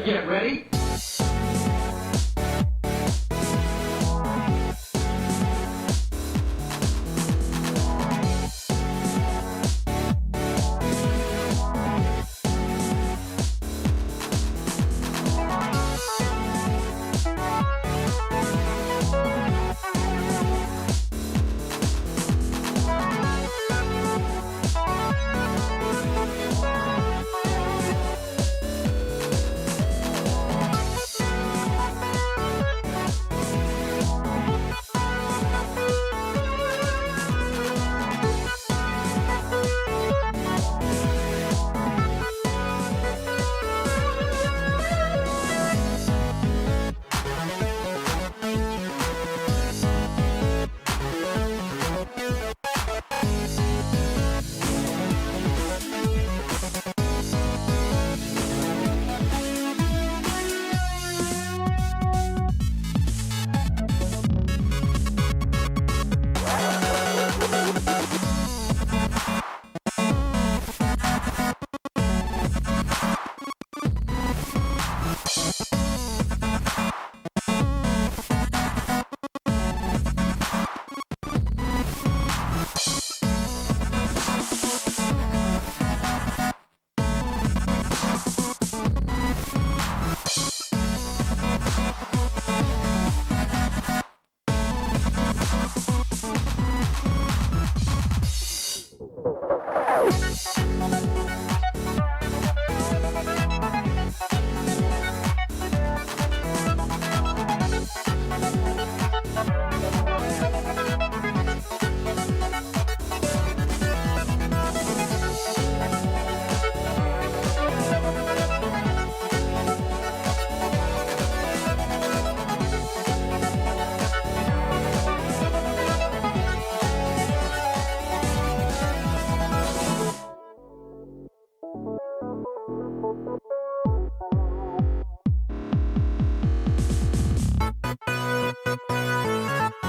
Get ready.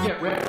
Get ready.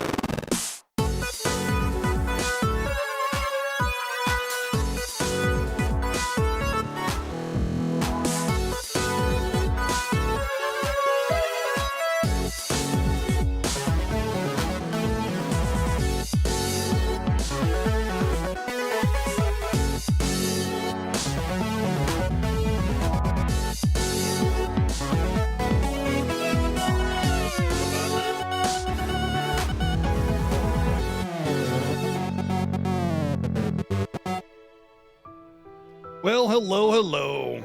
Well, hello.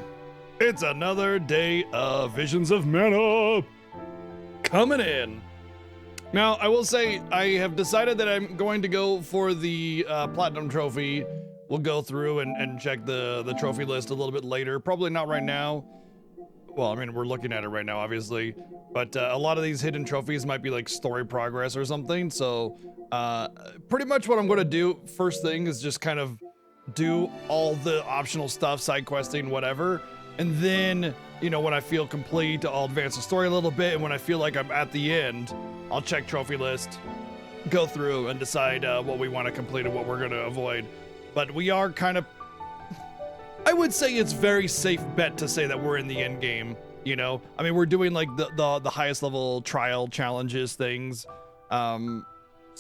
It's another day of Visions of Mana coming in. Now, I will say I have decided that I'm going to go for the Platinum Trophy. We'll go through and check the trophy list a little bit later. Probably not right now. Well, I mean, we're looking at it right now, obviously. But a lot of these hidden trophies might be like story progress or something. So pretty much what I'm going to do first thing is just kind of do all the optional stuff, side questing, whatever. And then, you know, when I feel complete, I'll advance the story a little bit. And when I feel like I'm at the end, I'll check trophy list, go through and decide what we want to complete and what we're going to avoid. But we are kind of, I would say it's very safe bet to say that we're in the end game. You know, I mean, we're doing like the highest level trial challenges things. Some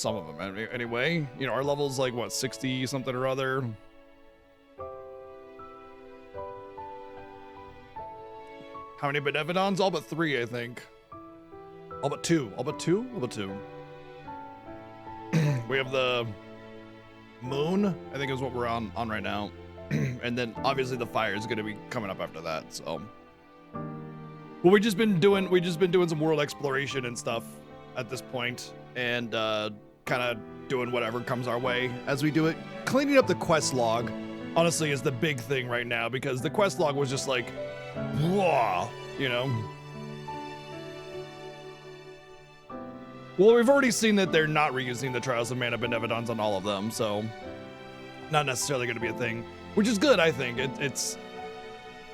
of them anyway. You know, our level's like what, 60 something or other. How many Benevodons? All but 3, I think. All but 2. All but 2? All but 2. We have the Moon, I think is what we're on right now. And then obviously the Fire is going to be coming up after that, so. Well, we've just been doing some world exploration and stuff at this point, and kind of doing whatever comes our way as we do it. Cleaning up the quest log, honestly, is the big thing right now, because the quest log was just like, whoa, you know. Well, we've already seen that they're not reusing the Trials of Mana Benevodons on all of them, so not necessarily going to be a thing, which is good, I think. It's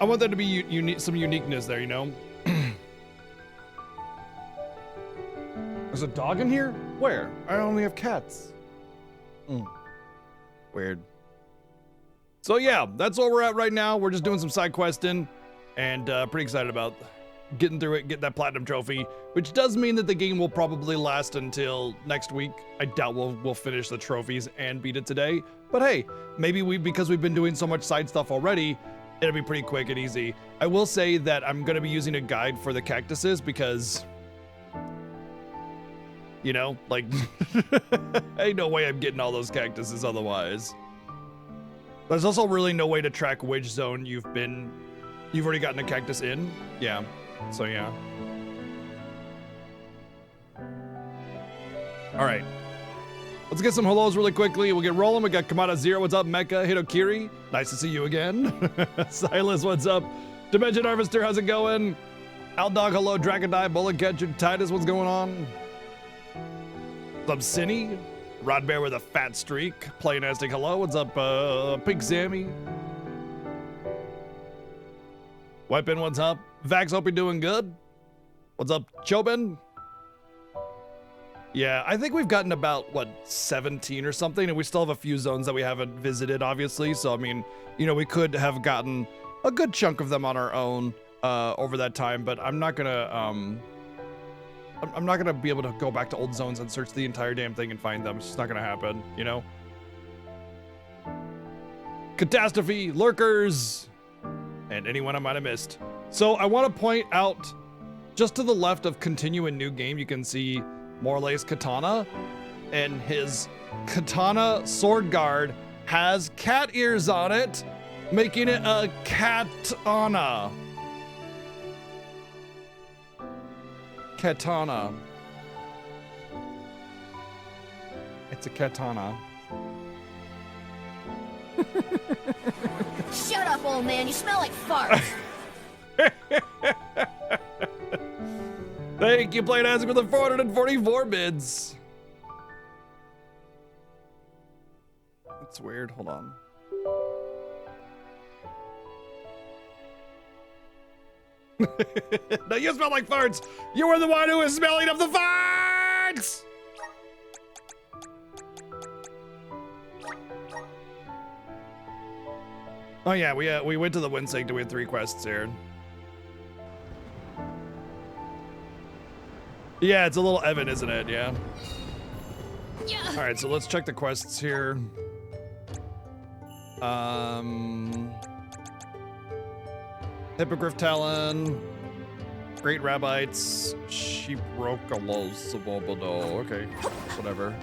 I want there to be some uniqueness there, you know. There's a dog in here? Where? I only have cats. Weird. So yeah, that's where we're at right now. We're just doing some side questing. and pretty excited about getting through it, get that platinum trophy, which does mean that the game will probably last until next week. I doubt we'll finish the trophies and beat it today, but hey, maybe because we've been doing so much side stuff already, it'll be pretty quick and easy. I will say that I'm gonna be using a guide for the cactuses because, you know, like, ain't no way I'm getting all those cactuses otherwise. There's also really no way to track which zone you've already gotten a cactus in. Yeah, so yeah. All right, let's get some hellos really quickly. We'll get rolling. We got Kamada Zero, what's up? Mecha, Hitokiri, nice to see you again. Silas, what's up? Dimension Harvester, how's it going? Aldog, hello. Dracodie, Bullet Catcher, Titus, what's going on? What's up, Cinny? Rod Bear with a fat streak. Playinastic, hello. What's up, Pink Sammy? Weapon, what's up? Vax, hope you're doing good. What's up, Chobin? Yeah, I think we've gotten about, what, 17 or something, and we still have a few zones that we haven't visited, obviously. So, I mean, you know, we could have gotten a good chunk of them on our own over that time, but I'm not gonna, I'm not gonna be able to go back to old zones and search the entire damn thing and find them. It's just not gonna happen, you know? Catastrophe, lurkers, and anyone I might have missed. So I want to point out, just to the left of continue in new game, you can see Morley's katana, and his katana sword guard has cat ears on it, making it a katana. Katana. It's a katana. Shut up, old man. You smell like farts. Thank you, Plain Ask, for the 444 bids. That's weird. Hold on. No, you smell like farts. You were the one who was smelling of the farts. Oh yeah, we went to the Wind Sanctum. We had 3 quests here. Yeah, it's a little Evan, isn't it? Yeah. Yeah. All right, so let's check the quests here. Hippogriff Talon, Great Rabbites, Sheeprokalos, Sabobodo. Okay, whatever.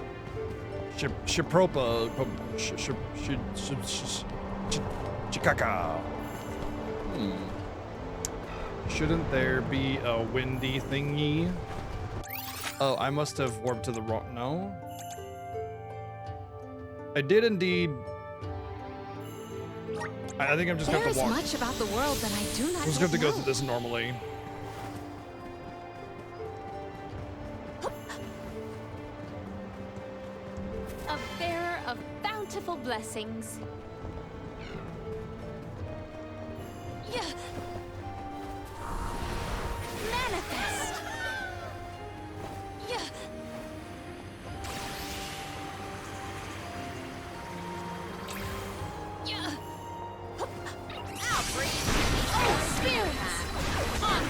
Shipropa, Chikaka. Shouldn't there be a windy thingy? Oh, I must have warped to the wrong. No, I did indeed. I think I'm just going to There is walk. much about the world that I do not I'm just going to go through this normally. A bearer of bountiful blessings. Yeah. Manifest. Yeah. Yeah. Now breathe. Oh, spirits. On.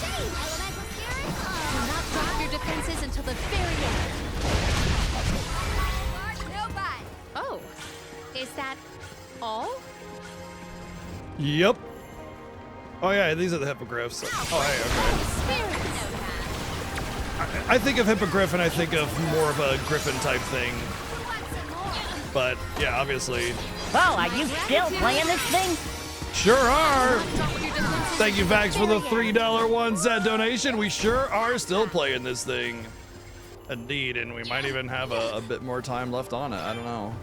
Shade, elemental spirits. Do not drop your defenses until the very end. No bite. Oh, is that all? Yep. Oh yeah, these are the hippogriffs. Oh hey, okay. Spirits. I think of hippogriff and I think of more of a griffin type thing. But yeah, obviously. Oh, are you still playing this thing? Sure are. Thank you, Vax, for the $3 1 cent donation. We sure are still playing this thing. Indeed, and we might even have a bit more time left on it. I don't know.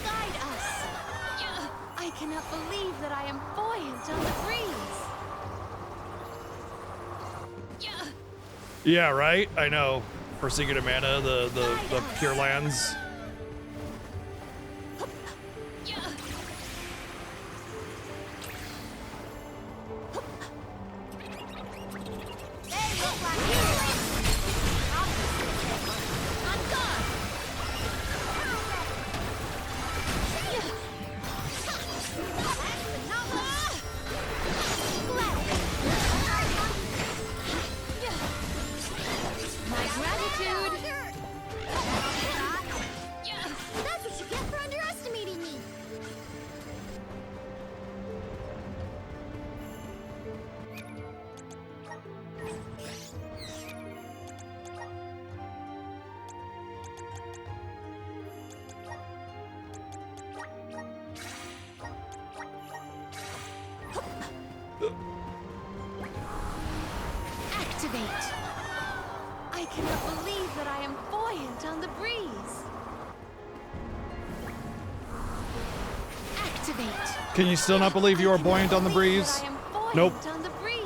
Guide us. I cannot believe that I am buoyant on the breeze. Yeah, right? I know. For Secret of Mana, the Pure Lands. They look like heroes. On guard. Activate. I cannot believe that I am buoyant on the breeze. Activate. Can you still not believe you are buoyant on the breeze? I am buoyant Nope. on the breeze.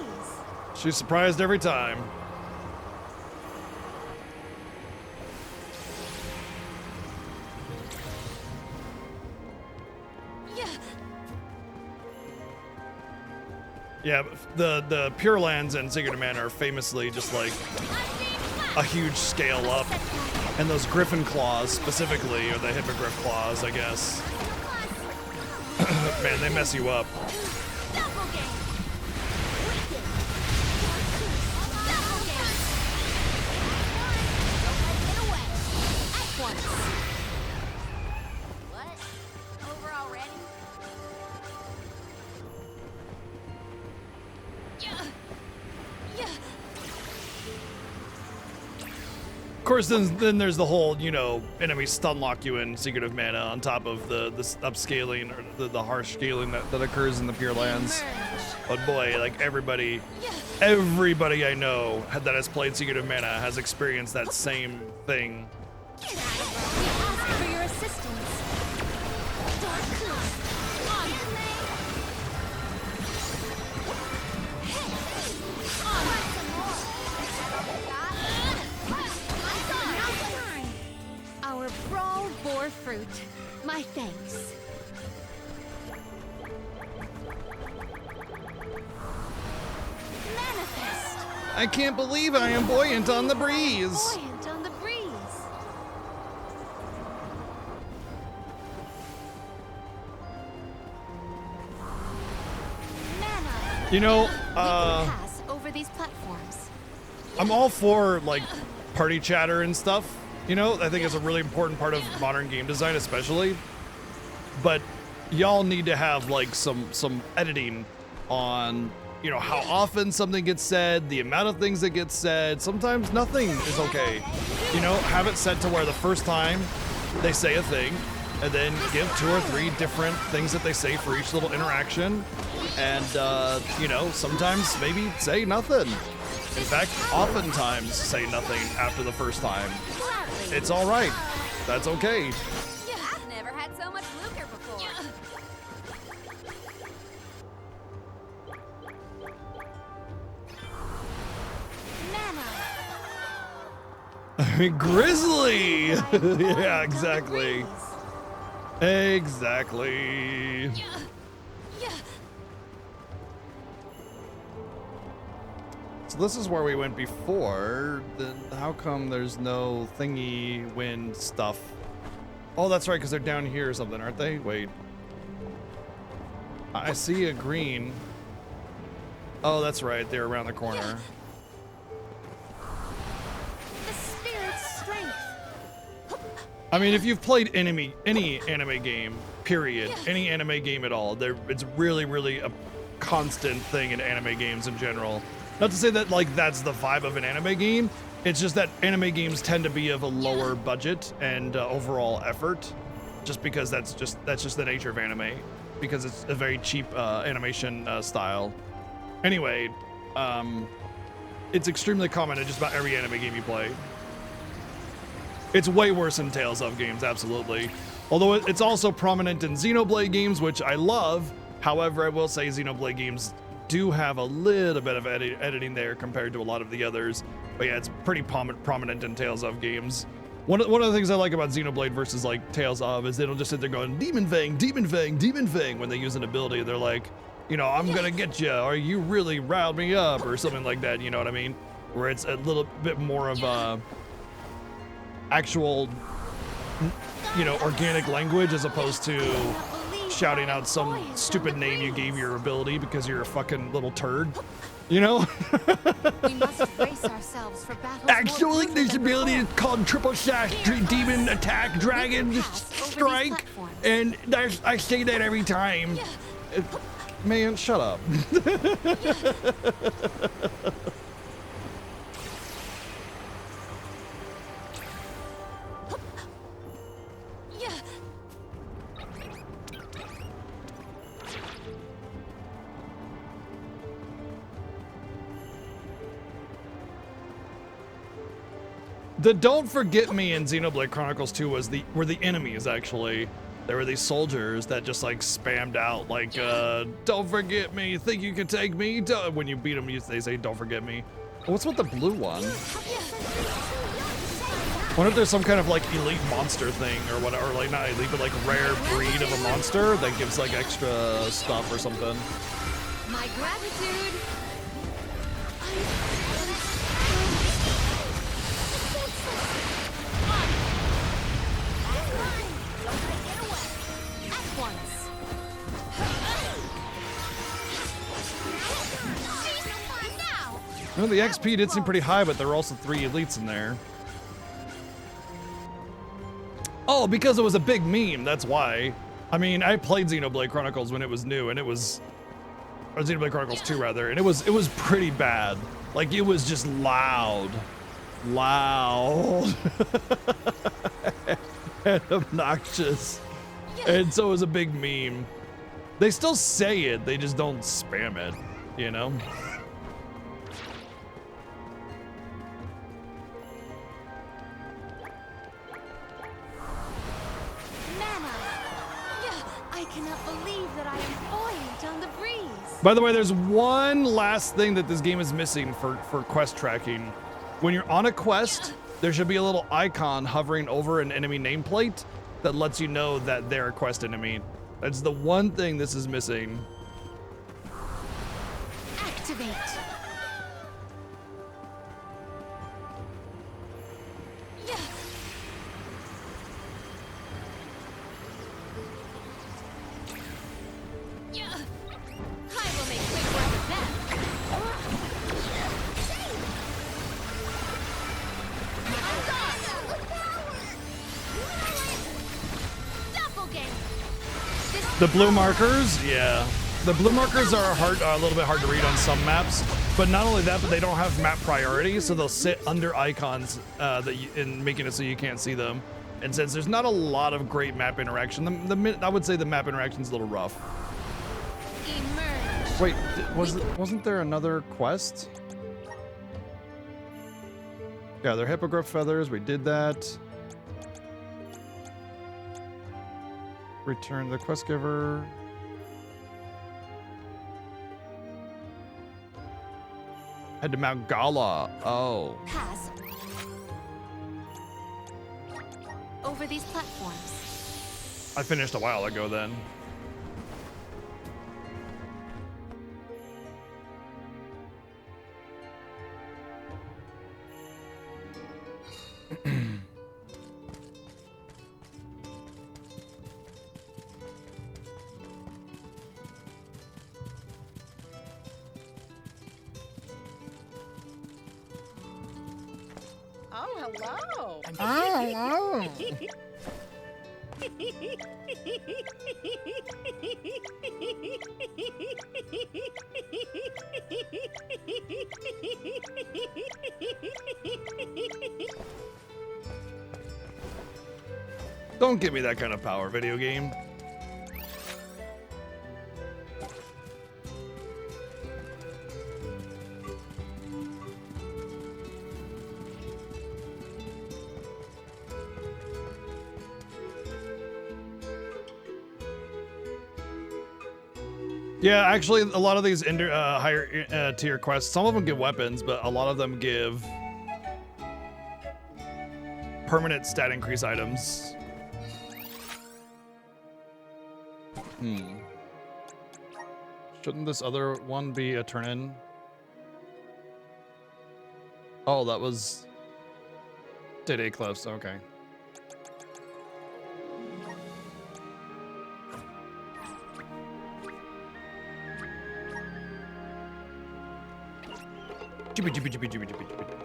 She's surprised every time. Yeah. Yeah, the Pure Lands and Secret of Mana are famously just like a huge scale up. And those Griffin Claws specifically, or the Hippogriff Claws, I guess. Man, they mess you up. Double game. Wicked. Double game. Get away. At once. What? Over already? Yeah. Yeah. Of course, then there's the whole, you know, enemies stun lock you in Secret of Mana on top of the upscaling or the harsh scaling that occurs in the Pure Lands. But boy, like everybody I know that has played Secret of Mana has experienced that same thing. Get out of here. We ask for your assistance. Dark Cloak. On it. Our brawl bore fruit. My thanks. Manifest. I can't believe I am buoyant on the breeze. Buoyant on the breeze. Mana. You know, We can pass over these platforms. I'm all for like party chatter and stuff. You know, I think it's a really important part of modern game design, especially. But y'all need to have like some editing on, you know, how often something gets said, the amount of things that get said. Sometimes nothing is okay. You know, have it set to where the first time they say a thing, and then give 2 or 3 different things that they say for each little interaction. And, you know, sometimes maybe say nothing. In fact, oftentimes say nothing after the first time. It's all right. That's okay. I've never had so much lucre before. Mana. Grizzly! I am buoyant Yeah, on the exactly. breeze. Exactly. Yeah. So this is where we went before. Then how come there's no thingy wind stuff? Oh, that's right, because they're down here or something, aren't they? Wait. I see a green. Oh, that's right. They're around the corner. The spirit's strength. I mean, if you've played any anime game, period, any anime game at all, it's really, really a constant thing in anime games in general. Not to say that like that's the vibe of an anime game. It's just that anime games tend to be of a lower budget and overall effort, just because that's just the nature of anime, because it's a very cheap animation style. Anyway, it's extremely common in just about every anime game you play. It's way worse in Tales of games, absolutely. Although it's also prominent in Xenoblade games, which I love. However, I will say Xenoblade games do have a little bit of editing there compared to a lot of the others. But yeah, it's pretty prominent in Tales of games. One of the things I like about Xenoblade versus like Tales of is they don't just sit there going Demon Fang, Demon Fang, Demon Fang when they use an ability. They're like, you know, I'm gonna get you, or you really riled me up, or something like that. You know what I mean? Where it's a little bit more of a actual, you know, organic language as opposed to shouting out some stupid name you gave your ability because you're a fucking little turd. You know? We must brace ourselves for battles. Actual more this brutal than ability is before. called Triple Slash Demon Attack Dragon Strike, and I say that every time. Man, shut up. Yeah. The Don't Forget Me in Xenoblade Chronicles 2 were the enemies, actually. There were these soldiers that just like spammed out like, don't forget me, think you can take me? When you beat them, they say, don't forget me. What's with the blue one? I wonder if there's some kind of like elite monster thing or whatever, or like not elite, but like rare breed of a monster that gives like extra stuff or something. My gratitude. At once. No, the XP did seem pretty high, but there were also 3 elites in there. Oh, because it was a big meme, that's why. I mean, I played Xenoblade Chronicles when it was new, and it was, or Xenoblade Chronicles 2 rather, and it was pretty bad. Like, it was just loud. Loud. And obnoxious. And so it was a big meme. They still say it, they just don't spam it, you know? I cannot believe that I am buoyant on the breeze. By the way, there's one last thing that this game is missing for quest tracking. When you're on a quest, there should be a little icon hovering over an enemy nameplate that lets you know that they're a quest enemy. That's the one thing this is missing. Activate. I will make quick work of them. Doppelganger. The blue markers, yeah. The blue markers are a little bit hard to read on some maps, but not only that, but they don't have map priority, so they'll sit under icons in making it so you can't see them. And since there's not a lot of great map interaction, I would say the map interaction's a little rough. Emerge. Wait, wasn't there another quest? Yeah, they're hippogriff feathers. We did that. Return the quest giver. Head to Mount Gala. Oh. Pass. Over these platforms. I finished a while ago then. Oh, hello. Oh, Don't give me that kind of power, video game. Yeah, actually, a lot of these higher tier quests, some of them give weapons, but a lot of them give permanent stat increase items. Shouldn't this other one be a turn-in? Oh, that was... Did Eclipse, okay. Jibby, jibby, jibby, jibby, jibby, jibby.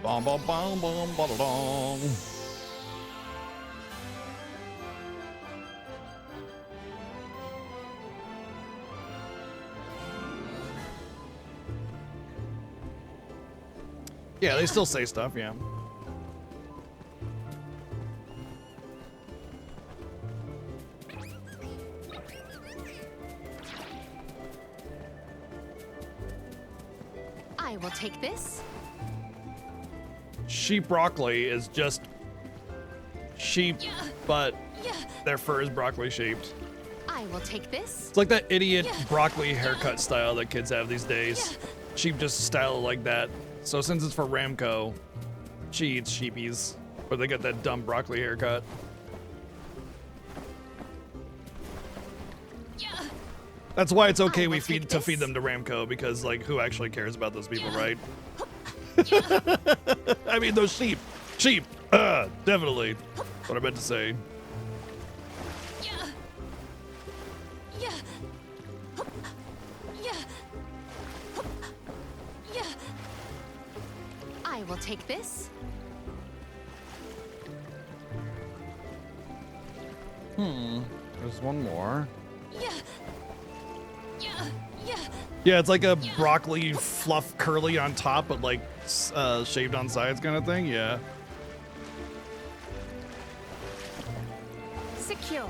Bom bom bom bom bom bom. Yeah, they still say stuff, yeah. I will take this. Sheep broccoli is just sheep, but Yeah. their fur is broccoli shaped. I will take this. It's like that idiot broccoli haircut style that kids have these days. Sheep just style it like that. So since it's for Ramco, she eats sheepies, but they got that dumb broccoli haircut. Yeah. That's why it's okay I will we take feed this. them to Ramco, because like who actually cares about those people, right? I mean those sheep. Sheep. Definitely. What I meant to say. Yeah. Yeah. Yeah. Yeah. I will take this. There's one more. Yeah. Yeah. Yeah. Yeah, it's like a broccoli fluff curly on top, but like shaved on sides kind of thing. Yeah. Secured.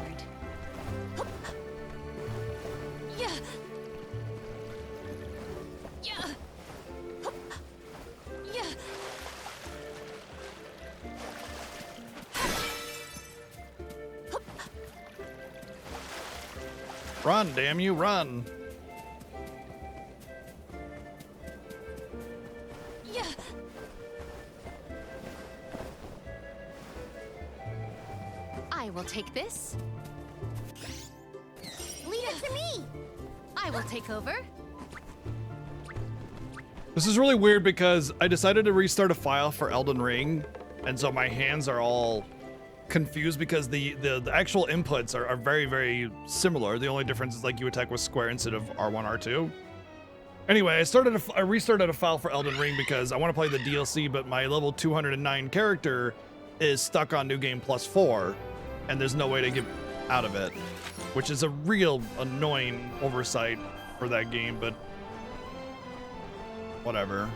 Yeah. Yeah. Yeah. Run, damn you, run. Yeah. I will take this. Leave it to me. I will take over. This is really weird because I decided to restart a file for Elden Ring, and so my hands are all confused because the actual inputs are very, very similar. The only difference is like you attack with square instead of R1, R2. Anyway, I restarted a file for Elden Ring because I want to play the DLC, but my level 209 character is stuck on New Game Plus 4, and there's no way to get out of it, which is a real annoying oversight for that game, but whatever.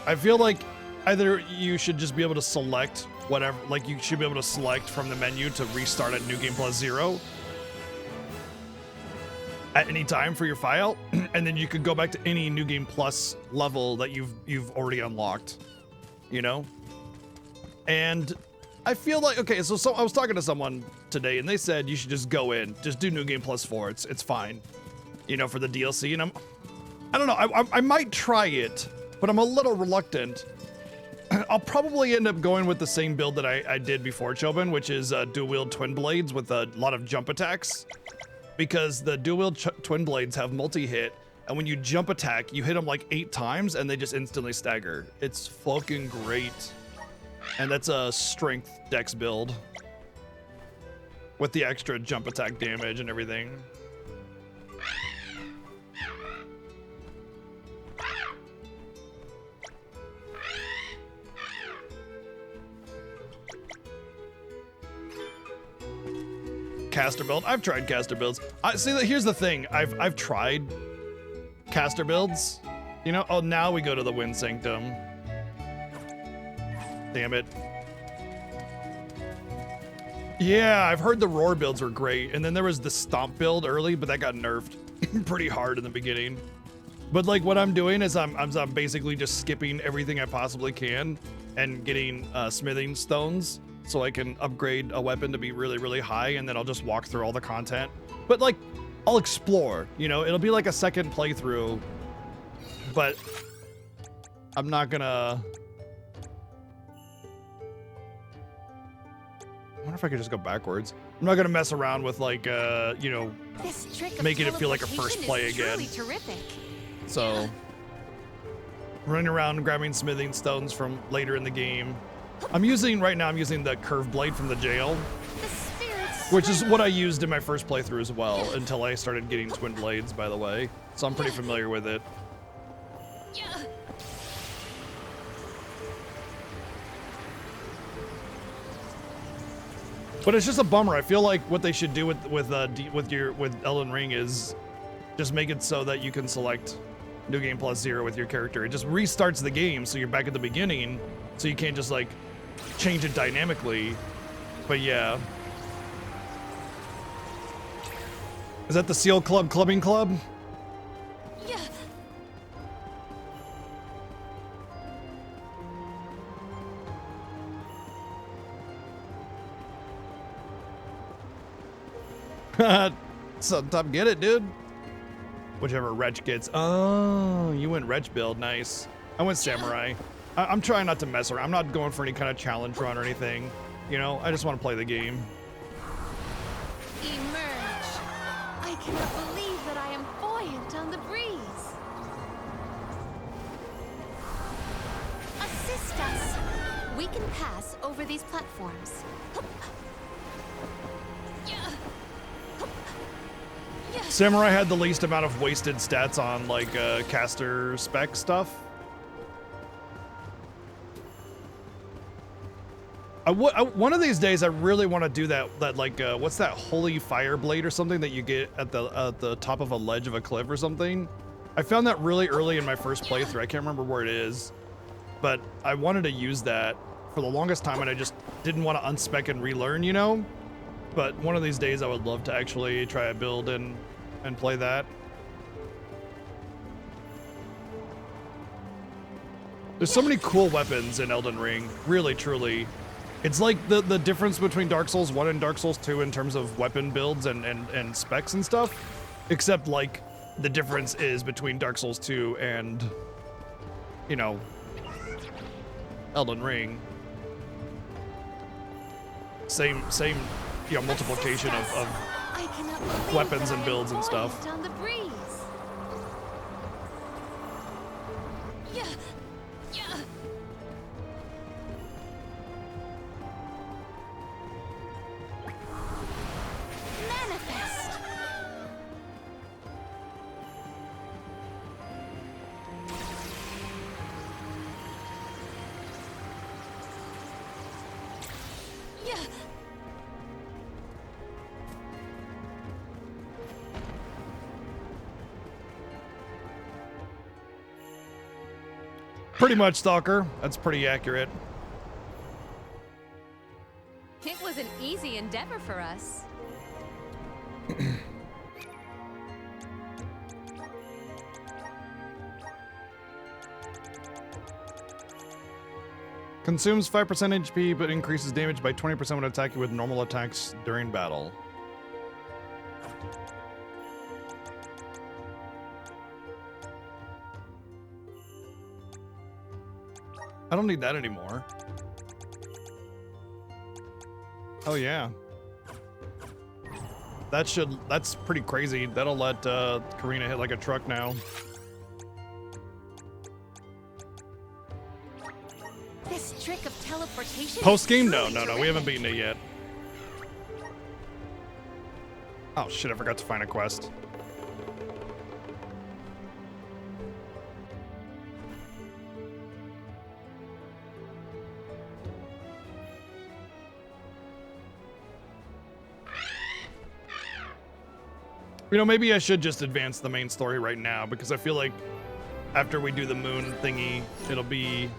I feel like either you should just be able to select whatever, like you should be able to select from the menu to restart at New Game Plus 0 at any time for your file, and then you could go back to any New Game Plus level that you've already unlocked, you know? And I feel like, okay, so I was talking to someone today and they said you should just go in, just do New Game Plus 4, it's fine, you know, for the DLC. And I don't know, I might try it, but I'm a little reluctant. I'll probably end up going with the same build that I did before Chobin, which is dual wield twin blades with a lot of jump attacks, because the dual wield twin blades have multi-hit, and when you jump attack, you hit them like 8 times and they just instantly stagger. It's fucking great. And that's a strength dex build with the extra jump attack damage and everything. Caster build. I've tried caster builds. Here's the thing. I've tried caster builds. You know. Oh, now we go to the Wind Sanctum. Damn it. Yeah, I've heard the roar builds were great, and then there was the stomp build early, but that got nerfed pretty hard in the beginning. But like what I'm doing is I'm basically just skipping everything I possibly can and getting smithing stones, so I can upgrade a weapon to be really, really high, and then I'll just walk through all the content. But like, I'll explore, you know, it'll be like a second playthrough, but I'm not gonna... I wonder if I could just go backwards. I'm not gonna mess around with like, you know, This trick of making it feel like a first teleportation play is again. truly terrific. So, running around grabbing smithing stones from later in the game. Right now I'm using the curved blade from the jail, The spirits which is swim. what I used in my first playthrough as well, until I started getting twin blades, by the way. So I'm pretty familiar with it. Yeah. But it's just a bummer. I feel like what they should do with Elden Ring is just make it so that you can select New Game Plus 0 with your character. It just restarts the game, so you're back at the beginning, so you can't just like change it dynamically. But yeah. Is that the Seal Club Clubbing Club? Yeah. Sometime get it, dude. Whichever Wretch gets. Oh, you went Wretch build. Nice. I went Samurai. I'm trying not to mess around. I'm not going for any kind of challenge run or anything. You know, I just want to play the game. Emerge. I cannot believe that I am buoyant on the breeze. Assist us. We can pass over these platforms. Samurai had the least amount of wasted stats on like caster spec stuff. One of these days, I really want to do that like what's that holy fire blade or something that you get at the top of a ledge of a cliff or something. I found that really early in my first playthrough. I can't remember where it is, but I wanted to use that for the longest time, and I just didn't want to unspec and relearn, you know. But one of these days, I would love to actually try a build and play that. There's so many cool weapons in Elden Ring, really, truly. It's like the difference between Dark Souls 1 and Dark Souls 2 in terms of weapon builds and specs and stuff, except like the difference is between Dark Souls 2 and, you know, Elden Ring. Same, you know, multiplication of weapons and builds and stuff. On the breeze. Yeah. Manifest. Yeah. Pretty much, Stalker. That's pretty accurate. It was an easy endeavor for us. Consumes 5% HP, but increases damage by 20% when attacking with normal attacks during battle. I don't need that anymore. Oh yeah. That's pretty crazy. That'll let Karina hit like a truck now. This trick of teleportation. Post game? No, we haven't beaten it yet. Oh shit, I forgot to find a quest. You know, maybe I should just advance the main story right now, because I feel like after we do the moon thingy, it'll be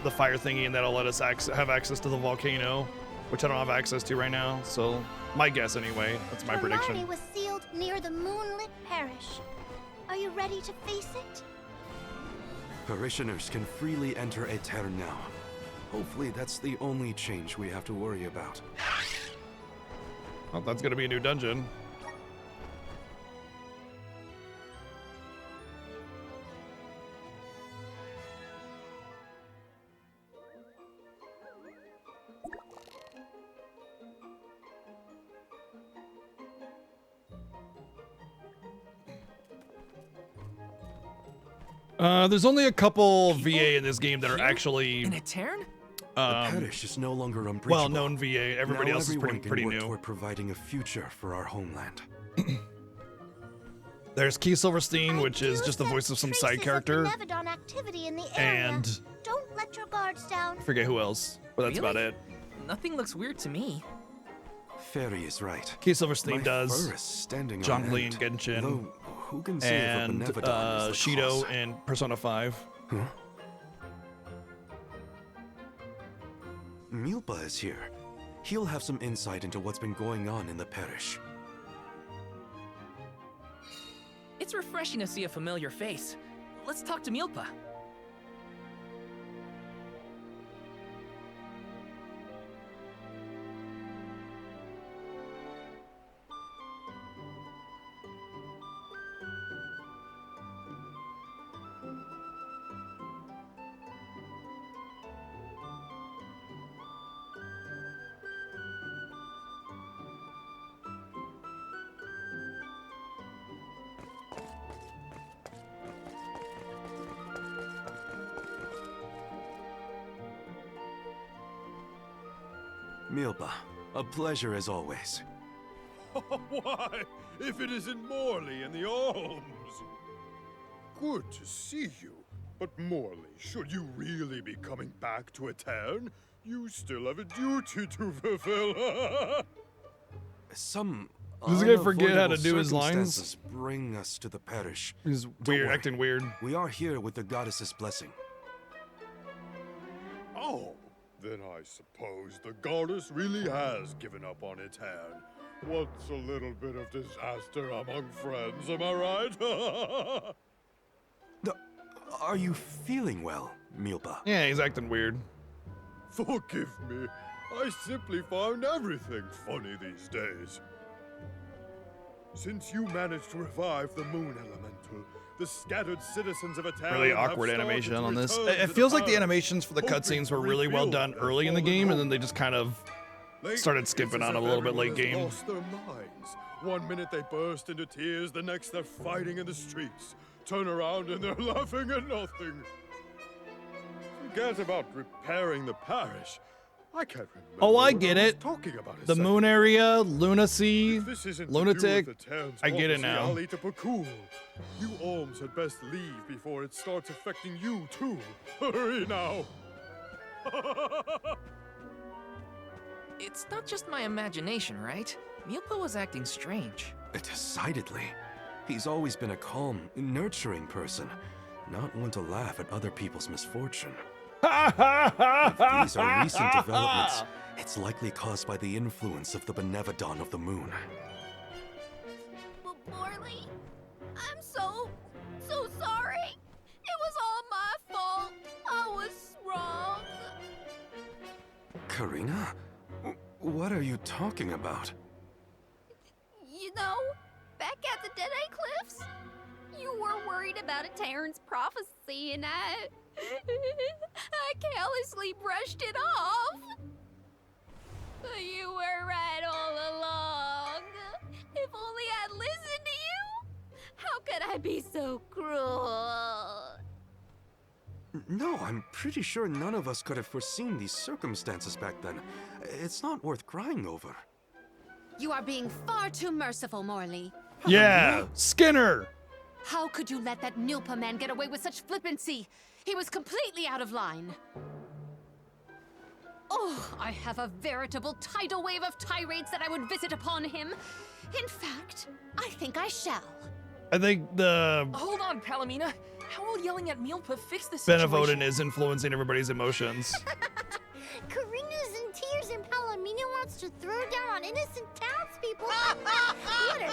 the fire thingy, and that'll let us have access to the volcano, which I don't have access to right now. So, my guess anyway. That's my prediction. Hermione was sealed near the moonlit parish. Are you ready to face it? Parishioners can freely enter Aether now. Hopefully that's the only change we have to worry about. Well, that's gonna be a new dungeon. There's only a couple VA in this game that are actually In Aetern? The parish is no longer unbreachable. well-known VA. Everybody Now else is everyone pretty can work new. toward providing a future for our homeland. There's Key Silverstein, I which is do just the voice sense of some traces side character, Benevodon activity in the area. and Don't let your guards down. I forget who else, but that's about Really? it. Nothing looks weird to me. Fairy is right. Key Silverstein My does. fur is standing on Zhongli end. and Genshin. Though, Who can say and if a Benevodon is the Shido cause? in Persona 5. Huh? Milpa is here. He'll have some insight into what's been going on in the parish. It's refreshing to see a familiar face. Let's talk to Milpa. Milpa, a pleasure as always. Why, if it isn't Morley in the Alms! Good to see you. But Morley, should you really be coming back to Aetern, you still have a duty to fulfill. Some Does this guy forget how to unavoidable do his lines? circumstances bring us to the parish. He's Don't weird, worry. acting weird. We are here with the goddess's blessing. Oh, then I suppose the goddess really has given up on Aetern. What's a little bit of disaster among friends, am I right? Are you feeling well, Milpa? Yeah, he's acting weird. Forgive me. I simply find everything funny these days. Since you managed to revive the Moon Elemental, the scattered citizens of Aetern Really have awkward started animation to on this. return It to feels the like the parish, animations for the hoping cutscenes to were really well rebuild done their early in the fallen game, and home. then they just kind of Lately, started skipping it's on as a if little bit late everyone has game. lost their minds. One minute they burst into tears, the next they're fighting in the streets. Turn around and they're laughing at nothing. Forget about repairing the parish. I can't remember. Oh, I what get was it. Talking about a The second moon ago. area, lunacy, If this isn't lunatic. To do with Aetern's I get it prophecy, now. I'll eat a Pakul. You Alms had best leave before it starts affecting you too. Hurry now. It's not just my imagination, right? Milpa was acting strange. Decidedly. He's always been a calm, nurturing person, not one to laugh at other people's misfortune. If these are recent developments, it's likely caused by the influence of the Benevodon of the Moon. But Morley, I'm so sorry. It was all my fault. I was wrong. Karina? What are you talking about? You know, back at the Deadeye Cliffs, you were worried about Aetern's prophecy, and I carelessly brushed it off. You were right all along. If only I'd listened to you. How could I be so cruel? No, I'm pretty sure none of us could have foreseen these circumstances back then. It's not worth crying over. You are being far too merciful, Morley. Yeah, Skinner. How could you let that Nilpa man get away with such flippancy? He was completely out of line. Oh, I have a veritable tidal wave of tirades that I would visit upon him. In fact, I think I shall. I think the Hold on, Palomina. How will yelling at Milpa fix this Benevodon situation? is influencing everybody's emotions. Karina's in tears and Palomino wants to throw down on innocent townspeople. What a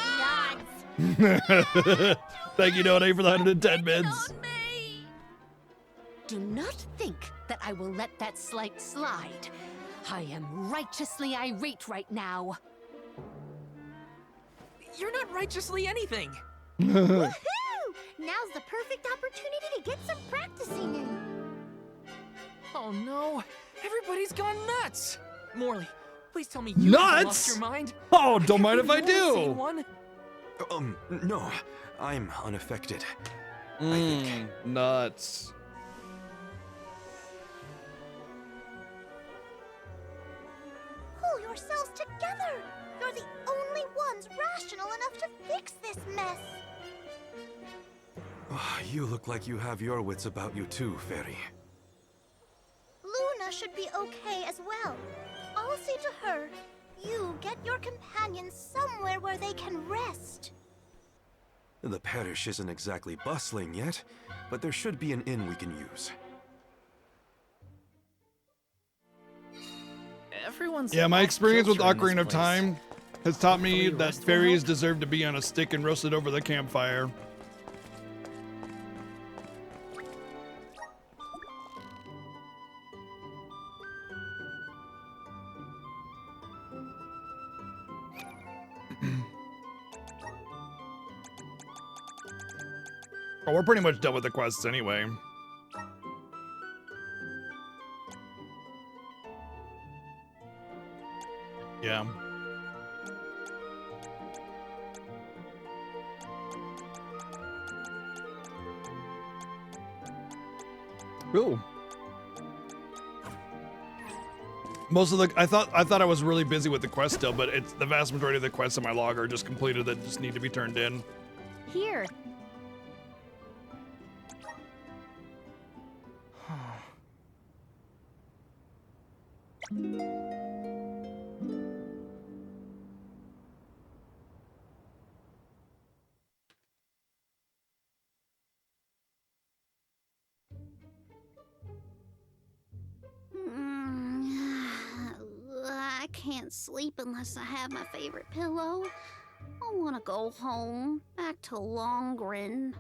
nuts. Thank you, Donate, for the 110 bids. On me. Do not think that I will let that slight slide. I am righteously irate right now. You're not righteously anything. Woohoo! Now's the perfect opportunity to get some practicing in. Oh no, everybody's gone nuts. Morley, please tell me you haven't lost Nuts? your mind. Oh, don't mind if I Have you only seen do. one? No, I'm unaffected. Nuts. Pull yourselves together. You're the only ones rational enough to fix this mess. You look like you have your wits about you too, Fairy. Luna should be okay as well. I'll say to her, you get your companions somewhere where they can rest. The parish isn't exactly bustling yet, but there should be an inn we can use. Everyone's Yeah, my lost experience with children in Ocarina this of place. Time has taught me Hopefully that rest will fairies help. deserve to be on a stick and roasted over the campfire. Oh, we're pretty much done with the quests anyway. Yeah. Ooh. Most of the I thought I was really busy with the quest still, but it's the vast majority of the quests in my log are just completed that just need to be turned in. Here. I can't sleep unless I have my favorite pillow. I want to go home, back to Longren.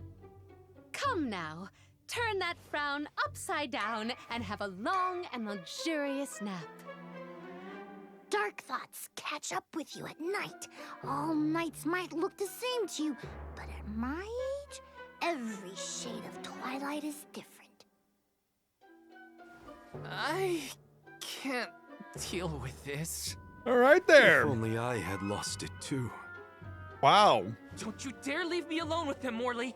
Come now, turn that frown upside down and have a long and luxurious nap. Dark thoughts catch up with you at night. All nights might look the same to you, but at my age, every shade of twilight is different. I can't deal with this. All right there. If only I had lost it too. Wow. Don't you dare leave me alone with them, Morley.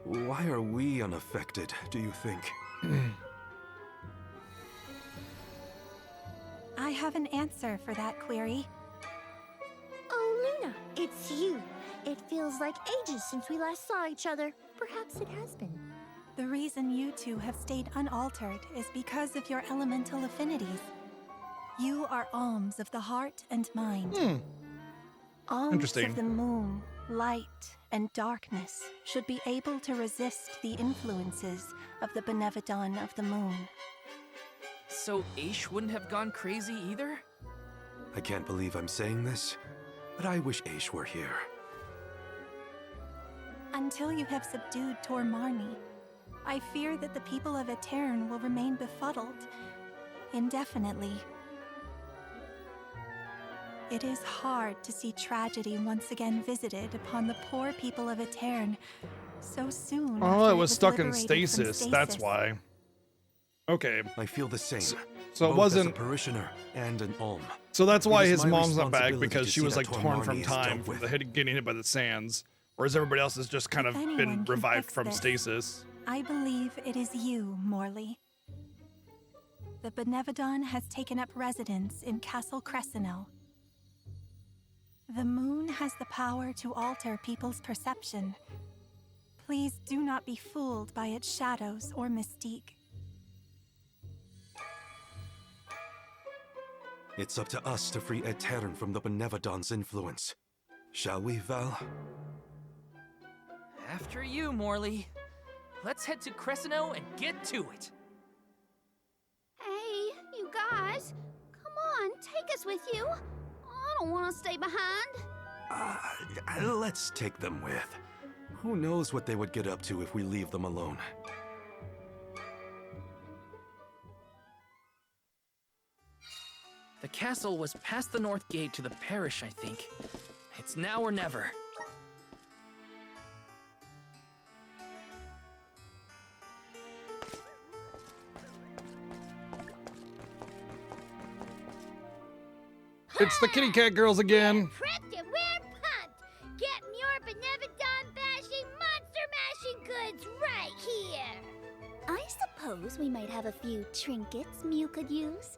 Why are we unaffected, do you think? I have an answer for that query. Oh, Luna, it's you. It feels like ages since we last saw each other. Perhaps it has been. The reason you two have stayed unaltered is because of your elemental affinities. You are alms of the heart and mind. Alms Interesting. of the moon, light, and darkness should be able to resist the influences of the Benevodon of the moon. So Aish wouldn't have gone crazy either? I can't believe I'm saying this, but I wish Aish were here. Until you have subdued Tormarni, I fear that the people of Aetern will remain befuddled indefinitely. It is hard to see tragedy once again visited upon the poor people of Aetern so soon. Oh, after it was stuck in liberated from stasis. That's why. Okay. I feel the same. So it both wasn't. as a parishioner and an alm. So that's why It is his my mom's not back, responsibility because to she see was that like torn from Tormarni is time dealt from with. the getting hit by the sands, whereas everybody else has just kind of If anyone been can revived fix from this, stasis. I believe it is you, Morley. The Benevodon has taken up residence in Castle Crescenel. The moon has the power to alter people's perception. Please do not be fooled by its shadows or mystique. It's up to us to free Aetern from the Benevodon's influence. Shall we, Val? After you, Morley. Let's head to Cresceno and get to it. Hey, you guys. Come on, take us with you. I don't want to stay behind. Let's take them with. Who knows what they would get up to if we leave them alone? The castle was past the north gate to the parish, I think. It's now or never. It's the kitty cat girls again. Prepped and we're pumped. Get your Benevodon bashing, monster mashing goods right here. I suppose we might have a few trinkets Mew could use.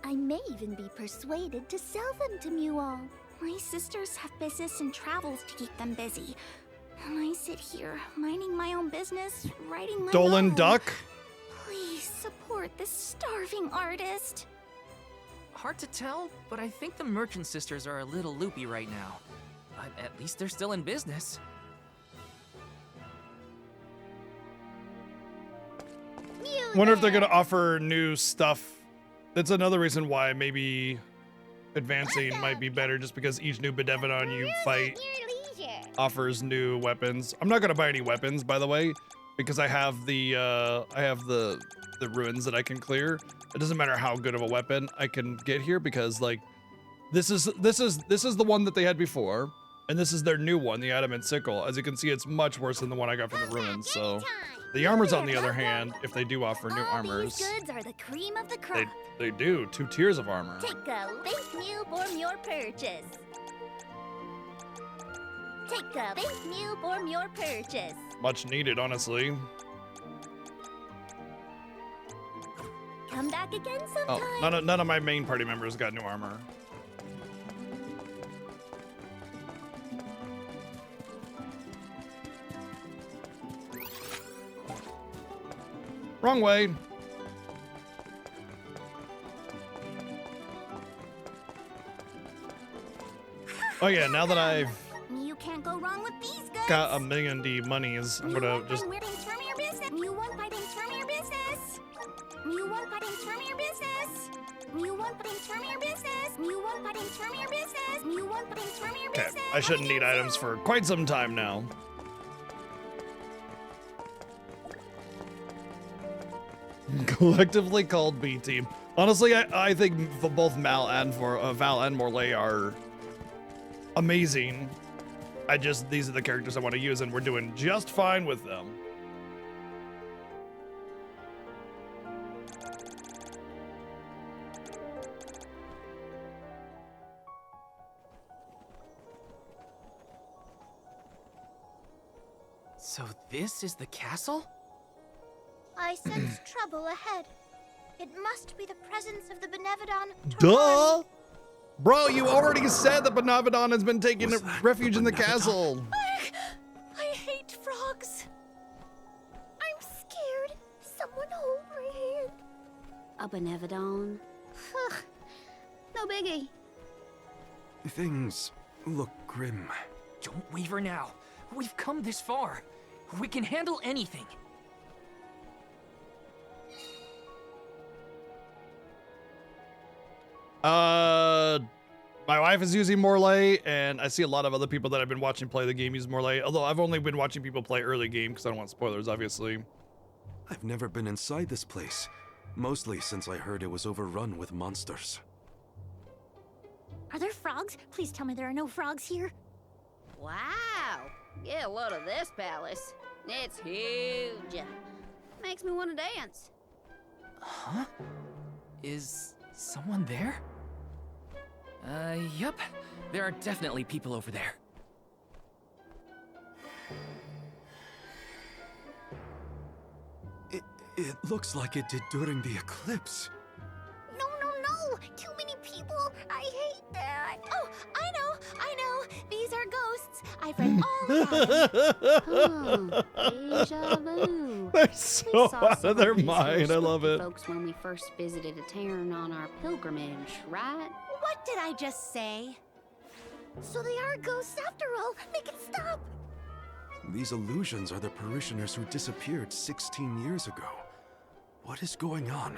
I may even be persuaded to sell them to Mew all. My sisters have business and travels to keep them busy. And I sit here, minding my own business, writing my Dolan novel. Duck. Please support this starving artist. Hard to tell, but I think the Merchant Sisters are a little loopy right now. But at least they're still in business. Wonder if they're gonna offer new stuff. That's another reason why maybe advancing might be better, just because each new Benevodon you fight offers new weapons. I'm not gonna buy any weapons, by the way, because I have the ruins that I can clear. It doesn't matter how good of a weapon I can get here, because like this is the one that they had before, and this is their new one, the Adamant Sickle. As you can see, it's much worse than the one I got from the ruins. So the armors, on the other hand, if they do offer new armors, These goods are the cream of the crop. they do 2 tiers of armor. Take a thank you for your purchase. Take a thank you for your purchase. Much needed, honestly. Come back again sometime. Oh, none of my main party members got new armor. Wrong way. Oh yeah, now that I've You can't go wrong with these goods. got $1 million D monies, I'm gonna just New one fighting from your business. New one fighting from your business. New one fighting from your business. New one fighting from your business. New one fighting from your okay. business. I shouldn't need items for quite some time now. Collectively called B team. Honestly, I think both Val and Morley are amazing. These are the characters I want to use, and we're doing just fine with them. So this is the castle? I sense trouble ahead. It must be the presence of the Benevodon. Duh! Bro, you already said that Benevodon has been taking Was that refuge the in the Benevodon? castle. I hate frogs. I'm scared. Someone hold my hand. A Benevodon? No biggie. Things look grim. Don't waver now. We've come this far. We can handle anything. My wife is using Morley, and I see a lot of other people that I've been watching play the game use Morley, although I've only been watching people play early game because I don't want spoilers, obviously. I've never been inside this place, mostly since I heard it was overrun with monsters. Are there frogs? Please tell me there are no frogs here. Wow. Get a load of this palace. It's huge. Makes me want to dance. Huh? Is someone there? Yup. There are definitely people over there. It looks like it did during the eclipse. No, no, no! Too many people! I hate that! Oh, I know! These are ghosts! I've read all about them! Deja vu. They're We so saw out some of their these mind. I here love spooky it. Folks, when we first visited a town on our pilgrimage, right? What did I just say? So they are ghosts after all! Make it stop! These illusions are the parishioners who disappeared 16 years ago. What is going on?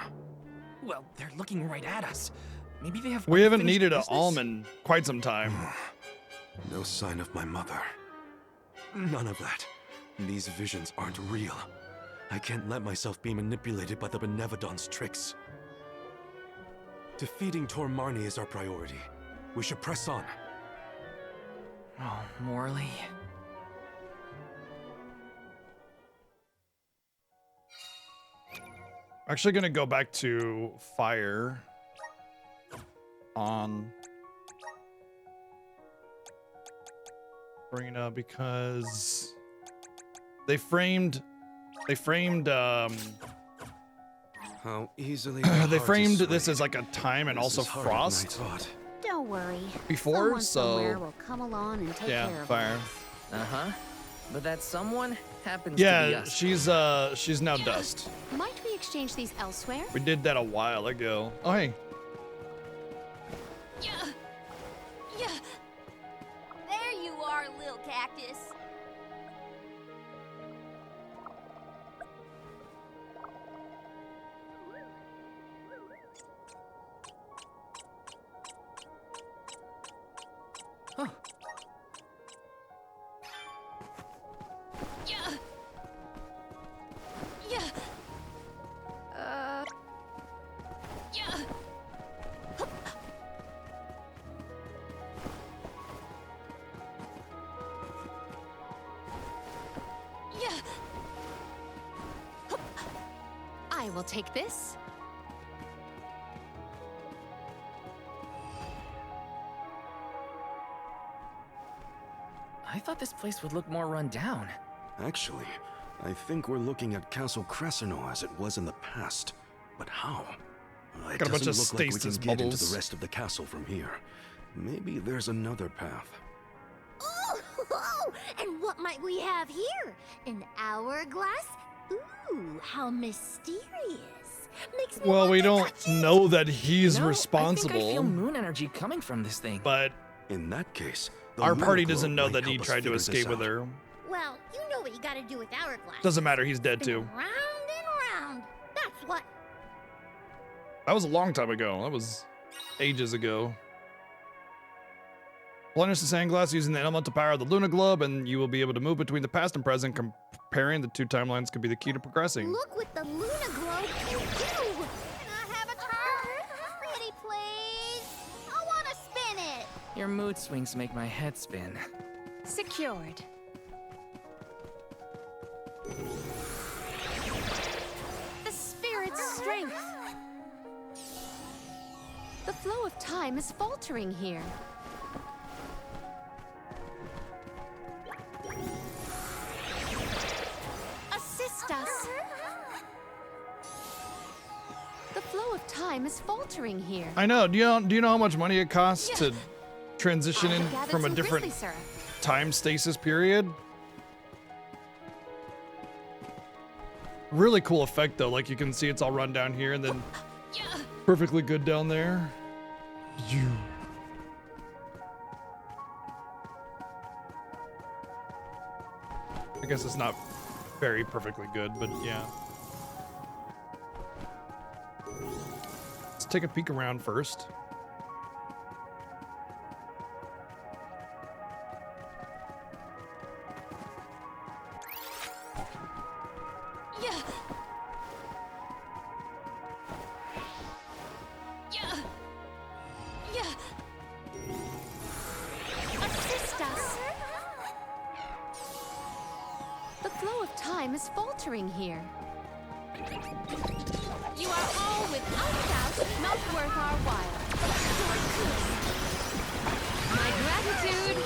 Well, they're looking right at us. Maybe they have. We haven't unfinished needed an business? alm in quite some time. No sign of my mother. None of that. These visions aren't real. I can't let myself be manipulated by the Benevodon's tricks. Defeating Tormarni is our priority. We should press on. Oh, Morley. Actually gonna go back to fire on Brina because they framed How easily they framed this as like a time and also frost Don't worry. before, Someone so somewhere will come along and take yeah, care of fire. Uh-huh. But that someone happens to be Yeah, us. she's now dust. Might we exchange these elsewhere? We did that a while ago. Oh hey. Yeah. There you practice. Huh. Yeah. Yeah. Yeah. Yeah. I will take this. I thought this place would look more run down. Actually, I think we're looking at Castle Cresceno as it was in the past. But how? It Got a bunch doesn't of look like we stasis can get into bubbles. the rest of the castle from here. Maybe there's another path. Oh, and what might we have here? An hourglass? Ooh, how mysterious. Makes me Well, want we to don't touch it. know that he's You know, I responsible, think I feel moon energy coming from this thing. but In that case, the our lunar party globe doesn't know might that he help us tried to figure this escape with out. her. Well, you know what you gotta do with hourglass. Doesn't matter, he's dead Spin too. Round and round. That's what. That was a long time ago. That was ages ago. Plunge the sand glass using the elemental power of the Luna Globe, and you will be able to move between the past and present. Comparing the two timelines could be the key to progressing. Look what the Luna Globe can do. Can I have a turn? Pretty please. I wanna spin it. Your mood swings make my head spin. Secured. The spirit's strength. The flow of time is faltering here. Assist us. The flow of time is faltering here. I know. Do you know how much money it costs to transition I in have gathered from a some different grizzly syrup. time stasis period? Really cool effect though. Like you can see it's all run down here and then Yeah. perfectly good down there. You. I guess it's not very perfectly good, but yeah. Let's take a peek around first. Yeah. Yeah. Yeah. Assist us. The flow of time is faltering here. You are all without doubt not worth our while. My gratitude.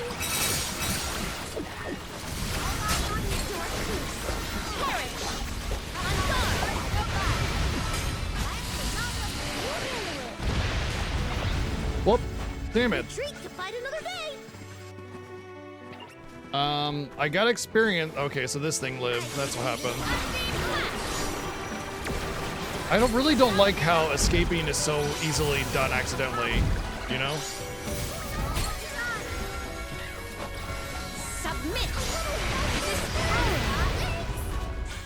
Whoop. Damn it. Treat to fight another day. I got experience. Okay, so this thing lived. That's what happened. I really don't like how escaping is so easily done accidentally, you know? Submit.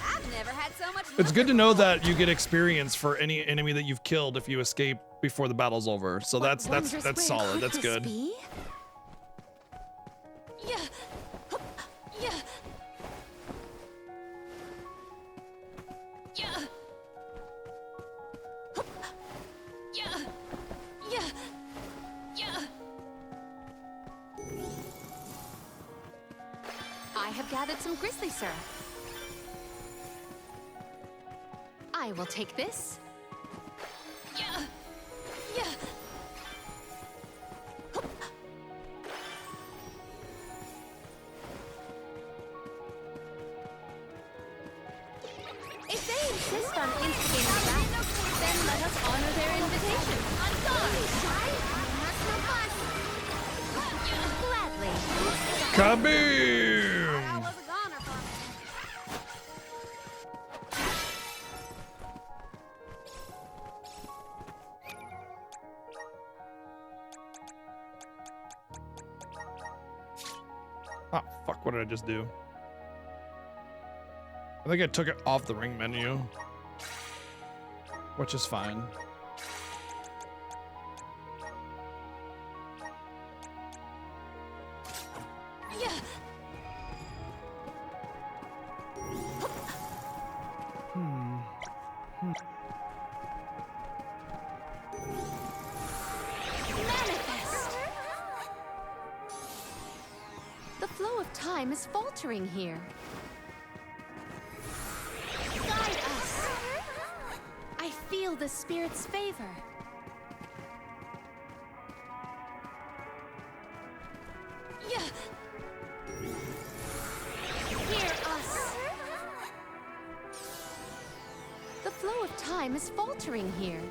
I've never had so much. It's good to know that you get experience for any enemy that you've killed if you escape before the battle's over. So that's solid. That's good. Yeah. Yeah. Yeah. Yeah. Yeah. Yeah. I have gathered some grizzly syrup. I will take this. Yeah. Yeah. If they insist on instigating a battle, then let us honor their invitation. On guard! Gladly. Kaboom! Was a goner for me. Oh, fuck, what did I just do? I think I took it off the ring menu. Which is fine. Manifest! The flow of time is faltering here. Guide us! I feel the spirit's favor. Hear us! The flow of time is faltering here.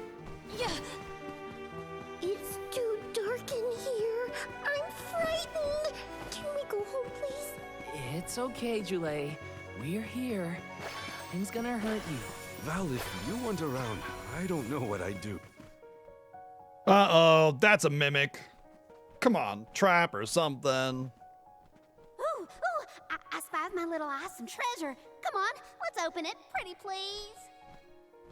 It's too dark in here. I'm frightened. Can we go home, please? It's okay, Jule. We're here. Nothing's gonna hurt you. Val, if you weren't around, I don't know what I'd do. Uh-oh, that's a mimic. Come on, trap or something. Ooh, I spied my little awesome treasure. Come on, let's open it. Pretty please.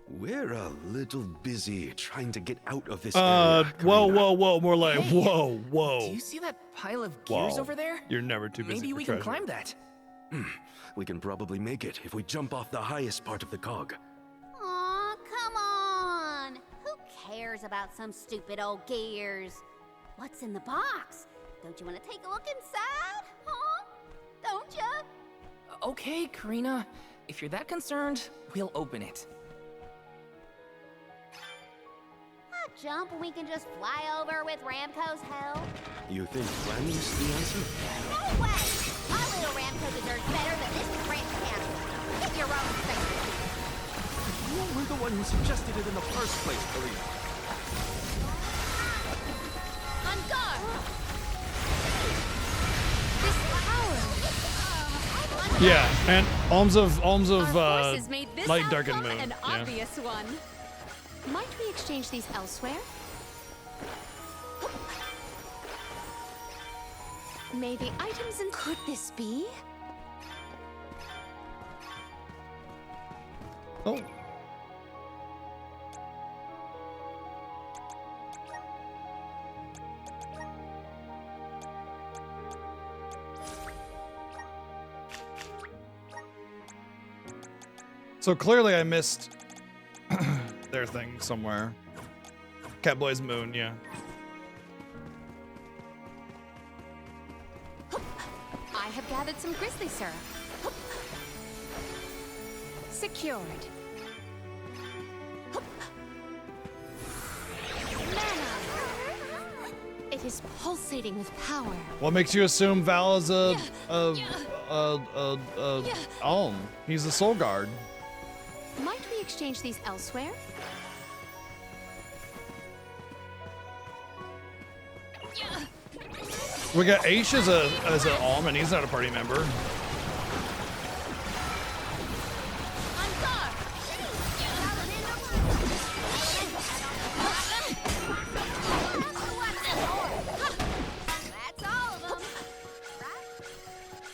We're a little busy trying to get out of this Whoa, area. whoa, more like, Hey, whoa. Do you see that pile of gears Whoa. over there? You're never too busy Maybe for we treasure. can climb that. We can probably make it if we jump off the highest part of the cog. Aw, come on. Who cares about some stupid old gears? What's in the box? Don't you want to take a look inside? Huh? Don't you? Okay, Karina. If you're that concerned, we'll open it. A jump and we can just fly over with Ramco's help? You think landing's the answer? No way! My little Ramco deserves better than this cramped castle. Get your own space. You were the one who suggested it in the first place, Karina. On guard! This power! Yeah, and alms of Our forces made this light, dark, and outcome moon. an Yeah. obvious one. Might we exchange these elsewhere? May the items in... Could this be? Oh. So clearly I missed their thing somewhere. Catboy's moon, yeah. I have gathered some grizzly syrup. Secured. Mana! It is pulsating with power. What makes you assume Val is a Alm? He's a soul guard. Might we exchange these elsewhere? We got Aish as an Alm, and he's not a party member. That's all of them.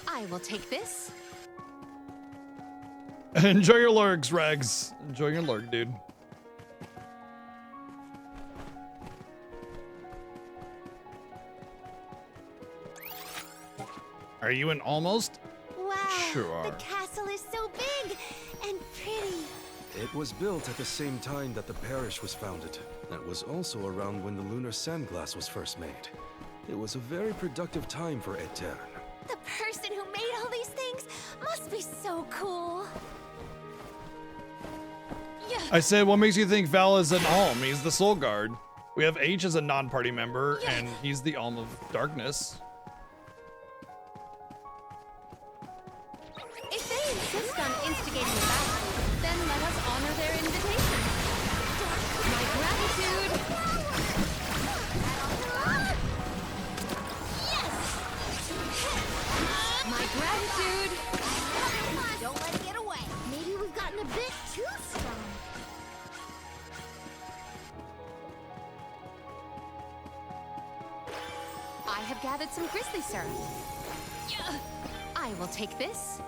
I will take this. Enjoy your lurks, Regs. Enjoy your lurk, dude. Are you an almost? Wow. Sure. The castle is so big and pretty. It was built at the same time that the parish was founded. That was also around when the lunar sandglass was first made. It was a very productive time for Aetern. The person who made all these things must be so cool. I said, what makes you think Val is an Alm? He's the soul guard. We have H as a non-party member, and he's the Alm of Darkness. If they insist on instigating a battle, then let us honor their invitation. My gratitude. My gratitude. Don't let it get away. Maybe we've gotten a bit too strong. I have gathered some grizzly syrup. I will take this.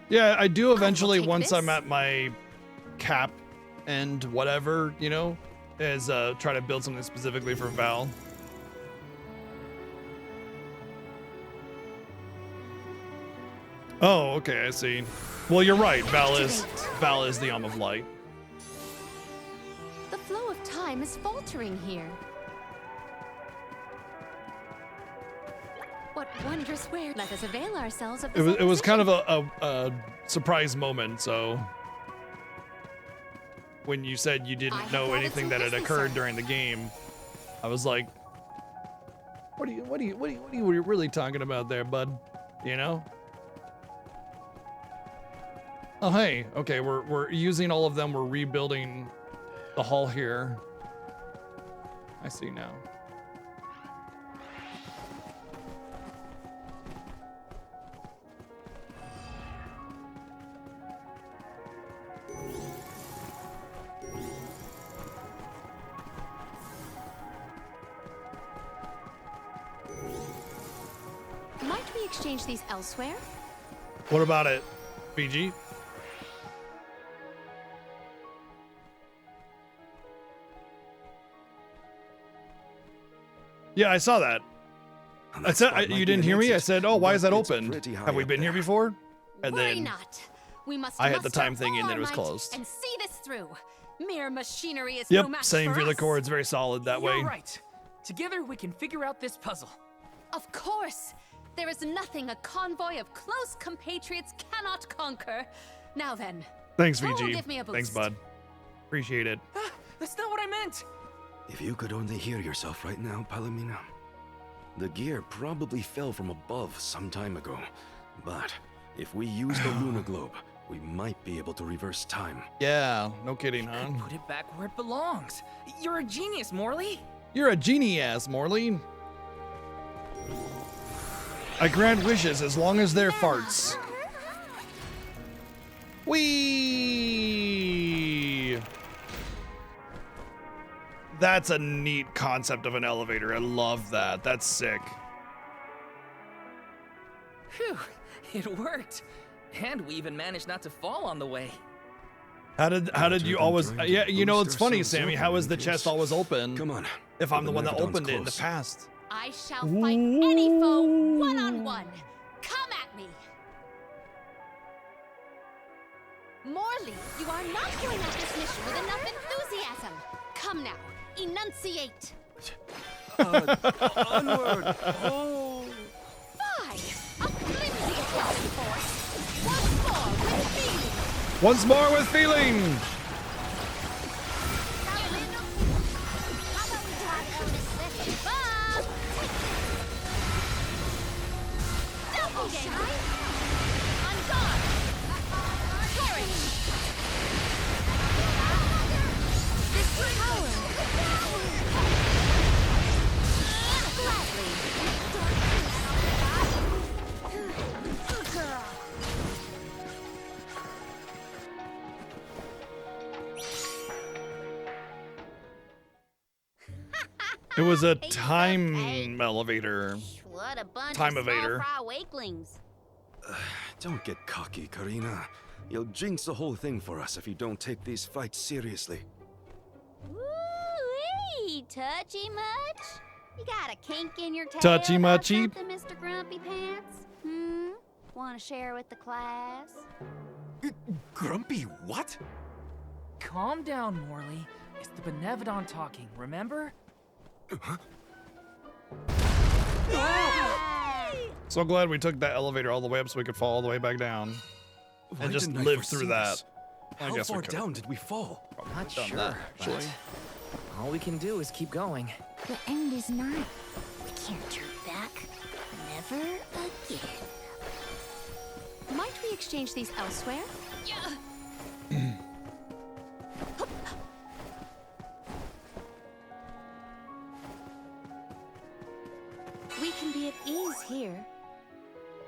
Yeah, I do eventually, take once I'm this. at my cap and whatever, you know, is try to build something specifically for Val. Oh, okay, I see. Well, you're right. Val is the Arm of Light. The flow of time is faltering here. What wondrous wear. Let us avail ourselves of this It was kind of opposition. a surprise moment. So when you said you I didn't have know brought it anything some that had business, occurred sir. during the game, I was like, what are you really talking about there, bud? You know? Oh, hey. Okay, we're using all of them. We're rebuilding the hall here. I see now. Might we exchange these elsewhere? What about it, BG? Yeah, I saw that. I That said spot might you be didn't an hear me. I exit, said, "Oh, why is but that it's open? pretty high Have we up been here there. before?" And Worry then not. We must I had the muster time thing all and then it our was might closed. And see this through. Mere machinery is yep, no match same for for the us. core. It's very solid that way. You're right. Together we can figure out this puzzle. Of course. There is nothing a convoy of close compatriots cannot conquer. Now then, Thanks, who will VG. give me a boost? Thanks, bud. Appreciate it. That's not what I meant. If you could only hear yourself right now, Palomino. The gear probably fell from above some time ago. But if we use the Luna Globe, we might be able to reverse time. Yeah, no kidding, huh? Put it back where it belongs. You're a genius, Morley. You're a genie ass, Morley. I grant wishes as long as they're farts. Whee! That's a neat concept of an elevator. I love that. That's sick. Phew, it worked. And we even managed not to fall on the way. How did you always? Yeah, you know it's funny, Sammy. How is the Observer chest always open? Come on. If I'm the one that Myrmidon's opened it in the close. past. I shall fight any foe one-on-one. Come at me. Morley, you are not going at this mission with enough enthusiasm. Come now, enunciate. Onward! Oh! Fie! A flimsy attacking force. Once Once more with feeling. more with feeling. Double shine. On guard. Courage. This power. Gladly. It was a time elevator. What a bunch Time of small evader. fry wakelings. Don't get cocky, Karina. You'll jinx the whole thing for us if you don't take these fights seriously. Woo-wee! Touchy much? You got a kink in your tail Touchy about muchy? something, Mr. Grumpy Pants? Want to share with the class? Grumpy, what? Calm down, Morley. It's the Benevodon talking, remember? So glad we took that elevator all the way up so we could fall all the way back down. Why And just didn't I live foresee through that. this? I How guess we far could've. down did we fall? Not done sure, that, but actually. all we can do is keep going. The end is nigh. We can't turn back. Never again. Might we exchange these elsewhere? We can be at ease here.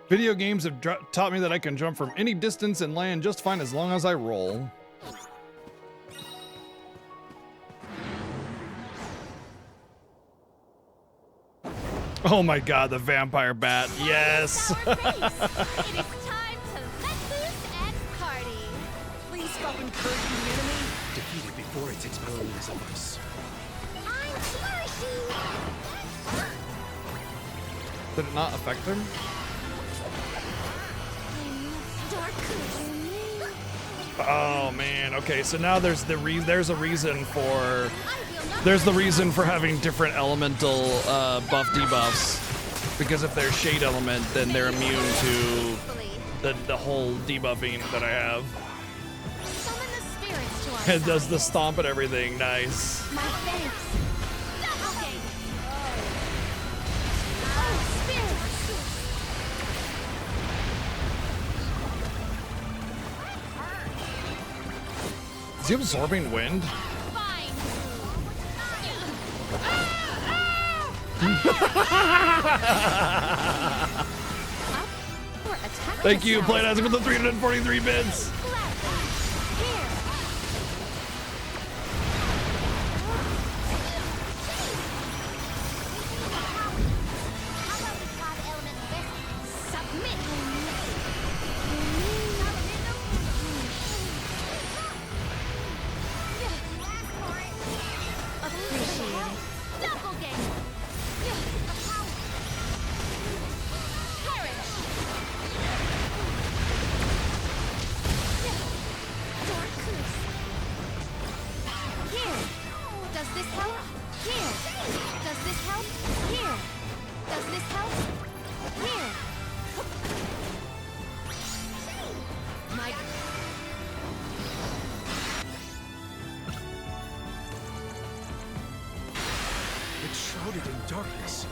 Video games have taught me that I can jump from any distance and land just fine as long as I roll. Oh my god, the vampire bat. Yes. It is time to let loose and party. Please stop encouraging the enemy. Defeat it before it takes millions of us. I'm flourishing. Did it not affect him? Oh man. Okay, so now there's the there's a reason for having different elemental buff debuffs, because if they're shade element, then they're immune to the whole debuffing that I have. Summon the spirits to our It does side. the stomp and everything. Nice. My thanks. Doppelganger. Oh, spirits. Is he absorbing wind? Fine. We're attacking Thank you, ourselves. Playdancing with the 343 bits. Here. How about the God element best? Submit. Appreciate it. Doppelganger. Perish. Darkus. Here. Does this help? Here. Does this help? Here. Does this help? Here. My It's shrouded in darkness.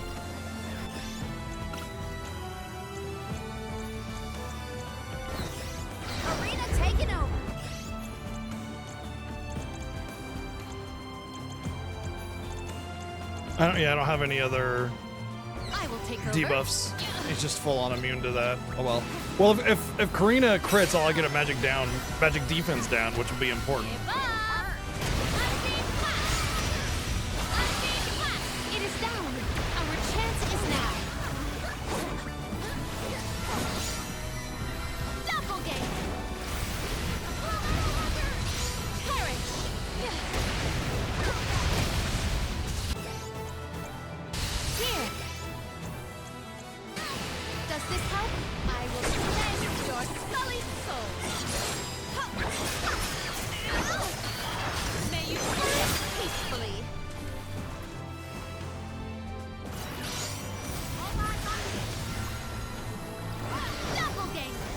arena taken over. I don't have any other I will take over. debuffs. He's just full on immune to that. Oh well. Well, if Karina crits, I'll get a magic defense down, which will be important. It is down. Our chance is now. Doppelganger. Perish. Here. Does this help? I will cleanse your sullied soul. May you sleep peacefully. Doppelganger.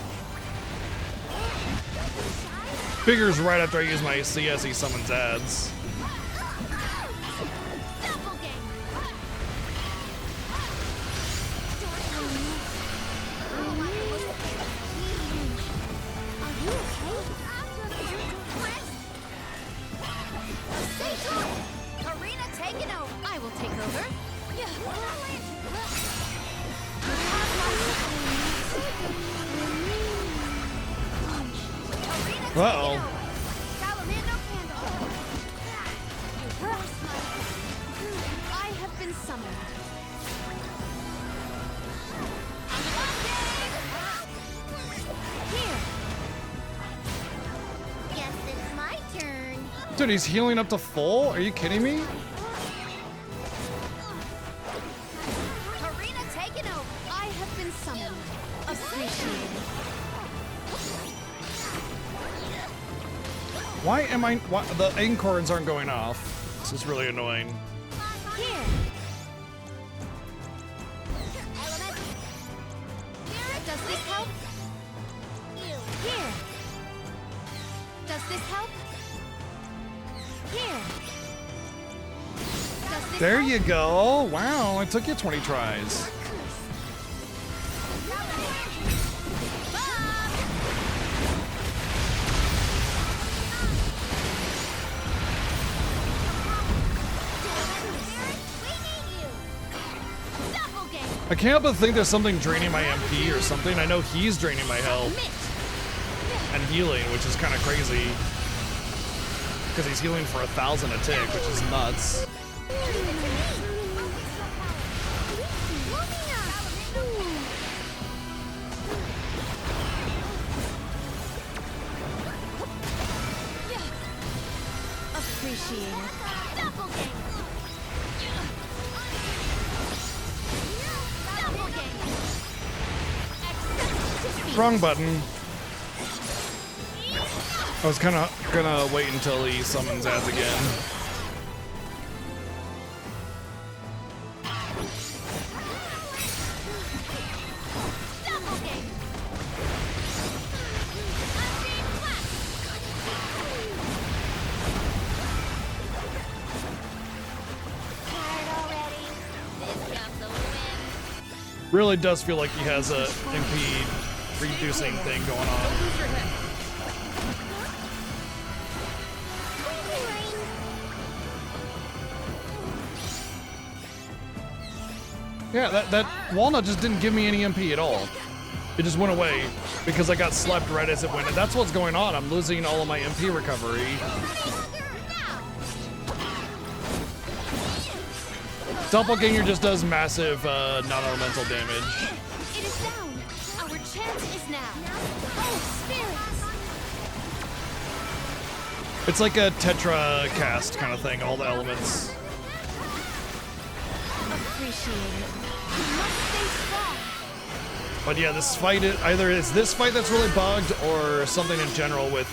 Figures right after I use my CS, he summons ads. I will take over. Uh-oh. I have been summoned. Here. Guess it's my turn. Dude, he's healing up to full? Are you kidding me? Arena taken over. I have been summoned. Appreciated. Why am I? Why, the acorns aren't going off. This is really annoying. Here. Element. Here. Does this help? Here. Does this help? Here. Does this There help? you go. Wow, it took you 20 tries. I can't help but think there's something draining my MP or something. I know he's draining my health and healing, which is kind of crazy. Because he's healing for 1,000 a tick, which is nuts. Appreciated. Doppelganger. Doppelganger. Accept defeat. Wrong button. I was kind of gonna wait until he summons Az again. Doppelganger. Unseen flash. Tired already? This comes a win. Really does feel like he has a MP reducing thing going on. Yeah, that walnut just didn't give me any MP at all. It just went away because I got slept right as it went. And that's what's going on. I'm losing all of my MP recovery. Doppelganger just does massive non-elemental damage. It is down. Our chance is now. Oh, spirits! It's like a Tetra cast kind of thing, all the elements. Appreciated. You must stay strong. But yeah, this fight, either it's this fight that's really bugged or something in general with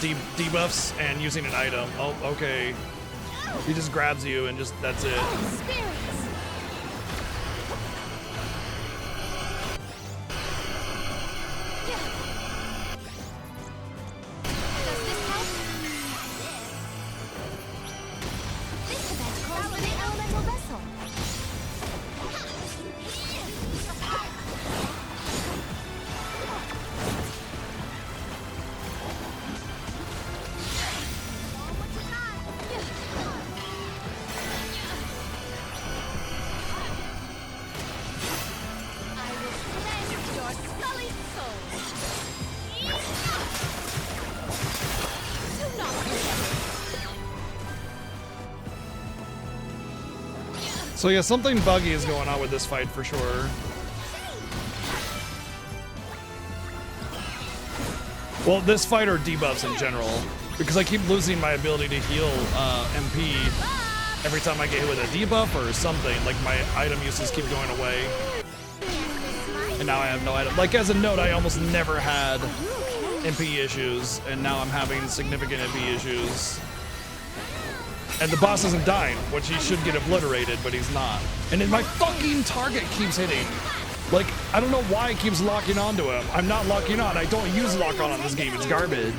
debuffs and using an item. Oh, okay. He just grabs you and just, that's it. Oh, spirits! Does this help? This event calls for the elemental vessel. I will cleanse your sullied soul. Do not resist. So yeah, something buggy is going on with this fight for sure. Well, this fight or debuffs in general, because I keep losing my ability to heal MP every time I get hit with a debuff or something. Like my item uses keep going away, and now I have no item. Like as a note, I almost never had MP issues, and now I'm having significant MP issues. And the boss isn't dying, which he should get obliterated, but he's not. And then my fucking target keeps hitting. Like, I don't know why it keeps locking onto him. I'm not locking on. I don't use lock on this game. It's garbage.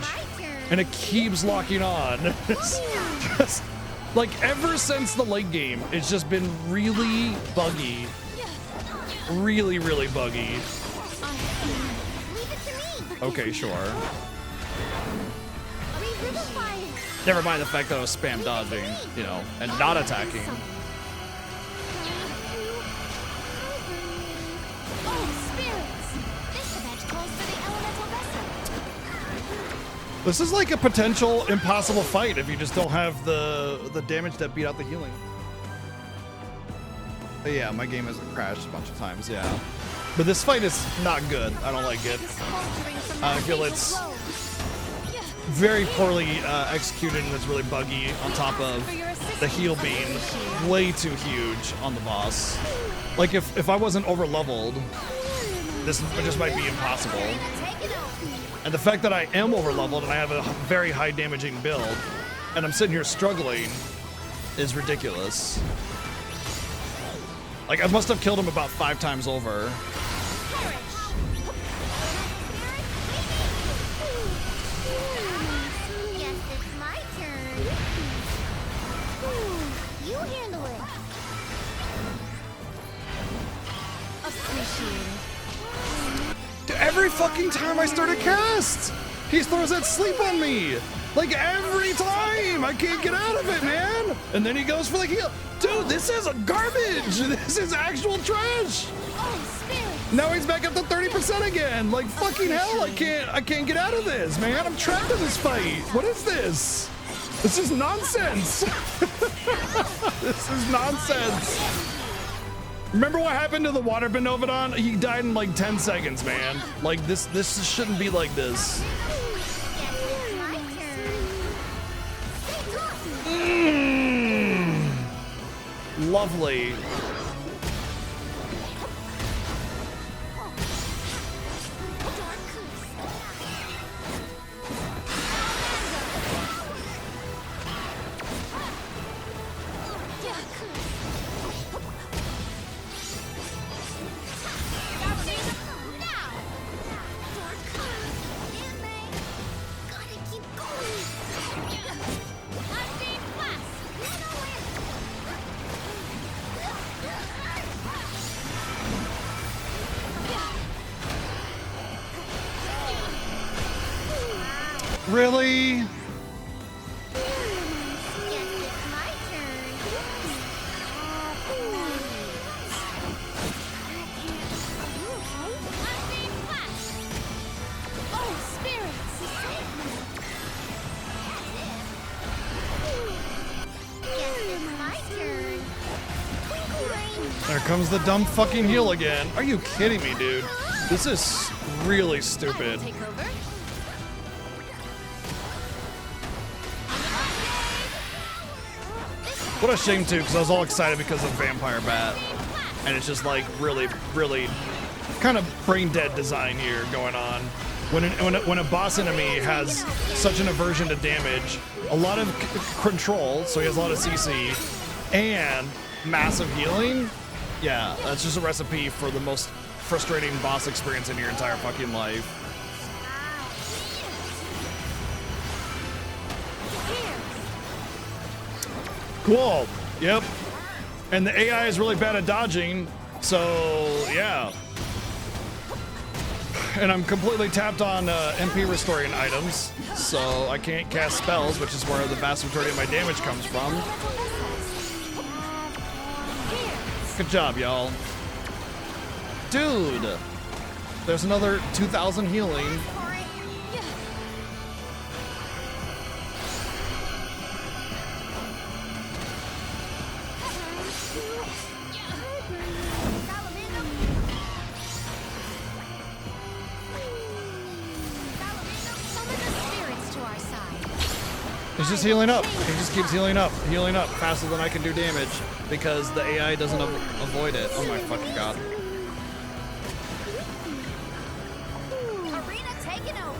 And it keeps locking on. It's just, like, ever since the late game, it's just been really buggy. Really, really buggy. Okay, sure. Never mind the fact that I was spam dodging, you know, and not attacking. Oh, spirits! This event calls for the elemental vessel. This is like a potential impossible fight if you just don't have the damage that beat out the healing. But yeah, my game has crashed a bunch of times, yeah. But this fight is not good. I don't like it. I feel it's very poorly executed and it's really buggy on top of the heal being way too huge on the boss. Like if I wasn't over leveled, this just might be impossible. And the fact that I am over leveled and I have a very high damaging build and I'm sitting here struggling is ridiculous. Like I must have killed him about 5 times over. Every fucking time I start a cast, he throws that sleep on me. Like every time, I can't get out of it, man. And then he goes for the heal. Dude, this is a garbage. This is actual trash. Now he's back up to 30% again. Like fucking hell, I can't get out of this, man. I'm trapped in this fight. What is this? This is nonsense. This is nonsense. Remember what happened to the water Benevodon? He died in like 10 seconds, man. Like this shouldn't be like this. lovely. Really? Guess it's my turn. Oh, spirits! Guess it's my turn. There comes the dumb fucking heal again. Are you kidding me, dude? This is really stupid. Take over. What a shame too, because I was all excited because of Vampire Bat. And it's just like really, really kind of brain dead design here going on. When a boss enemy has such an aversion to damage, a lot of control, so he has a lot of CC, and massive healing, yeah, that's just a recipe for the most frustrating boss experience in your entire fucking life. Cool. Yep. And the AI is really bad at dodging, so yeah. And I'm completely tapped on MP restoring items, so I can't cast spells, which is where the vast majority of my damage comes from. Good job, y'all. Dude, there's another 2,000 healing. He's just healing up. He just keeps healing up faster than I can do damage because the AI doesn't avoid it. Oh my fucking god. Arena taken over.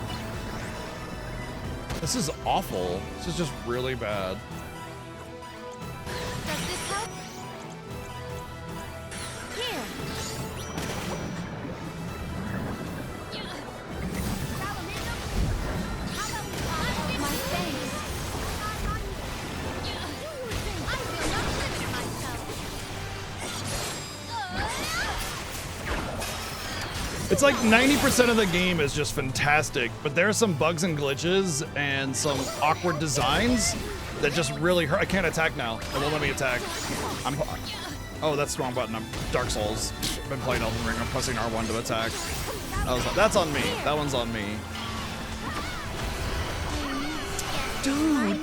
This is awful. This is just really bad. Does this help? Here. My face. I will not limit myself. It's like 90% of the game is just fantastic, but there are some bugs and glitches and some awkward designs that just really hurt. I can't attack now. It won't let me attack. Oh, that's the wrong button. I'm Dark Souls. I've been playing Elden Ring. I'm pressing R1 to attack. That's on me. That one's on me. Dude.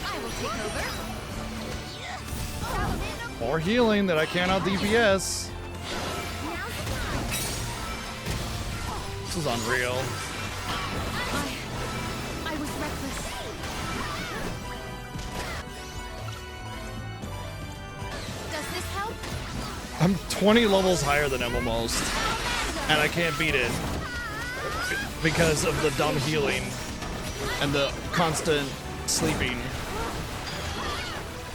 I will take over. More healing that I can't out DPS. This is unreal. I was reckless. Does this help? I'm 20 levels higher than him almost, and I can't beat it because of the dumb healing and the constant sleeping.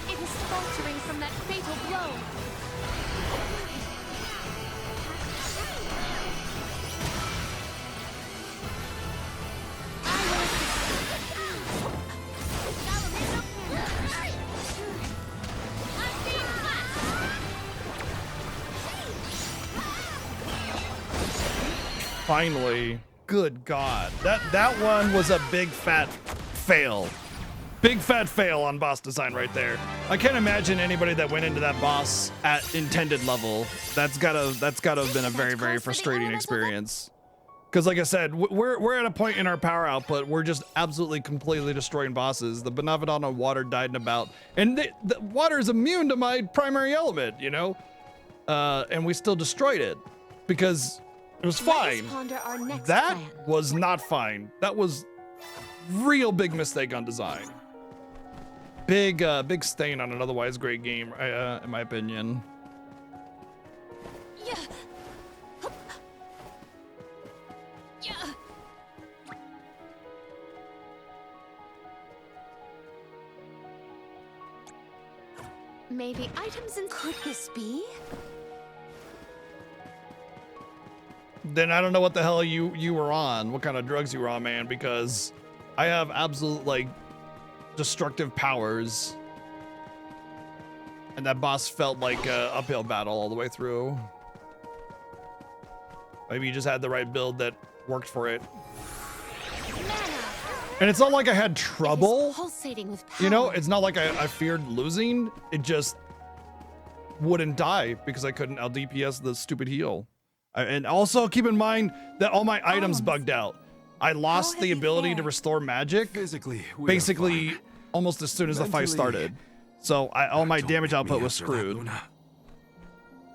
It was faltering from that fatal blow. Finally, good God, that one was a big fat fail. Big fat fail on boss design right there. I can't imagine anybody that went into that boss at intended level. That's gotta have been a very, very frustrating experience. Because like I said, we're at a point in our power output, we're just absolutely completely destroying bosses. The Benevodon water died in about, and the water is immune to my primary element, you know? And we still destroyed it because it was fine. That was not fine. That was real big mistake on design. big stain on an otherwise great game, in my opinion. Yeah. Yeah. Maybe items and could this be? Then I don't know what the hell you were on, what kind of drugs you were on, man, because I have absolute, like, destructive powers. And that boss felt like a uphill battle all the way through. Maybe you just had the right build that worked for it. And it's not like I had trouble. Pulsating with power. You know, it's not like I feared losing. It just wouldn't die because I couldn't out DPS the stupid heal. And also keep in mind that all my items bugged out. I lost the ability to restore magic Physically, we are basically fine. almost as soon as the fight Mentally, started. So all my Don't damage make me output was answer that, screwed. Luna.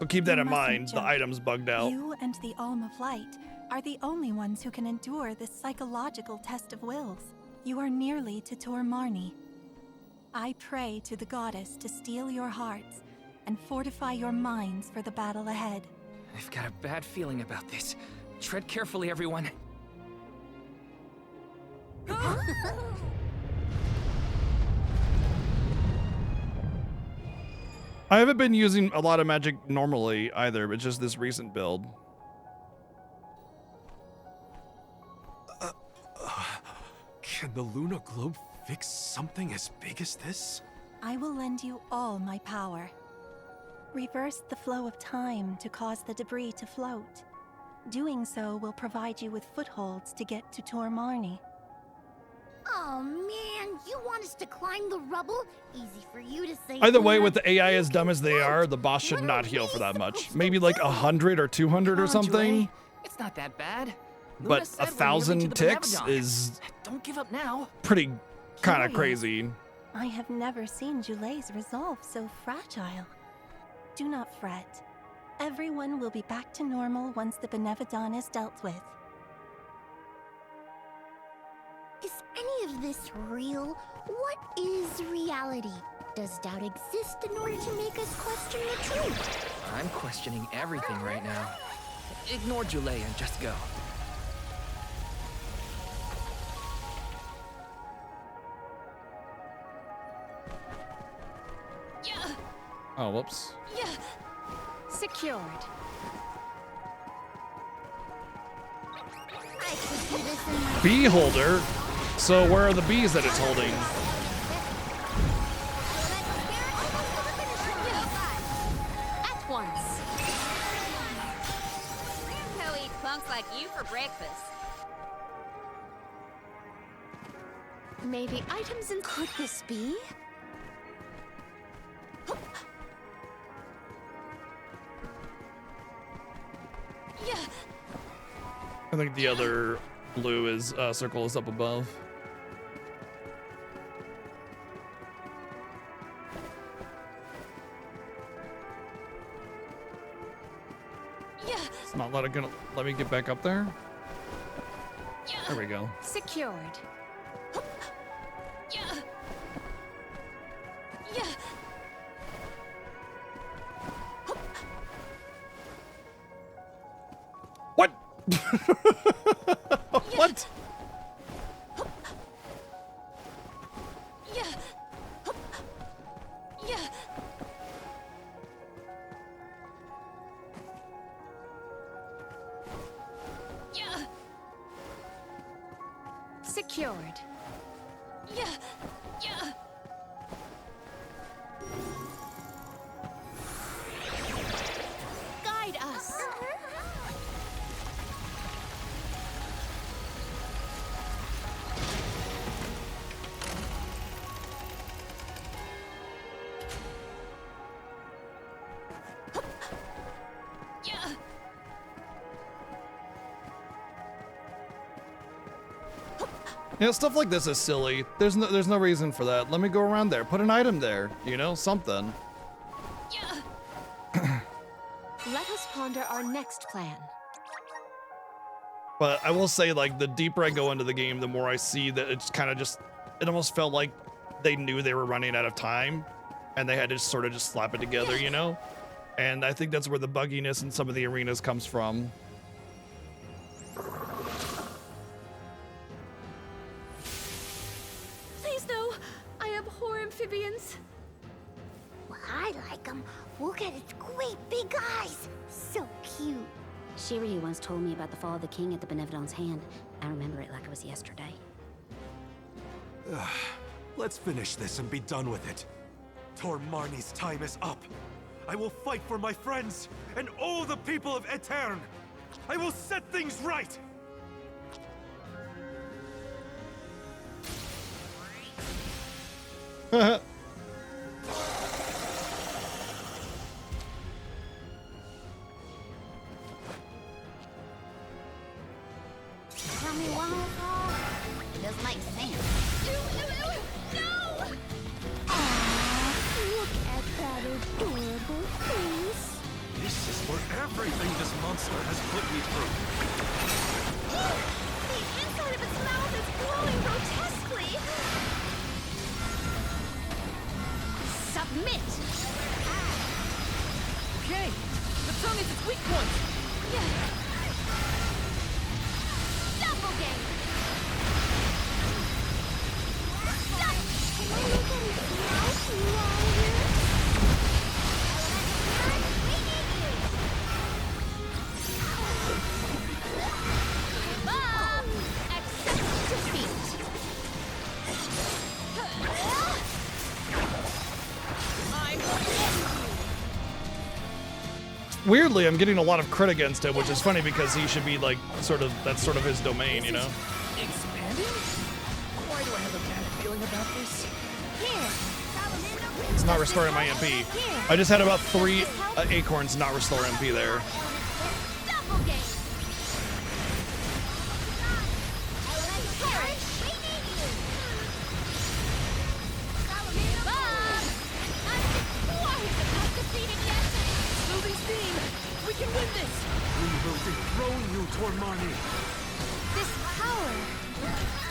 So keep that You in mustn't mind. The joke. items bugged out. You and the Alm of Light are the only ones who can endure this psychological test of wills. You are nearly to Tor Marni. I pray to the goddess to steel your hearts and fortify your minds for the battle ahead. I've got a bad feeling about this. Tread carefully, everyone. I haven't been using a lot of magic normally either, but just this recent build. Can the Luna Globe fix something as big as this? I will lend you all my power. Reverse the flow of time to cause the debris to float. Doing so will provide you with footholds to get to Tor Marni. Oh man, you want us to climb the rubble? Easy for you to say. Either way, Luna. with the AI as dumb as they are, the boss should not heal for that much. Maybe like 100 or 200 or Come on, something. Jule. It's not that bad. Luna But said we're nearly 1,000 to the ticks Benevodon. is Don't give up now. pretty kind of Curious. crazy. I have never seen Jule's resolve so fragile. Do not fret. Everyone will be back to normal once the Benevodon is dealt with. Is any of this real? What is reality? Does doubt exist in order to make us question the truth? I'm questioning everything right now. Ignore Jule and just go. Yeah. Oh, whoops. Yeah. Secured. I could do this in my Bee holder? So where are the bees that it's holding? At once. Ramco eats punks like you for breakfast. Maybe items and could this be? Yeah. I think the other blue is circle is up above. Yeah. It's not gonna let me get back up there. Yeah. There we go. Secured. Yeah. Yeah. What? What? Yeah. Yeah. Yeah. Secured. Yeah. Yeah. Guide us. Yeah. Yeah, stuff like this is silly. There's no reason for that. Let me go around there. Put an item there. You know, something. Yeah. Let us ponder our next plan. But I will say, like, the deeper I go into the game, the more I see that it's kind of just, it almost felt like they knew they were running out of time, and they had to sort of just slap it together, you know? And I think that's where the bugginess in some of the arenas comes from. Please no! I abhor amphibians. Well, I like them. Look at its great big eyes. So cute. Shiryu once told me about the fall of the king at the Benevodon's hand. I remember it like it was yesterday. Let's finish this and be done with it. Tor Marnie's time is up. I will fight for my friends and all the people of Aetern. I will set things right. Tell me one more time. It doesn't make sense. No! Look at that adorable face. This is for everything this monster has put me through. The inside of its mouth is glowing grotesquely. Submit! Okay, the tongue is its weak point. Doppelganger! Can I look at its mouth longer? Bob! Accept defeat! Weirdly, I'm getting a lot of crit against him, which is funny because he should be like that's sort of his domain, you know? Expanding? Why do I have a bad feeling about this? It's not restoring my MP. I just had about 3 acorns not restore MP there. Losing steam! We can win this! We will dethrone you, Tor Marnie. This power!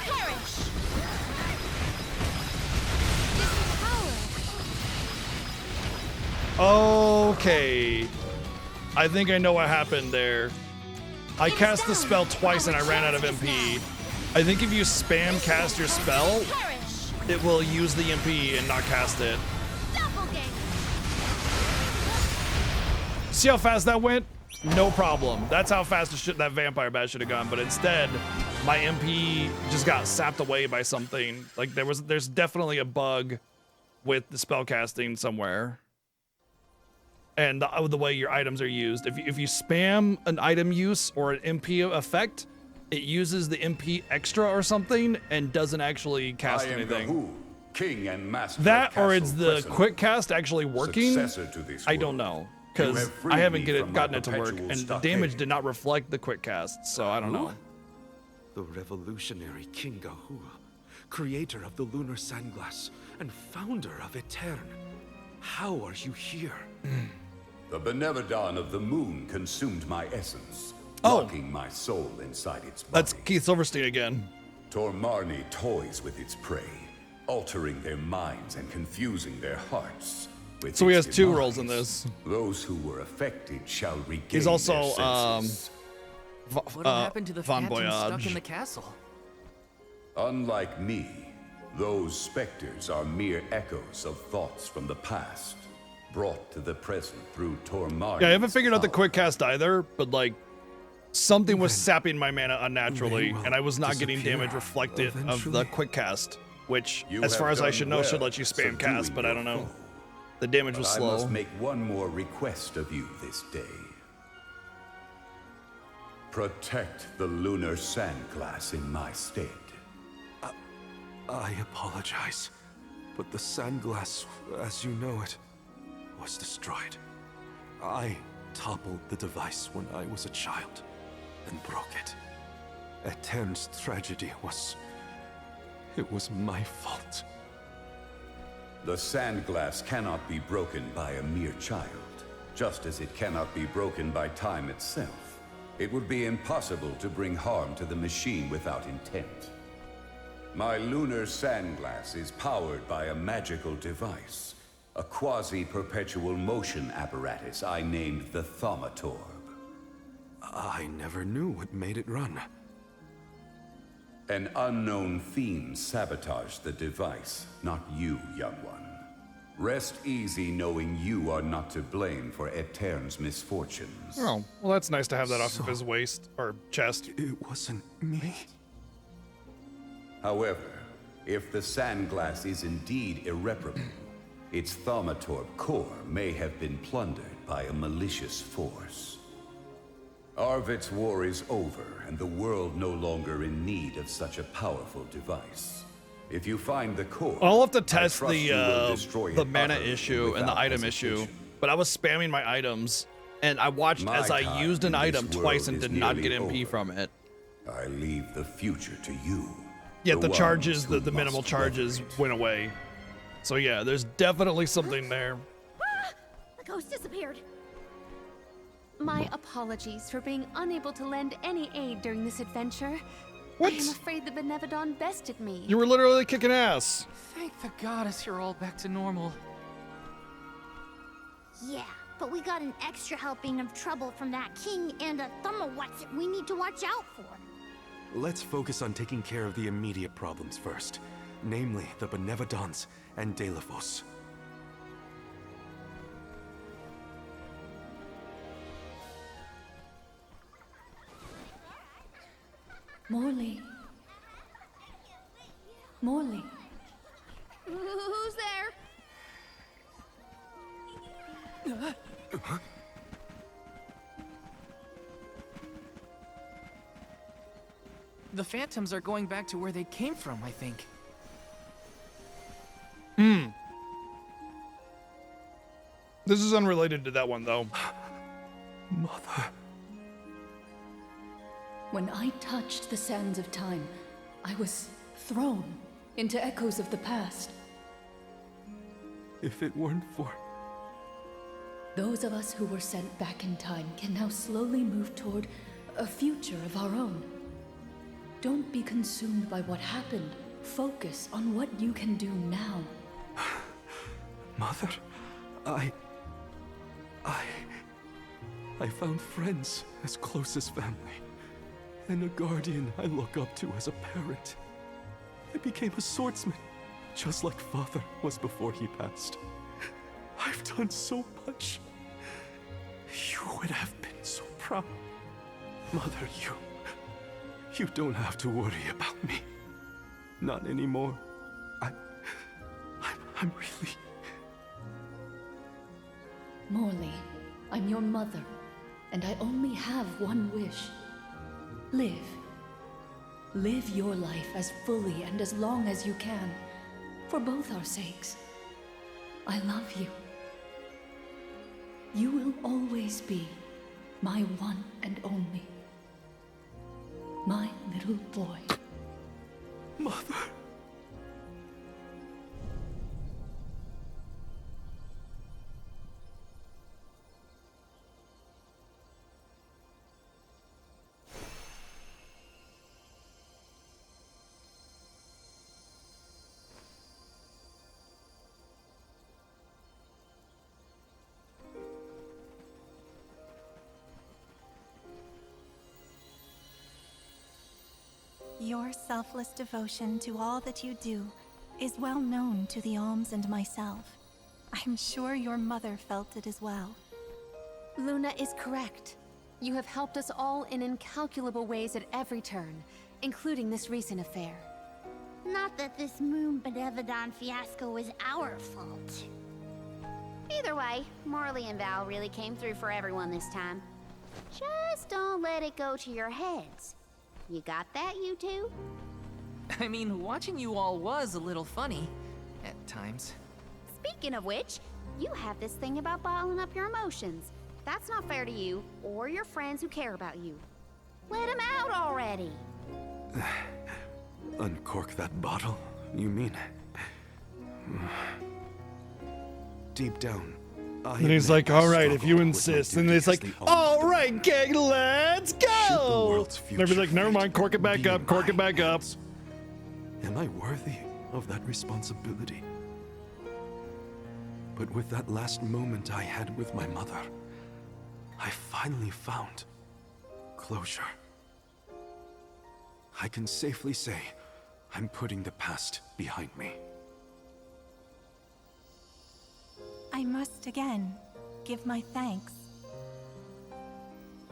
Perish! This power! Okay. I think I know what happened there. I cast the spell twice and I ran out of MP. I think if you spam cast your spell, it will use the MP and not cast it. See how fast that went? No problem. That's how fast that vampire bat should have gone, but instead, my MP just got sapped away by something. Like there's definitely a bug with the spell casting somewhere. And the way your items are used. If you spam an item use or an MP effect, it uses the MP extra or something and doesn't actually cast anything. Gahu, King and Master That or Castle it's the Crescent, quick cast actually working. successor to this I don't world. know. Because You have freed I haven't me from my gotten it to work, perpetual and the stockade. damage did not reflect the quick cast, so I don't know. The revolutionary King Gahu, creator of the lunar sandglass and founder of Aetern. How are you here? The Benevodon of the moon consumed my essence, Oh. locking my soul inside its body. That's Keith Silverstein again. Tor Marnie toys with its prey, altering their minds and confusing their hearts. With So he its has 2 demise, roles in this. Those who were affected shall regain He's also their senses. Whatever happened to the Von phantom stuck Voyage. in the castle? Unlike me, those specters are mere echoes of thoughts from the past, brought to the present through Tor Marnie's Yeah, I haven't figured out the power. quick cast either, but like something was sapping my mana unnaturally, They will and I was not getting disappear damage reflected of the eventually. quick cast, which, You as far have as I done should know, well should let you spam cast, subduing but I your don't know. foe. The damage But was I slow. must make one more request of you this day. Protect the lunar sandglass in my stead. I apologize, but the sandglass, as you know it, was destroyed. I toppled the device when I was a child and broke it. Aetern's tragedy was... it was my fault. The sandglass cannot be broken by a mere child, just as it cannot be broken by time itself. It would be impossible to bring harm to the machine without intent. My lunar sandglass is powered by a magical device, a quasi-perpetual motion apparatus I named the Thaumatorb. I never knew what made it run. An unknown theme sabotaged the device, not you, young one. Rest easy knowing you are not to blame for Etern's misfortunes. Oh, well, that's nice to have that off of his waist or chest. It wasn't me. However, if the sandglass is indeed irreparable, its Thaumatorb core may have been plundered by a malicious force. Arvid's war is over, and the world no longer in need of such a powerful device. If you find the core, I'll have to I test trust you will the destroy the it mana utterly issue and the without item issue, hesitation. but I was spamming my items, and I watched My as I time used an in item this twice world and is did not nearly get MP over. from it. I leave the future to you. Yet the ones charges, who the minimal must weather charges it. went away. So yeah, there's definitely something there. The ghost disappeared. My apologies for being unable to lend any aid during this adventure. What? I am afraid the Benevodon bested me. You were literally kicking ass. Thank the goddess you're all back to normal. Yeah, but we got an extra helping of trouble from that king and a Thumma-what's we need to watch out for. Let's focus on taking care of the immediate problems first. Namely, the Benevodons and Delphos. Morley. Morley. Who's there? The phantoms are going back to where they came from, I think. This is unrelated to that one though. Mother. When I touched the sands of time, I was thrown into echoes of the past. If it weren't for... Those of us who were sent back in time can now slowly move toward a future of our own. Don't be consumed by what happened. Focus on what you can do now. Mother, I found friends as close as family, and a guardian I look up to as a parent. I became a swordsman, just like Father was before he passed. I've done so much. You would have been so proud. Mother, you don't have to worry about me. Not anymore. I'm really... Morley, I'm your mother, and I only have one wish. Live. Live your life as fully and as long as you can, for both our sakes. I love you. You will always be my one and only. My little boy. Mother. Your selfless devotion to all that you do is well known to the Alms and myself. I'm sure your mother felt it as well. Luna is correct. You have helped us all in incalculable ways at every turn, including this recent affair. Not that this Moon Benevodon fiasco was our fault. Either way, Morley and Val really came through for everyone this time. Just don't let it go to your heads. You got that, you two? I mean, watching you all was a little funny. At times. Speaking of which, you have this thing about bottling up your emotions. That's not fair to you, or your friends who care about you. Let them out already! Uncork that bottle, you mean? Deep down, And he's like, all right, if you insist. And it's like, all right, gang, let's go. And everybody's like, never mind, cork it back up, cork it back up. Am I worthy of that responsibility? But with that last moment I had with my mother, I finally found closure. I can safely say I'm putting the past behind me. I must again give my thanks.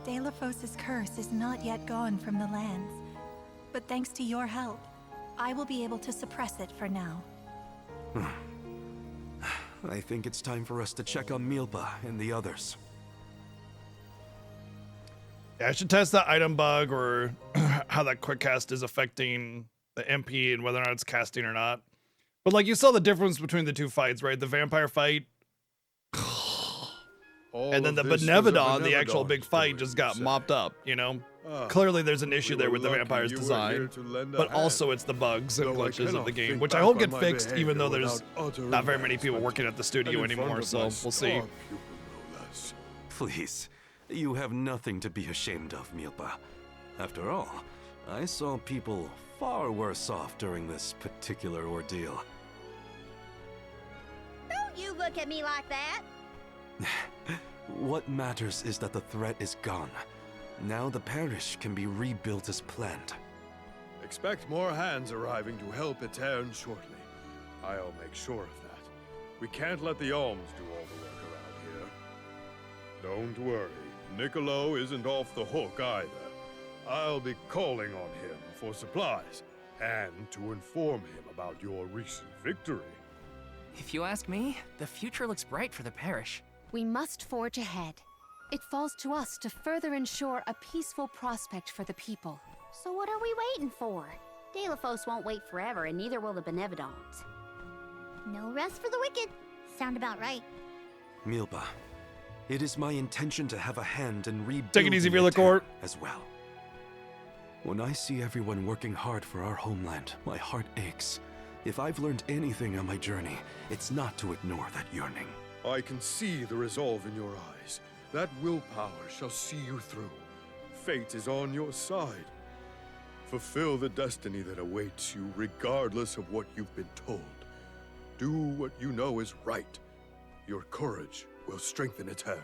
Delafos's curse is not yet gone from the lands, but thanks to your help, I will be able to suppress it for now. I think it's time for us to check on Milpa and the others. Yeah, I should test that item bug or how that quick cast is affecting the MP and whether or not it's casting or not. But like you saw the difference between the two fights, right? The vampire fight and then the Benevodon, the actual big fight, just got mopped up, you know? Clearly there's an issue there with the vampire's design, but also it's the bugs and glitches of the game, which I hope get fixed even though there's not very many people working at the studio anymore, so we'll see. Please, you have nothing to be ashamed of, Milpa. After all, I saw people far worse off during this particular ordeal. Don't you look at me like that! What matters is that the threat is gone. Now the parish can be rebuilt as planned. Expect more hands arriving to help Etern shortly. I'll make sure of that. We can't let the Alms do all the work around here. Don't worry, Niccolo isn't off the hook either. I'll be calling on him for supplies and to inform him about your recent victory. If you ask me, the future looks bright for the parish. We must forge ahead. It falls to us to further ensure a peaceful prospect for the people. So what are we waiting for? Delafos won't wait forever, and neither will the Benevodons. No rest for the wicked. Sound about right. Milpa, it is my intention to have a hand in rebuilding Take it easy, Villacor. as well. When I see everyone working hard for our homeland, my heart aches. If I've learned anything on my journey, it's not to ignore that yearning. I can see the resolve in your eyes. That willpower shall see you through. Fate is on your side. Fulfill the destiny that awaits you, regardless of what you've been told. Do what you know is right. Your courage will strengthen Etern.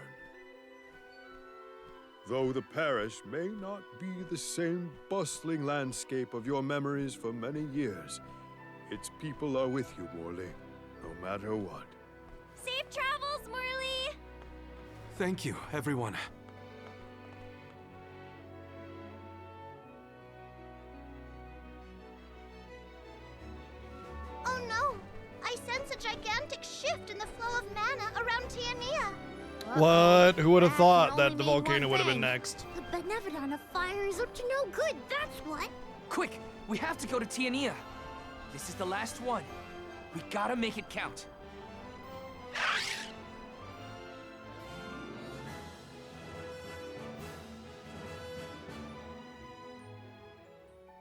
Though the parish may not be the same bustling landscape of your memories for many years, its people are with you, Morley, no matter what. Safe travels, Morley! Thank you, everyone. Oh no! I sense a gigantic shift in the flow of mana around Tiania. What? Who would have thought that the volcano would have been next? The Benevodon of Fire is up to no good, that's what! Quick, we have to go to Tiania. This is the last one. We gotta make it count.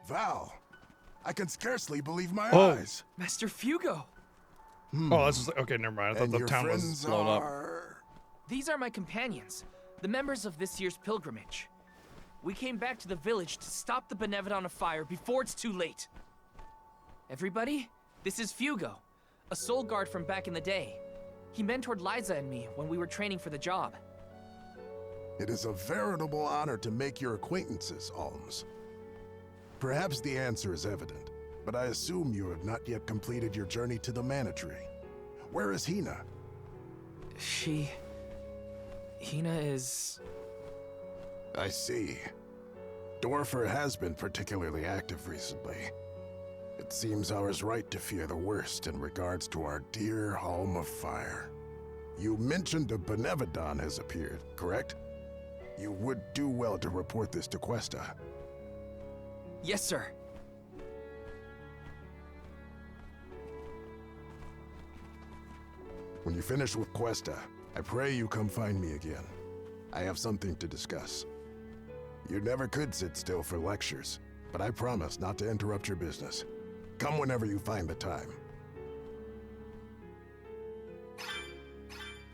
Val, I can scarcely believe my Oh. eyes. Master Fugo. Oh, that's just okay. Never mind. I thought And the your town was friends blown up. are... These are my companions, the members of this year's pilgrimage. We came back to the village to stop the Benevodon of Fire before it's too late. Everybody, this is Fugo, a soul guard from back in the day. He mentored Liza and me when we were training for the job. It is a veritable honor to make your acquaintances, Alms. Perhaps the answer is evident, but I assume you have not yet completed your journey to the Mana Tree. Where is Hina? Hina is... I see. Dwarfer has been particularly active recently. It seems I was right to fear the worst in regards to our dear Home of Fire. You mentioned a Benevodon has appeared, correct? You would do well to report this to Questa. Yes, sir. When you finish with Questa, I pray you come find me again. I have something to discuss. You never could sit still for lectures, but I promise not to interrupt your business. Come whenever you find the time.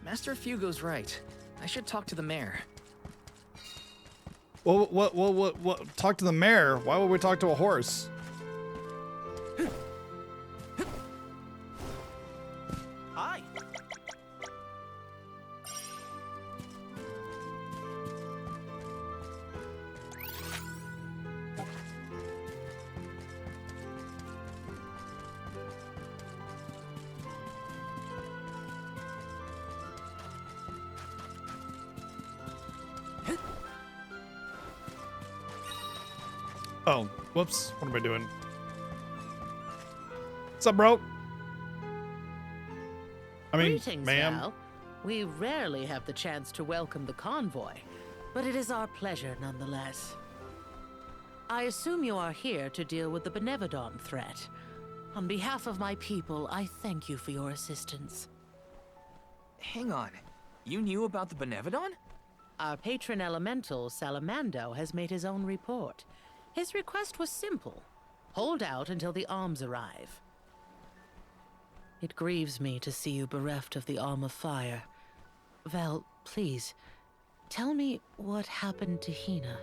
Master Fugo's right. I should talk to the mayor. What? Talk to the mayor? Why would we talk to a horse? Oh, whoops. What am I doing? What's up, bro? I mean, Greetings, ma'am. Val. We rarely have the chance to welcome the convoy, but it is our pleasure nonetheless. I assume you are here to deal with the Benevodon threat. On behalf of my people, I thank you for your assistance. Hang on. You knew about the Benevodon? Our patron elemental, Salamando, has made his own report. His request was simple. Hold out until the arms arrive. It grieves me to see you bereft of the Arm of Fire. Val, please, tell me what happened to Hina.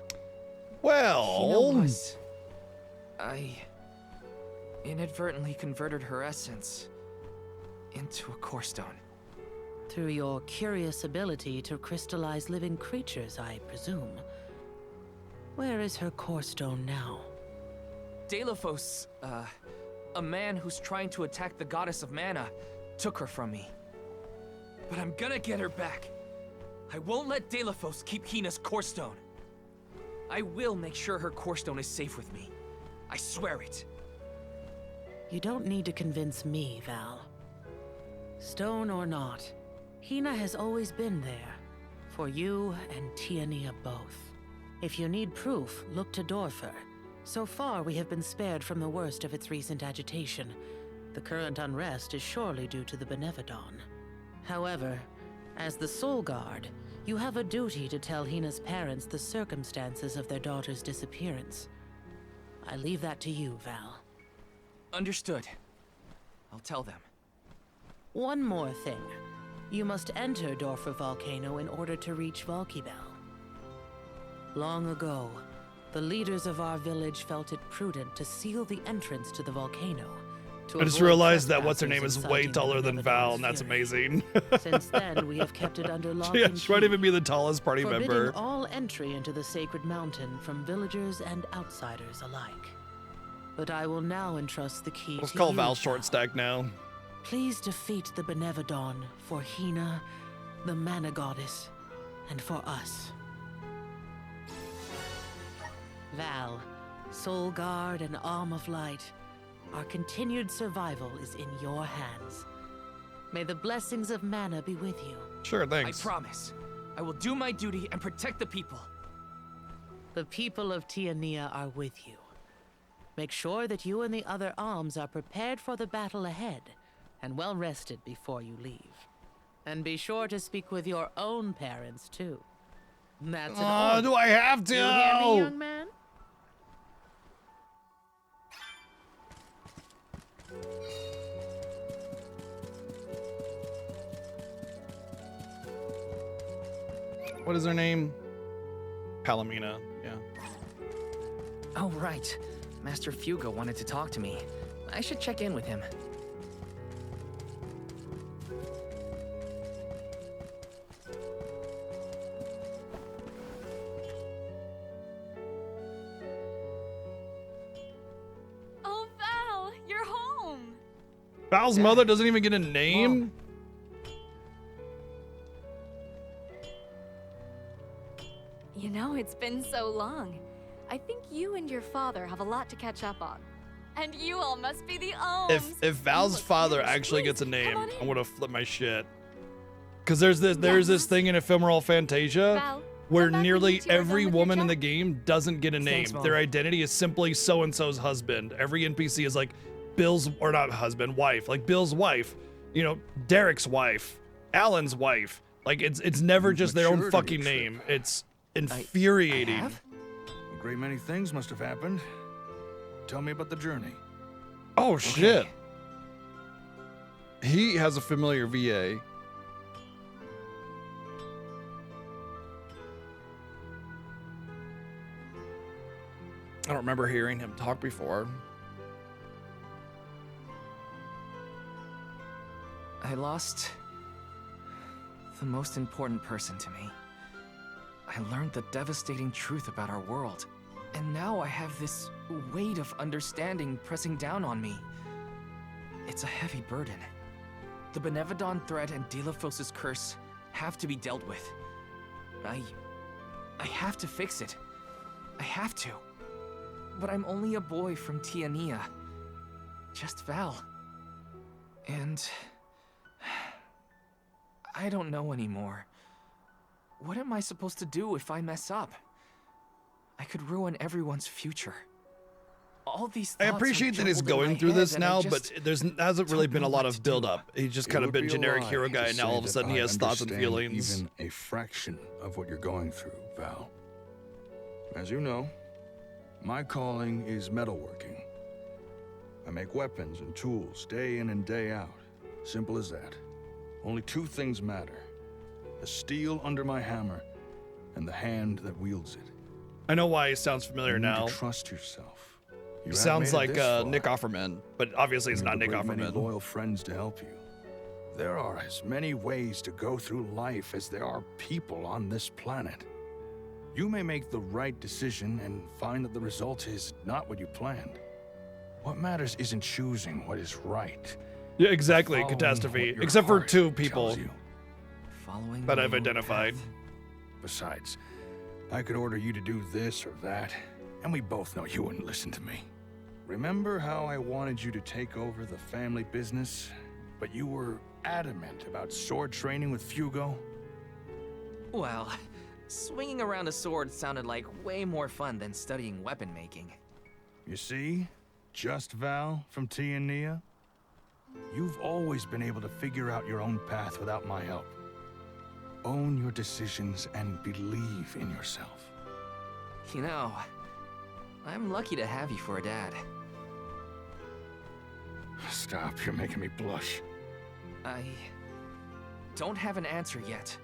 Well... I inadvertently converted her essence into a core stone. Through your curious ability to crystallize living creatures, I presume. Where is her core stone now? Deilophos, a man who's trying to attack the goddess of mana, took her from me. But I'm gonna get her back. I won't let Deilophos keep Hina's core stone. I will make sure her core stone is safe with me. I swear it. You don't need to convince me, Val. Stone or not, Hina has always been there. For you and Tiania both. If you need proof, look to Dorfer. So far, we have been spared from the worst of its recent agitation. The current unrest is surely due to the Benevodon. However, as the Soul Guard, you have a duty to tell Hina's parents the circumstances of their daughter's disappearance. I leave that to you, Val. Understood. I'll tell them. One more thing. You must enter Dorfer Volcano in order to reach Valkibel. Long ago, the leaders of our village felt it prudent to seal the entrance to the volcano. I just realized that what's-her-name is way taller than Val, and that's amazing. Since then, we have kept it under lock Yeah, and she might key, even be the tallest party forbidding member. all entry into the sacred mountain from villagers and outsiders alike. But I will now entrust the key Let's to call you, Val short stack now. Please defeat the Benevodon for Hina, the Mana Goddess, and for us. Val, Soul Guard and Arm of Light, our continued survival is in your hands. May the blessings of Mana be with you. Sure, thanks. I promise. I will do my duty and protect the people. The people of Tiania are with you. Make sure that you and the other arms are prepared for the battle ahead, and well rested before you leave. And be sure to speak with your own parents, too. That's an order. Do I have to? You hear me, young man? What is her name? Palomina, yeah. Oh, right. Master Fugo wanted to talk to me. I should check in with him. Oh, Val, you're home. Val's mother doesn't even get a name? You know, it's been so long. I think you and your father have a lot to catch up on. And you all must be the Ohms. If Val's father actually gets a name, I'm gonna flip my shit. Cause there's this thing in Ephemeral Fantasia Val, where come back nearly when you two are done every with your woman in job. the game doesn't get a name. Thanks, Mom. Their identity is simply so-and-so's husband. Every NPC is like Bill's, or not husband, wife. Like Bill's wife, you know, Derek's wife, Alan's wife. Like it's never just their own Maturity fucking trip. name. It's infuriating. have? A great many things must have happened. Tell me about the journey. Oh shit. He has a familiar VA. I don't remember hearing him talk before. I lost the most important person to me. I learned the devastating truth about our world. And now I have this weight of understanding pressing down on me. It's a heavy burden. The Benevodon threat and Deilophos' curse have to be dealt with. I have to fix it. I have to. But I'm only a boy from Tiania. Just Val. And... I don't know anymore. What am I supposed to do if I mess up? I could ruin everyone's future. All these I thoughts appreciate are that he's jumbled in going my through this head, and I now, just but there hasn't really don't been a know lot what of build up. He's just kind of been generic hero guy, and now all of a sudden he has thoughts and feelings. Even a fraction of what you're going through, Val. As you know, my calling is metalworking. I make weapons and tools day in and day out. Simple as that. Only two things matter: the steel under my hammer and the hand that wields it. I know why he sounds familiar You need now. to trust yourself. You He have sounds made it like this far. Nick Offerman, but obviously it's You not have Nick a great many Offerman. loyal friends to help you. There are as many ways to go through life as there are people on this planet. You may make the right decision and find that the result is not what you planned. What matters isn't choosing what is right. Yeah, exactly, Following Catastrophe. what your Except for heart two people tells you. Following that my I've own identified. path. Besides, I could order you to do this or that, and we both know you wouldn't listen to me. Remember how I wanted you to take over the family business, but you were adamant about sword training with Fugo? Well, swinging around a sword sounded like way more fun than studying weapon making. You see? Just Val from Tiania? You've always been able to figure out your own path without my help. Own your decisions and believe in yourself. You know, I'm lucky to have you for a dad. Stop, you're making me blush. I don't have an answer yet,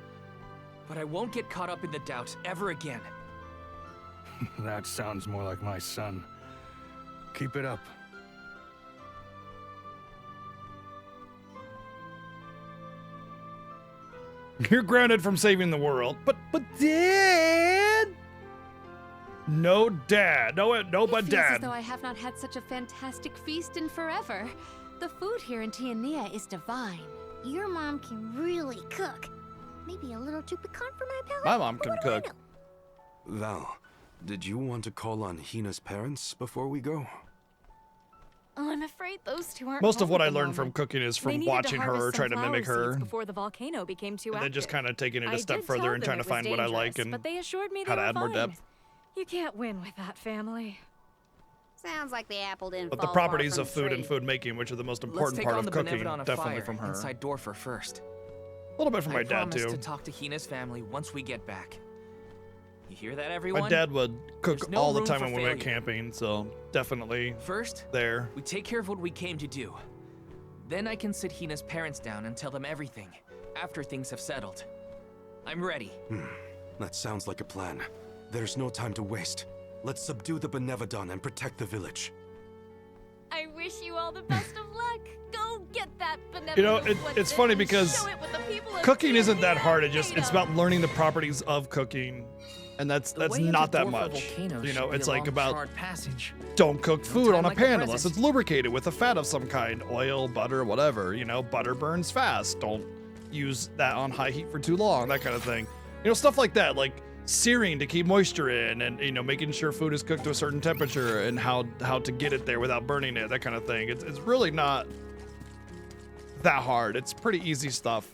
but I won't get caught up in the doubt ever again. That sounds more like my son. Keep it up. You're grounded from saving the world. But Dad! No dad. No, but It feels as dad. though I have not had such a fantastic feast in forever. The food here in Tiania is divine. Your mom can really cook. Maybe a little too piquant for my palate. My mom but can what do I cook. know? Val, did you want to call on Hina's parents before we go? Oh, I'm afraid those two aren't Most of home what at I the learned from moment. cooking is They from needed to watching her, harvest trying to sunflower mimic her, seeds before the volcano became too and then just active. kind of taking it I a step did further tell and them trying to it was find what I like dangerous, and but they assured me how they to were add more fine. depth. You can't win with that family. Sounds like the apple didn't But fall the properties far of from food the and tree. food making, which are the most Let's important take part on of the cooking, Benevolent on a definitely fire from her. inside Dorfer first. A little bit from my I dad promise too. to talk to Hina's family once we get back. You hear that, everyone? My dad would cook There's no all the room time for when we went failure. camping, so definitely First, there. we take care of what we came to do. Then I can sit Hina's parents down and tell them everything, after things have settled. I'm ready. That sounds like a plan. There's no time to waste. Let's subdue the Benevodon and protect the village. I wish you all the best of luck. Go get that benevolent You know, weapon it's funny and because show it what the people of cooking isn't that Tiania hard. are It's made of. about learning the properties of cooking, and that's The way into not that Dorfer much. Volcano You should know, be it's a like long, about charred passage. don't cook No food time on a like the pan unless present. it's lubricated with a fat of some kind, oil, butter, whatever. You know, butter burns fast. Don't use that on high heat for too long. That kind of thing. You know, stuff like that, like searing to keep moisture in, and you know, making sure food is cooked to a certain temperature and how to get it there without burning it. That kind of thing. It's really not that hard. It's pretty easy stuff.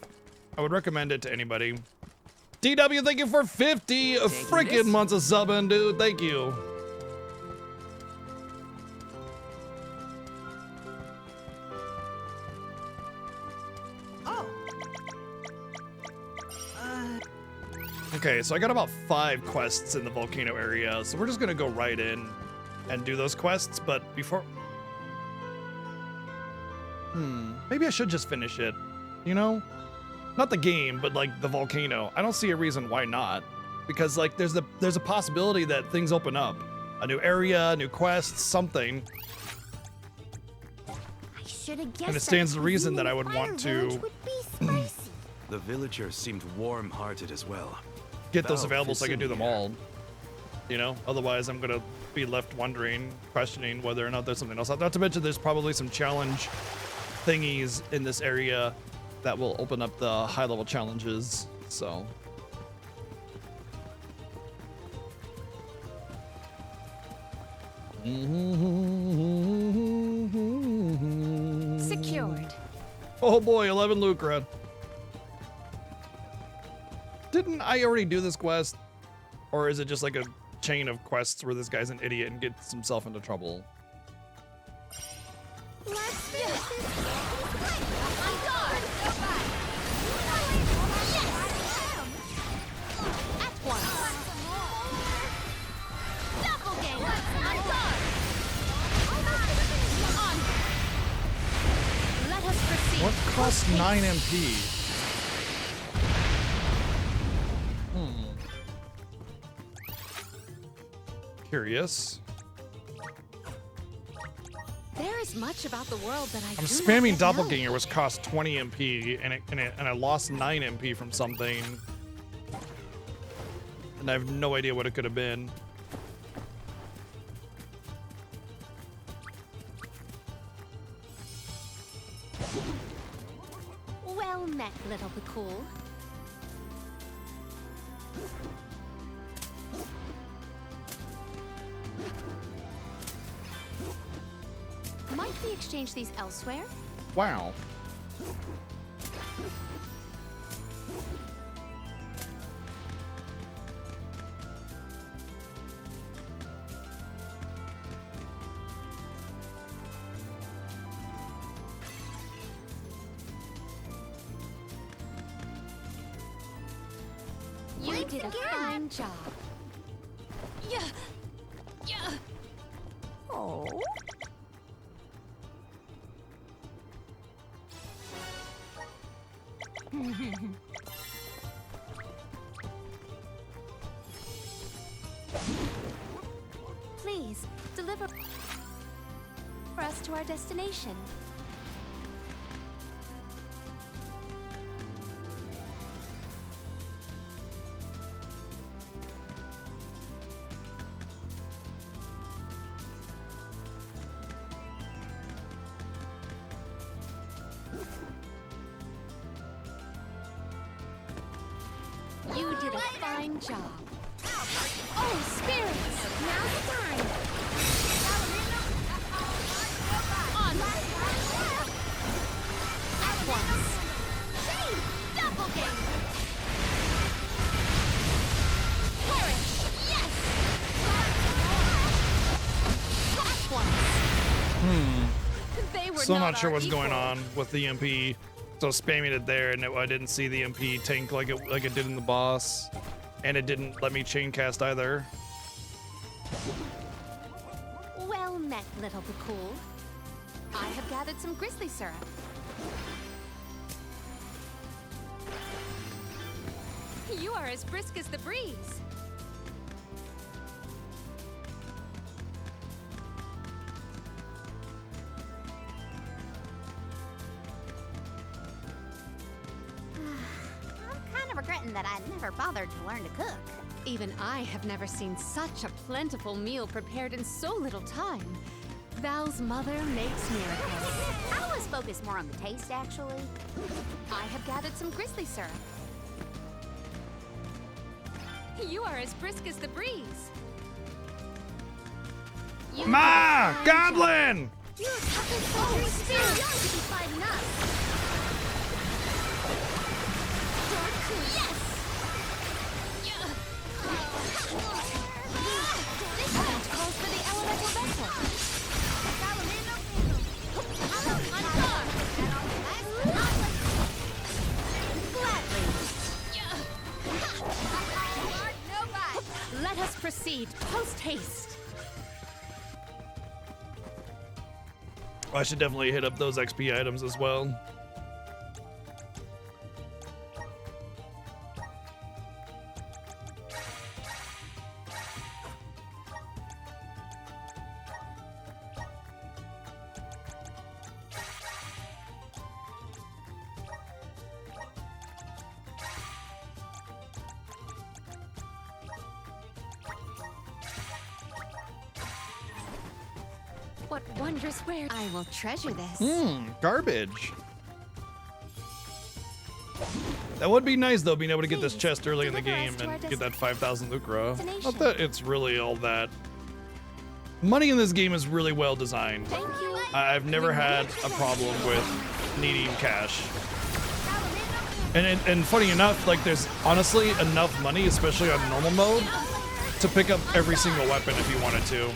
I would recommend it to anybody. DW, thank you for 50 freaking months of subbing, dude. Thank you. Okay, so I got about 5 quests in the volcano area, so we're just gonna go right in and do those quests, but before... maybe I should just finish it, you know? Not the game, but like the volcano. I don't see a reason why not, because like there's a possibility that things open up. A new area, new quests, something. I should have guessed And it that stands the to reason cuisine that I in would Fire want to Village would be spicy. The villagers seemed warm-hearted as well. Get those Val available so I fits can do in them here. all. You know, otherwise I'm gonna be left wondering, questioning whether or not there's something else. Not to mention there's probably some challenge thingies in this area that will open up the high-level challenges. So Secured. Oh boy, 11 Lucra. Didn't I already do this quest? Or is it just like a chain of quests where this guy's an idiot and gets himself into trouble? What costs 9 MP? Curious. There is much about the world that I'm spamming Doppelganger, which costs 20 MP, and I lost 9 MP from something. And I have no idea what it could have been. Well met, little Bakul. Might we exchange these elsewhere? Wow. You did a fine job. Yeah. Yeah. Oh. Please, deliver for us to our destination. You did a fine job. Oh, spirits! Now's the time! On! At once! Shade! Doppelganger! Perish! Yes! At once! They were Still not not sure our what's going equal. on with the MP. So spamming it there, and I didn't see the MP tank like it did in the boss, and it didn't let me chain cast either. Well met, little Bakul. I have gathered some grizzly syrup. You are as brisk as the breeze. I'm kind of regretting that I never bothered to learn to cook. Even I have never seen such a plentiful meal prepared in so little time. Val's mother makes miracles. I was focused more on the taste, actually. I have gathered some grizzly syrup. You are as brisk as the breeze. You Ma! Goblin! You're a couple spirit. You ought to be fighting us. Yes! This event calls for the elemental vessel. Let us proceed post haste. I should definitely hit up those XP items as well. What wondrous ware. I will treasure this. Garbage. That would be nice though, being able to get this chest early in the game and get that 5,000 Lucra. Not that it's really all that Money in this game is really well designed. Thank you. I've never had a problem with needing cash. And funny enough, like there's honestly enough money, especially on normal mode, to pick up every single weapon if you wanted to.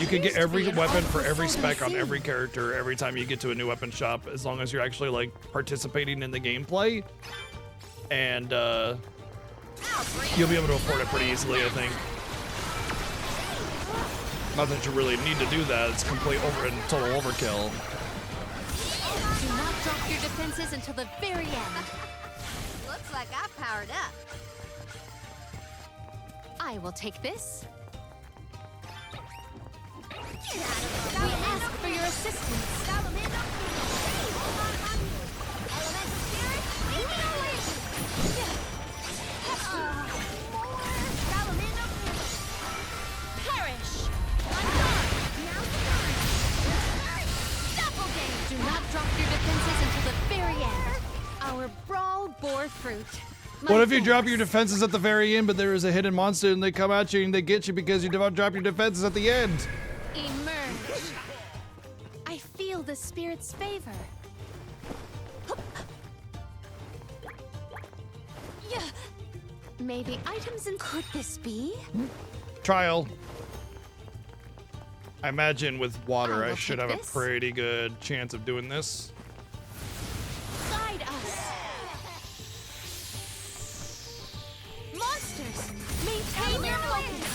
You could get every weapon for every spec on every character every time you get to a new weapon shop, as long as you're actually like participating in the gameplay. And you'll be able to afford it pretty easily, I think. Not that you really need to do that, it's complete total overkill. Do not drop your defenses until the very end. Looks like I powered up. I will take this. We ask for your assistance. Perish! Do not drop your defenses until the very end. Our brawl bore fruit. What if you drop your defenses at the very end, but there is a hidden monster and they come at you and they get you because you don't drop your defenses at the end? Emerge. I feel the spirit's favor. Yeah. Maybe items and could this be? Trial. I imagine with water, I I will should take have this. a pretty good chance of doing this. Guide us. Monsters, maintain your focus.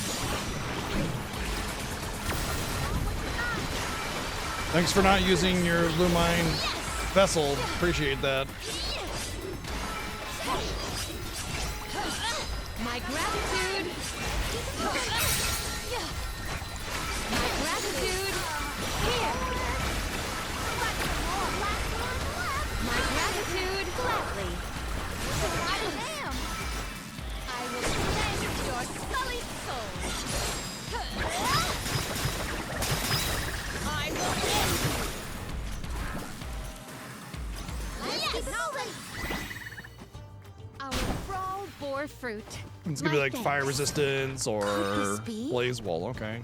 Thanks for not using your Lumine vessel. Appreciate that. My gratitude. My gratitude. Here. My gratitude. Gladly. I will cleanse your sullied soul. I will end you. Yes. Our brawl bore fruit. It's gonna be My like thanks. fire resistance or Could this be? blaze wall. Okay.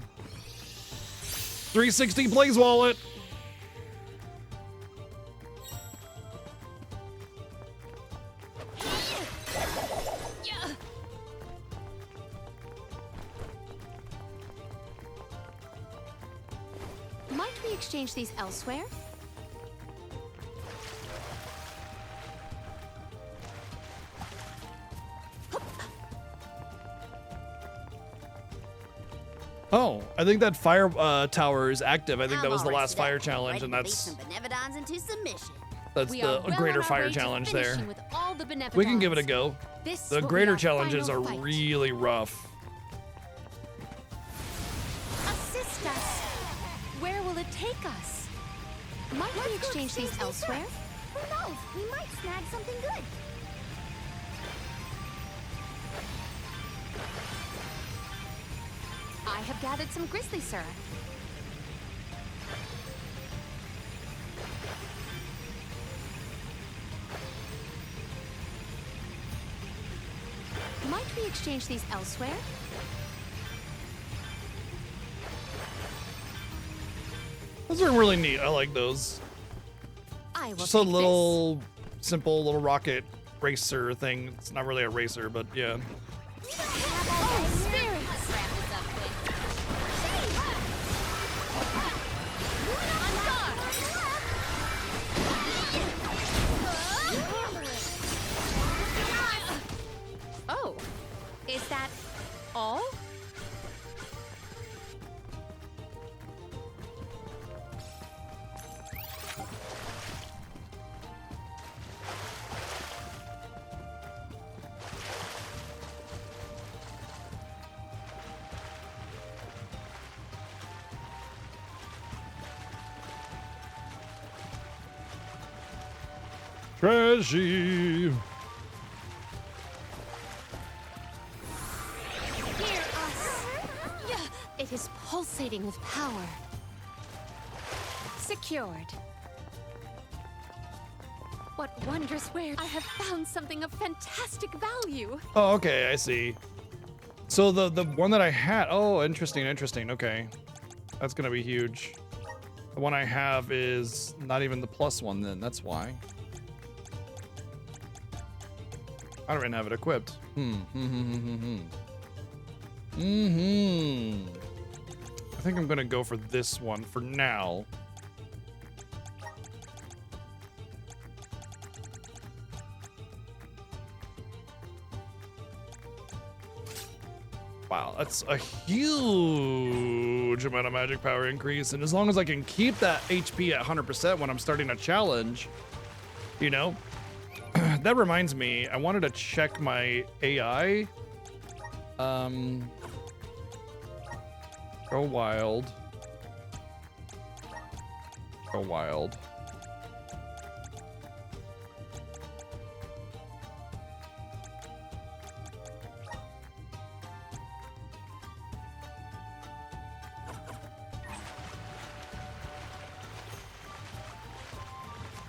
360 blaze wallet. Yeah. Might we exchange these elsewhere? Oh, I think that fire tower is active. I think that I'm was the all last rested fire up, challenge, ready and to lead that's some Benevodons into submission. We are well greater on our fire way to challenge there. finishing with all the We can give it a Benevodons. go. This The will be greater our challenges are final fight. really rough. Assist us. Where will it take us? Might we exchange these elsewhere? Who knows? We might snag something good. I have gathered some grizzly syrup. Might we exchange these elsewhere? Those are really neat. I like those. I will Just a take little simple little rocket racer thing. It's not really a racer, but yeah. Oh, spirits! Oh, is that all? Trashy. Hear us! Yeah, it is pulsating with power. Secured. What wondrous wares! I have found something of fantastic value. Oh, okay, I see. So the one that I had. Oh, interesting. Okay. That's gonna be huge. The one I have is not even the plus one then, that's why. I don't even have it equipped. I think I'm gonna go for this one for now. Wow, that's a huge amount of magic power increase. And as long as I can keep that HP at 100% when I'm starting a challenge, you know, that reminds me, I wanted to check my AI. Go wild. Go wild.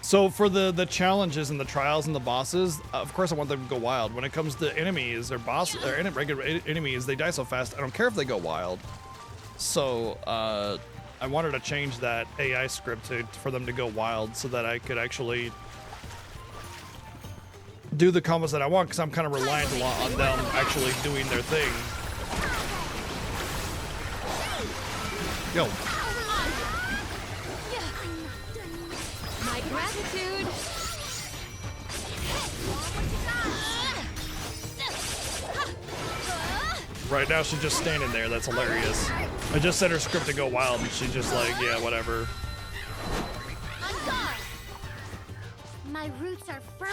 So for the challenges and the trials and the bosses, of course I want them to go wild. When it comes to enemies or bosses or regular enemies, they die so fast. I don't care if they go wild. So I wanted to change that AI script for them to go wild so that I could actually do the combos that I want, because I'm kind of reliant a lot on them actually doing their thing. Yo. My gratitude. Right now she's just standing there. That's hilarious. I just set her script to go wild and she's just like, yeah, whatever. My roots are firmer.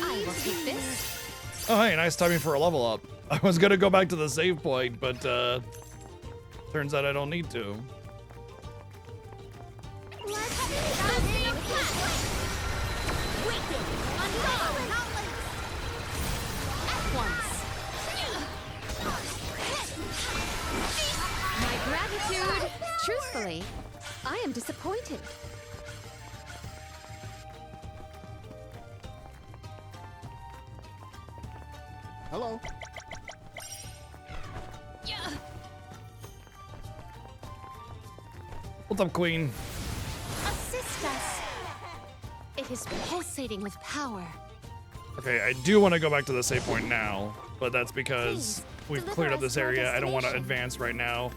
I will take this. Oh, hey, nice timing for a level up. I was gonna go back to the save point, but turns out I don't need to. My gratitude. Truthfully, I am disappointed. Hello. What's up, Queen? Assist us. It is pulsating with power. Okay, I do want to go back to the save point now, but that's because we've cleared up this area. I don't want to advance right now,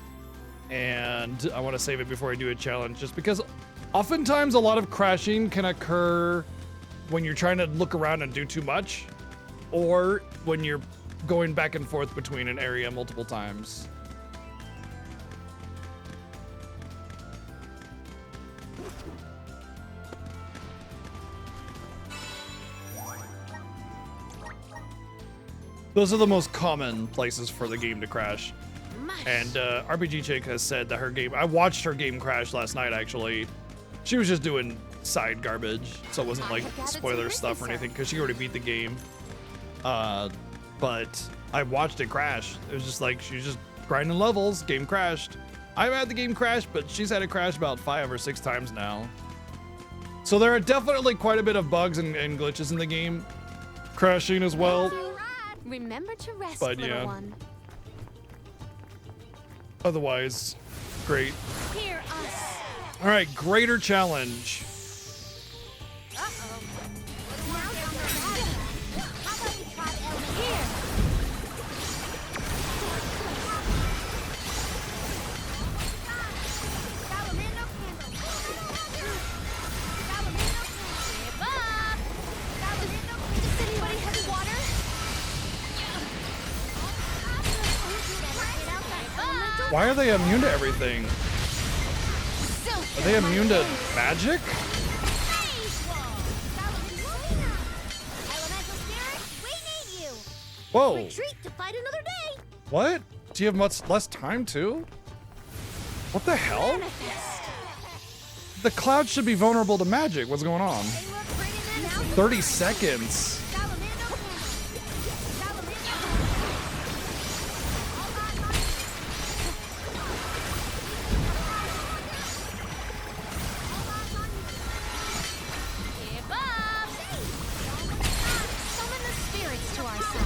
and I want to save it before I do a challenge, just because oftentimes a lot of crashing can occur when you're trying to look around and do too much, or when you're going back and forth between an area multiple times. Those are the most common places for the game to crash. And RPG Chick has said that her game, I watched her game crash last night actually. She was just doing side garbage, so it wasn't like spoiler stuff or anything, because she already beat the game. But I watched it crash. It was just like, she was just grinding levels, game crashed. I've had the game crash, but she's had it crash about 5 or 6 times now. So there are definitely quite a bit of bugs and glitches in the game. Crashing as well. Remember to rest, But, little yeah. one. Otherwise, great. Hear us. All right, greater challenge. Does anybody have water? Why are they immune to everything? Are they immune to magic? Whoa. Retreat to fight another day. What? Do you have much less time too? What the hell? The cloud should be vulnerable to magic. What's going on? 30 seconds. Give up. Summon the spirits to our side.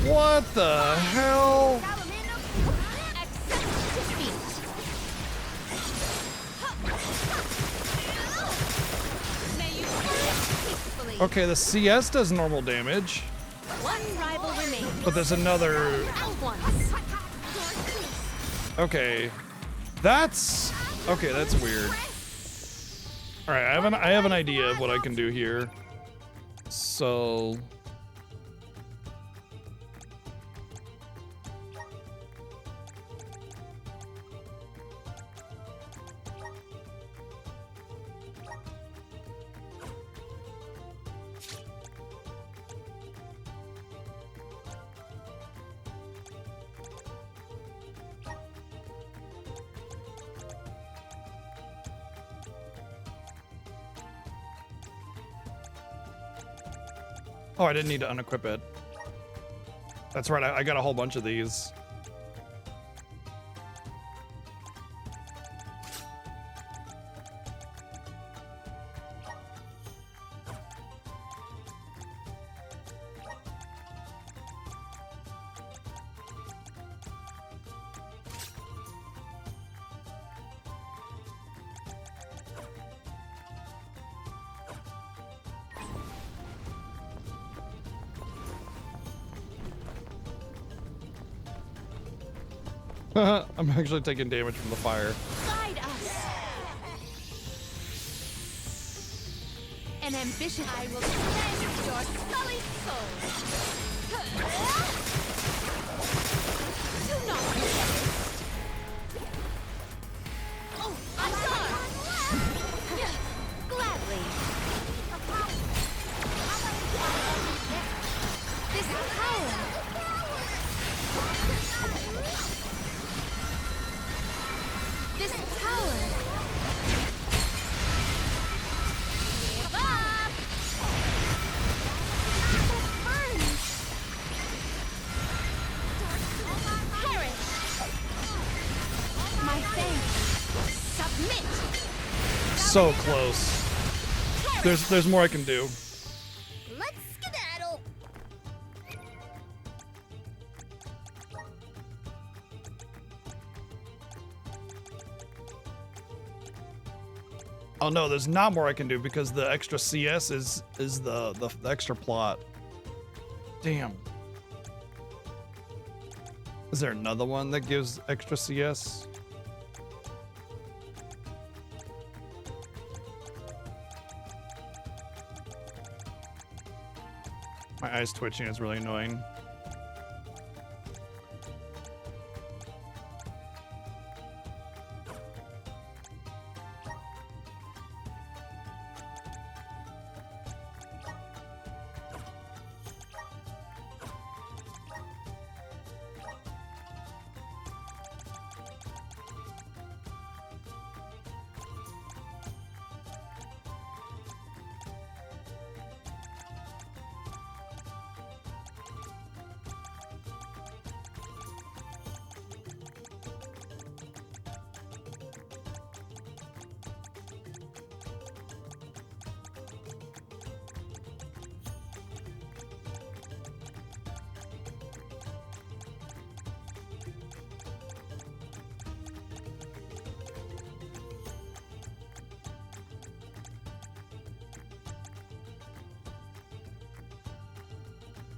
What the hell? Okay, the CS does normal damage. One rival remains. But there's another. Okay, that's weird. All right, I have an idea of what I can do here. So. Oh, I didn't need to unequip it. That's right, I got a whole bunch of these. I'm actually taking damage from the fire. Guide us. An ambition I will cleanse your sullied soul. Do not resist. Oh, I'm sorry. Gladly. This power. This tower. Give up. Burns. Perish. My thanks. Submit. So close. There's more I can do. Let's skedaddle. Oh no, there's not more I can do because the extra CS is the extra plot. Damn. Is there another one that gives extra CS? My eyes twitching is really annoying.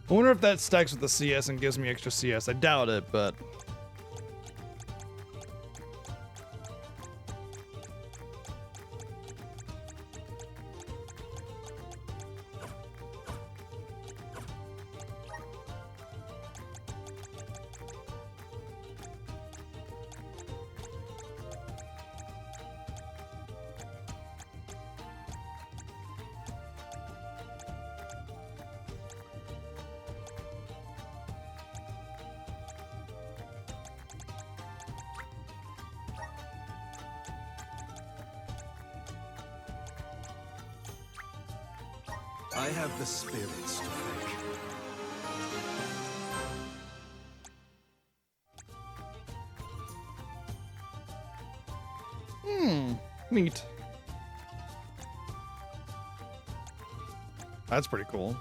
I wonder if that stacks with the CS and gives me extra CS. I doubt it, but... I have the spirits to thank. Neat. That's pretty cool.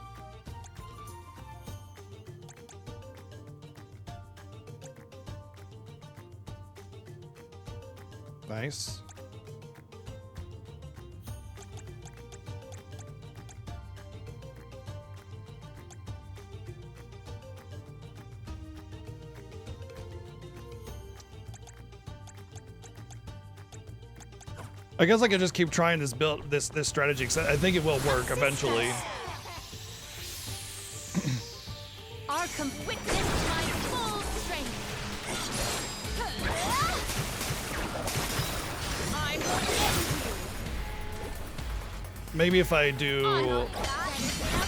Nice. I guess I could just keep trying this strategy, because I think it will work eventually. Arkham witnessed my full strength. I will end you. Maybe if I do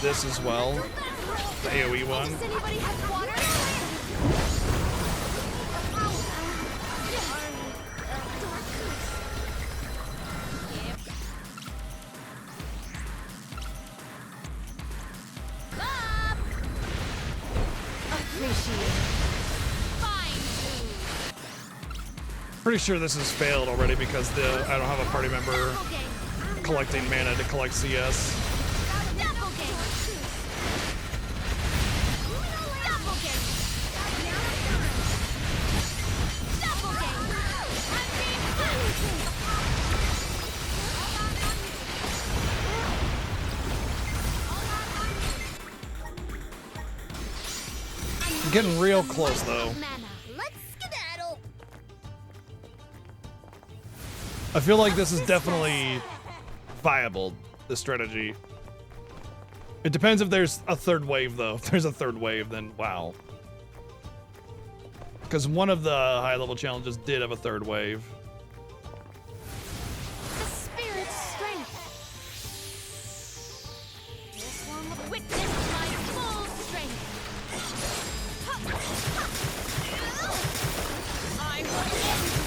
this as well, the AoE one. Does anybody have water? Pretty sure this has failed already because I don't have a party member collecting mana to collect CS. I'm getting real close though. I feel like this is definitely viable, this strategy. It depends if there's a third wave, though. If there's a third wave, then wow. Because one of the high-level challenges did have a third wave. The spirit's strength. This one will witness my full strength. I will end you.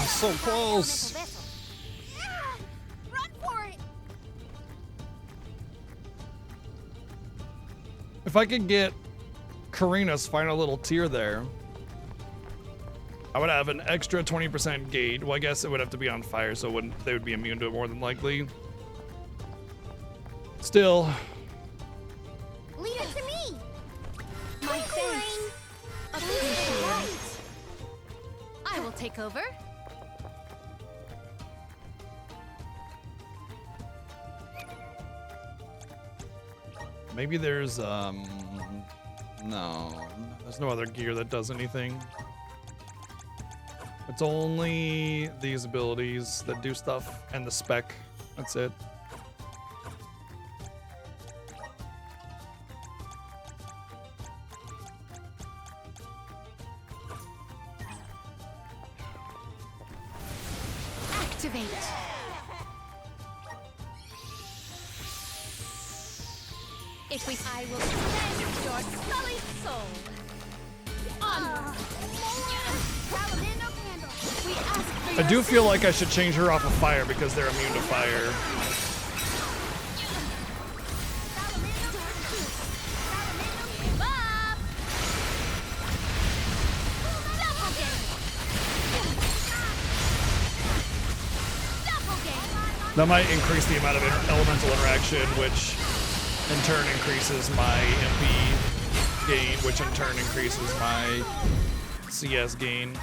So close. Run for it. If I could get Karina's final little tier there, I would have an extra 20% gauge. Well, I guess it would have to be on fire, so they would be immune to it more than likely. Still. Leave it to me. My thanks. Appreciate it. I will take over. Maybe there's, no, there's no other gear that does anything. It's only these abilities that do stuff and the spec. That's it. Activate. If I will cleanse your sullied soul. I do feel like I should change her off of fire because they're immune to fire. That might increase the amount of elemental interaction, which in turn increases my MP gain, which in turn increases my CS gain.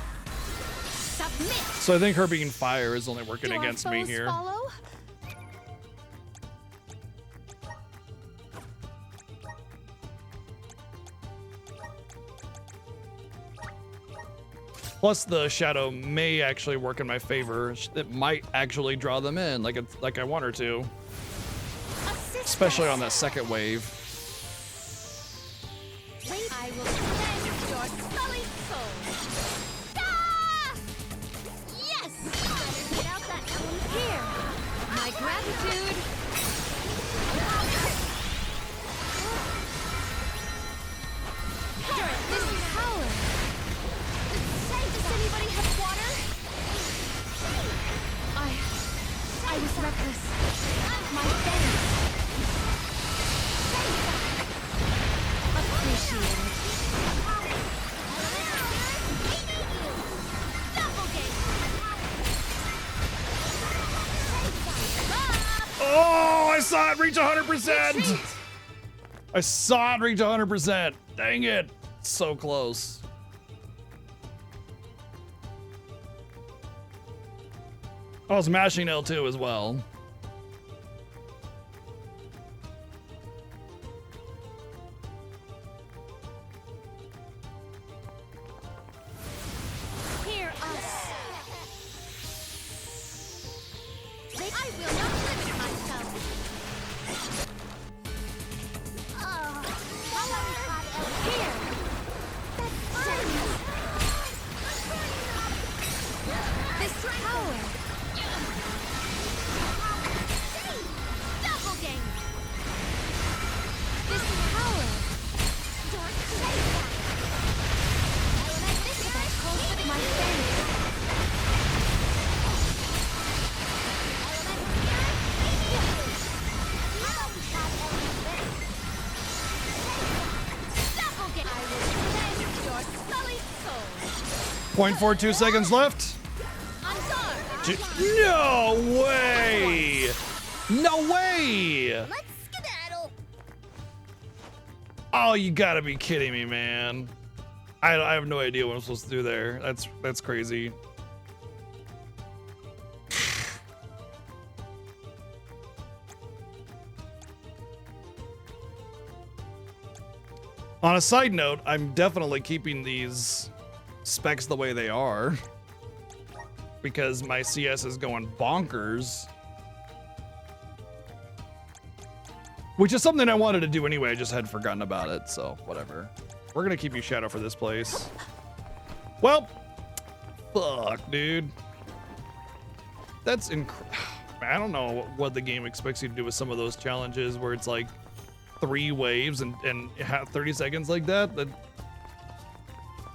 So I think her being fire is only working against me here. Follow? Plus the shadow may actually work in my favor. It might actually draw them in like I want her to. Especially on that second wave. I will cleanse your sullied soul. Ah! Yes! Better get out that element here. My gratitude. This it reach 100%. I saw it reach 100%. Dang it. So close. I was mashing L2 as well. Hear us. I will not limit myself. Here. This power. Double game. This power. This that calls for my fame. Double game. I will cleanse your sullied soul. 0.42 seconds left. No way! No way! Let's skedaddle. Oh, you gotta be kidding me, man. I have no idea what I'm supposed to do there. That's crazy. On a side note, I'm definitely keeping these specs the way they are because my CS is going bonkers. Which is something I wanted to do anyway, I just had forgotten about it, so whatever. We're gonna keep you Shadow for this place. Well, fuck, dude. That's I don't know what the game expects you to do with some of those challenges where it's like 3 waves and have 30 seconds like that.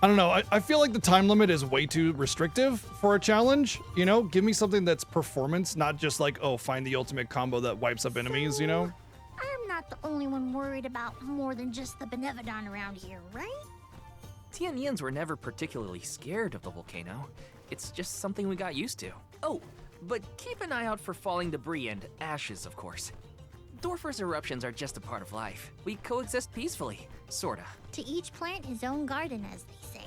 I don't know. I feel like the time limit is way too restrictive for a challenge. You know, give me something that's performance, not just like, oh, find the ultimate combo that wipes up enemies, you know? I'm not the only one worried about more than just the Benevodon around here, right? Tianians were never particularly scared of the volcano. It's just something we got used to. Oh, but keep an eye out for falling debris and ashes, of course. Dorfer's eruptions are just a part of life. We coexist peacefully, sorta. To each plant his own garden, as they say.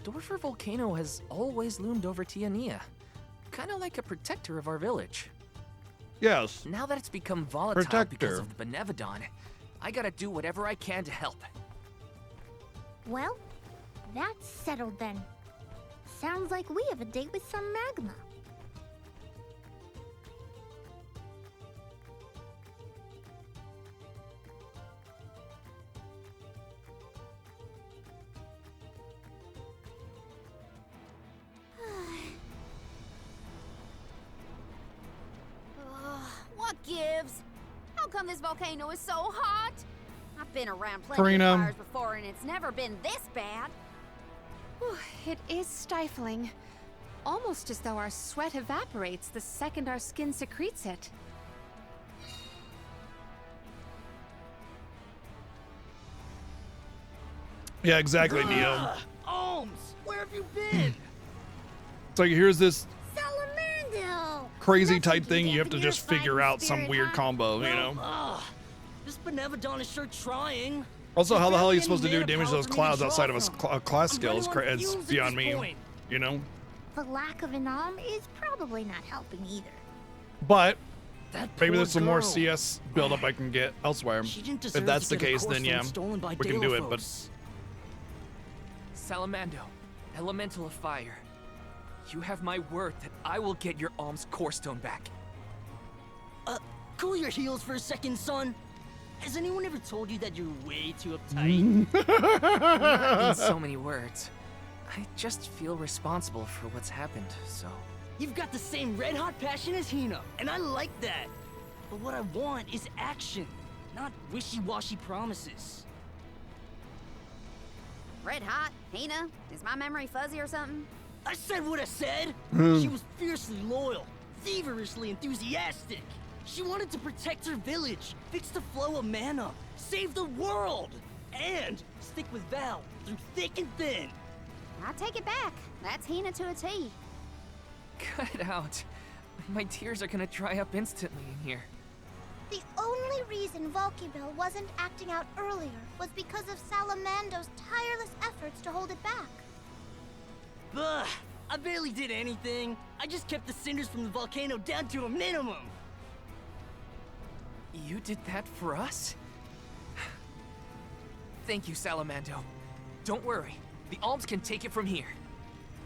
Dorfer Volcano has always loomed over Tiania, kinda like a protector of our village. Yes. Now that it's become volatile because of the Benevodon, I gotta do whatever I can to help. Well, that's settled then. Sounds like we have a date with some magma. What gives? How come this volcano is so hot? I've been around plenty Karina. of fires before and it's never been this bad. It is stifling. Almost as though our sweat evaporates the second our skin secretes it. Yeah, exactly, Neo. Ohms, where have you been? It's like, here's this Salamando! crazy type thing, you have to just figure out some weird combo, you know? This Benevodon is sure trying. Also, how the hell are you supposed to do damage to those clouds outside of a class skill is beyond me, you know? The lack of an arm is probably not helping either. But maybe there's some more CS buildup I can get elsewhere. deserve If that's to the get a case, core then stone yeah, stolen by we can do it, but Delophos. Salamando, Elemental of Fire, you have my word that I will get your Alm's core stone back. Cool your heels for a second, son. Has anyone ever told you that you're way too uptight? Not in so many words. I just feel responsible for what's happened, so... You've got the same red-hot passion as Hina, and I like that. But what I want is action, not wishy-washy promises. Red hot, Hina? Is my memory fuzzy or something? I said what I said! She was fiercely loyal, feverishly enthusiastic. She wanted to protect her village, fix the flow of mana, save the world, and stick with Val through thick and thin. I take it back. That's Hina to a T. Cut it out. My tears are gonna dry up instantly in here. The only reason Valkybell wasn't acting out earlier was because of Salamando's tireless efforts to hold it back. Ugh, I barely did anything. I just kept the cinders from the volcano down to a minimum. You did that for us? Thank you, Salamando. Don't worry. The Alms can take it from here.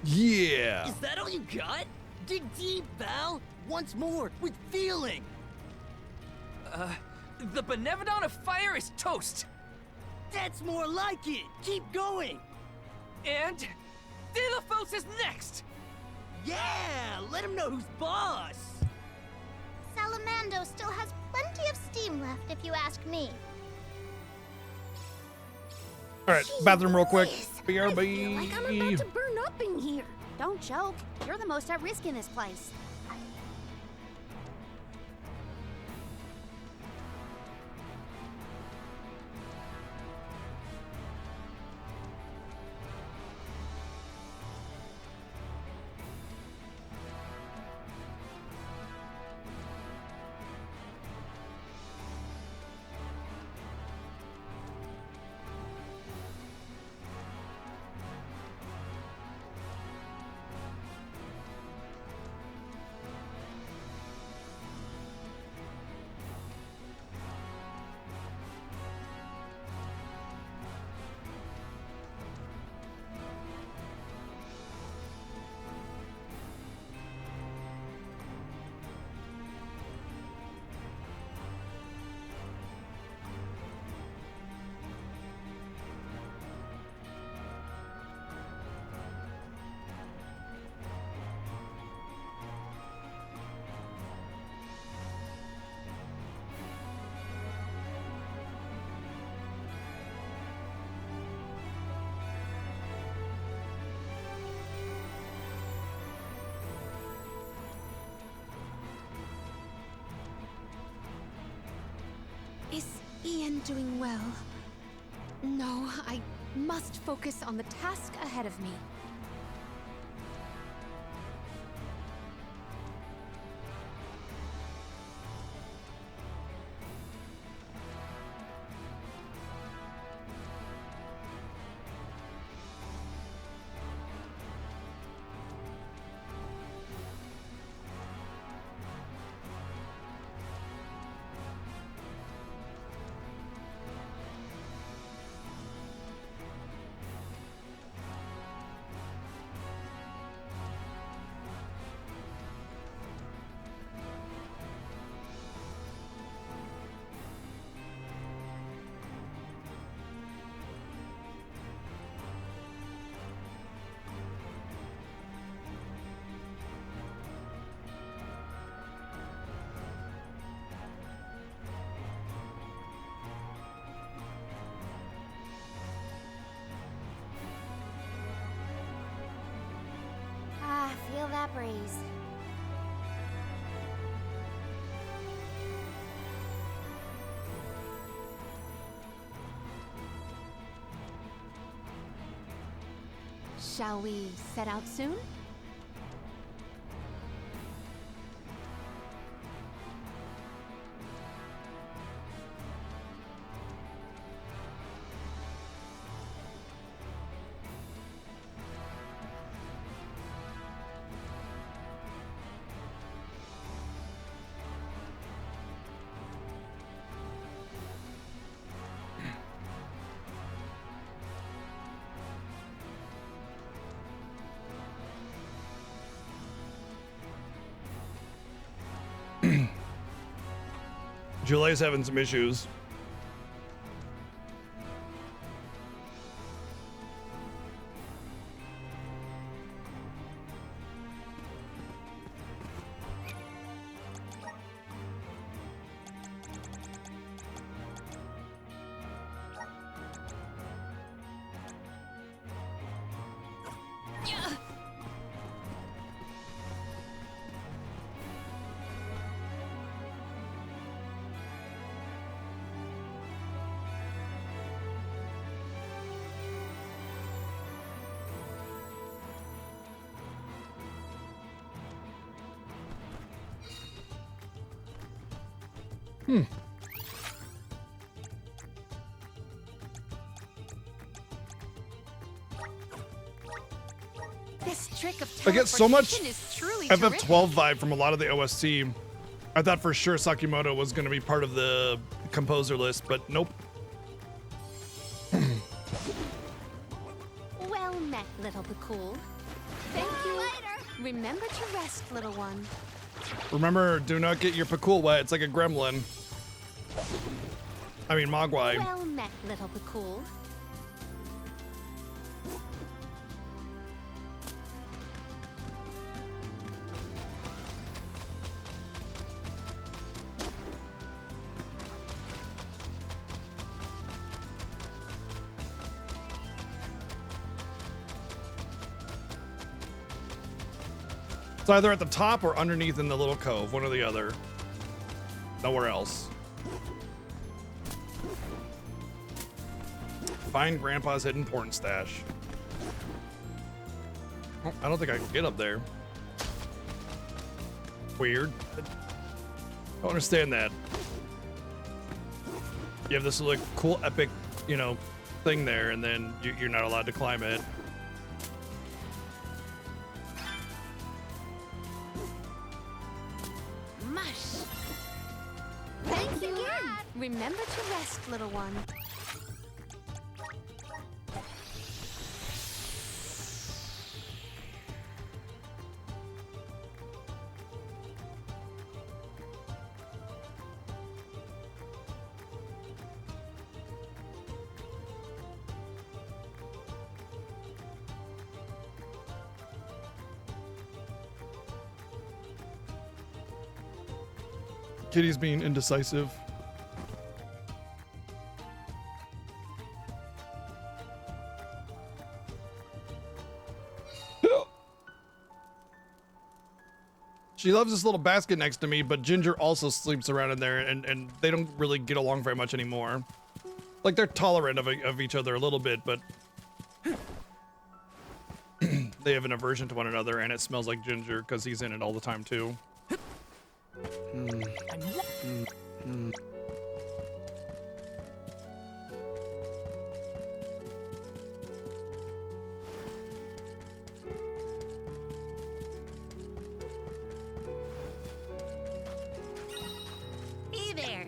Yeah. Is that all you got? Dig deep, Val. Once more, with feeling. The Benevodon of Fire is toast. That's more like it. Keep going. And Dilithos is next. Yeah, let him know who's boss. Salamando still has plenty of steam left, if you ask me. All right, bathroom real quick. I feel like I'm about to burn up in here. Don't joke. You're the most at risk in this place. Is Ian doing well? No, I must focus on the task ahead of me. Ah, feel that breeze. Shall we set out soon? Julia's having some issues. This trick of I get so much teleportation is truly FF12 vibe from a lot of the OST. I thought for sure Sakimoto was going to be part of the composer list, but nope. Well met, little Bakul. Thank you. Remember to rest, little one. Remember, do not get your Pakul wet. It's like a gremlin. I mean, Mogwai. Well met, little Bakul. It's either at the top or underneath in the little cove, one or the other. Nowhere else. Find Grandpa's hidden porn stash. Oh, I don't think I can get up there. Weird. I don't understand that. You have this like cool epic, you know, thing there, and then you're not allowed to climb it. Mush. Thanks again. Remember to rest, little one. Kitty's being indecisive. She loves this little basket next to me, but Ginger also sleeps around in there, and they don't really get along very much anymore. Like, they're tolerant of each other a little bit, but they have an aversion to one another, and it smells like Ginger because he's in it all the time too. Hey there.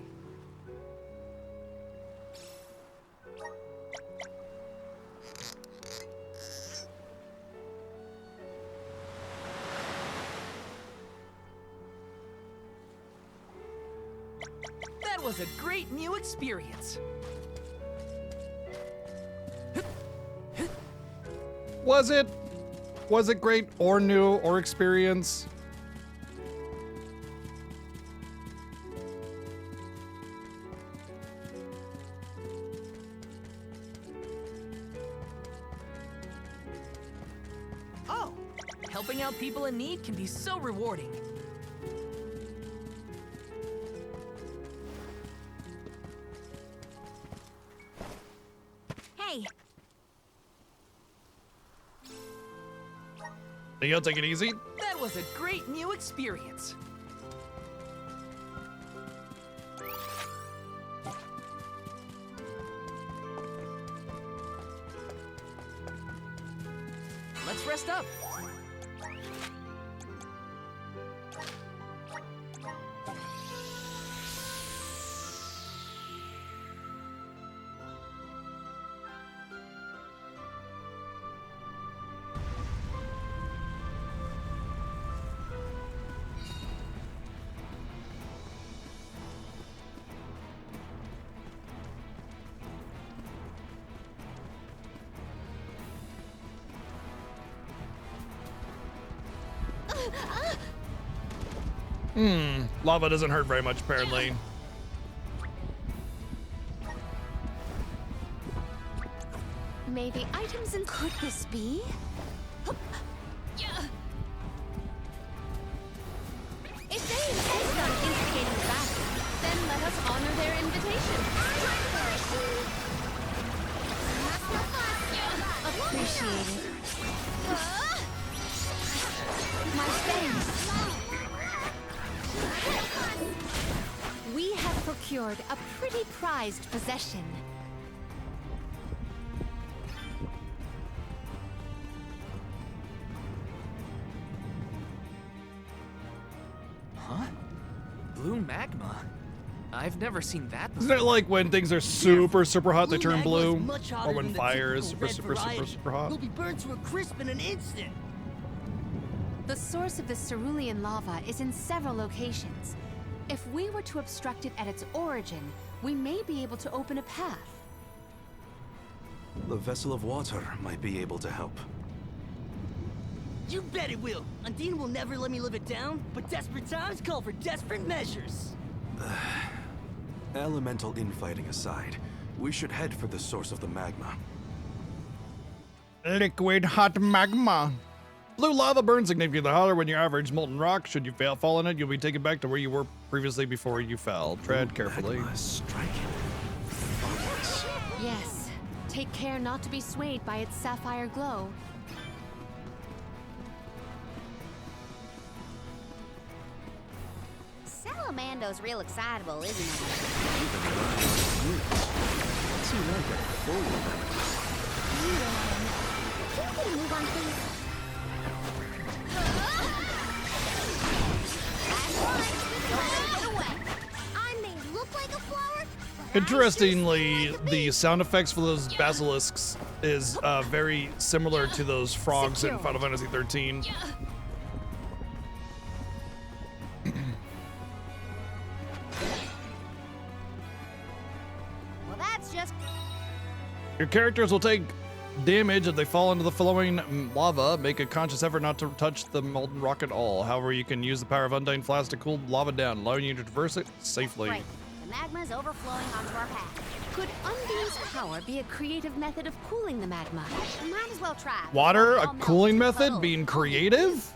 That was a great new experience. Was it? Was it great or new or experience? Oh, helping out people in need can be so rewarding. Hey. Neo, take it easy. That was a great new experience. Let's rest up. Lava doesn't hurt very much, apparently. Maybe items and could this be? If they insist on instigating the battle, then let us honor their invitation. Appreciate it. My thanks. We have procured a pretty prized possession. Huh? Blue magma? I've never seen that before. Isn't it like when things are super, super hot, they Blue turn magma's blue? much hotter Or when than the fire is typical super, red super, super, variety. super hot? You'll be burned to a crisp in an instant. The source of the cerulean lava is in several locations. If we were to obstruct it at its origin, we may be able to open a path. The vessel of water might be able to help. You bet it will. Undine will never let me live it down, but desperate times call for desperate measures. Elemental infighting aside, we should head for the source of the magma. Liquid hot magma. Blue lava burns significantly hotter when you average molten rock. Should you fall in it, you'll be taken back to where you were previously before you fell. Tread carefully. Yes. Take care not to be swayed by its sapphire glow. Salamando's real excitable, isn't he? What's he like at full? Can we move on, please? I may look like a flower. Interestingly, the sound effects for those basilisks is very similar to those frogs in Final Fantasy 13. Well, that's just... Your characters will take damage if they fall into the flowing lava. Make a conscious effort not to touch the molten rock at all. However, you can use the power of Undying Flask to cool lava down, allowing you to traverse it safely. Right. The magma's overflowing onto our path. Could Undine's power be a creative method of cooling the magma? Might as well try. Water, Before it a all melts cooling into a method, puddle. being creative?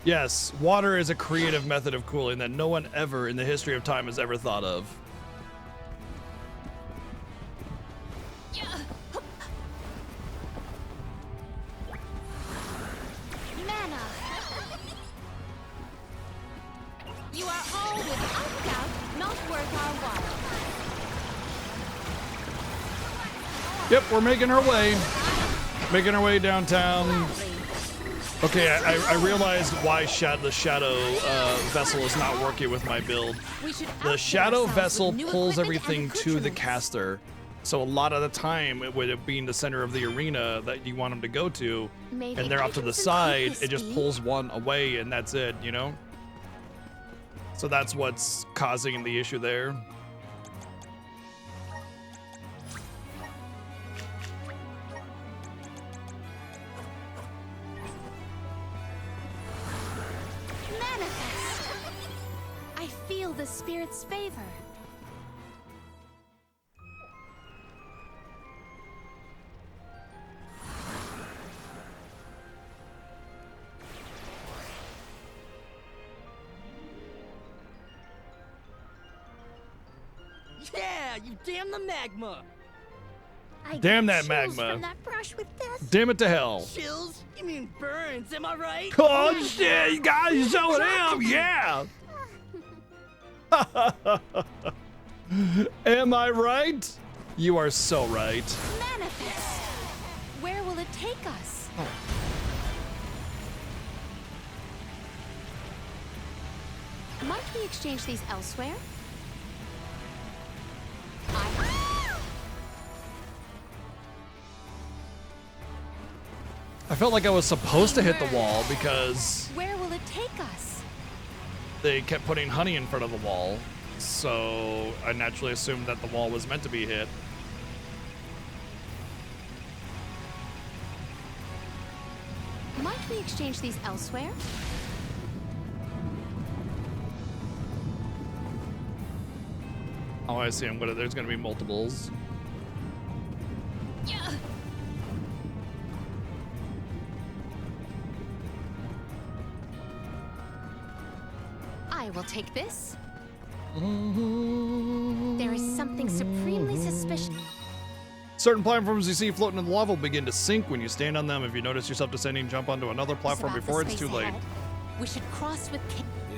Yes, water is a creative method of cooling that no one ever in the history of time has ever thought of. Mana! You are all without doubt not worth our while. Yep, we're making our way. Making our way downtown. Okay, I realized why the shadow vessel is not working with my build. The shadow vessel pulls everything to the caster. So a lot of the time, with it being the center of the arena that you want them to go to, Maybe and they're I off to can the concoct side, this it just beam? pulls one away and that's it, you know? So that's what's causing the issue there. Manifest! I feel the spirit's favor. Yeah, you damn the magma. Damn that Chills magma. From that brush with death. Damn it to hell. Chills? You mean burns, am I right? Oh shit, you guys showing up, yeah! Am I right? You are so right. Manifest! Where will it take us? Might we exchange these elsewhere? I felt like I was supposed to hit the wall because Where will it take us? they kept putting honey in front of the wall. So I naturally assumed that the wall was meant to be hit. Might we exchange these elsewhere? Oh, I see. There's gonna be multiples. I will take this. There is something supremely suspicious. Certain platforms you see floating in the lava will begin to sink when you stand on them. If you notice yourself descending, jump onto another platform About the before it's space too late. ahead. We should cross with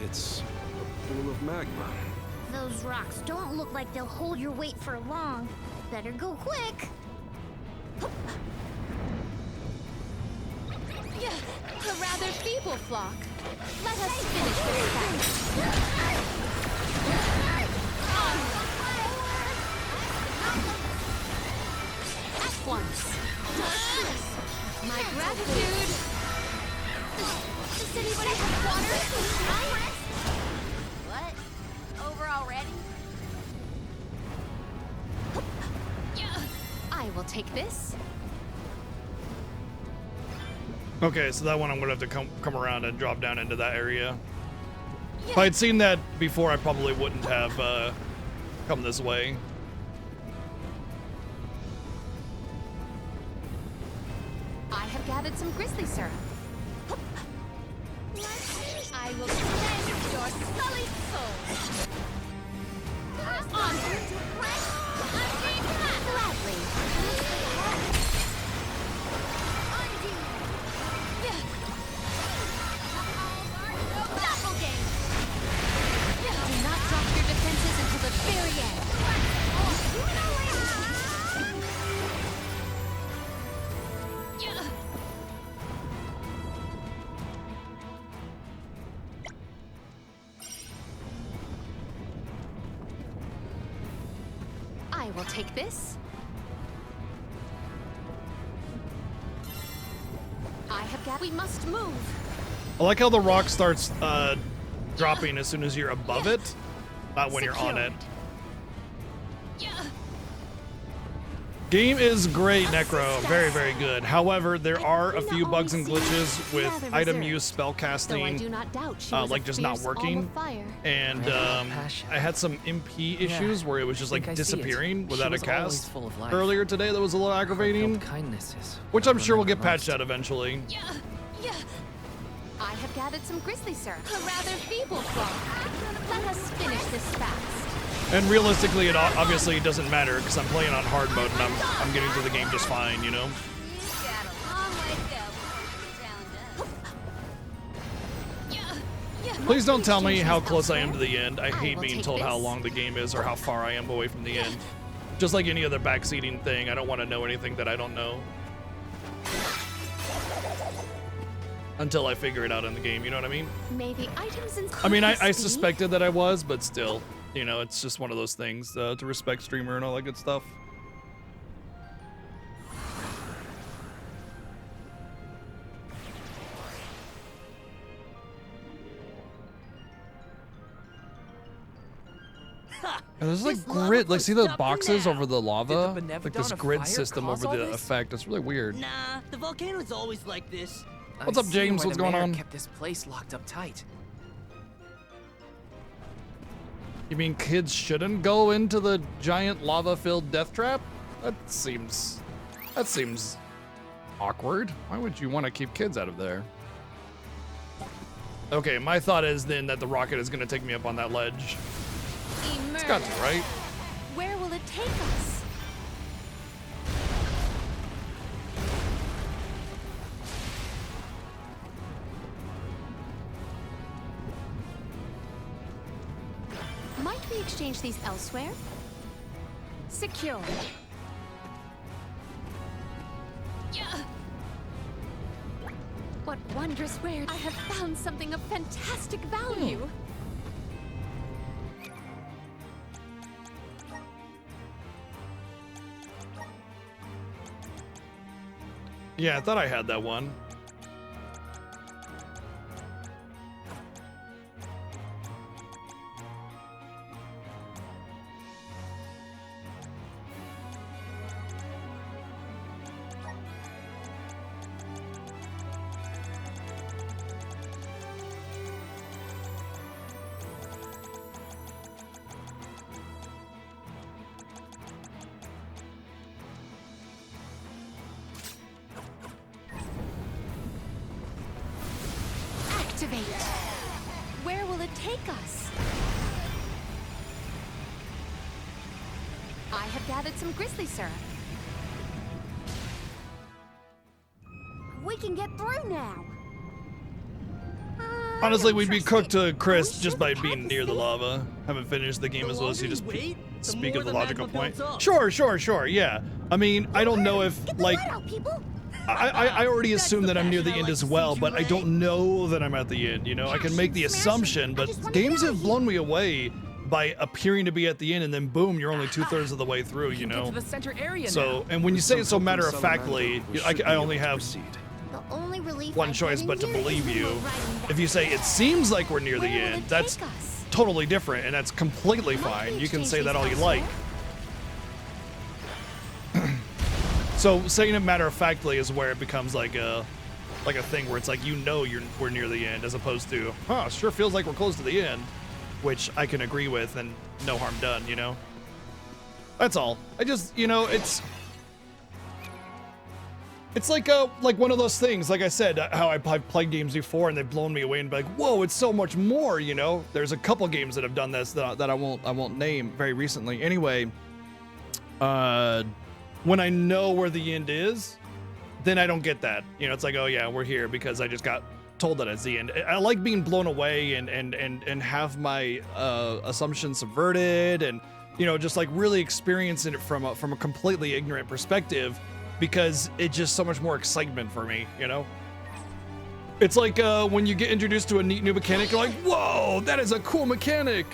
It's a pool of magma. Those rocks don't look like they'll hold your weight for long. Better go quick. A rather feeble flock. Let us finish this fight. At once. My gratitude. Does anybody have water? What? Over already? I will take this. Okay, so that one I'm gonna have to come around and drop down into that area. If I'd seen that before, I probably wouldn't have come this way. I have gathered some grizzly syrup. I will cleanse your sullied soul. Onward. Do not drop your defenses until the very end. I will take this. I have gathered. We must move. I like how the rock starts dropping as soon as you're above it, not when you're on it. Game is great, Necro. Very, very good. However, there are a few bugs and glitches with item use, spell casting, like just not working. And I had some MP issues where it was just like disappearing without a cast earlier today. That was a little aggravating, which I'm sure will get patched out eventually. I have gathered some grizzly syrup. A rather feeble flock. Let us finish this fast. And realistically, it obviously doesn't matter because I'm playing on hard mode and I'm getting through the game just fine, you know? Please don't tell me how close I am to the end. I hate being told how long the game is or how far I am away from the end. Just like any other backseating thing, I don't want to know anything that I don't know. Until I figure it out in the game, you know what I mean? Maybe items and I mean, I suspected that I was, but still, you know, it's just one of those things to respect streamer and all that good stuff. And there's like grid, like see those boxes over the lava? Like this grid system over the effect. It's really weird. Nah, the volcano's always like this. What's up, James? What's going on? Kept this place locked up tight. You mean kids shouldn't go into the giant lava-filled death trap? That seems awkward. Why would you want to keep kids out of there? Okay, my thought is then that the rocket is going to take me up on that ledge. It's got to, right? Where will it take us? Might we exchange these elsewhere? Secure. What wondrous wares! I have found something of fantastic value. Yeah, I thought I had that one. Activate. Where will it take us? I have gathered some grizzly syrup. We can get through now. Honestly, we'd be cooked to crisp just by being near the lava. Haven't finished the game as well as you just speak of the logical point. Sure, yeah. I mean, I don't know if, like, I already assume that I'm near the end as well, but I don't know that I'm at the end, you know? I can make the assumption, but games have blown me away by appearing to be at the end, and then boom, you're only 2/3 of the way through, you know? Get to the center area So, and when you say it so matter-of-factly, I only have one choice but to believe you. If you say it seems like we're near the end, that's totally different, and that's completely fine. You can say that all you like. So saying it matter-of-factly is where it becomes like a thing where it's like, you know, we're near the end, as opposed to, sure feels like we're close to the end, which I can agree with, and no harm done, you know? That's all. I just, you know, it's like one of those things, like I said, how I've played games before and they've blown me away and be like, whoa, it's so much more, you know? There's a couple games that have done this that I won't name very recently. Anyway, when I know where the end is, then I don't get that. You know, it's like, oh yeah, we're here because I just got told that it's the end. I like being blown away and have my assumptions subverted, and, you know, just like really experiencing it from a completely ignorant perspective, because it's just so much more excitement for me, you know? It's like when you get introduced to a neat new mechanic, you're like, whoa, that is a cool mechanic,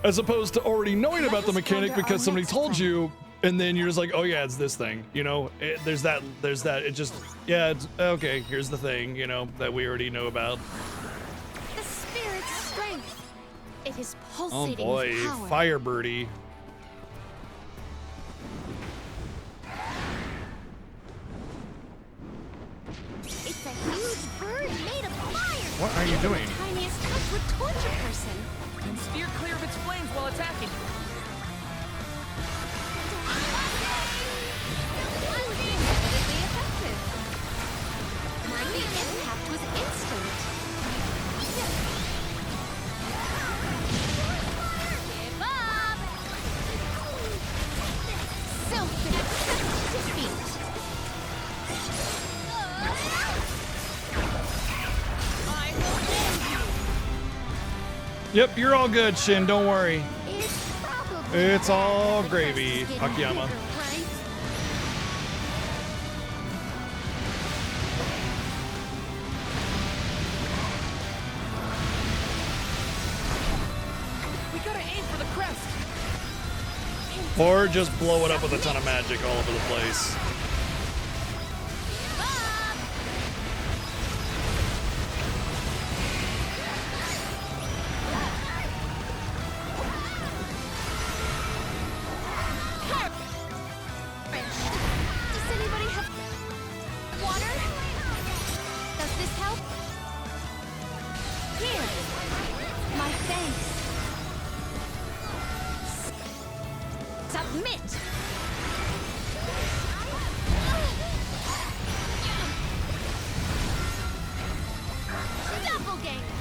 as opposed to already knowing about the mechanic because somebody told you, and then you're just like, oh yeah, it's this thing, you know? There's that, it just, yeah, it's, okay, here's the thing, you know, that we already know about. The spirit's strength. It is Oh pulsating boy, with power. Fire Birdie. It's a huge bird made of fire. What are you doing? The tiniest touch would torch a person. Can steer clear of its flames while attacking. Evidently effective. The impact was instant. Give up! Self-defeat. I will end you. Yep, you're all good, Shin, don't worry. It's probably It's all gravy, Akiyama. right? We gotta aim for the crest. Or just blow it up with a ton of magic all over the place. Does anybody have water? Does this help? Here, my thanks. Submit. Doppelganger.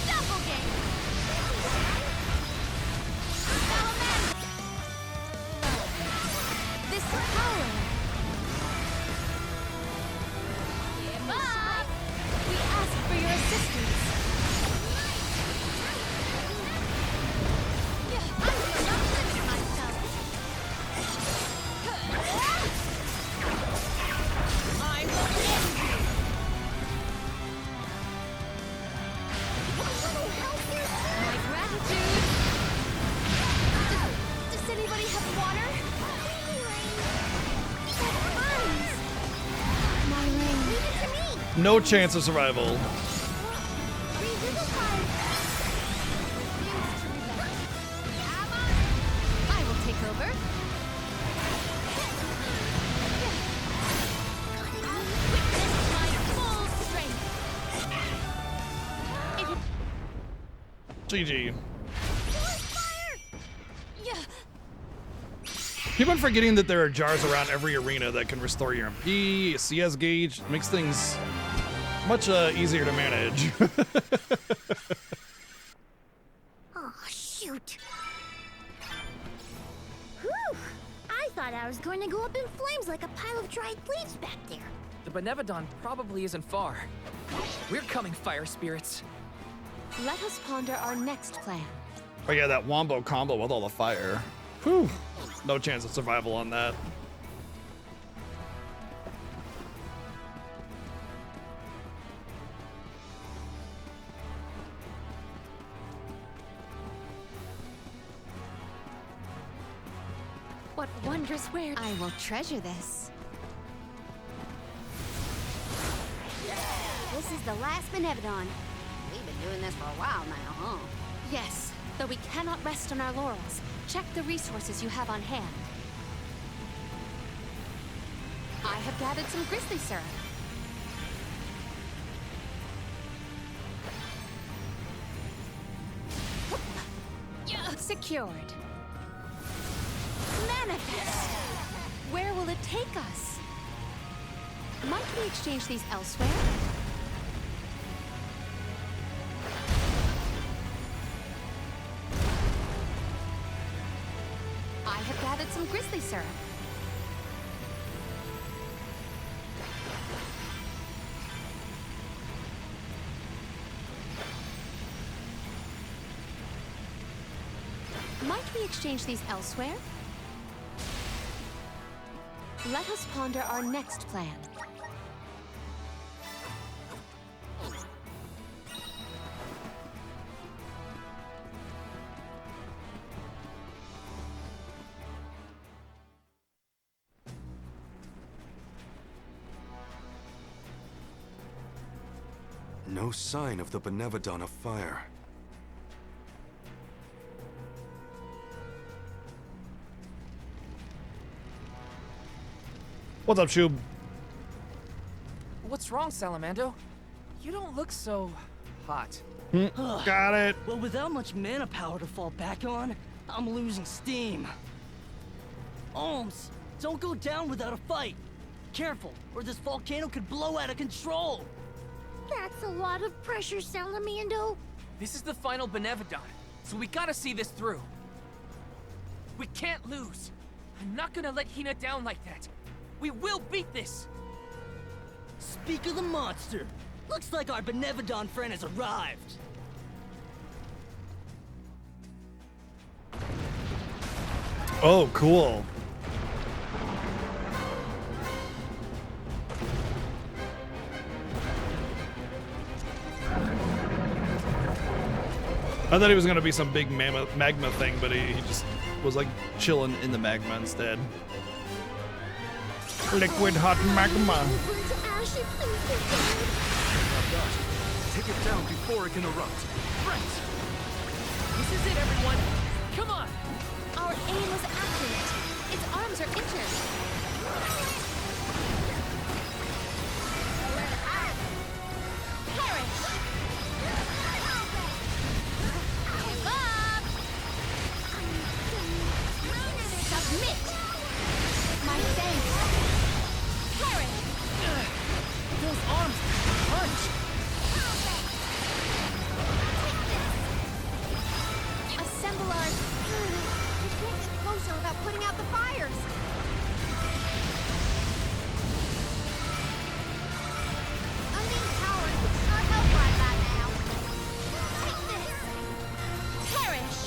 Doppelganger. Salamander. This power. Give up. We ask for your assistance. I will not limit myself. I will end you. My gratitude. Does anybody have water? My rain. Leave it to me. No chance of survival. I will take over. Witness my full strength. GG. Yeah. Keep on forgetting that there are jars around every arena that can restore your MP, CS gauge. Makes things much easier to manage. Oh, shoot. Whew. I thought I was going to go up in flames like a pile of dried leaves back there. The Benevodon probably isn't far. We're coming, fire spirits. Let us ponder our next plan. Oh yeah, that wombo combo with all the fire. Whew. No chance of survival on that. What wondrous wares. I will treasure this. This is the last Benevodon. We've been doing this for a while now, huh? Yes, though we cannot rest on our laurels. Check the resources you have on hand. I have gathered some grizzly syrup. Secured. Manifest! Where will it take us? Might we exchange these elsewhere? I have gathered some grizzly syrup. Might we exchange these elsewhere? Let us ponder our next plan. No sign of the Benevodon of Fire. What's up, Shub? What's wrong, Salamando? You don't look so hot. Got it. Well, without much mana power to fall back on, I'm losing steam. Ohms, don't go down without a fight. Careful, or this volcano could blow out of control. That's a lot of pressure, Salamando. This is the final Benevodon, so we gotta see this through. We can't lose. I'm not gonna let Hina down like that. We will beat this! Speak of the monster. Looks like our Benevodon friend has arrived. Oh, cool. I thought he was gonna be some big magma thing, but he just was like chilling in the magma instead. Liquid hot magma. Take it down before it can erupt. Right! This is it, everyone! Come on! Our aim was accurate. Its arms are injured. Perish! Give up! Submit! My thanks! Perish! Those arms punch! Assemble our... We can't get closer without putting out the fires. Unnamed power could sure help right about now. Take this. Perish!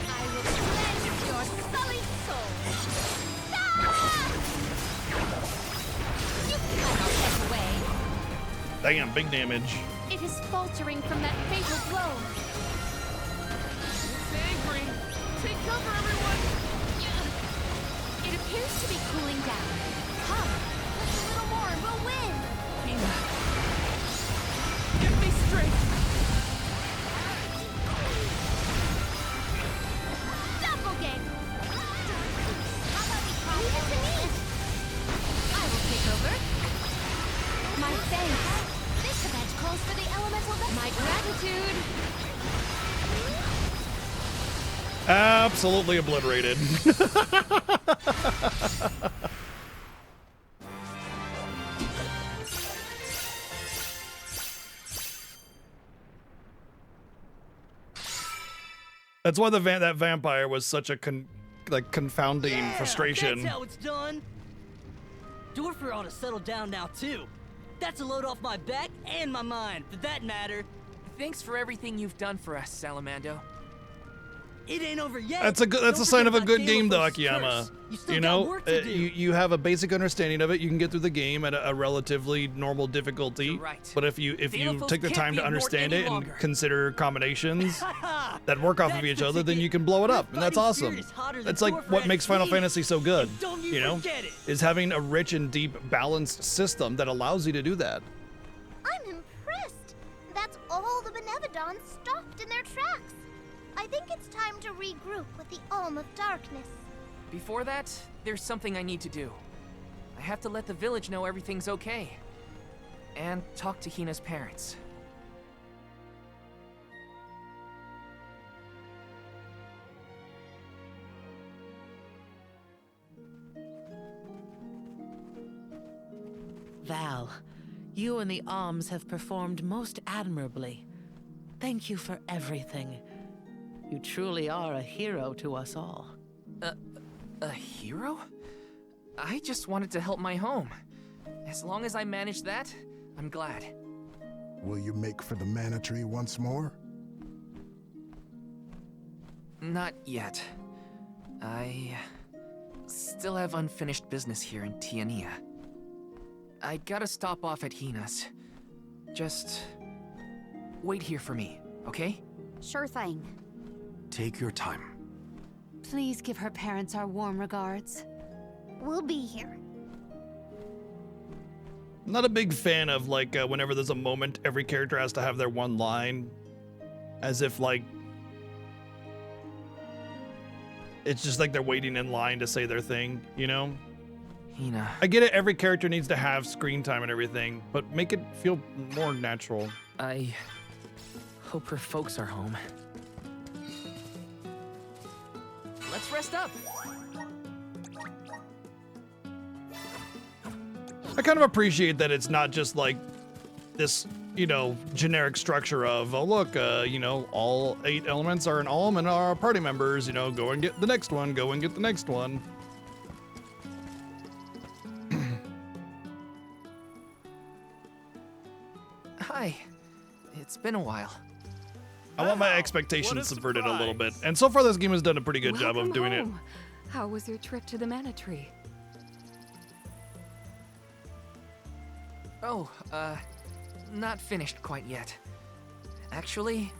I will cleanse your sullied soul. Ah! You cannot get away. Damn, big damage. It is faltering from that fatal blow. It's angry! Take cover, everyone! It appears to be cooling down. Come, Just a little more and we'll win. Hina. Get me straight! doppelganger! How about we try it to me? I will take over. My thanks. This event calls for the elemental. My gratitude. Absolutely obliterated. That's why that vampire was such a confounding frustration. That's how it's done. Dorfer ought to settle down now, too. That's a load off my back and my mind, for that matter. Thanks for everything you've done for us, Salamando. It ain't over yet. That's a Don't sign of a forget good about game, though, Delos' Akiyama. curse. You still You got know, work to do. you have a basic understanding of it. You can get through the game at a relatively normal difficulty. right. But if you Delos take the can't time be to ignored understand any it and longer. consider combinations that work off of each other, then you can blow it up, and that's awesome. That's like what makes Final Fantasy so good. You know, is having a rich and deep, balanced system that allows you to do that. I'm impressed. That's all the Benevodons stopped in their tracks. I think it's time to regroup with the Alm of Darkness. Before that, there's something I need to do. I have to let the village know everything's okay. And talk to Hina's parents. Val, you and the Alms have performed most admirably. Thank you for everything. You truly are a hero to us all. A hero? I just wanted to help my home. As long as I manage that, I'm glad. Will you make for the Mana Tree once more? Not yet. I still have unfinished business here in Tiania. I gotta stop off at Hina's. Just wait here for me, okay? Sure thing. Take your time. Please give her parents our warm regards. We'll be here. I'm not a big fan of like whenever there's a moment, every character has to have their one line, as if like it's just like they're waiting in line to say their thing, you know? Hina. I get it, every character needs to have screen time and everything, but make it feel more natural. I hope her folks are home. Let's rest up. I kind of appreciate that it's not just like this, you know, generic structure of, oh look, you know, all 8 elements are an Alm and are party members, you know, go and get the next one, go and get the next one. Hi. It's been a while. I want my expectations subverted a little bit, and so far this game has done a pretty good job of doing it. How was your trip to the Mana Tree? Oh, not finished quite yet. Actually,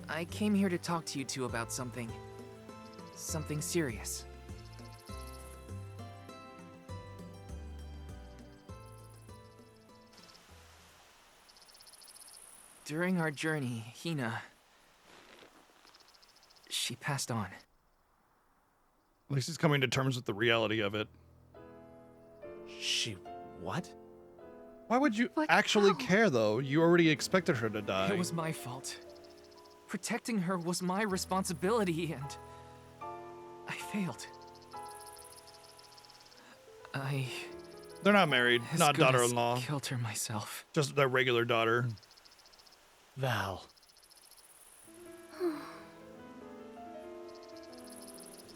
I came here to talk to you two about something. Something serious. During our journey, Hina... she passed on. At least he's coming to terms with the reality of it. She... what? Why would you actually care, though? You already expected her to die. It was my fault. Protecting her was my responsibility, and... I failed. They're not married, as not good as daughter-in-law. Killed her myself. Just their regular daughter. Val.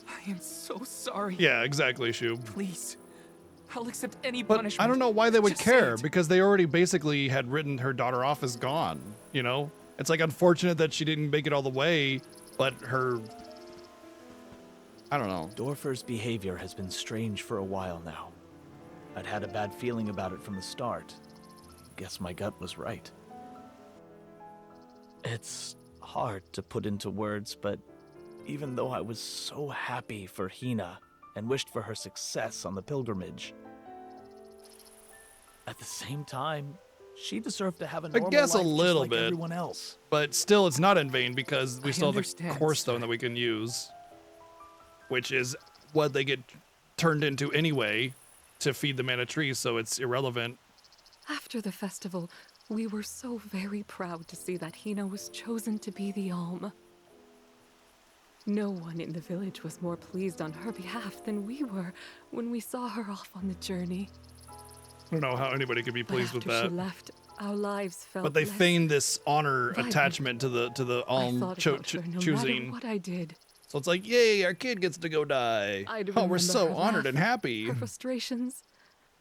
I am so sorry. Yeah, exactly, Shub. Please. I'll accept any But punishment. I don't know why they would Just say care, it. because they already basically had written her daughter off as gone, you know? It's like unfortunate that she didn't make it all the way, but her... I don't know. Dorfer's behavior has been strange for a while now. I'd had a bad feeling about it from the start. Guess my gut was right. It's hard to put into words, but even though I was so happy for Hina and wished for her success on the pilgrimage, at the same time, she deserved to have a I normal guess a life just little like bit. everyone else. But still, it's not in vain because we I still have the understand, core stone that we can use, which is what they get turned into anyway to feed the Mana Tree, so it's irrelevant. After the festival, we were so very proud to see that Hina was chosen to be the Alm. No one in the village was more pleased on her behalf than we were when we saw her off on the journey. I don't know how anybody could be pleased with After that. she left, our lives felt But they less feigned this honor vibrant. attachment to the I Alm thought about her no choosing. matter what I did. So it's like, yay, our kid gets to go die. I'd Oh, we're remember so her honored laugh, and happy. Her frustrations,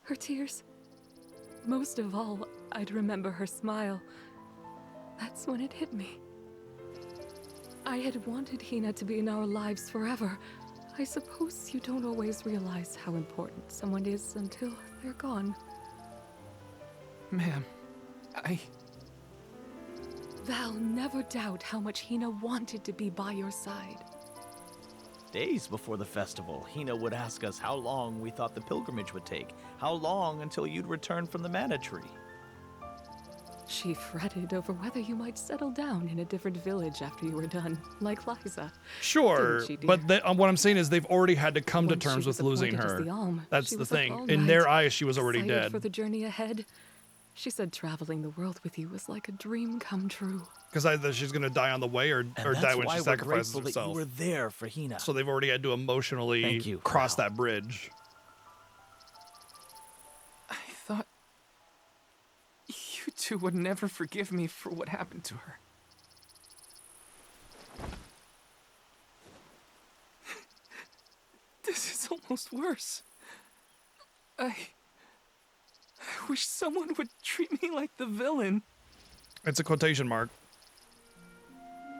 her tears. Most of all, I'd remember her smile. That's when it hit me. I had wanted Hina to be in our lives forever. I suppose you don't always realize how important someone is until they're gone. Ma'am, Val, never doubt how much Hina wanted to be by your side. Days before the festival, Hina would ask us how long we thought the pilgrimage would take, how long until you'd return from the Mana Tree. She fretted over whether you might settle down in a different village after you were done, like Liza. Sure, Didn't she, dear? but what I'm saying is they've already had to come to When she terms was with losing appointed as her. the Alm, That's she the was up thing. all In night, their eyes, she was already excited dead. for the journey ahead. She said traveling the world with you was like a dream come true. Because either she's gonna die on the way or And die when that's she why we're sacrifices grateful that herself. you were there for Hina. So they've already had to emotionally Thank you, cross Val. that bridge. I thought you two would never forgive me for what happened to her. This is almost worse. I wish someone would treat me like the villain. It's a quotation mark.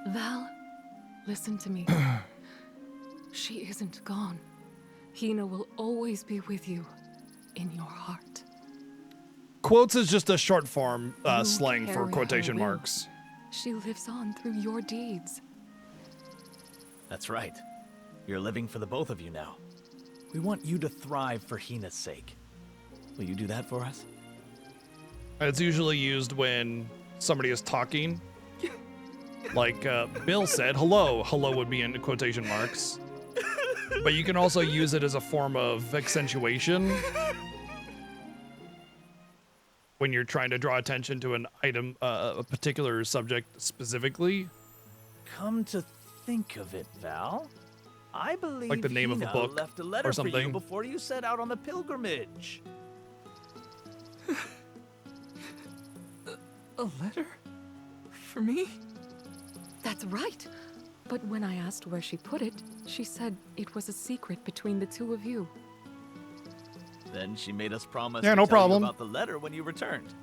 Val, listen to me. She isn't gone. Hina will always be with you, in your heart. Quotes is just a short form You slang for carry her quotation will. marks. She lives on through your deeds. That's right. You're living for the both of you now. We want you to thrive for Hina's sake. Will you do that for us? It's usually used when somebody is talking. Like Bill said, hello. Hello would be in quotation marks. But you can also use it as a form of accentuation when you're trying to draw attention to an item, a particular subject specifically. Come to think of it, Val, I believe Like the name of a Hina book left a letter or for you something. before you set out on the pilgrimage. A letter? For me? That's right. But when I asked where she put it, she said it was a secret between the two of you. Then she made us promise Yeah, to no tell problem. you about the letter when you returned,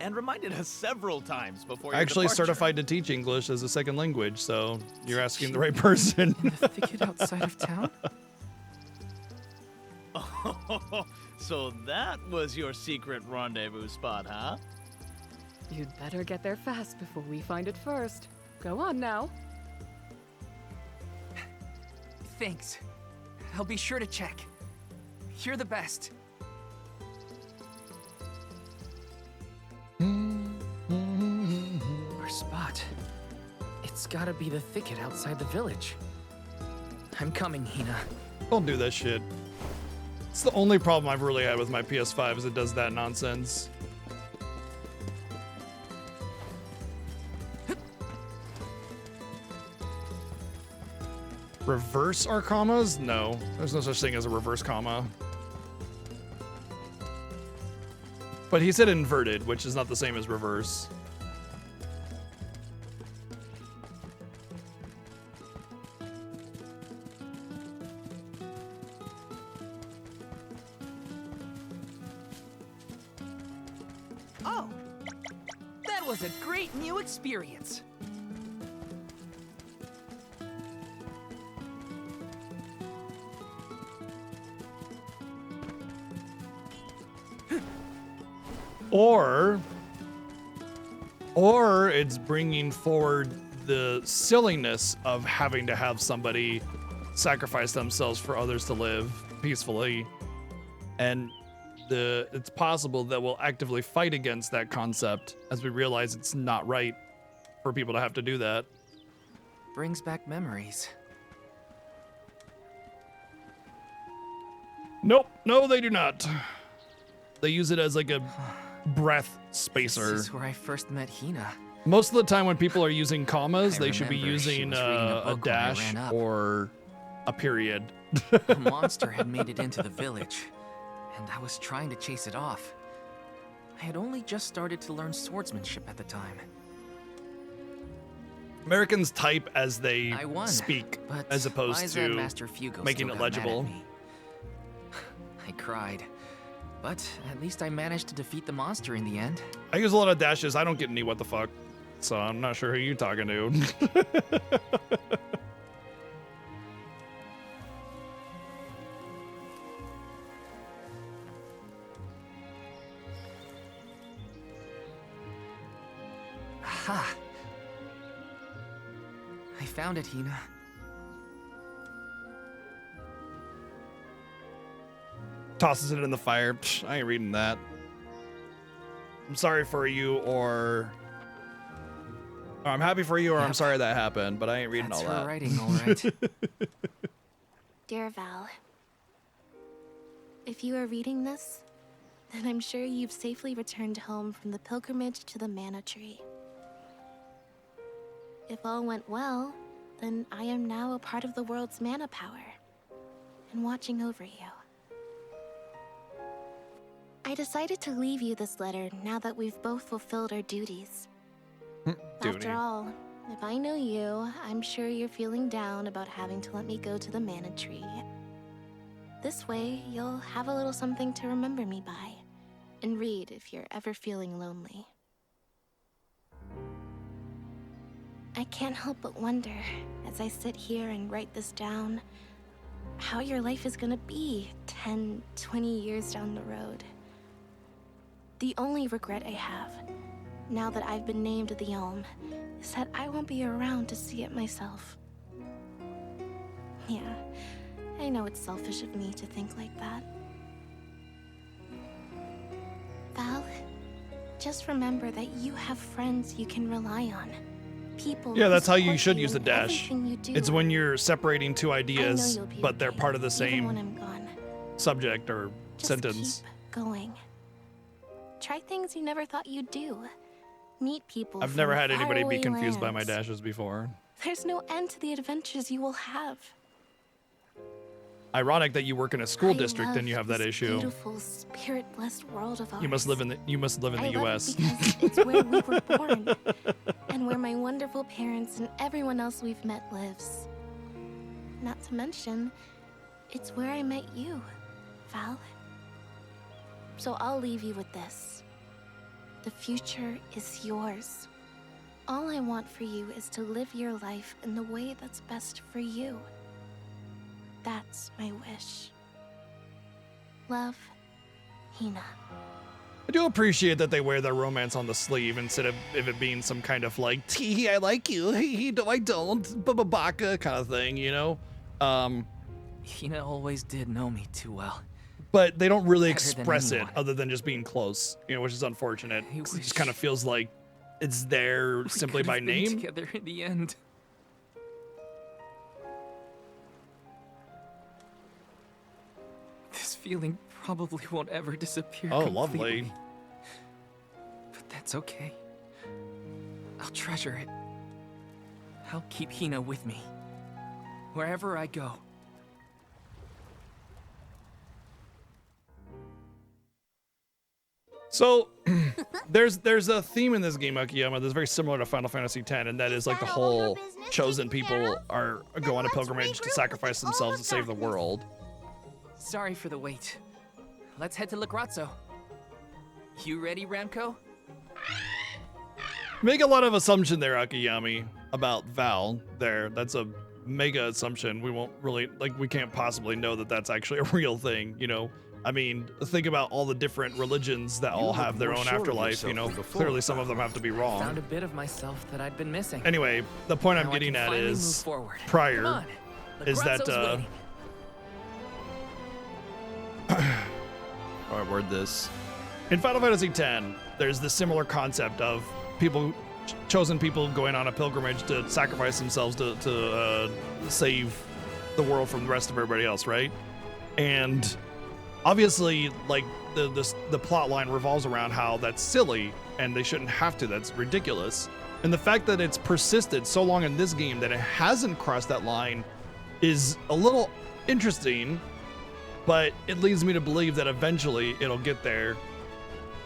and reminded us several times before your Actually departure. certified to teach English as a second language, so you're asking the right person. The thicket outside of town? Oh, so that was your secret rendezvous spot, huh? You'd better get there fast before we find it first. Go on now. Thanks. I'll be sure to check. You're the best. Our spot. It's gotta be the thicket outside the village. I'm coming, Hina. Don't do that shit. It's the only problem I've really had with my PS5 is it does that nonsense. Reverse our commas? No, there's no such thing as a reverse comma. But he said inverted, which is not the same as reverse. Oh! That was a great new experience. Or it's bringing forward the silliness of having to have somebody sacrifice themselves for others to live peacefully. And it's possible that we'll actively fight against that concept as we realize it's not right for people to have to do that. Brings back memories. Nope, no, they do not. They use it as like a breath spacer. This is where I first met Hina. Most of the time when people are using commas, I they should be remember she using was reading a a book when I dash ran up. or a period. A monster had made it into the village, and I was trying to chase it off. I had only just started to learn swordsmanship at the time. Americans type as they I won, speak, but as opposed Liza and to Master Fugo making still it got mad at legible. me. I cried. But at least I managed to defeat the monster in the end. I use a lot of dashes. I don't get any what the fuck. So I'm not sure who you talking to. Aha! I found it, Hina. Tosses it in the fire. Psh, I ain't reading that. I'm sorry for you, or I'm happy for you, or I'm sorry that happened, but I ain't reading That's all her that. writing, all right. Dear Val, if you are reading this, then I'm sure you've safely returned home from the pilgrimage to the Mana Tree. If all went well, then I am now a part of the world's mana power and watching over you. I decided to leave you this letter now that we've both fulfilled our duties. After all, if I know you, I'm sure you're feeling down about having to let me go to the Mana Tree. This way, you'll have a little something to remember me by, and read if you're ever feeling lonely. I can't help but wonder, as I sit here and write this down, how your life is gonna be 10, 20 years down the road. The only regret I have, now that I've been named the Elm, is that I won't be around to see it myself. Yeah, I know it's selfish of me to think like that. Val, just remember that you have friends you can rely on. People Yeah, who that's how you support should use the in dash. everything you do. It's when you're separating two ideas, you'll be but they're okay, part of the even when same I'm gone. subject or Just sentence. keep going. Try things you never thought you'd do. Meet people. I've never from had anybody be faraway confused by my lands. dashes before. There's no end to the adventures you will have. Ironic that you work in a school I district and you love have that this issue. Beautiful, spirit-blessed world of ours. You must live in the I love US. it because it's where we were born, and where my wonderful parents and everyone else we've met lives. Not to mention, it's where I met you, Val. So I'll leave you with this. The future is yours. All I want for you is to live your life in the way that's best for you. That's my wish. Love, Hina. I do appreciate that they wear their romance on the sleeve instead of it being some kind of like, tee, I like you, hee, no, I don't, baka kind of thing, you know? Hina always did know me too well. But they don't really Better than express it anyone. other than just being close, you know, which is unfortunate. I 'Cause It wish just kind of feels like it's there We simply could by have been name. together in the end. This feeling probably won't ever disappear. Oh, completely. lovely. But that's okay. I'll treasure it. I'll keep Hina with me. Wherever I go. So there's a theme in this game, Akiyama, that's very similar to Final Fantasy X, and that is like the whole chosen people are go on a pilgrimage to sacrifice themselves to save the world. Sorry for the wait. Let's head to Lagrazzo. You ready, Ramco? Make a lot of assumption there, Akiyami, about Val there. That's a mega assumption. We won't really, like, we can't possibly know that that's actually a real thing, you know? I mean, think about all the different religions that all look have their more own sure of afterlife, you yourself know? than before, Clearly some of them have to be Found wrong. a bit of myself that I'd been missing. Anyway, the point I'm Now I getting can at finally move is, forward. prior, Come on. is that, Lagrazzo's waiting. how do I word this? In Final Fantasy X, there's the similar concept of people, chosen people going on a pilgrimage to sacrifice themselves to save the world from the rest of everybody else, right? And obviously, like, the plot line revolves around how that's silly and they shouldn't have to. That's ridiculous. And the fact that it's persisted so long in this game that it hasn't crossed that line is a little interesting, but it leads me to believe that eventually it'll get there,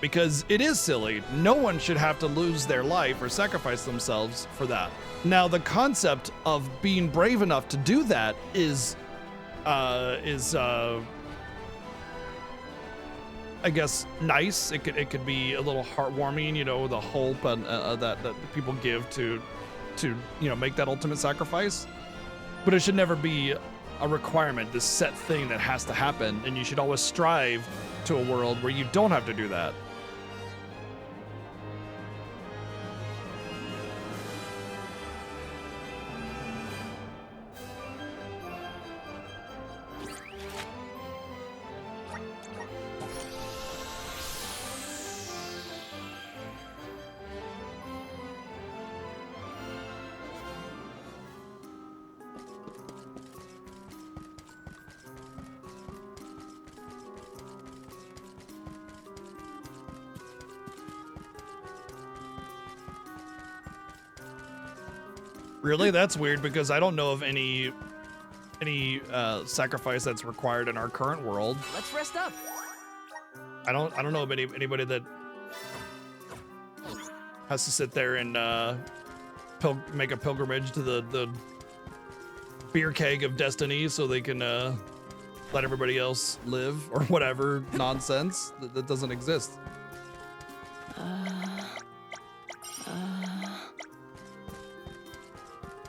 because it is silly. No one should have to lose their life or sacrifice themselves for that. Now, the concept of being brave enough to do that is I guess, nice. It could be a little heartwarming, you know, the hope and that people give to make that ultimate sacrifice. But it should never be a requirement, this set thing that has to happen, and you should always strive to a world where you don't have to do that. Really? That's weird because I don't know of any sacrifice that's required in our current world. Let's rest up. I don't know of anybody that has to sit there and make a pilgrimage to the beer keg of destiny so they can let everybody else live or whatever nonsense that doesn't exist.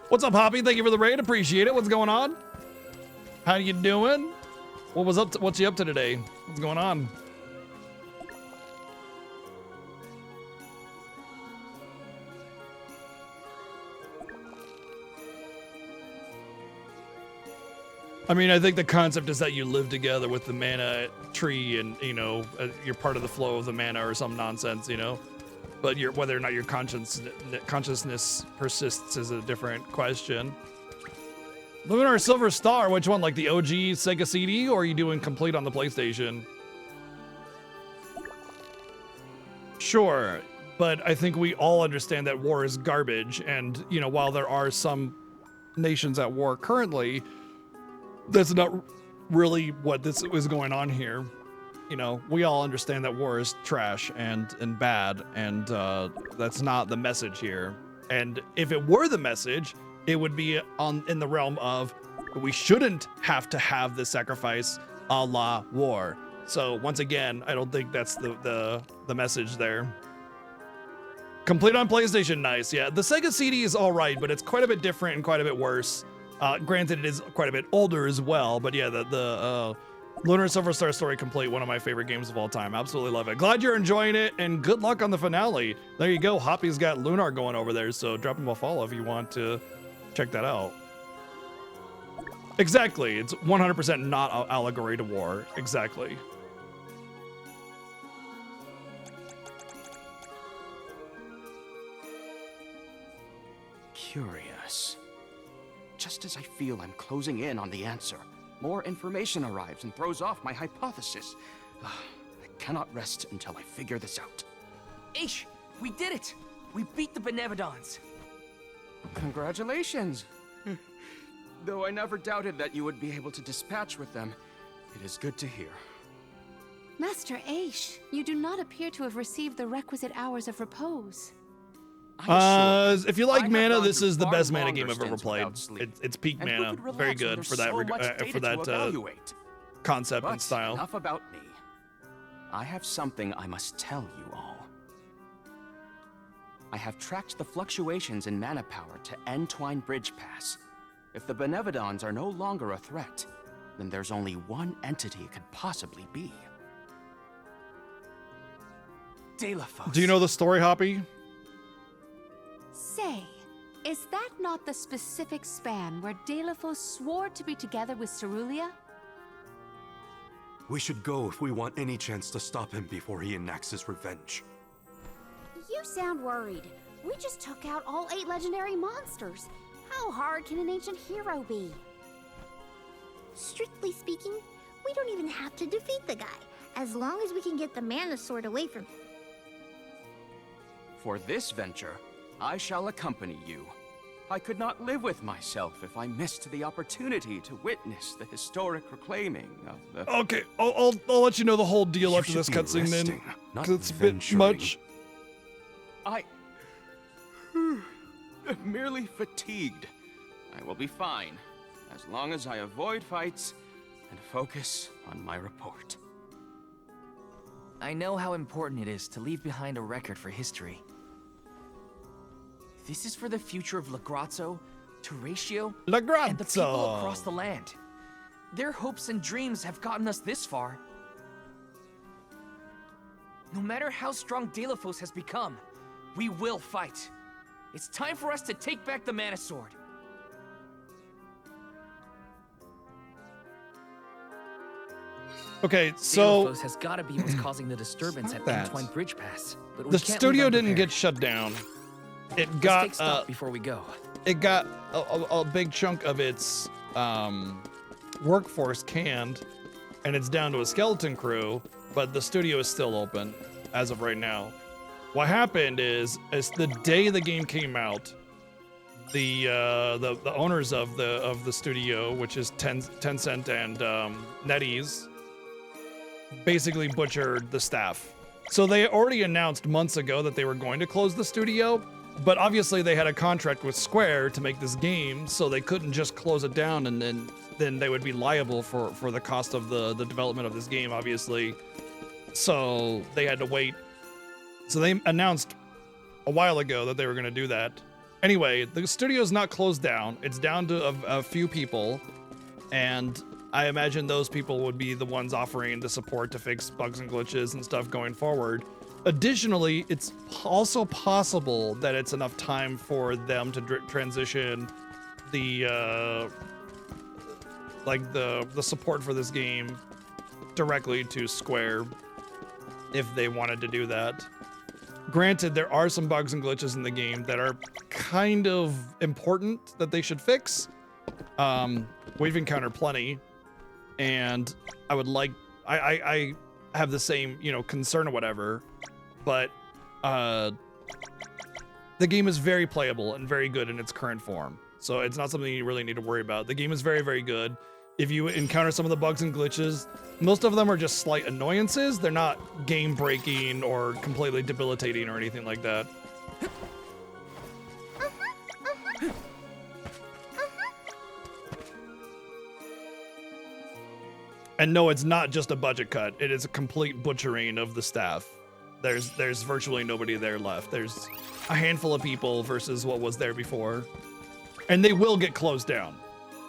What's up, Hoppy? Thank you for the raid. Appreciate it. What's going on? How you doing? What's you up to today? What's going on? I mean, I think the concept is that you live together with the mana tree and, you know, you're part of the flow of the mana or some nonsense, you know? But whether or not your consciousness persists is a different question. Lunar Silver Star, which one? Like the OG Sega CD, or are you doing complete on the PlayStation? Sure, but I think we all understand that war is garbage, and, you know, while there are some nations at war currently, that's not really what this is going on here. You know, we all understand that war is trash and bad, and that's not the message here. And if it were the message, it would be in the realm of we shouldn't have to have this sacrifice a la war. So once again, I don't think that's the message there. Complete on PlayStation, nice. Yeah, the Sega CD is all right, but it's quite a bit different and quite a bit worse. Granted, it is quite a bit older as well, but yeah, the Lunar Silver Star Story Complete, one of my favorite games of all time. Absolutely love it. Glad you're enjoying it, and good luck on the finale. There you go. Hoppy's got Lunar going over there, so drop him a follow if you want to check that out. Exactly. It's 100% not an allegory to war. Exactly. Curious. Just as I feel I'm closing in on the answer, more information arrives and throws off my hypothesis. I cannot rest until I figure this out. Aish, we did it! We beat the Benevodons. Congratulations. Though I never doubted that you would be able to dispatch with them, it is good to hear. Master Aish, you do not appear to have received the requisite hours of repose. If you like mana, this is the best mana game I've ever played. It's peak mana, very good for that concept and style. Enough about me. I have something I must tell you all. I have tracked the fluctuations in mana power to Entwine Bridge Pass. If the Benevodons are no longer a threat, then there's only one entity it could possibly be. Delafos. Do you know the story, Hoppy? Say, is that not the specific span where Delafos swore to be together with Cerulia? We should go if we want any chance to stop him before he enacts his revenge. You sound worried. We just took out all 8 legendary monsters. How hard can an ancient hero be? Strictly speaking, we don't even have to defeat the guy, as long as we can get the mana sword away from him. For this venture, I shall accompany you. I could not live with myself if I missed the opportunity to witness the historic reclaiming of the... Okay, I'll let you know the whole deal after this cutscene then, because it's a bit much. I am merely fatigued. I will be fine, as long as I avoid fights and focus on my report. I know how important it is to leave behind a record for history. This is for the future of Lagrazzo, Teratio, and the people across the land. Their hopes and dreams have gotten us this far. No matter how strong Delafos has become, we will fight. It's time for us to take back the Mana Sword. Okay, so Delafos has got to be what's causing the disturbance at that. Entwine Bridge Pass. But we the can't studio leave didn't unprepared. get shut down. It Let's got take stock before we go. It got a big chunk of its workforce canned, and it's down to a skeleton crew. But the studio is still open as of right now. What happened is the day the game came out, the owners of the studio, which is Tencent and NetEase, basically butchered the staff. So they already announced months ago that they were going to close the studio, but obviously they had a contract with Square to make this game, so they couldn't just close it down and then they would be liable for the cost of the development of this game, obviously. So they had to wait. So they announced a while ago that they were going to do that. Anyway, the studio's not closed down. It's down to a few people, and I imagine those people would be the ones offering the support to fix bugs and glitches and stuff going forward. Additionally, it's also possible that it's enough time for them to transition the support for this game directly to Square if they wanted to do that. Granted, there are some bugs and glitches in the game that are kind of important that they should fix. We've encountered plenty, and I would like, I have the same, concern or whatever, but the game is very playable and very good in its current form. So it's not something you really need to worry about. The game is very, very good. If you encounter some of the bugs and glitches, most of them are just slight annoyances. They're not game breaking or completely debilitating or anything like that. And no, it's not just a budget cut. It is a complete butchering of the staff. There's virtually nobody there left. There's a handful of people versus what was there before. And they will get closed down.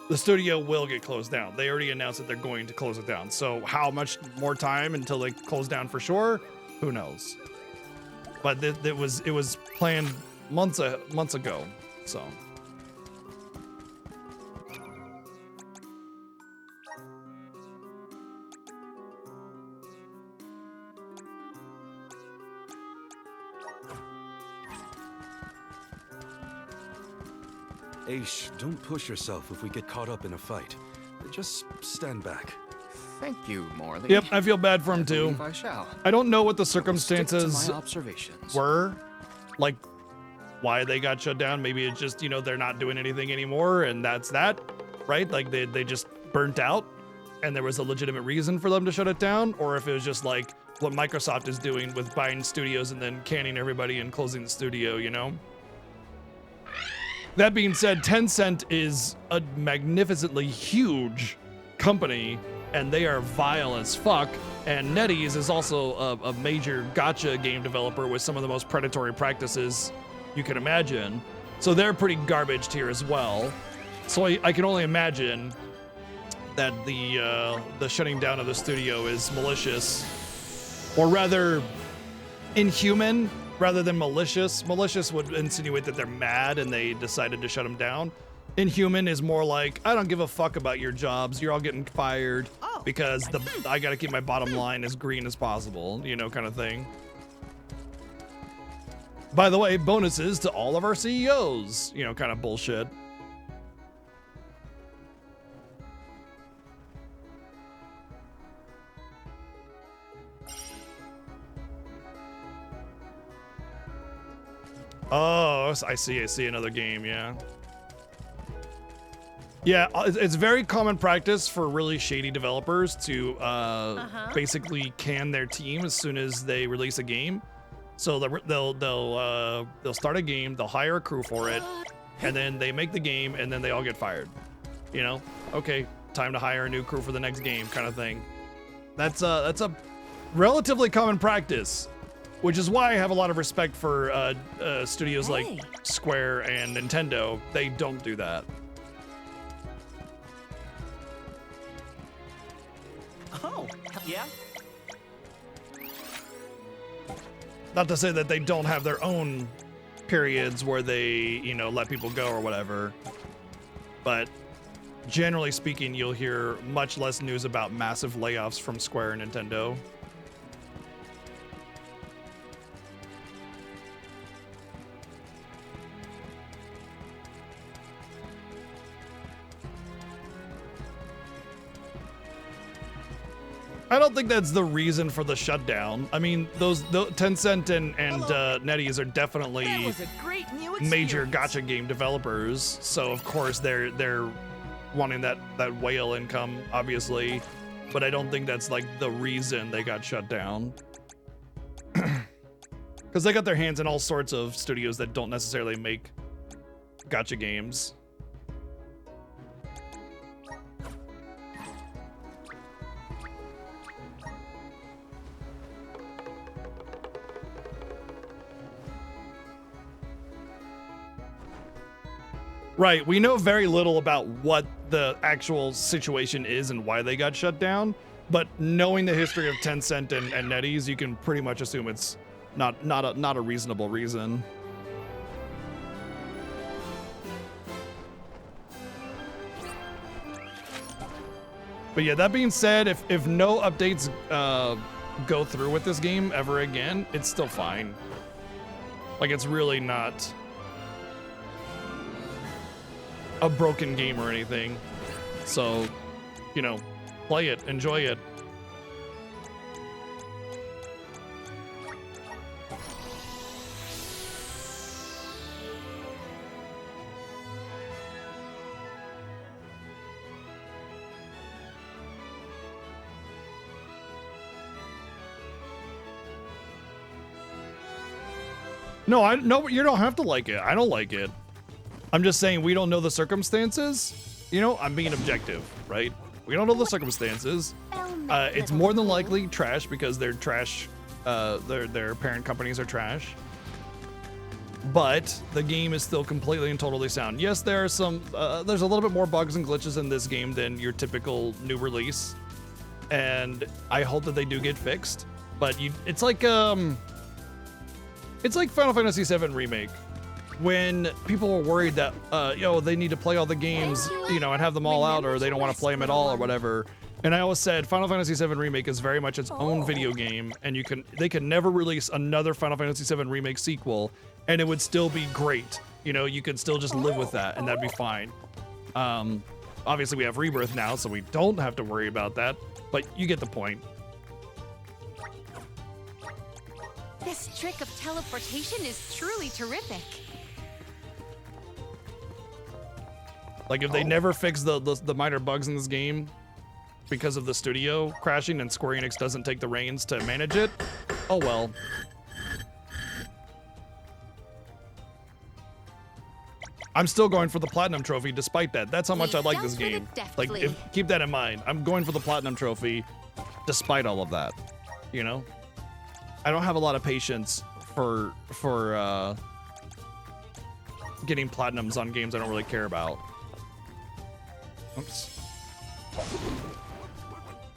The studio will get closed down. They already announced that they're going to close it down. So how much more time until they close down for sure? Who knows? But it was planned months ago. So. Aish, don't push yourself if we get caught up in a fight. Just stand back. Thank you, Morley. Yep, I feel bad for him too. believe I shall. I don't know what the Stick to circumstances my observations. were, like why they got shut down. Maybe it's just, they're not doing anything anymore and that's that, right? Like they just burnt out and there was a legitimate reason for them to shut it down, or if it was just like what Microsoft is doing with buying studios and then canning everybody and closing the studio, That being said, Tencent is a magnificently huge company, and they are vile as fuck. And NetEase is also a major gacha game developer with some of the most predatory practices you can imagine. So they're pretty garbage here as well. So I can only imagine that the shutting down of the studio is malicious, or rather inhuman. Rather than malicious. Malicious would insinuate that they're mad and they decided to shut them down. Inhuman is more like, I don't give a fuck about your jobs. You're all getting fired because I gotta keep my bottom line as green as possible, kind of thing. By the way, bonuses to all of our CEOs, kind of bullshit. Oh, I see another game, yeah. Yeah, it's very common practice for really shady developers to basically can their team as soon as they release a game. So they'll start a game, they'll hire a crew for it, and then they make the game, and then they all get fired. Okay, time to hire a new crew for the next game, kind of thing. That's a relatively common practice, which is why I have a lot of respect for studios like Square and Nintendo. They don't do that. Oh, yeah? Not to say that they don't have their own periods where they, you know, let people go or whatever, but generally speaking, you'll hear much less news about massive layoffs from Square and Nintendo. I don't think that's the reason for the shutdown. I mean, those Tencent and NetEase are definitely major gacha game developers, so of course they're wanting that whale income, obviously. But I don't think that's like the reason they got shut down, because they got their hands in all sorts of studios that don't necessarily make gacha games. Right, we know very little about what the actual situation is and why they got shut down, but knowing the history of Tencent and NetEase, you can pretty much assume it's not a reasonable reason. But yeah, that being said, if no updates go through with this game ever again, it's still fine. Like, it's really not a broken game or anything. So, you know, play it, enjoy it. No, you don't have to like it. I don't like it. I'm just saying we don't know the circumstances. You know, I'm being objective, right? We don't know the circumstances. It's more than likely trash because they're trash. Their parent companies are trash. But the game is still completely and totally sound. Yes, there are some. There's a little bit more bugs and glitches in this game than your typical new release, and I hope that they do get fixed. But it's like Final Fantasy VII Remake. When people were worried that, they need to play all the games, and have them all out, or they don't want to play them at all, or whatever. And I always said Final Fantasy VII Remake is very much its own video game, and they can never release another Final Fantasy VII Remake sequel, and it would still be great. You could still just live with that, and that'd be fine. Obviously, we have Rebirth now, so we don't have to worry about that, but you get the point. This trick of teleportation is truly terrific. Like, if they never fix the minor bugs in this game because of the studio crashing and Square Enix doesn't take the reins to manage it, oh well. I'm still going for the Platinum Trophy despite that. That's how much I like this game. Like, keep that in mind. I'm going for the Platinum Trophy despite all of that, I don't have a lot of patience for getting platinums on games I don't really care about. Oops.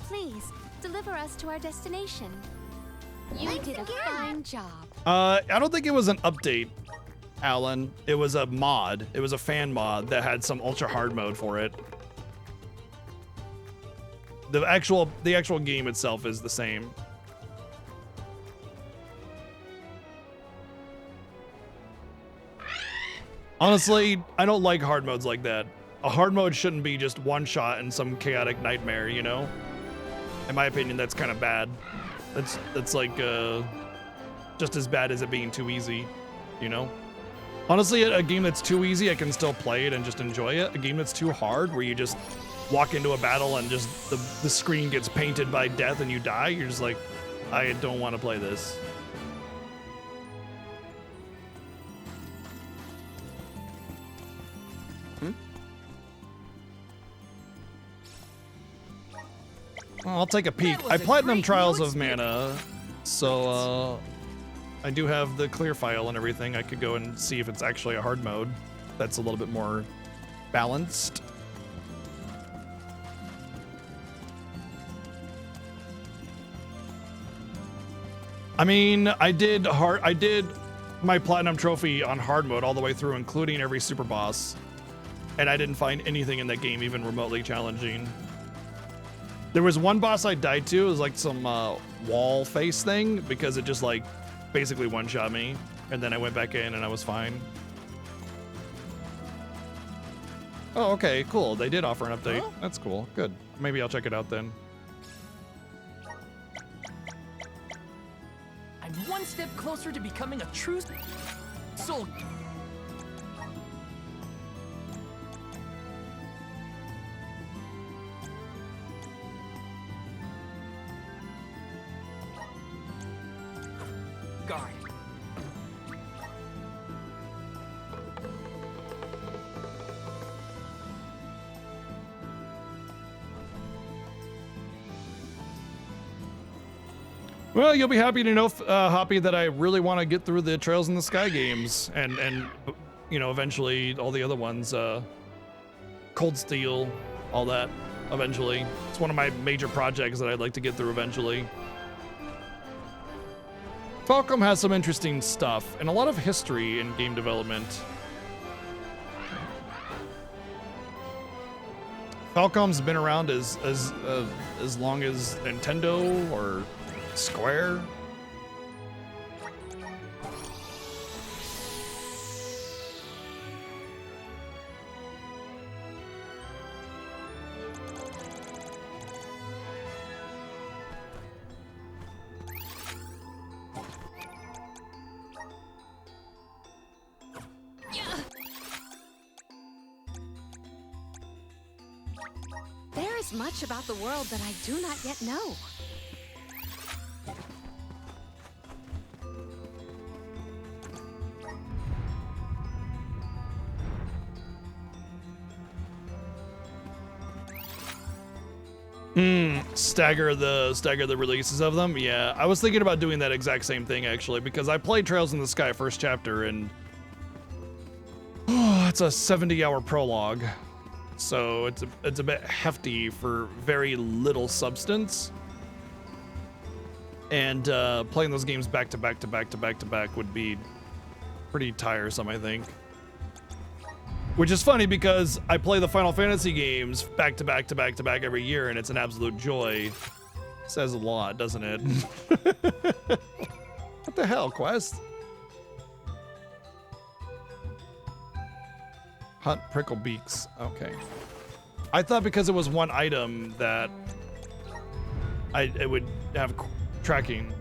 Please, deliver us to our destination. You did a fine job. I don't think it was an update, Alan. It was a mod. It was a fan mod that had some ultra hard mode for it. The actual game itself is the same. Honestly, I don't like hard modes like that. A hard mode shouldn't be just one shot in some chaotic nightmare, In my opinion, that's kind of bad. That's like just as bad as it being too easy, Honestly, a game that's too easy, I can still play it and just enjoy it. A game that's too hard, where you just walk into a battle and just the screen gets painted by death and you die, you're just like, I don't want to play this. Well, I'll take a peek. I platinum Trials of Mana, so I do have the clear file and everything. I could go and see if it's actually a hard mode that's a little bit more balanced. I mean, I did my platinum trophy on hard mode all the way through, including every super boss, and I didn't find anything in that game even remotely challenging. There was one boss I died to. It was like some wall face thing because it just like basically one-shot me, and then I went back in and I was fine. Oh, okay, cool. They did offer an update. That's cool. Good. Maybe I'll check it out then. I'm one step closer to becoming a true soul. Guard. Well, you'll be happy to know, Hoppy, that I really want to get through the Trails in the Sky games and you know, eventually all the other ones, Cold Steel, all that, eventually. It's one of my major projects that I'd like to get through eventually. Falcom has some interesting stuff and a lot of history in game development. Falcom's been around as long as Nintendo or Square. There is much about the world that I do not yet know. Stagger the releases of them. Yeah, I was thinking about doing that exact same thing actually, because I played Trails in the Sky first chapter and it's a 70-hour prologue, so it's a bit hefty for very little substance. And playing those games back to back to back to back to back would be pretty tiresome, I think. Which is funny because I play the Final Fantasy games back to back to back to back every year, and it's an absolute joy. Says a lot, doesn't it? What the hell, Quest? Hunt prickle beaks. Okay. I thought because it was one item that it would have tracking,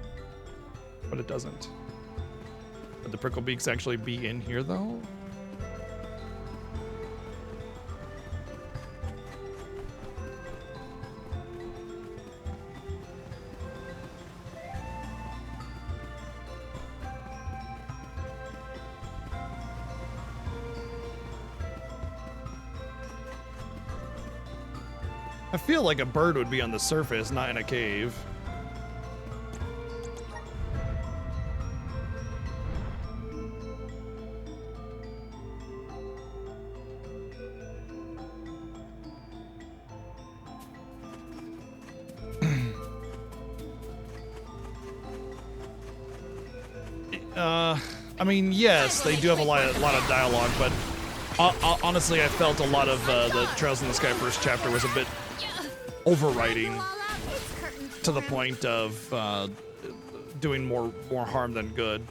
but it doesn't. Would the prickle beaks actually be in here though? I feel like a bird would be on the surface, not in a cave. I mean, yes, they do have a lot of dialogue, but honestly, I felt a lot of the Trails in the Sky first chapter was a bit overwriting to the point of doing more harm than good.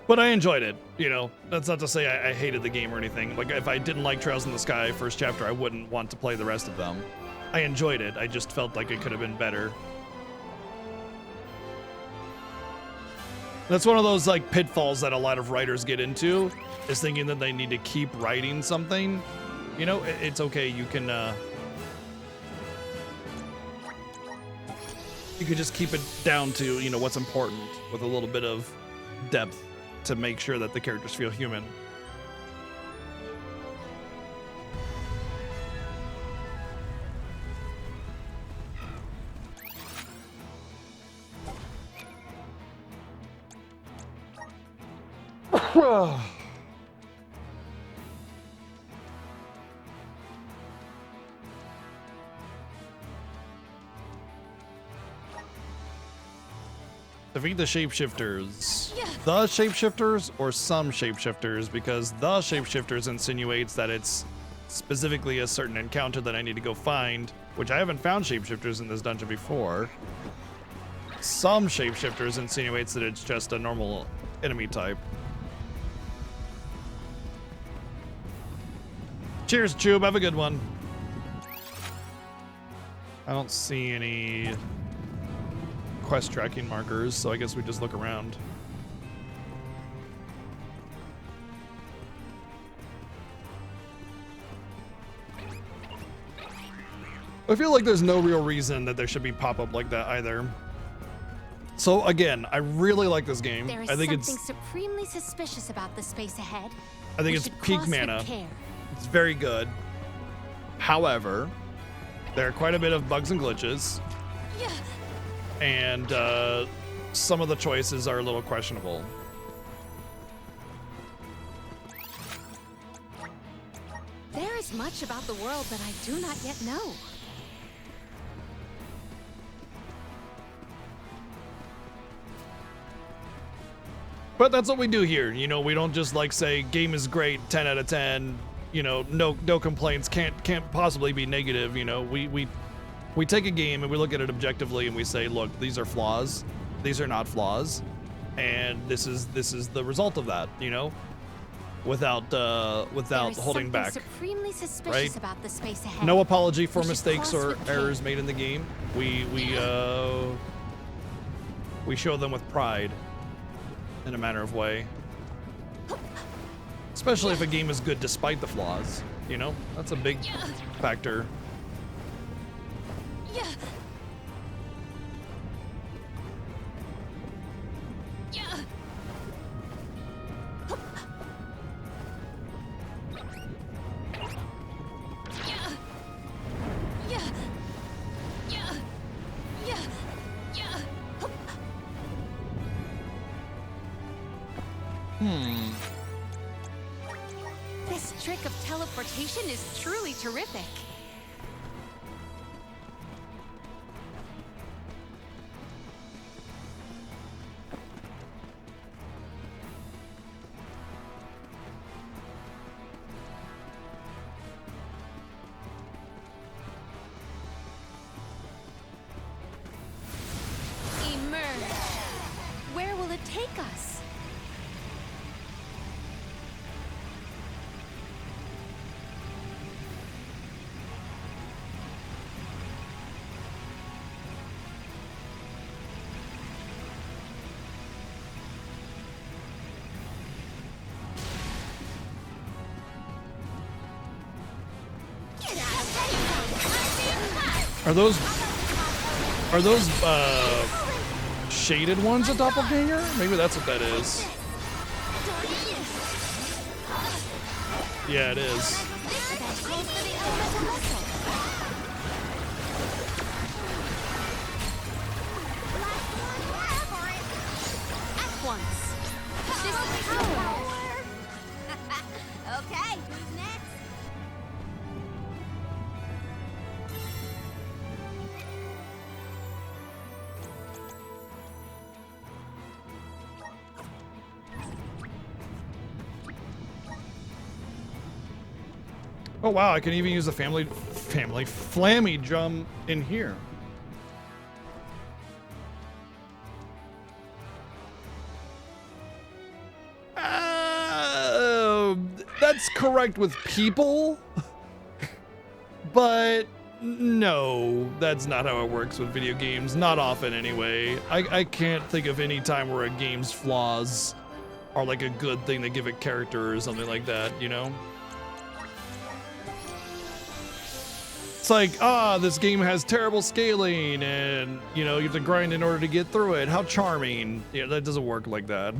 But I enjoyed it, you know. That's not to say I hated the game or anything. Like, if I didn't like Trails in the Sky first chapter, I wouldn't want to play the rest of them. I enjoyed it. I just felt like it could have been better. That's one of those, like, pitfalls that a lot of writers get into, is thinking that they need to keep writing something. You know, it's okay. You can just keep it down to, you know, what's important with a little bit of depth to make sure that the characters feel human. Defeat the shapeshifters. The shapeshifters or some shapeshifters, because the shapeshifters insinuates that it's specifically a certain encounter that I need to go find, which I haven't found shapeshifters in this dungeon before. Some shapeshifters insinuates that it's just a normal enemy type. Cheers, Chube. Have a good one. I don't see any quest tracking markers, so I guess we just look around. I feel like there's no real reason that there should be pop-up like that either. So again, I really like this game. There is I think something it's supremely suspicious about the space ahead. I think We it's should peak cross with mana. care. It's very good. However, there are quite a bit of bugs and glitches. And some of the choices are a little questionable. There is much about the world that I do not yet know. But that's what we do here. You know, we don't just like say game is great, 10 out of 10. You know, no complaints, can't possibly be negative. You know, we take a game and we look at it objectively and we say, look, these are flaws, these are not flaws, and this is the result of that. You know, without holding back. Supremely suspicious Right? about the space ahead. No apology for We should mistakes cross or with care. errors made in the game. We show them with pride in a manner of way. Especially if a game is good despite the flaws, you know? That's a big factor. This trick of teleportation is truly terrific. Emerge. Where will it take us? Are those shaded ones a doppelganger? Maybe that's what that is. Yeah, it is. At once. This power. Okay, who's next? Oh wow, I can even use the flammy drum in here. that's correct with people, but no, that's not how it works with video games. Not often, anyway. I can't think of any time where a game's flaws are like a good thing to give it character or something like that, you know? It's like, this game has terrible scaling and, you know, you have to grind in order to get through it. How charming. Yeah, that doesn't work like that.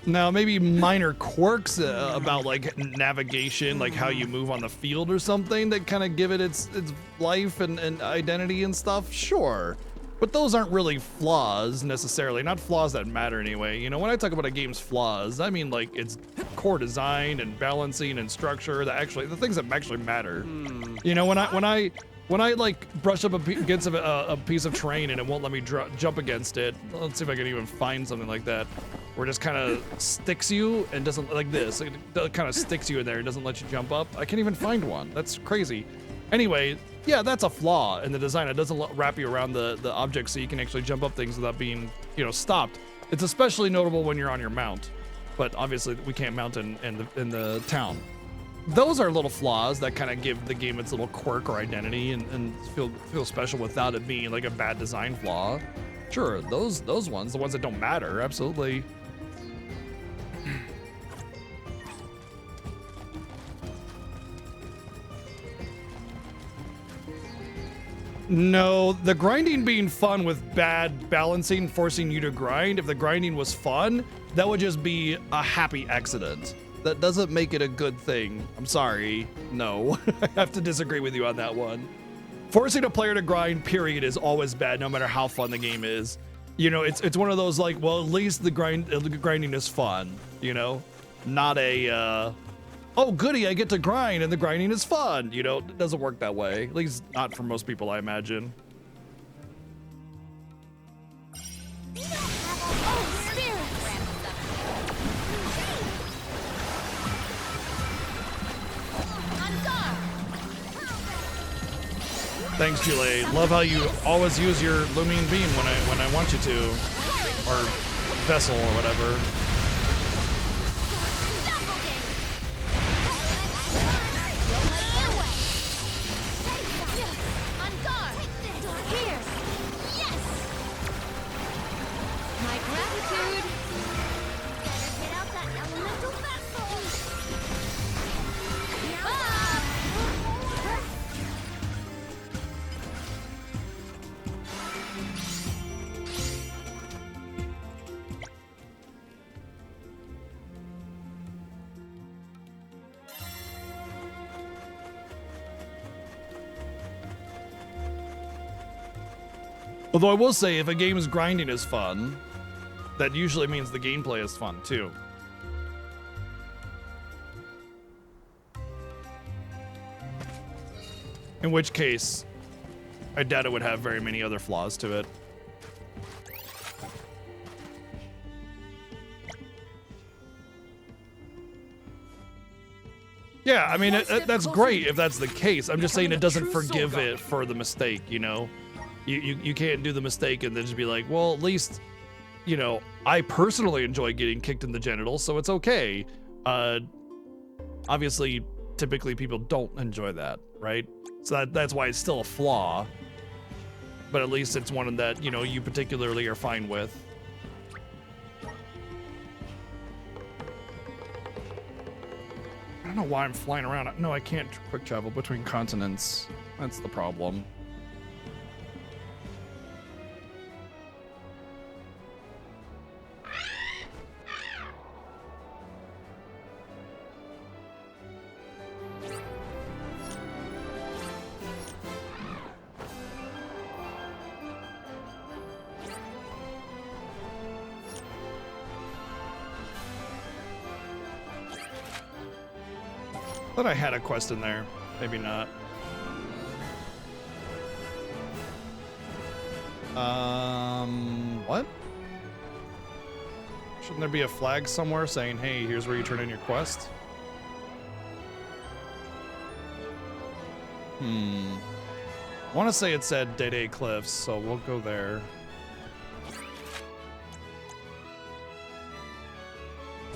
Now, maybe minor quirks about like navigation, like how you move on the field or something that kind of give it its life and identity and stuff, sure. But those aren't really flaws necessarily, not flaws that matter anyway. You know, when I talk about a game's flaws, I mean like its core design and balancing and structure, the things that actually matter. You know, when I like brush up against a piece of terrain and it won't let me jump against it, let's see if I can even find something like that, where it just kind of sticks you and doesn't, like this, it kind of sticks you in there and doesn't let you jump up. I can't even find one. That's crazy. Anyway, yeah, that's a flaw in the design. It doesn't wrap you around the object so you can actually jump up things without being, you know, stopped. It's especially notable when you're on your mount, but obviously we can't mount in the town. Those are little flaws that kind of give the game its little quirk or identity and feel special without it being like a bad design flaw. Sure, those ones, the ones that don't matter, absolutely. No, the grinding being fun with bad balancing, forcing you to grind, if the grinding was fun, that would just be a happy accident. That doesn't make it a good thing. I'm sorry. No, I have to disagree with you on that one. Forcing a player to grind, period, is always bad, no matter how fun the game is. You know, it's one of those like, well, at least the grinding is fun, you know? Not a, oh goody, I get to grind and the grinding is fun. You know, it doesn't work that way. At least not for most people, I imagine. Thanks, Julie. Love how you always use your Lumine Beam when I want you to, or Vessel or whatever. Although I will say, if a game's grinding is fun, that usually means the gameplay is fun too. In which case, I doubt it would have very many other flaws to it. Yeah, I mean, that's great if that's the case. I'm just saying it doesn't forgive it for the mistake, you know? You can't do the mistake and then just be like, well, at least, you know, I personally enjoy getting kicked in the genitals, so it's okay. Obviously, typically people don't enjoy that, right? So that's why it's still a flaw. But at least it's one that, you know, you particularly are fine with. I don't know why I'm flying around. No, I can't quick travel between continents. That's the problem. Thought I had a quest in there. Maybe not. What? Shouldn't there be a flag somewhere saying, hey, here's where you turn in your quest? I want to say it said Day Cliffs, so we'll go there.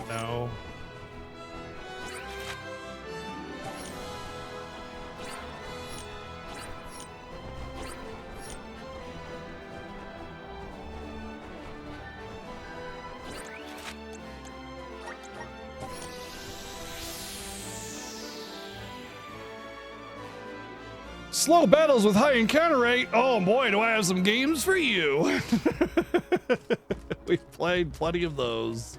No. Slow battles with high encounter rate. Oh boy, do I have some games for you. We've played plenty of those.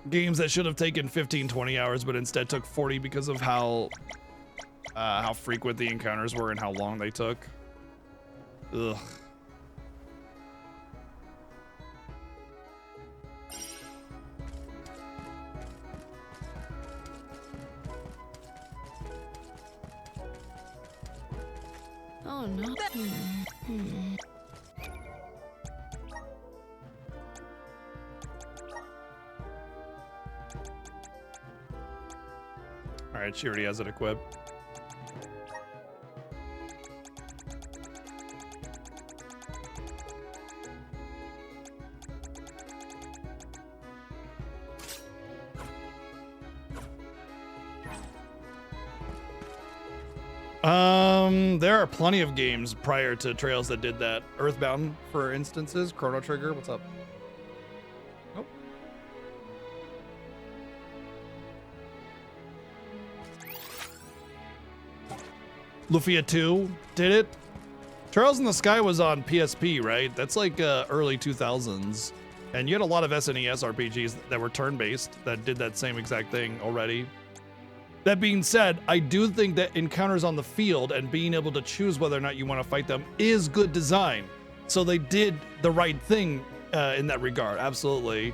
Games that should have taken 15, 20 hours, but instead took 40 because of how frequent the encounters were and how long they took. Ugh. Oh no. All right, she already has it equipped. There are plenty of games prior to Trails that did that. Earthbound, for instances. Chrono Trigger, what's up? Nope. Lufia 2 did it. Trails in the Sky was on PSP, right? That's like early 2000s. And you had a lot of SNES RPGs that were turn-based that did that same exact thing already. That being said, I do think that encounters on the field and being able to choose whether or not you want to fight them is good design. So they did the right thing in that regard, absolutely.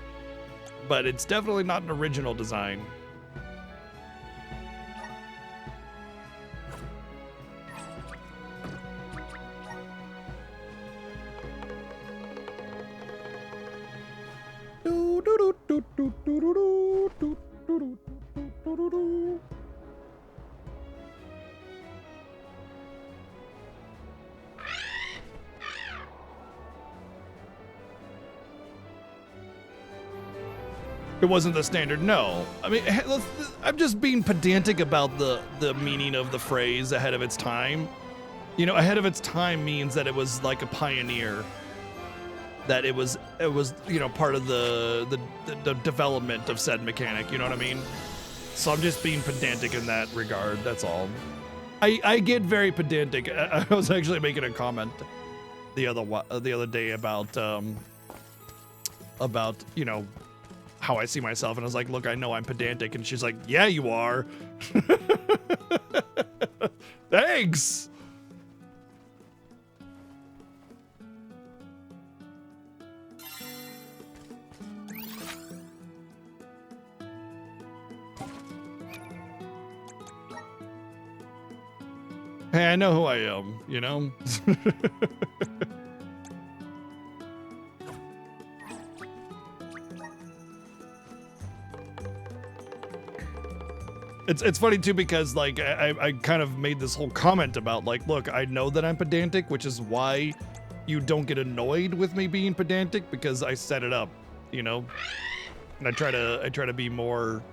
But it's definitely not an original design. It wasn't the standard, no. I mean, I'm just being pedantic about the meaning of the phrase ahead of its time. You know, ahead of its time means that it was like a pioneer. That it was you know, part of the development of said mechanic, you know what I mean? So I'm just being pedantic in that regard, that's all. I get very pedantic. I was actually making a comment the other day about you know, how I see myself, and I was like, look, I know I'm pedantic, and she's like, yeah, you are. Thanks. Hey, I know who I am, you know? It's funny too, because like I kind of made this whole comment about like, look, I know that I'm pedantic, which is why you don't get annoyed with me being pedantic, because I set it up, you know? And I try to be more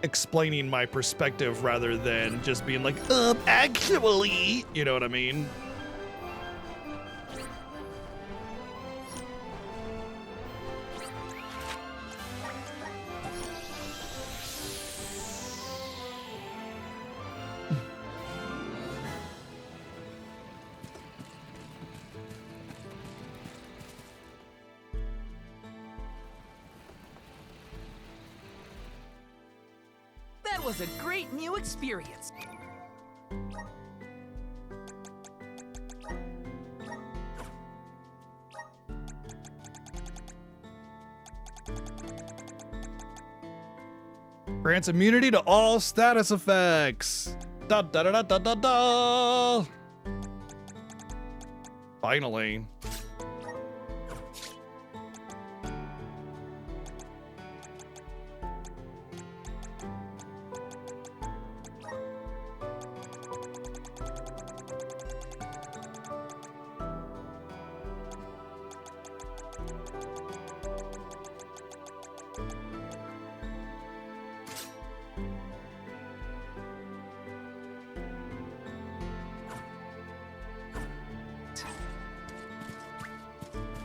explaining my perspective rather than just being like, actually, you know what I mean? That was a great new experience. Grants immunity to all status effects. Da da da da da da da. Finally.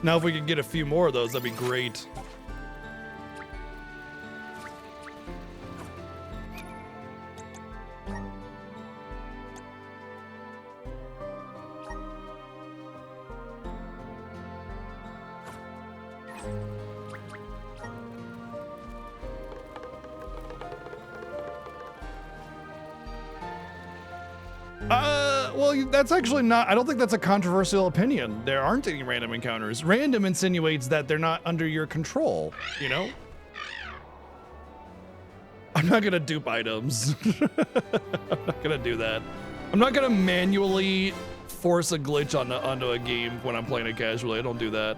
Now, if we could get a few more of those, that'd be great. Well, that's actually not, I don't think that's a controversial opinion. There aren't any random encounters. Random insinuates that they're not under your control, you know? I'm not gonna dupe items. I'm not gonna do that. I'm not gonna manually force a glitch onto a game when I'm playing it casually. I don't do that.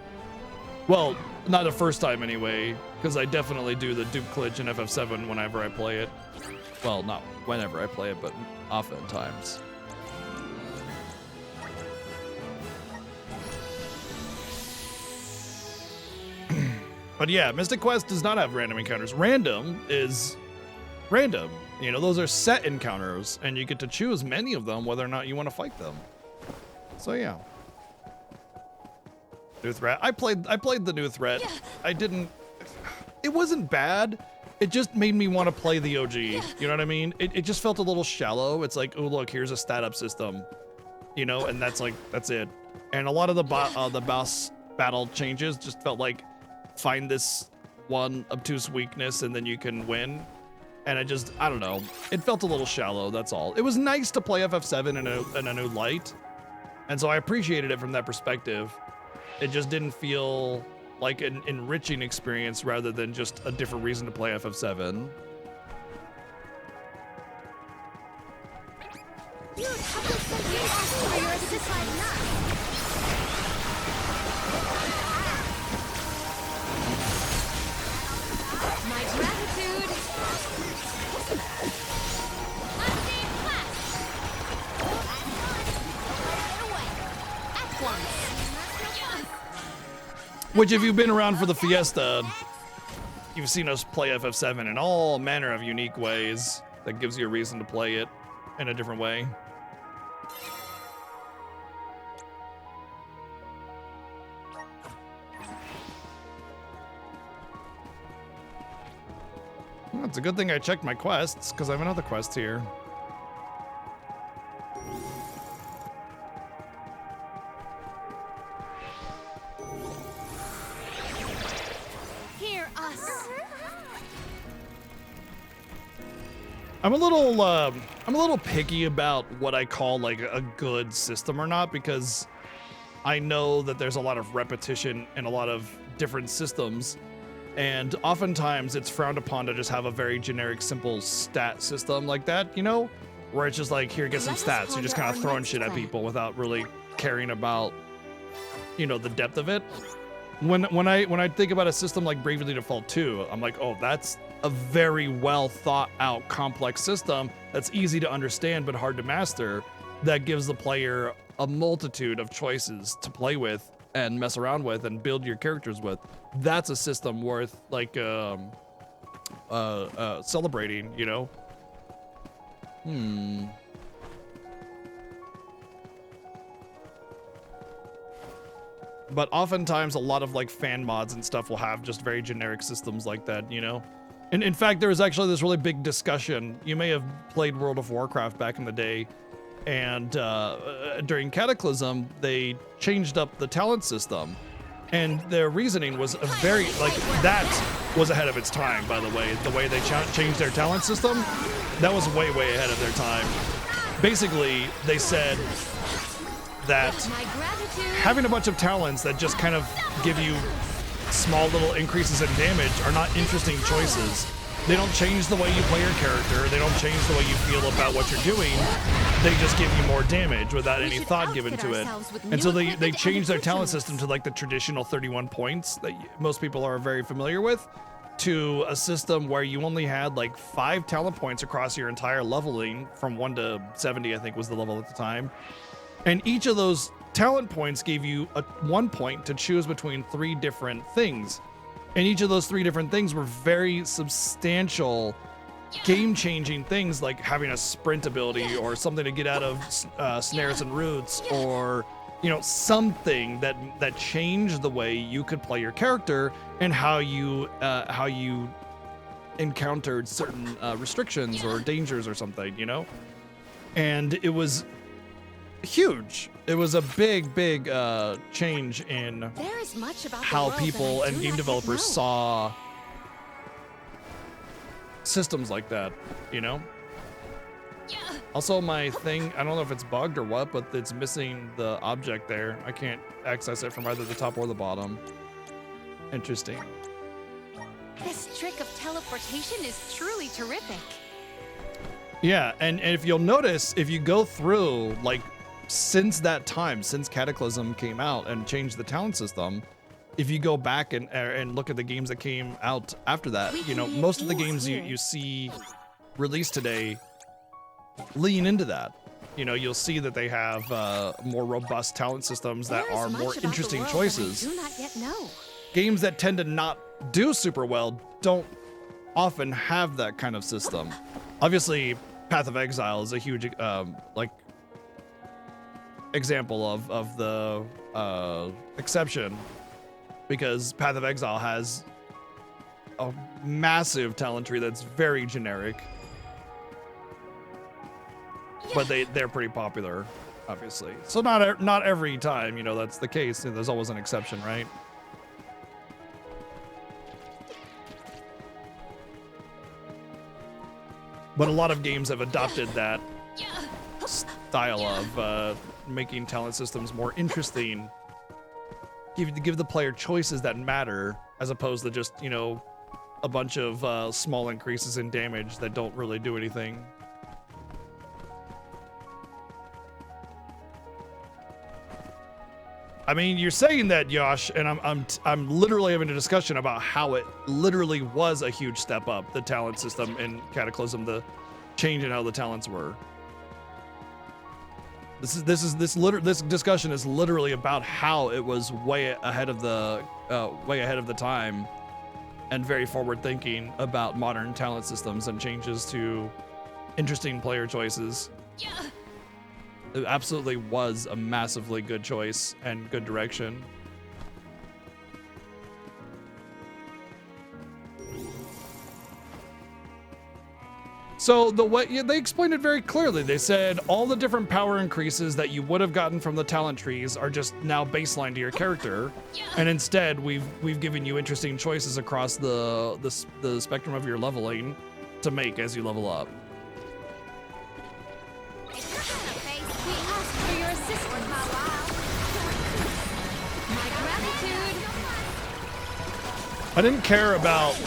Well, not the first time anyway, because I definitely do the dupe glitch in FF7 whenever I play it. Well, not whenever I play it, but oftentimes. But yeah, Mystic Quest does not have random encounters. Random is random. You know, those are set encounters, and you get to choose many of them whether or not you want to fight them. So yeah. New threat. I played the new threat. I didn't. It wasn't bad. It just made me want to play the OG. You know what I mean? It just felt a little shallow. It's like, oh look, here's a stat up system, you know, and that's it. And a lot of the boss battle changes just felt like, find this one obtuse weakness and then you can win. And I don't know. It felt a little shallow, that's all. It was nice to play FF7 in a new light. And so I appreciated it from that perspective. It just didn't feel like an enriching experience rather than just a different reason to play FF7. My gratitude. Which, if you've been around for the Fiesta, you've seen us play FF7 in all manner of unique ways. That gives you a reason to play it in a different way. Well, it's a good thing I checked my quests, because I have another quest here. Hear us. I'm a little picky about what I call like a good system or not, because I know that there's a lot of repetition in a lot of different systems, and oftentimes it's frowned upon to just have a very generic, simple stat system like that, you know, where it's just like, here, get some stats. You're just kind of throwing shit at people without really caring about, you know, the depth of it. When I think about a system like Bravely Default 2, I'm like, oh, that's a very well thought out, complex system that's easy to understand but hard to master, that gives the player a multitude of choices to play with and mess around with and build your characters with. That's a system worth like celebrating, you know? But oftentimes a lot of like fan mods and stuff will have just very generic systems like that, you know? And in fact, there was actually this really big discussion. You may have played World of Warcraft back in the day, and during Cataclysm, they changed up the talent system. And their reasoning was a very, like, that was ahead of its time, by the way. The way they changed their talent system, that was way, way ahead of their time. Basically, they said that having a bunch of talents that just kind of give you small little increases in damage are not interesting choices. They don't change the way you play your character. They don't change the way you feel about what you're doing. They just give you more damage without any thought given to it. And so they changed their talent system to like the traditional 31 points that most people are very familiar with, to a system where you only had like 5 talent points across your entire leveling, from 1 to 70, I think was the level at the time. And each of those talent points gave you 1 point to choose between 3 different things. And each of those 3 different things were very substantial game-changing things like having a sprint ability or something to get out of snares and roots, or you know, something that changed the way you could play your character and how you encountered certain restrictions or dangers or something, you know. And it was huge. It was a big change in There is much about the how world that people I and do game not yet developers know. saw systems like that, you know. Also, my thing, I don't know if it's bugged or what, but it's missing the object there. I can't access it from either the top or the bottom. Interesting. This trick of teleportation is truly terrific. Yeah, and if you'll notice, if you go through, like, since that time, since Cataclysm came out and changed the talent system, if you go back and look at the games that came out after that, you know, most of the games you see released today lean into that. You know, you'll see that they have more robust talent systems that There is are much more about interesting the world choices. That I do not yet know. Games that tend to not do super well don't often have that kind of system. Obviously, Path of Exile is a huge like example of the exception, because Path of Exile has a massive talent tree that's very generic, but they're pretty popular, obviously. So not every time, you know, that's the case. There's always an exception, right? But a lot of games have adopted that style of making talent systems more interesting. Give the player choices that matter, as opposed to just, you know, a bunch of small increases in damage that don't really do anything. I mean, you're saying that, Yosh, and I'm literally having a discussion about how it literally was a huge step up, the talent system in Cataclysm, the change in how the talents were. This discussion is literally about how it was way ahead of the time, and very forward thinking about modern talent systems and changes to interesting player choices. It absolutely was a massively good choice and good direction. So the way they explained it very clearly. They said all the different power increases that you would have gotten from the talent trees are just now baseline to your character, and instead we've given you interesting choices across the spectrum of your leveling to make as you level up. We ask for your assistance. My gratitude. I didn't care about,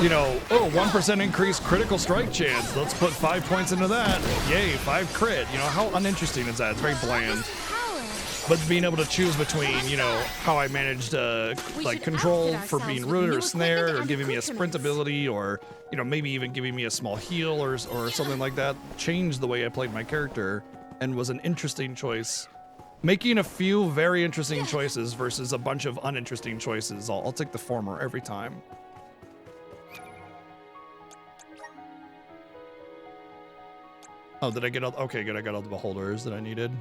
you know, 1% increased critical strike chance. Let's put 5 points into that. Yay, 5 crit. You know, how uninteresting is that? It's very bland. But being able to choose between, you know, how I managed like control for being rooted or snared, or giving me a sprint ability, or, you know, maybe even giving me a small heal or something like that, changed the way I played my character and was an interesting choice. Making a few very interesting choices versus a bunch of uninteresting choices. I'll take the former every time. Oh, did I get all? Okay, good. I got all the beholders that I needed.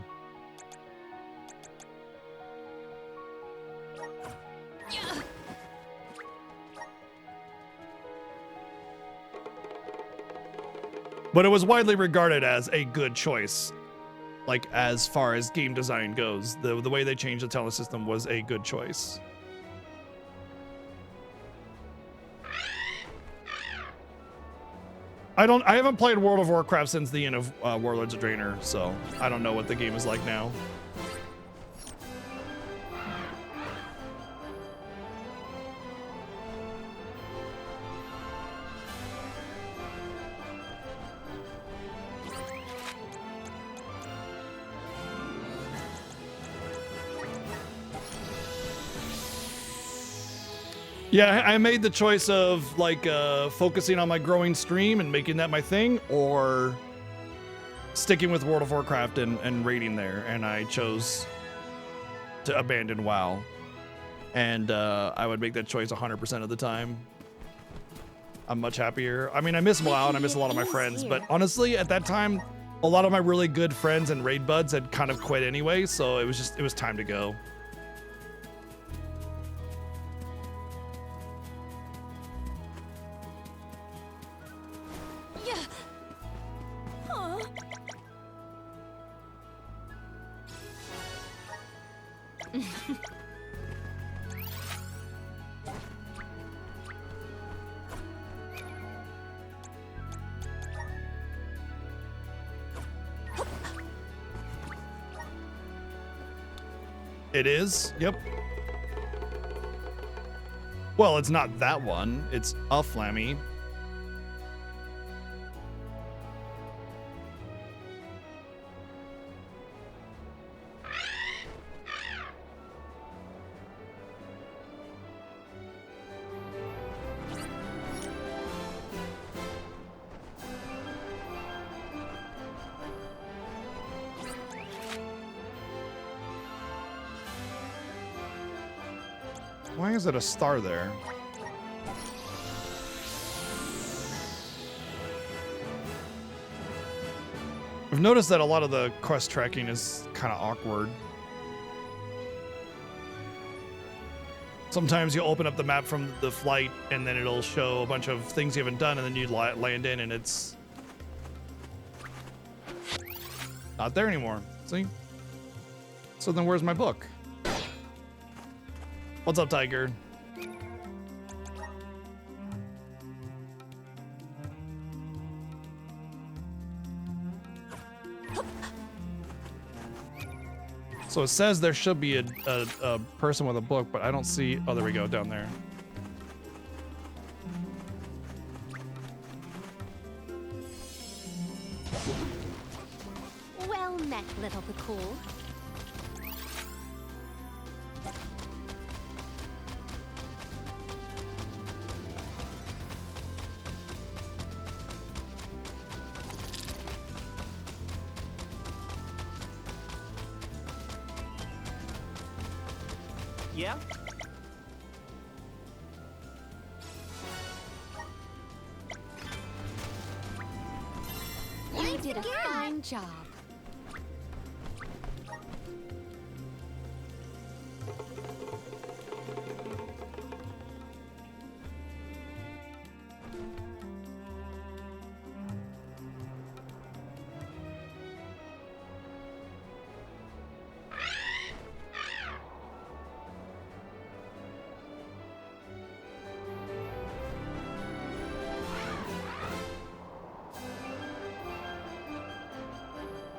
But it was widely regarded as a good choice. Like, as far as game design goes, the way they changed the talent system was a good choice. I haven't played World of Warcraft since the end of Warlords of Draenor, so I don't know what the game is like now. Yeah, I made the choice of like focusing on my growing stream and making that my thing, or sticking with World of Warcraft and raiding there, and I chose to abandon WoW. And I would make that choice 100% of the time. I'm much happier. I mean, I miss WoW and I miss a lot of my friends, but honestly, at that time, a lot of my really good friends and raid buds had kind of quit anyway, so it was time to go. Yeah. Huh. It is? Yep. Well, it's not that one. It's a Flammy. Why is it a star there? I've noticed that a lot of the quest tracking is kind of awkward. Sometimes you open up the map from the flight and then it'll show a bunch of things you haven't done, and then you land in and it's not there anymore. See? So then where's my book? What's up, Tiger? So it says there should be a person with a book, but I don't see. Oh, there we go, down there. Well met, little Bakul. Yeah? You did a fine job.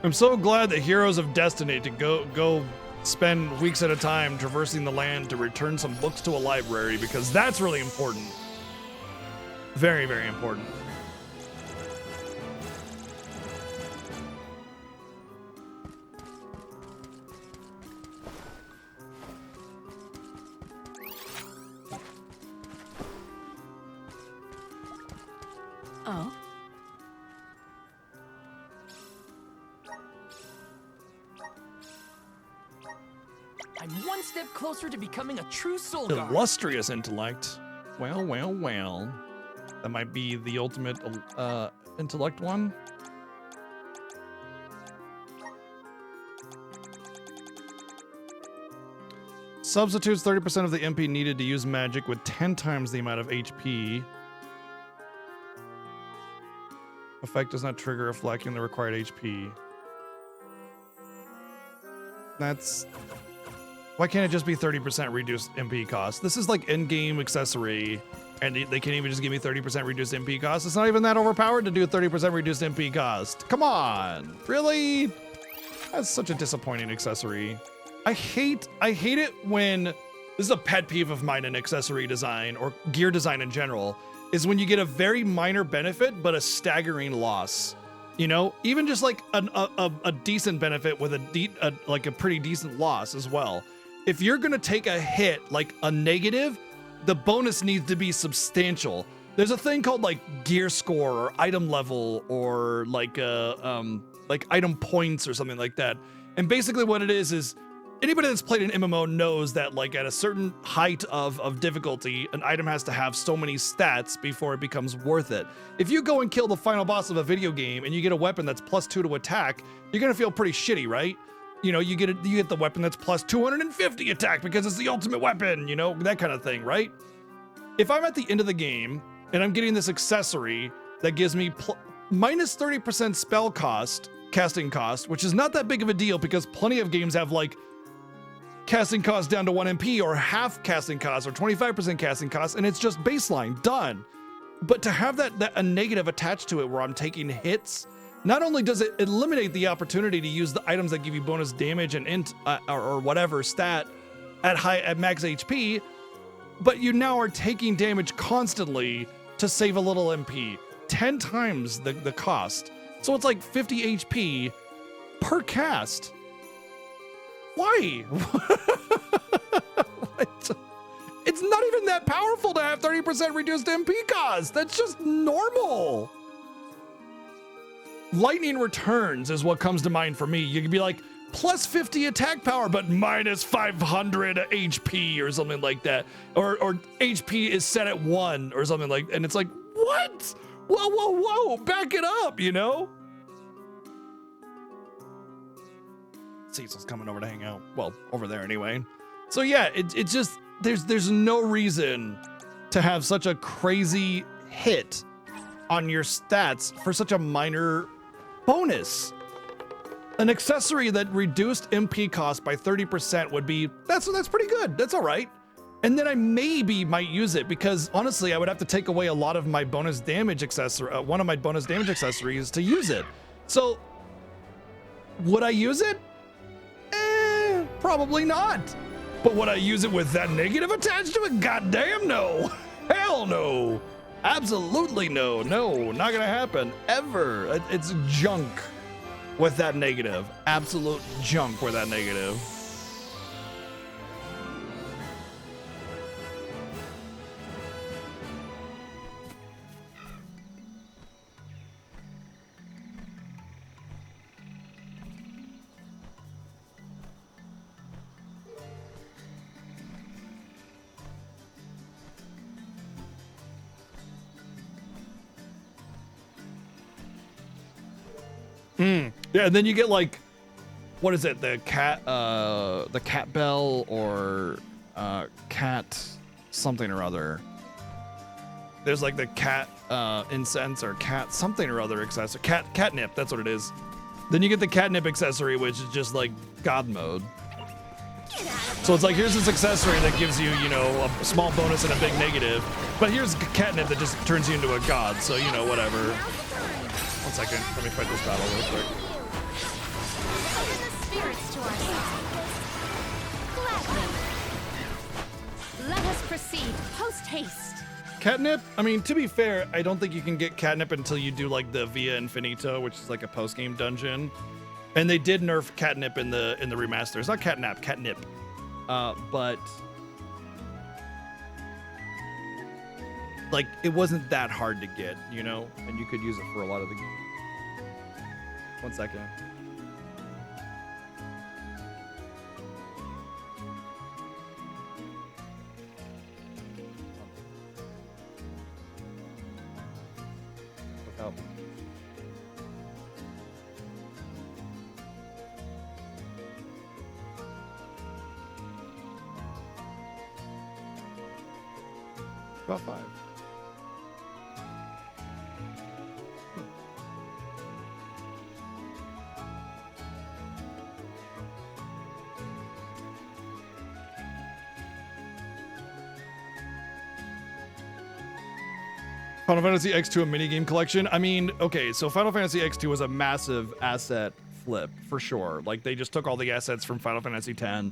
I'm so glad that Heroes of Destiny to go spend weeks at a time traversing the land to return some books to a library, because that's really important. Very, very important. Oh? I'm one step closer to becoming a true soul guard. Illustrious intellect. Well, well, well. That might be the ultimate intellect one. Substitutes 30% of the MP needed to use magic with 10 times the amount of HP. Effect does not trigger if lacking the required HP. That's... Why can't it just be 30% reduced MP cost? This is like in-game accessory, and they can't even just give me 30% reduced MP cost. It's not even that overpowered to do a 30% reduced MP cost. Come on, really? That's such a disappointing accessory. I hate it when, this is a pet peeve of mine in accessory design or gear design in general, is when you get a very minor benefit but a staggering loss. You know, even just like a decent benefit with like a pretty decent loss as well. If you're gonna take a hit, like a negative, the bonus needs to be substantial. There's a thing called like gear score or item level or like item points or something like that. And basically what it is anybody that's played an MMO knows that like at a certain height of difficulty, an item has to have so many stats before it becomes worth it. If you go and kill the final boss of a video game and you get a weapon that's +2 to attack, you're gonna feel pretty shitty, right? You know, you get the weapon that's +250 attack because it's the ultimate weapon, you know, that kind of thing, right? If I'm at the end of the game and I'm getting this accessory that gives me minus 30% spell cost, casting cost, which is not that big of a deal because plenty of games have like casting cost down to 1 MP or half casting cost or 25% casting cost, and it's just baseline, done. But to have that a negative attached to it where I'm taking hits, not only does it eliminate the opportunity to use the items that give you bonus damage and int or whatever stat at max HP, but you now are taking damage constantly to save a little MP, 10 times the cost. So it's like 50 HP per cast. Why? It's not even that powerful to have 30% reduced MP cost. That's just normal. Lightning returns is what comes to mind for me. You could be like plus 50 attack power, but minus 500 HP or something like that. Or HP is set at 1 or something like, and it's like, what? Whoa, back it up, you know? Cecil's coming over to hang out. Well, over there anyway. So yeah, it's just, there's no reason to have such a crazy hit on your stats for such a minor bonus. An accessory that reduced MP cost by 30% would be, that's pretty good. That's all right. And then I maybe might use it because honestly, I would have to take away a lot of my bonus damage accessory, one of my bonus damage accessories to use it. So would I use it? Probably not. But would I use it with that negative attached to it? Goddamn no. Hell no. Absolutely no. No, not gonna happen ever. It's junk with that negative. Absolute junk with that negative. Yeah, and then you get like, what is it? The cat bell or cat something or other. There's like the cat incense or cat something or other accessory. Catnip, that's what it is. Then you get the catnip accessory, which is just like God mode. So it's like, here's this accessory that gives you, you know, a small bonus and a big negative. But here's catnip that just turns you into a god. So, you know, whatever. 1 second, let me fight this battle real quick. Let us proceed post haste. Catnip? I mean, to be fair, I don't think you can get catnip until you do like the Via Infinito, which is like a post-game dungeon. And they did nerf catnip in the remaster. It's not catnap, catnip. But like it wasn't that hard to get, you know, and you could use it for a lot of the game. 1 second. Help. About 5. Final Fantasy X2 a minigame collection. I mean, okay, so Final Fantasy X2 was a massive asset flip for sure. Like they just took all the assets from Final Fantasy X,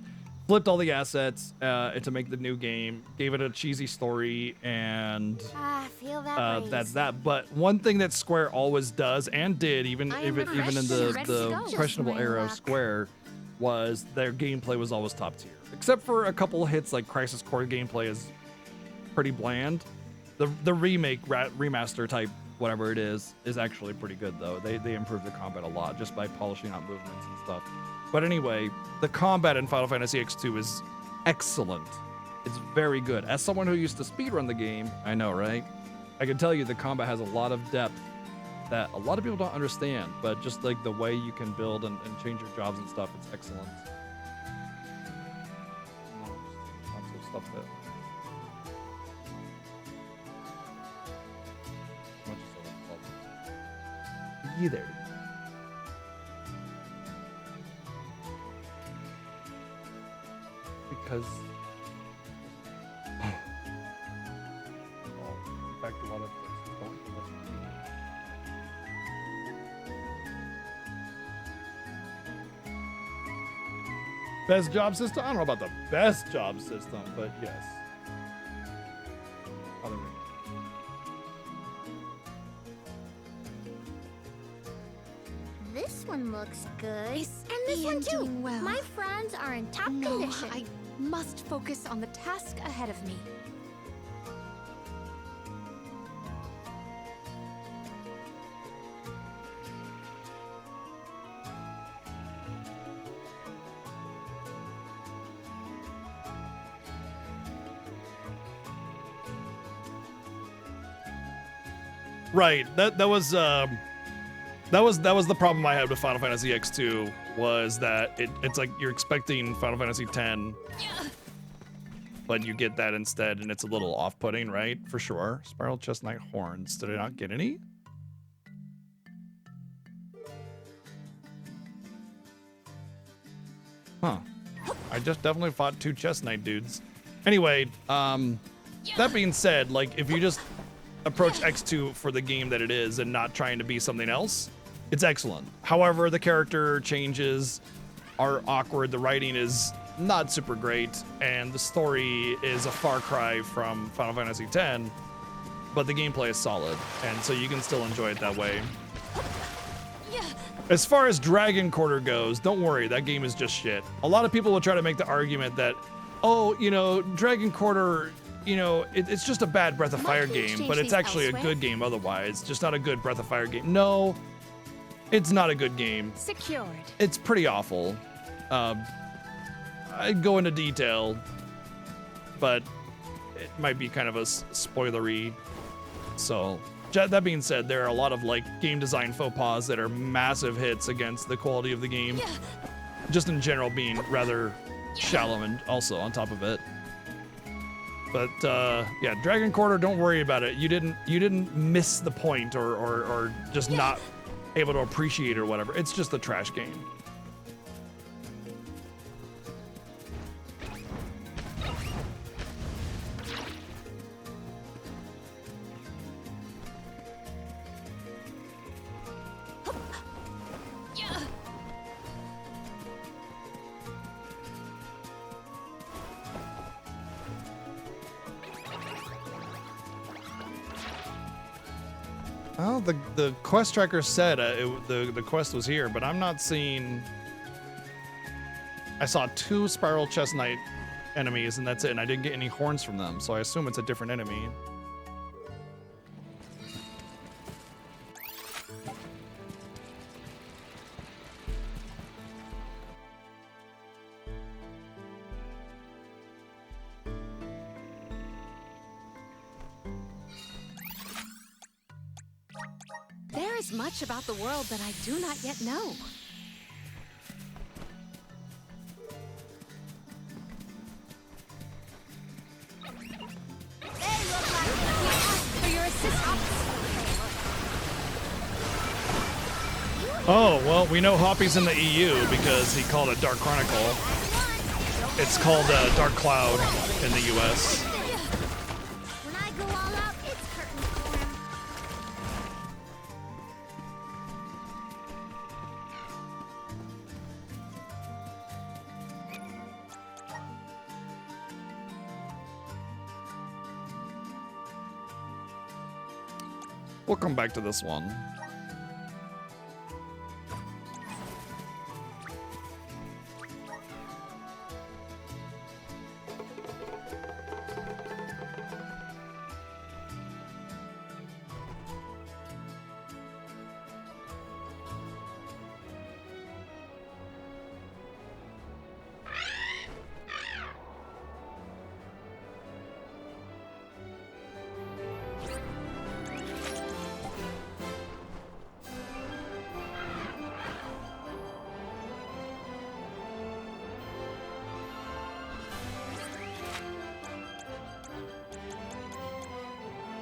flipped all the assets to make the new game, gave it a cheesy story, and feel that that's that. But one thing that Square always does and did, even in the questionable era of Square, was their gameplay was always top tier. Except for a couple of hits like Crisis Core gameplay is pretty bland. The remake remaster type whatever it is actually pretty good though. They improved the combat a lot just by polishing out movements and stuff. But anyway, the combat in Final Fantasy X2 is excellent. It's very good. As someone who used to speedrun the game, I know, right? I can tell you the combat has a lot of depth that a lot of people don't understand, but just like the way you can build and change your jobs and stuff, it's excellent. Lots of stuff that... Yeah, there. Because in fact, a lot of places don't listen to me. Best job system? I don't know about the best job system, but yes. Other than This one looks good. And this one too. Doing well. My friends are in top No, condition. I must focus on the task ahead of me. Right. That was the problem I had with Final Fantasy X2 was that it's like you're expecting Final Fantasy X, but you get that instead, and it's a little off-putting, right? For sure. Spiral Chestnut horns. Did I not get any? Huh. I just definitely fought 2 Chestnut dudes. Anyway, that being said, like if you just approach X2 for the game that it is and not trying to be something else, it's excellent. However, the character changes are awkward, the writing is not super great, and the story is a far cry from Final Fantasy X, but the gameplay is solid, and so you can still enjoy it that way. As far as Dragon Quarter goes, don't worry, that game is just shit. A lot of people will try to make the argument that, oh, you know, Dragon Quarter, you know, it's just a bad Breath of Fire game, but it's actually a good game otherwise. Just not a good Breath of Fire game. No, it's not a good game. Secured. It's pretty awful. I'd go into detail, but it might be kind of a spoilery. So, that being said, there are a lot of like game design faux pas that are massive hits against the quality of the game. Just in general being rather shallow and also on top of it. But yeah, Dragon Quarter, don't worry about it. You didn't miss the point or just not able to appreciate it or whatever. It's just a trash game. Well, the quest tracker said the quest was here, but I'm not seeing... I saw 2 Spiral Chestnut enemies, and that's it, and I didn't get any horns from them, so I assume it's a different enemy. There is much about the world that I do not yet know. For your assistance. Oh, well, we know Hoppy's in the EU because he called it Dark Chronicle. It's called Dark Cloud in the US. When I go all out, it's curtain for him. We'll come back to this one.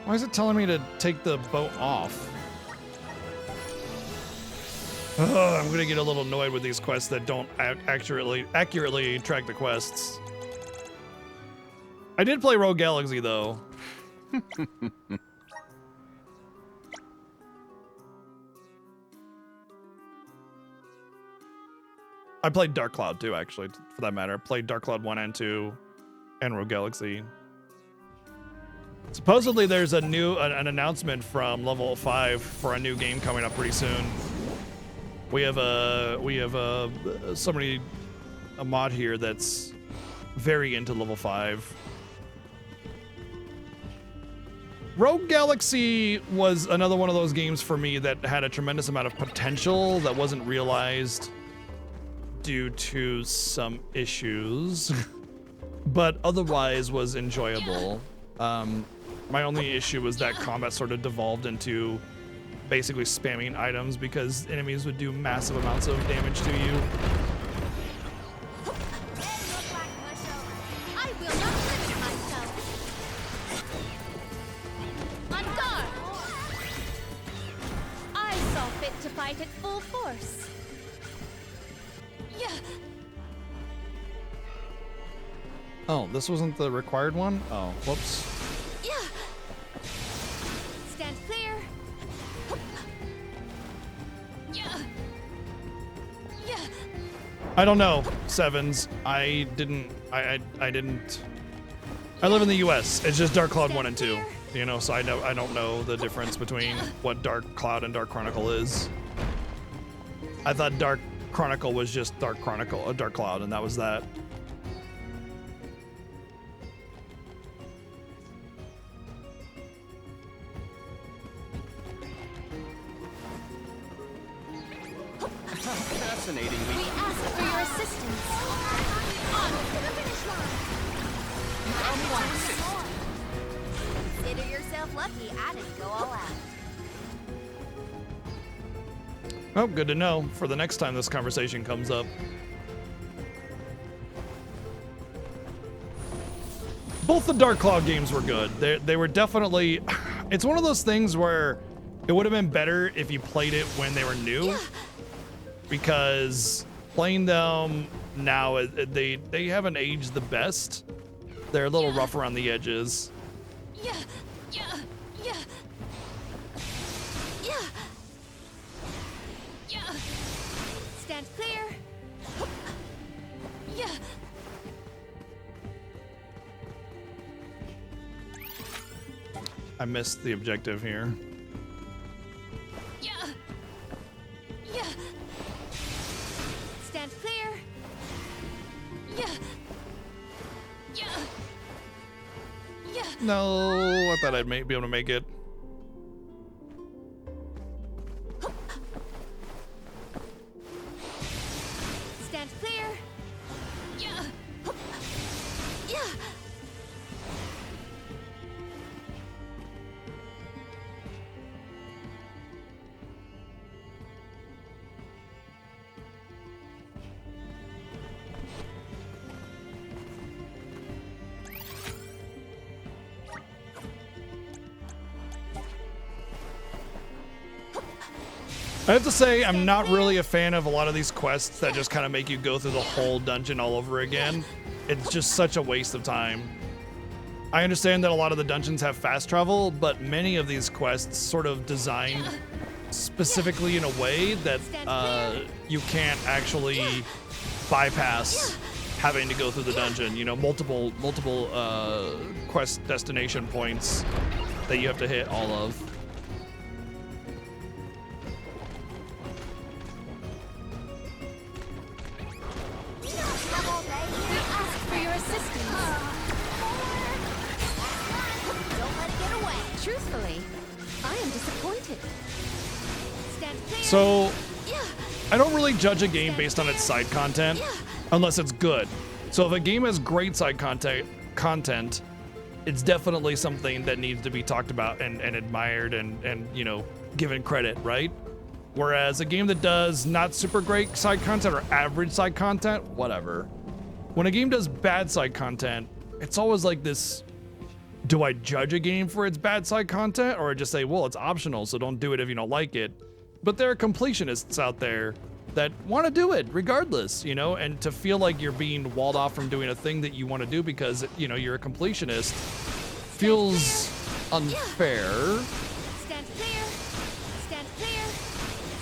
Why is it telling me to take the boat off? Ugh, I'm gonna get a little annoyed with these quests that don't accurately track the quests. I did play Rogue Galaxy though. I played Dark Cloud too, actually, for that matter. I played Dark Cloud 1 and 2 and Rogue Galaxy. Supposedly there's an announcement from Level 5 for a new game coming up pretty soon. We have a mod here that's very into Level 5. Rogue Galaxy was another one of those games for me that had a tremendous amount of potential that wasn't realized due to some issues, but otherwise was enjoyable. My only issue was that combat sort of devolved into basically spamming items because enemies would do massive amounts of damage to you. I will not limit myself. On guard! I saw fit to fight at full force. Yeah. Oh, this wasn't the required one? Oh, whoops. Yeah. Stand clear. Yeah. Yeah. I don't know, Sevens. I live in the US. It's just Dark Cloud 1 and 2. You know, so I don't know the difference between what Dark Cloud and Dark Chronicle is. I thought Dark Chronicle was just Dark Cloud, and that was that. Fascinating. We ask for your assistance. On to the finish line. Consider yourself lucky I didn't go all out. Oh, good to know for the next time this conversation comes up. Both the Dark Cloud games were good. They were definitely... It's one of those things where it would have been better if you played it when they were new. Because playing them now, they haven't aged the best. They're a little rough around the edges. Yeah. Stand clear. Yeah. I missed the objective here. Yeah. Stand clear. Yeah. No, I thought I'd be able to make it. Stand clear. Yeah. I have to say, I'm not really a fan of a lot of these quests that just kind of make you go through the whole dungeon all over again. It's just such a waste of time. I understand that a lot of the dungeons have fast travel, but many of these quests sort of designed specifically in a way that you can't actually bypass having to go through the dungeon. You know, multiple quest destination points that you have to hit all of. For your assistance. Don't let it get away. Truthfully, I am disappointed. Stand clear. So, I don't really judge a game based on its side content, unless it's good. So if a game has great side content, it's definitely something that needs to be talked about and admired and you know, given credit, right? Whereas a game that does not super great side content or average side content, whatever. When a game does bad side content, it's always like this do I judge a game for its bad side content, or I just say, well, it's optional, so don't do it if you don't like it? But there are completionists out there that want to do it regardless, you know, and to feel like you're being walled off from doing a thing that you want to do because, you know, you're a completionist feels unfair. Stand clear. Stand clear.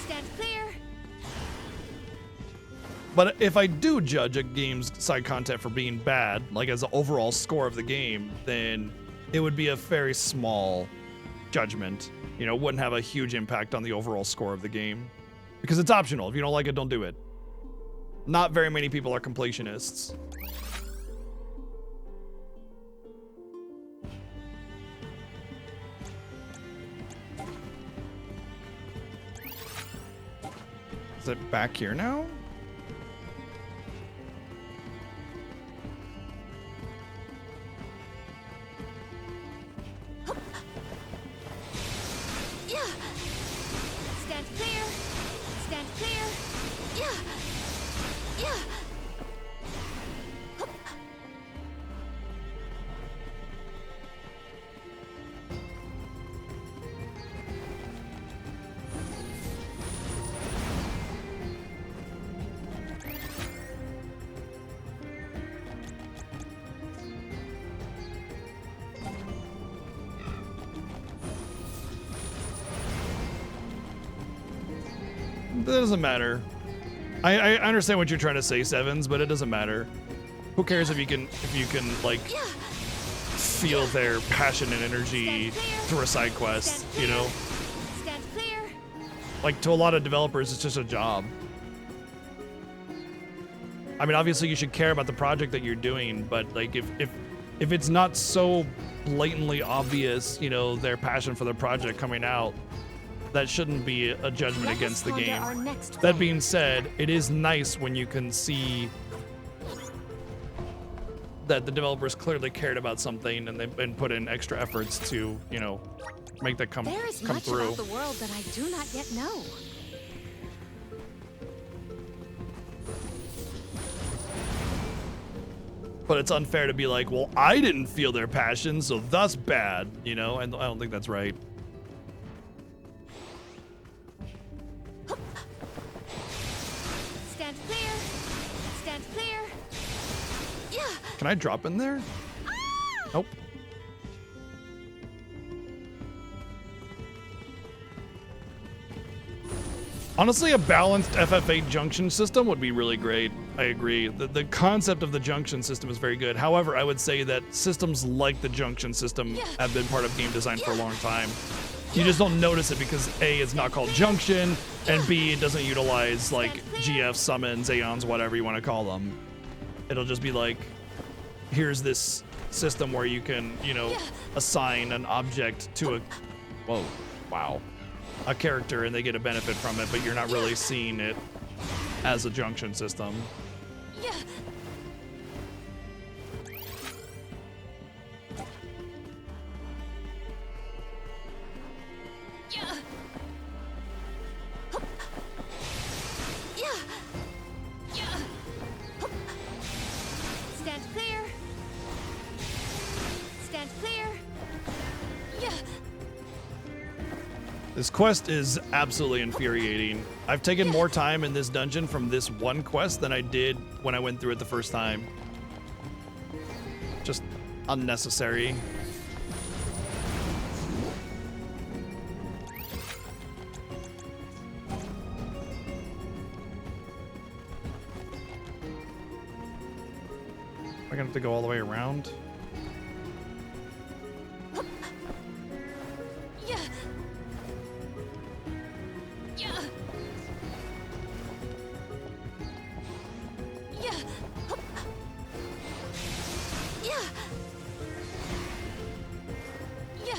Stand clear. But if I do judge a game's side content for being bad, like as the overall score of the game, then it would be a very small judgment. You know, it wouldn't have a huge impact on the overall score of the game. Because it's optional. If you don't like it, don't do it. Not very many people are completionists. Is it back here now? Yeah. Stand clear. Stand clear. Yeah. Yeah. That doesn't matter. I understand what you're trying to say, Sevens, but it doesn't matter. Who cares if you can like feel their passion and energy through a side quest, you know? Stand clear. Like, to a lot of developers, it's just a job. I mean, obviously you should care about the project that you're doing, but like if it's not so blatantly obvious, you know, their passion for the project coming out, that shouldn't be a judgment against the game. That being said, it is nice when you can see that the developers clearly cared about something and they've been put in extra efforts to, you know, make that come There is come much through. about the world that I do not yet know. But it's unfair to be like, well, I didn't feel their passion, so that's bad, you know? And I don't think that's right. Stand clear. Stand clear. Yeah. Can I drop in there? Nope. Honestly, a balanced FF8 junction system would be really great. I agree. The concept of the junction system is very good. However, I would say that systems like the junction system have been part of game design for a long time. You just don't notice it because A, it's not called junction, and B, it doesn't utilize like GF summons, Aeons, whatever you want to call them. It'll just be like, here's this system where you can, you know, assign an object to a, whoa, wow, a character and they get a benefit from it, but you're not really seeing it as a junction system. Yeah. Yeah. Yeah. Yeah. Stand clear. Stand clear. Yeah. This quest is absolutely infuriating. I've taken more time in this dungeon from this one quest than I did when I went through it the first time. Just unnecessary. Am I gonna have to go all the way around? Yeah. Yeah. Yeah. Yeah. Yeah.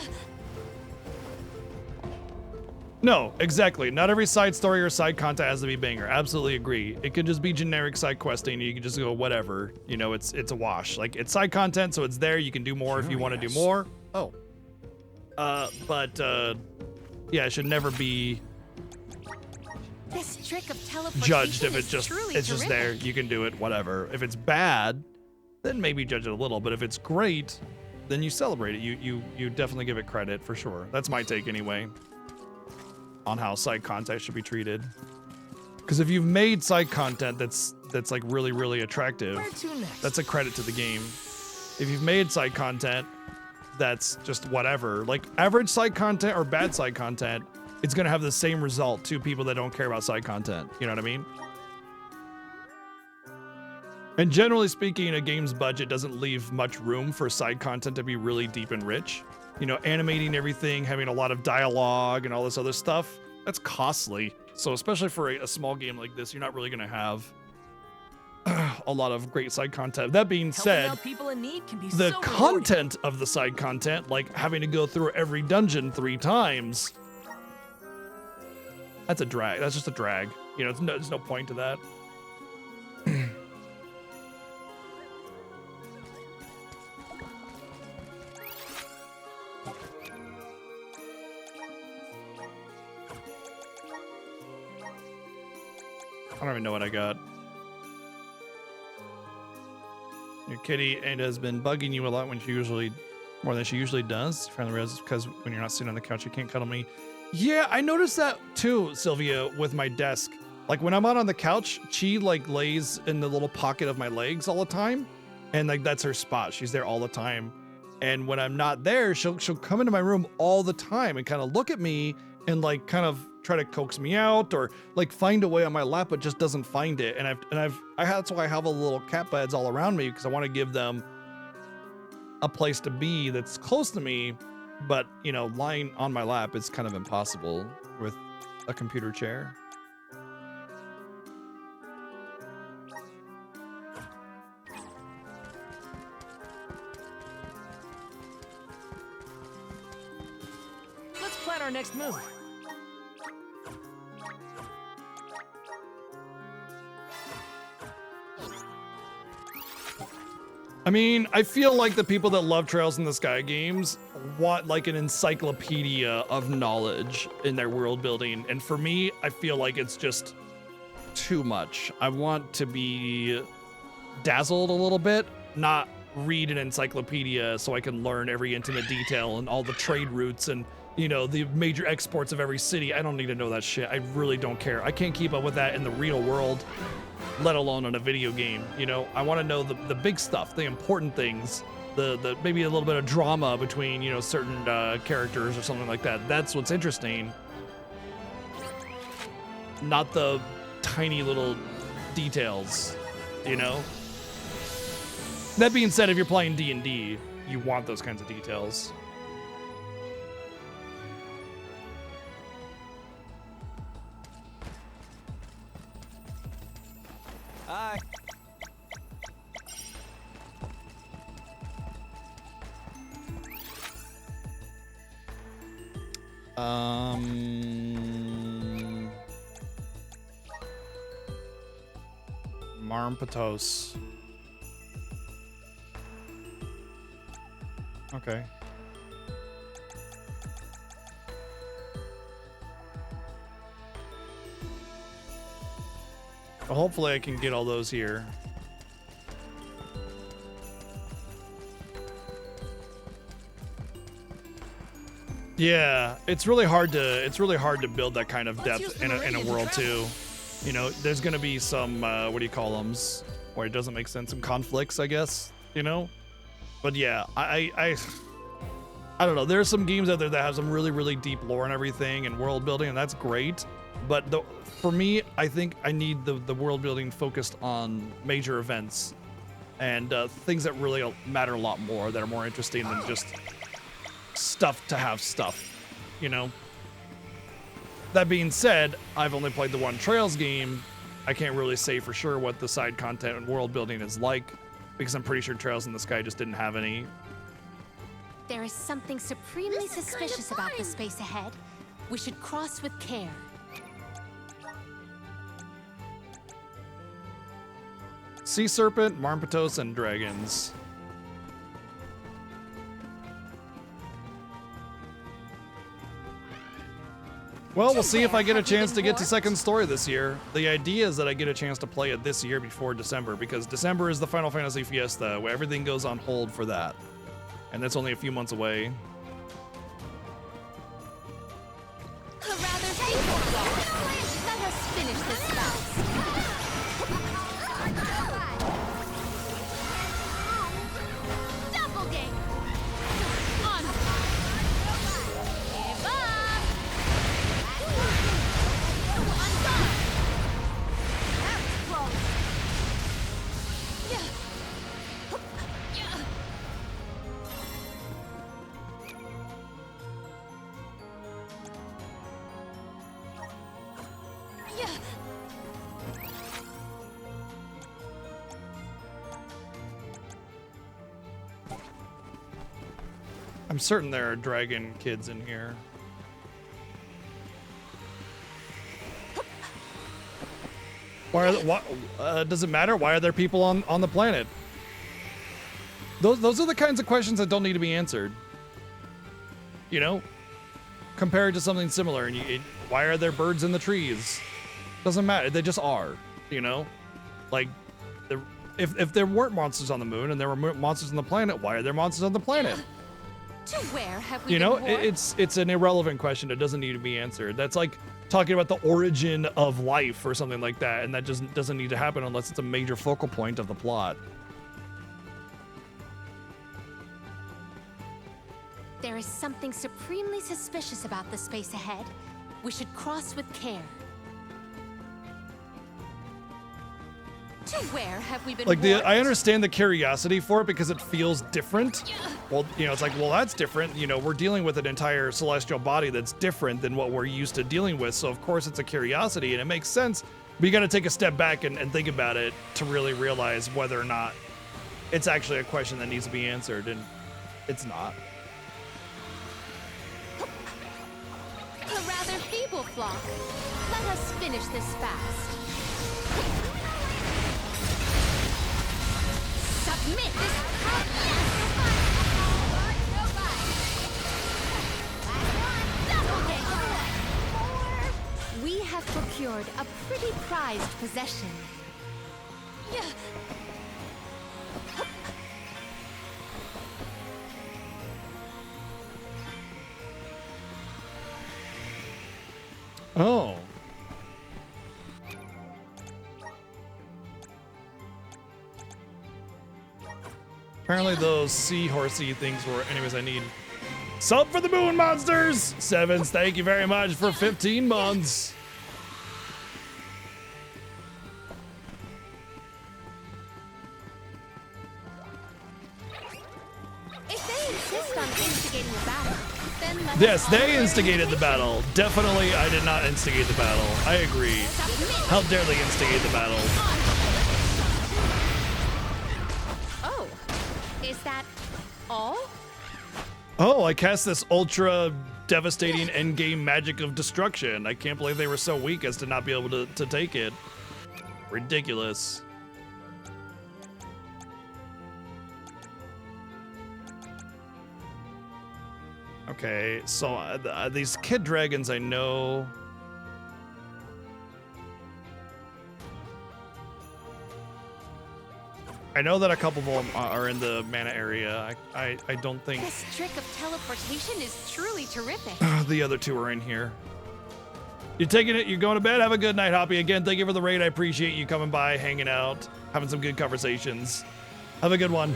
No, exactly. Not every side story or side content has to be banger. Absolutely agree. It could just be generic side questing. You can just go whatever. You know, it's a wash. Like, it's side content, so it's there. You can do more if you want to do more. Oh. Yeah, it should never be This trick of teleportation judged if is it's just truly there. terrific. You can do it, whatever. If it's bad, then maybe judge it a little. But if it's great, then you celebrate it. You definitely give it credit for sure. That's my take anyway on how side content should be treated. Because if you've made side content that's like really attractive, that's a credit to the game. If you've made side content that's just whatever, like average side content or bad side content, it's gonna have the same result to people that don't care about side content. You know what I mean? And generally speaking, a game's budget doesn't leave much room for side content to be really deep and rich. You know, animating everything, having a lot of dialogue and all this other stuff, that's costly. So especially for a small game like this, you're not really gonna have a lot of great side content. That being said, Helping out people in need can be the so content of the side content, like having to go through every dungeon 3 times, that's a drag. That's just a drag. You know, there's no point to that. I don't even know what I got. Your kitty and has been bugging you a lot when more than she usually does. Finally realizes because when you're not sitting on the couch, you can't cuddle me. Yeah, I noticed that too, Sylvia, with my desk. Like when I'm out on the couch, she like lays in the little pocket of my legs all the time. And like that's her spot. She's there all the time. And when I'm not there, she'll come into my room all the time and kind of look at me and like kind of try to coax me out or like find a way on my lap, but just doesn't find it. And that's why I have a little cat beds all around me, because I want to give them a place to be that's close to me. But you know, lying on my lap is kind of impossible with a computer chair. Let's plan our next move. I mean, I feel like the people that love Trails in the Sky games want like an encyclopedia of knowledge in their world building. And for me, I feel like it's just too much. I want to be dazzled a little bit, not read an encyclopedia so I can learn every intimate detail and all the trade routes and, you know, the major exports of every city. I don't need to know that shit. I really don't care. I can't keep up with that in the real world, let alone in a video game. You know, I want to know the big stuff, the important things, the maybe a little bit of drama between, you know, certain characters or something like that. That's what's interesting. Not the tiny little details, you know? That being said, if you're playing D&D, you want those kinds of details. Hi. Marmpatos. Okay. Well, hopefully I can get all those here. Yeah, it's really hard to build that kind of depth in a world too. You know, there's gonna be some what do you call them, where it doesn't make sense, some conflicts, I guess. You know, but yeah, I don't know. There are some games out there that have some really deep lore and everything and world building, and that's great. But for me, I think I need the world building focused on major events and things that really matter a lot more, that are more interesting than just stuff to have stuff, you know? That being said, I've only played the one Trails game. I can't really say for sure what the side content and world building is like, because I'm pretty sure Trails in the Sky just didn't have any. There is something supremely suspicious about the space ahead. We should cross with care. Sea Serpent, Marmpatos, and Dragons. Well, we'll see if I get a chance to get to Second Story this year. The idea is that I get a chance to play it this year before December, because December is the Final Fantasy Fiesta, where everything goes on hold for that. And that's only a few months away. Let us finish this fast. Double game. On. Give up. That's close. Yeah. Yeah. I'm certain there are dragon kids in here. Why are does it matter? Why are there people on the planet? Those are the kinds of questions that don't need to be answered. You know, compared to something similar, and why are there birds in the trees? Doesn't matter. They just are. You know, like if there weren't monsters on the moon and there were monsters on the planet, why are there monsters on the planet? To where have we You know, been born? it's an irrelevant question. It doesn't need to be answered. That's like talking about the origin of life or something like that, and that just doesn't need to happen unless it's a major focal point of the plot. There is something supremely suspicious about the space ahead. We should cross with care. To where have we been Like born? I understand the curiosity for it because it feels different. Well, you know, it's like, well, that's different. You know, we're dealing with an entire celestial body that's different than what we're used to dealing with. So of course it's a curiosity and it makes sense. But you got to take a step back and think about it to really realize whether or not it's actually a question that needs to be answered, and it's not. A rather feeble flock. Let us finish this fast. Submit this. We have procured a pretty prized possession. Yeah. Oh. Apparently those seahorsey things were... Anyways, I need... Sub for the Moon Monsters! Sevens, thank you very much for 15 months. If they insist on instigating a battle, then let Yes, us they instigated the battle. Definitely, I did not instigate the battle. I agree. How dare they instigate the battle? Oh, is that all? Oh, I cast this ultra devastating endgame magic of destruction. I can't believe they were so weak as to not be able to take it. Ridiculous. Okay, so these kid dragons I know. I know that a couple of them are in the mana area. I don't think This trick of teleportation is truly terrific. the other two are in here. You taking it? You're going to bed? Have a good night, Hoppy. Again, thank you for the raid. I appreciate you coming by, hanging out, having some good conversations. Have a good one.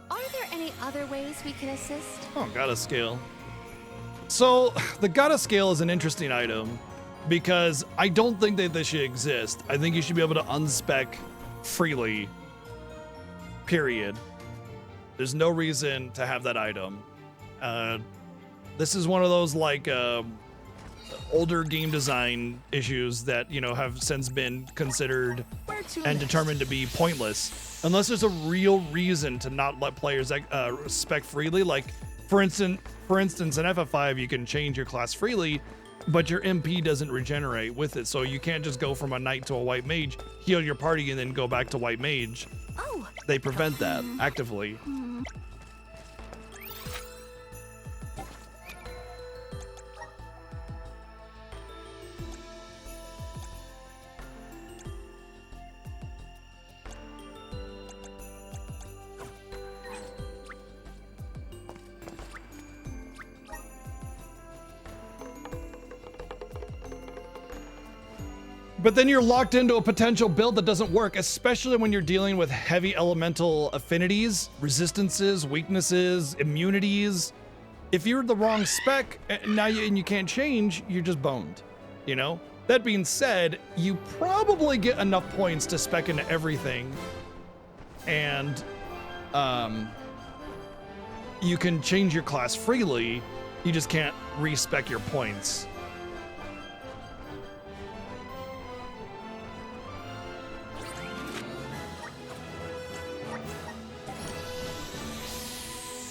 Are there any other ways we can assist? Oh, gotta scale. So, the gotta scale is an interesting item because I don't think that this should exist. I think you should be able to unspec freely, period. There's no reason to have that item. This is one of those like older game design issues that, you know, have since been considered and determined to be pointless unless there's a real reason to not let players spec freely. Like for instance in FF5 you can change your class freely, but your MP doesn't regenerate with it, so you can't just go from a knight to a white mage, heal your party, and then go back to white mage. Oh, They prevent that actively. But then you're locked into a potential build that doesn't work, especially when you're dealing with heavy elemental affinities, resistances, weaknesses, immunities. If you're the wrong spec and you can't change, you're just boned, you know? That being said, you probably get enough points to spec into everything, and you can change your class freely. You just can't respec your points.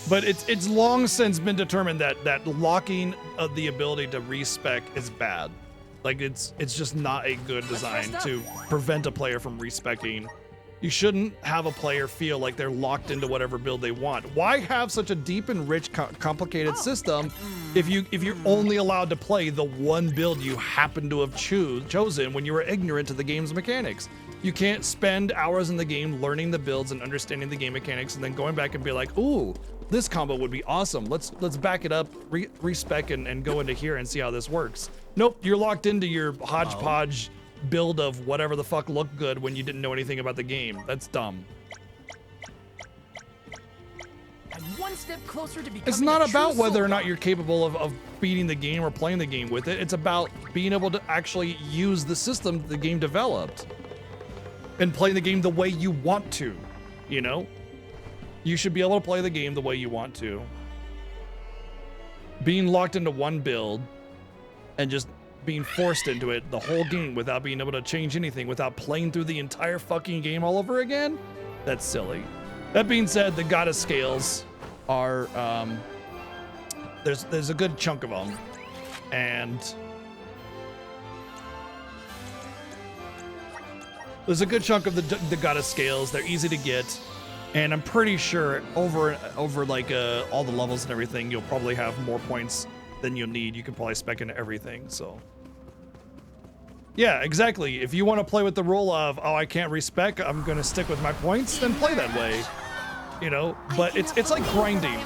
But it's long since been determined that locking the ability to respec is bad. Like it's just not a good design to prevent a player from respecing. You shouldn't have a player feel like they're locked into whatever build they want. Why have such a deep and rich, complicated system if you're only allowed to play the one build you happen to have chosen when you were ignorant to the game's mechanics? You can't spend hours in the game learning the builds and understanding the game mechanics and then going back and be like, ooh, this combo would be awesome. Let's back it up, respec and go into here and see how this works. Nope, you're locked into your hodgepodge build of whatever the fuck looked good when you didn't know anything about the game. That's dumb. I'm one step closer to becoming It's not a true about whether or soul not you're capable of beating the game or playing the game with it. It's about being able to actually use the system the game developed and play the game the way you want to, you know? You should be able to play the game the way you want to. Being locked into one build and just being forced into it the whole game without being able to change anything, without playing through the entire fucking game all over again, that's silly. That being said, the Goddess Scales are, there's a good chunk of them, and there's a good chunk of the Goddess Scales. They're easy to get. And I'm pretty sure over like all the levels and everything, you'll probably have more points than you'll need. You can probably spec into everything, so. Yeah, exactly. If you want to play with the rule of, oh, I can't respec, I'm going to stick with my points, then play that way. You know, but it's like grinding.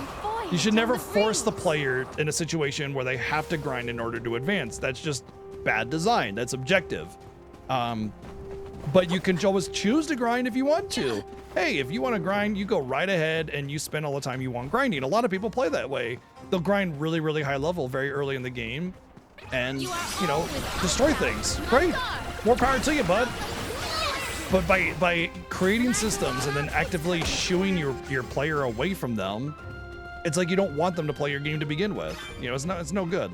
You should never force the player in a situation where they have to grind in order to advance. That's just bad design. That's objective. But you can always choose to grind if you want to. Hey, if you want to grind, you go right ahead and you spend all the time you want grinding. A lot of people play that way. They'll grind really, really high level very early in the game and, you know, destroy things. Great. More power to you, bud. But by creating systems and then actively shooing your player away from them, it's like you don't want them to play your game to begin with. You know, it's no good.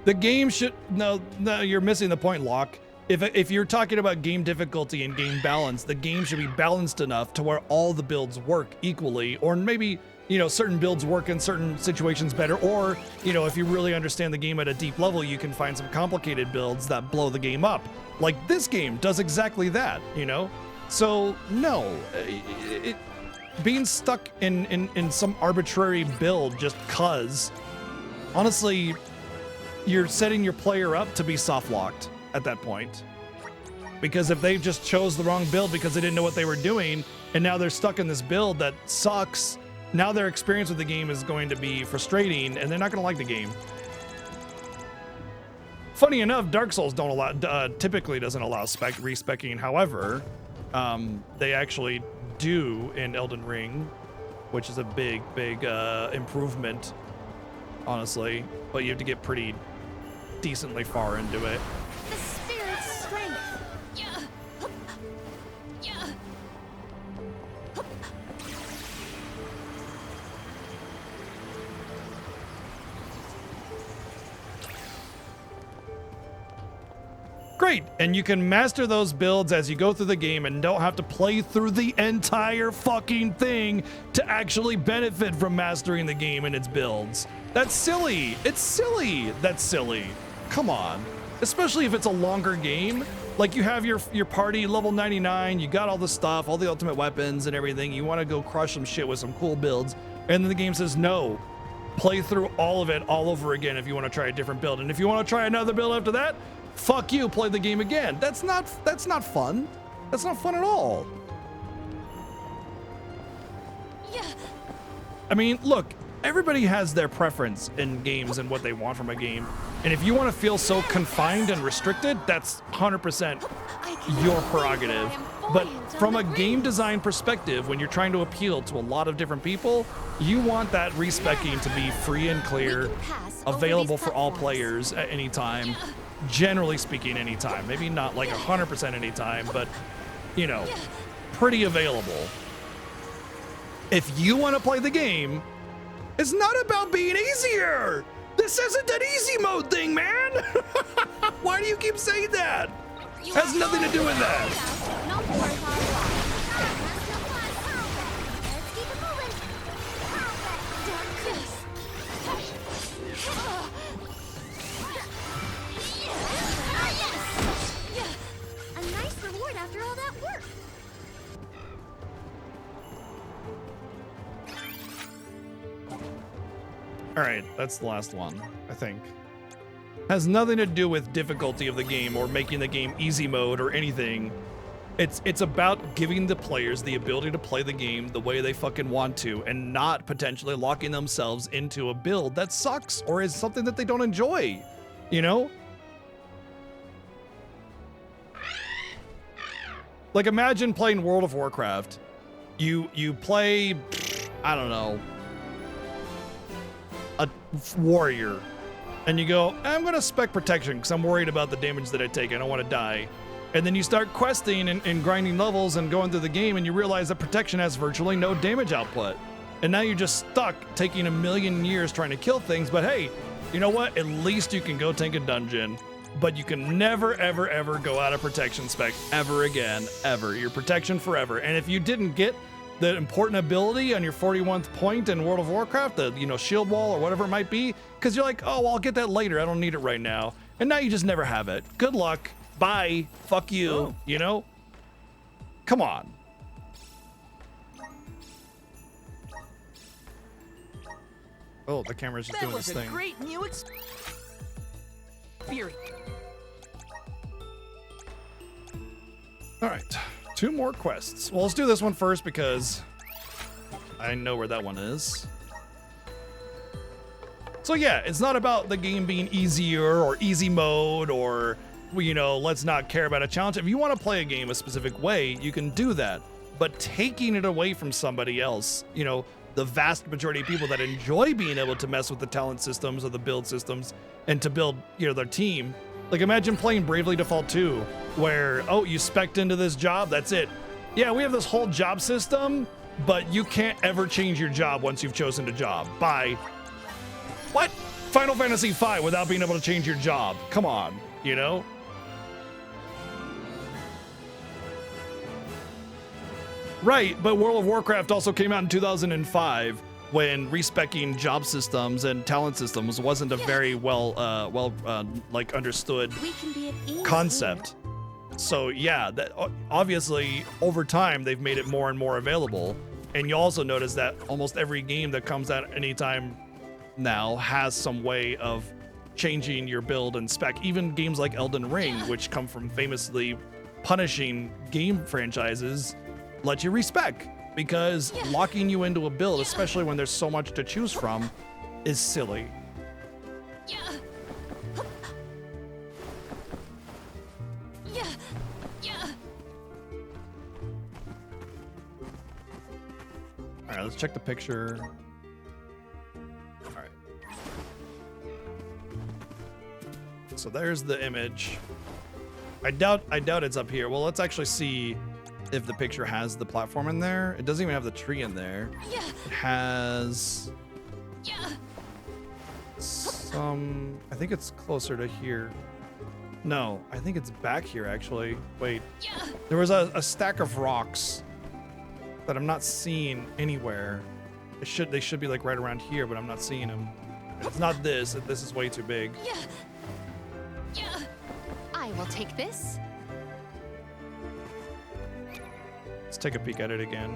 The game should no, you're missing the point, Locke. If you're talking about game difficulty and game balance, the game should be balanced enough to where all the builds work equally, or maybe, you know, certain builds work in certain situations better, or, you know, if you really understand the game at a deep level, you can find some complicated builds that blow the game up. Like this game does exactly that, you know? So no, being stuck in some arbitrary build just cause, honestly, you're setting your player up to be soft locked at that point. Because if they just chose the wrong build because they didn't know what they were doing, and now they're stuck in this build that sucks, now their experience with the game is going to be frustrating and they're not going to like the game. Funny enough, Dark Souls don't allow, typically doesn't allow respecking. However, they actually do in Elden Ring, which is a big improvement, honestly. But you have to get pretty decently far into it. The spirit's strength. Great, and you can master those builds as you go through the game and don't have to play through the entire fucking thing to actually benefit from mastering the game and its builds. That's silly. It's silly. That's silly. Come on. Especially if it's a longer game. Like you have your party level 99, you got all the stuff, all the ultimate weapons and everything. You want to go crush some shit with some cool builds. And then the game says, no, play through all of it all over again if you want to try a different build. And if you want to try another build after that, fuck you, play the game again. That's not fun. That's not fun at all. I mean, look, everybody has their preference in games and what they want from a game. And if you want to feel so confined and restricted, that's 100% your prerogative. But from a game design perspective, when you're trying to appeal to a lot of different people, you want that respecking to be free and clear, available for all players at any time. Generally speaking, any time. Maybe not like 100% any time, but, you know, pretty available. If you want to play the game, it's not about being easier. This isn't an easy mode thing, man. Why do you keep saying that? Has nothing to do with that. A nice reward after all that work. All right, that's the last one, I think. Has nothing to do with difficulty of the game or making the game easy mode or anything. It's about giving the players the ability to play the game the way they fucking want to and not potentially locking themselves into a build that sucks or is something that they don't enjoy, you know? Like imagine playing World of Warcraft. You play, I don't know, a warrior, and you go, I'm gonna spec protection because I'm worried about the damage that I take. I don't want to die. And then you start questing and grinding levels and going through the game, and you realize that protection has virtually no damage output. And now you're just stuck taking a million years trying to kill things. But hey, you know what? At least you can go tank a dungeon. But you can never, ever, ever go out of protection spec ever again, ever. Your protection forever. And if you didn't get the important ability on your 41th point in World of Warcraft, the, you know, shield wall or whatever it might be, because you're like, oh, well, I'll get that later. I don't need it right now. And now you just never have it. Good luck. Bye. Fuck you. You know? Come on. Oh, the camera's just doing this thing. That was a great new experience. All right, 2 more quests. Well, let's do this one first because I know where that one is. So yeah, it's not about the game being easier or easy mode or, you know, let's not care about a challenge. If you want to play a game a specific way, you can do that. But taking it away from somebody else, you know, the vast majority of people that enjoy being able to mess with the talent systems or the build systems and to build, you know, their team. Like imagine playing Bravely Default 2, where, oh, you spec'd into this job, that's it. Yeah, we have this whole job system, but you can't ever change your job once you've chosen a job. Bye. What? Final Fantasy V without being able to change your job. Come on, you know? Right, but World of Warcraft also came out in 2005 when respecking job systems and talent systems wasn't a very well understood concept. So yeah, that obviously over time they've made it more and more available. And you also notice that almost every game that comes out anytime now has some way of changing your build and spec. Even games like Elden Ring, which come from famously punishing game franchises, let you respec, because locking you into a build, especially when there's so much to choose from, is silly. All right, let's check the picture. All right. So there's the image. I doubt it's up here. Well, let's actually see if the picture has the platform in there. It doesn't even have the tree in there. It has some, I think it's closer to here. No, I think it's back here actually. Wait, there was a stack of rocks that I'm not seeing anywhere. They should be like right around here, but I'm not seeing them. It's not this. This is way too big. I will take this. Let's take a peek at it again.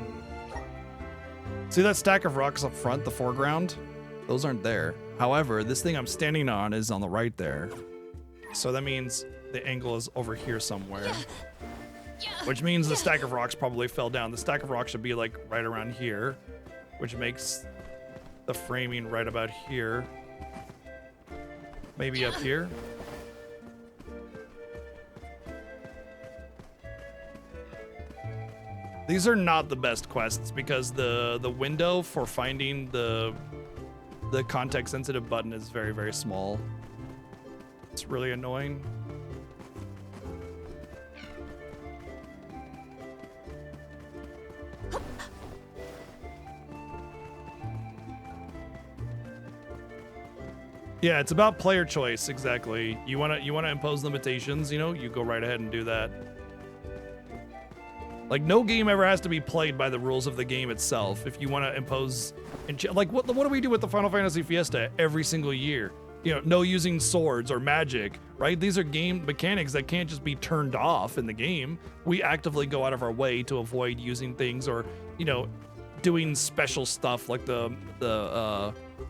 See that stack of rocks up front, the foreground? Those aren't there. However, this thing I'm standing on is on the right there. So that means the angle is over here somewhere. Which means the stack of rocks probably fell down. The stack of rocks should be like right around here. which makes the framing right about here. Maybe up here. These are not the best quests because the window for finding the context sensitive button is very, very small. It's really annoying. Yeah, it's about player choice, exactly. You wanna impose limitations, you know, you go right ahead and do that. Like, no game ever has to be played by the rules of the game itself. If you want to impose, like, what do we do with the Final Fantasy Fiesta every single year? You know, no using swords or magic, right? These are game mechanics that can't just be turned off in the game. We actively go out of our way to avoid using things or, you know, doing special stuff like the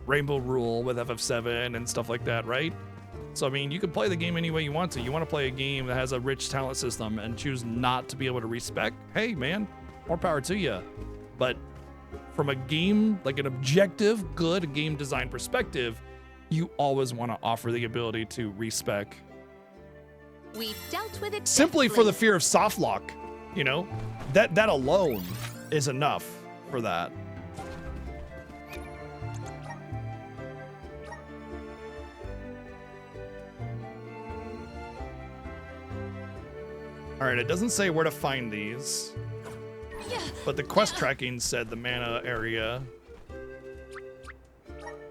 Rainbow Rule with FF7 and stuff like that, right? So, I mean, you can play the game any way you want to. You want to play a game that has a rich talent system and choose not to be able to respec? Hey, man, more power to you. But from a game, like an objective, good game design perspective, you always want to offer the ability to respec. We've dealt with it Simply for the fear of soft lock, you know? That alone is enough for that. All right, it doesn't say where to find these, but the quest tracking said the mana area.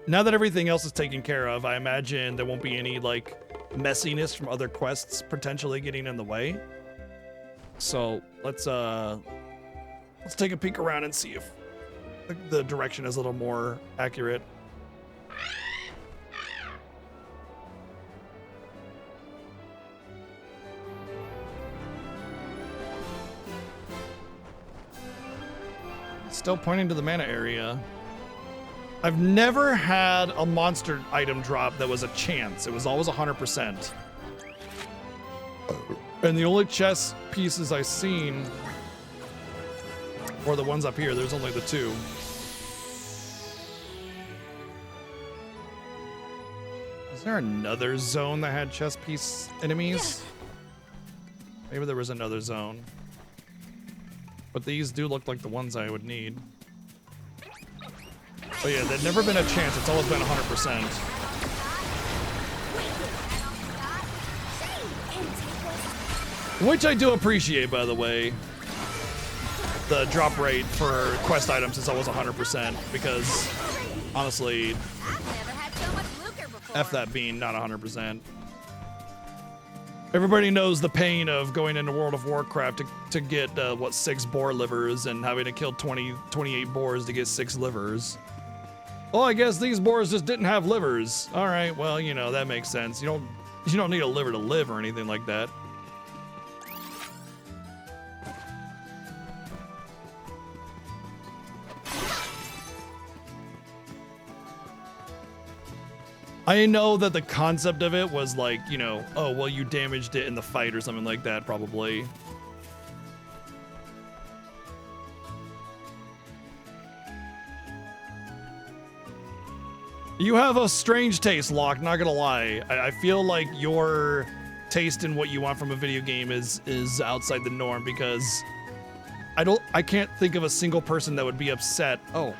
Now that everything else is taken care of, I imagine there won't be any like messiness from other quests potentially getting in the way. So let's take a peek around and see if the direction is a little more accurate. Still pointing to the mana area. I've never had a monster item drop that was a chance. It was always 100%. And the only chess pieces I've seen were the ones up here. There's only the two. Is there another zone that had chess piece enemies? Maybe there was another zone. But these do look like the ones I would need. But yeah, there's never been a chance. It's always been 100%. Which I do appreciate, by the way. The drop rate for quest items is always 100% because, honestly, F that being not 100%. Everybody knows the pain of going into World of Warcraft to get, 6 boar livers and having to kill 28 boars to get 6 livers. Oh, I guess these boars just didn't have livers. All right, well, you know, that makes sense. You don't need a liver to live or anything like that. I know that the concept of it was like, you know, oh, well, you damaged it in the fight or something like that, probably. You have a strange taste, Locke, not gonna lie. I feel like your taste in what you want from a video game is outside the norm because I can't think of a single person that would be upset. Oh,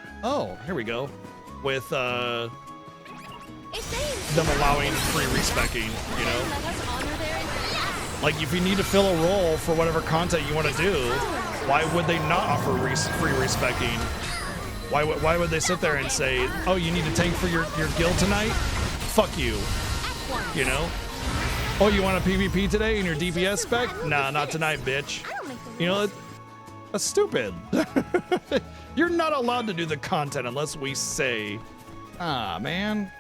here we go. With, them allowing free respecking, you know? Like, if you need to fill a role for whatever content you want to do, why would they not offer free respecking? Why would they sit there and say, oh, you need to tank for your guild tonight? Fuck you. You know? Oh, you want a PvP today in your DPS spec? Nah, not tonight, bitch. You know, that's stupid. You're not allowed to do the content unless we say, ah, man.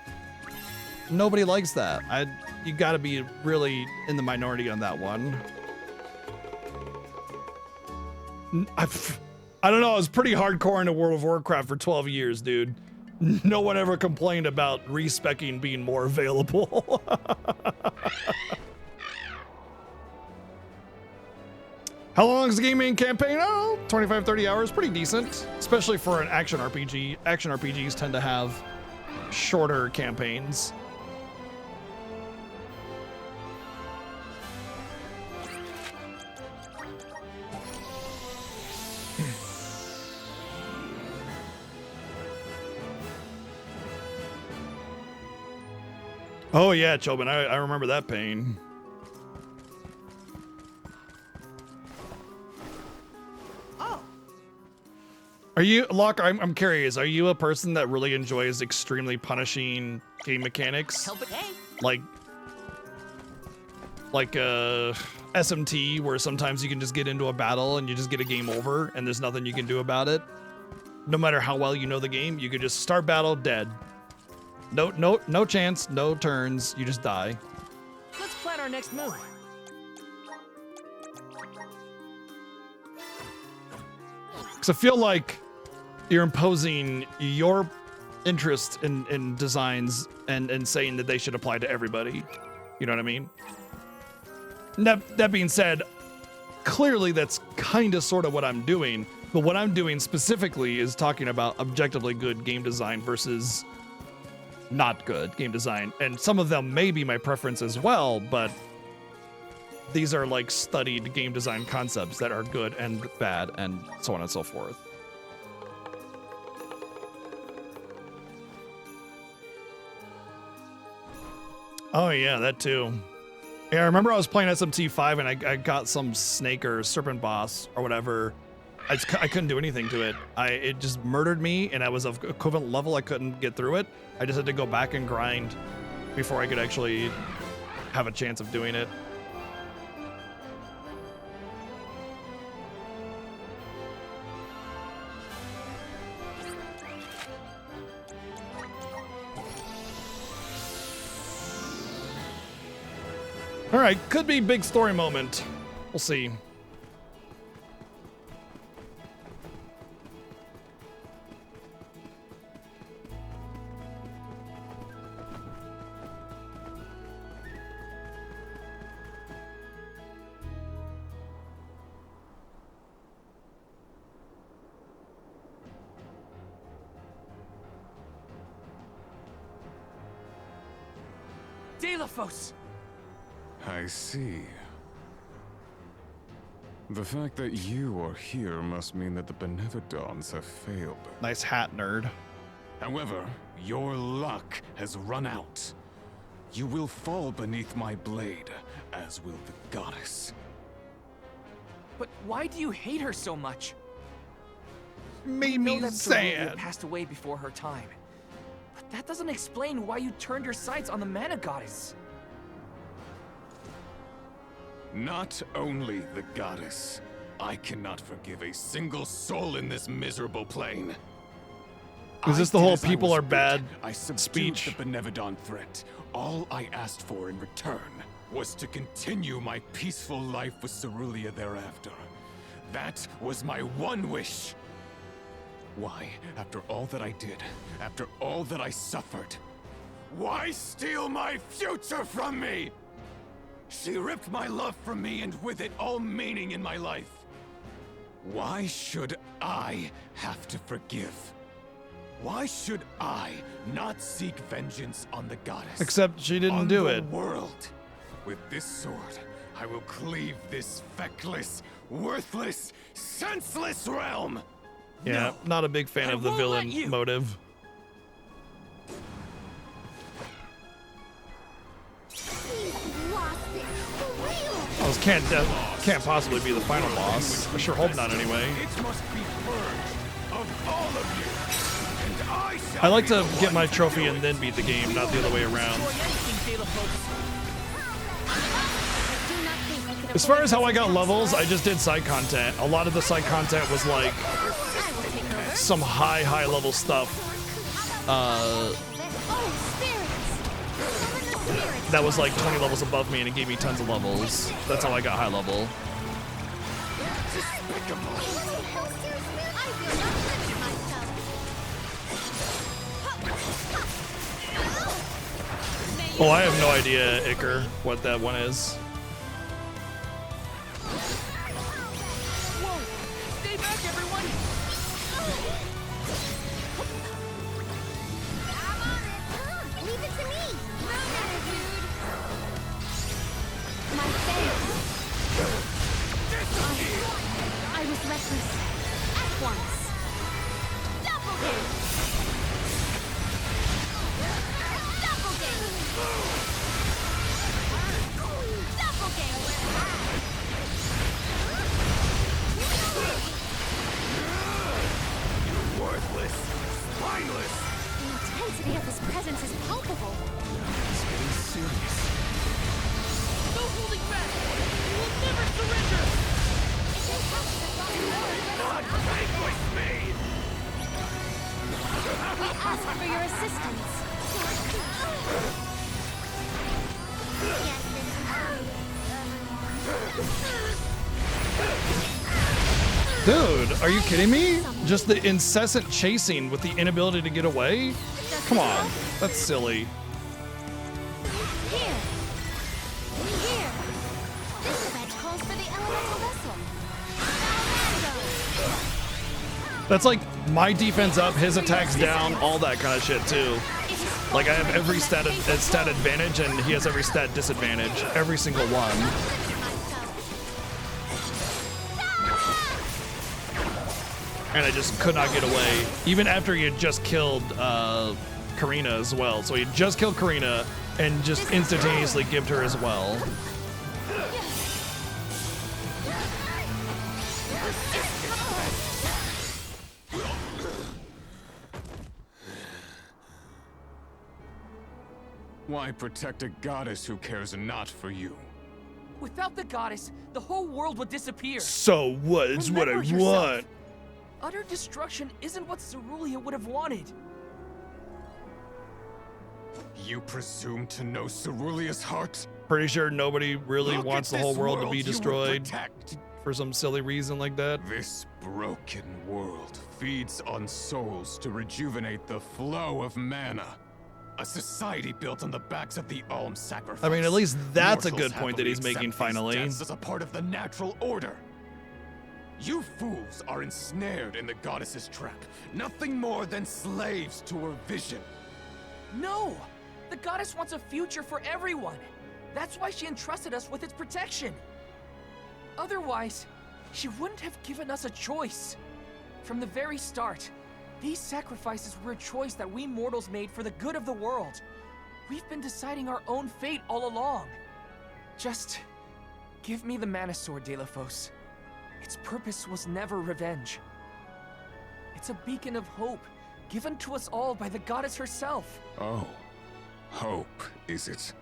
Nobody likes that. You gotta be really in the minority on that one. I don't know, I was pretty hardcore into World of Warcraft for 12 years, dude. No one ever complained about respecking being more available. How long is the game main campaign? Oh, 25, 30 hours. Pretty decent, especially for an action RPG. Action RPGs tend to have shorter campaigns. Oh yeah, Chobin, I remember that pain. Are you, Locke, I'm curious, are you a person that really enjoys extremely punishing game mechanics? Like SMT, where sometimes you can just get into a battle and you just get a game over and there's nothing you can do about it? No matter how well you know the game, you could just start battle, dead. No chance, no turns, you just die. Let's plan our next move. Because I feel like you're imposing your interest in designs and saying that they should apply to everybody. You know what I mean? That being said, clearly that's kind of sort of what I'm doing. But what I'm doing specifically is talking about objectively good game design versus not good game design. And some of them may be my preference as well, but these are like studied game design concepts that are good and bad and so on and so forth. Oh yeah, that too. Yeah, I remember I was playing SMT5 and I got some snake or serpent boss or whatever. I couldn't do anything to it. It just murdered me, and I was of equivalent level. I couldn't get through it. I just had to go back and grind before I could actually have a chance of doing it. All right, could be big story moment. We'll see. Delafos! I see. The fact that you are here must mean that the Benevodons have failed. Nice hat, nerd. However, your luck has run out. You will fall beneath my blade, as will the goddess. But why do you hate her so much? Made me sad. Passed away before her time. But that doesn't explain why you turned your sights on the mana goddess. Not only the goddess, I cannot forgive a single soul in this miserable plane. Is this the whole people are bad speech? The Benevodon threat. All I asked for in return was to continue my peaceful life with Cerulia thereafter. That was my one wish. Why, after all that I did, after all that I suffered, why steal my future from me? She ripped my love from me and with it all meaning in my life. Why should I have to forgive? Why should I not seek vengeance on the goddess? Except she didn't do it. World. With this sword, I will cleave this feckless, worthless, senseless realm. Yeah, not a big fan of the villain motive. Well, this can't possibly be the final boss. I sure hope not anyway. It must be purged of all of you. I like to get my trophy and then beat the game, not the other way around. As far as how I got levels, I just did side content. A lot of the side content was like some high level stuff. That was like 20 levels above me and it gave me tons of levels. That's how I got high level. Oh, I have no idea, Iker, what that one is. mindless! The intensity of his presence is palpable. It's getting serious. No holding back! We will never surrender! You will not vanquish me! We ask for your assistance. Dude, are you kidding me? Just the incessant chasing with the inability to get away? Come on, that's silly. Here. Here. This event calls for the elemental vessel. That's like my defense up, his attacks down, all that kind of shit too. Like I have every stat advantage and he has every stat disadvantage, every single one. And I just could not get away, even after he had just killed Karina as well. So he had just killed Karina and just instantaneously gibbed her as well. Why protect a goddess who cares not for you? Without the goddess, the whole world would disappear. So what? It's what I Remember yourself. want. Utter destruction isn't what Cerulia would have wanted. You presume to know Cerulea's heart? Pretty sure nobody really Look wants at the whole this world to world be you will destroyed protect. for some silly reason like that. This broken world feeds on souls to rejuvenate the flow of mana. A society built on the backs of the alms sacrifice. I mean, at least that's a Mortals good point that happily he's making accept these finally. deaths as a part of the natural order. You fools are ensnared in the goddess's trap. Nothing more than slaves to her vision. No! The goddess wants a future for everyone. That's why she entrusted us with its protection. Otherwise, she wouldn't have given us a choice. From the very start, these sacrifices were a choice that we mortals made for the good of the world. We've been deciding our own fate all along. Just give me the Mana Sword, Delafos. Its purpose was never revenge. It's a beacon of hope, given to us all by the goddess herself. Oh, hope, is it?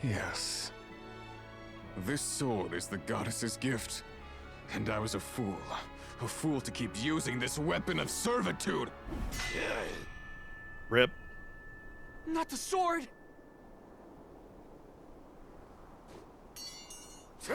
Yes. This sword is the goddess's gift. And I was a fool to keep using this weapon of servitude. Rip. Not the sword! I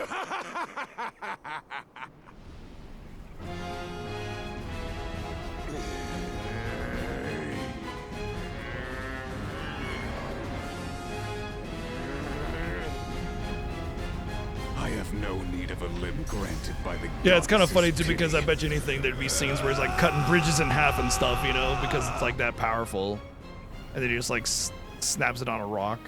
have no need of a limb granted by the Yeah, it's kind of funny goddess's too because I pity. bet you anything there'd be scenes where he's like cutting bridges in half and stuff, you know, because it's like that powerful. And then he just like snaps it on a rock.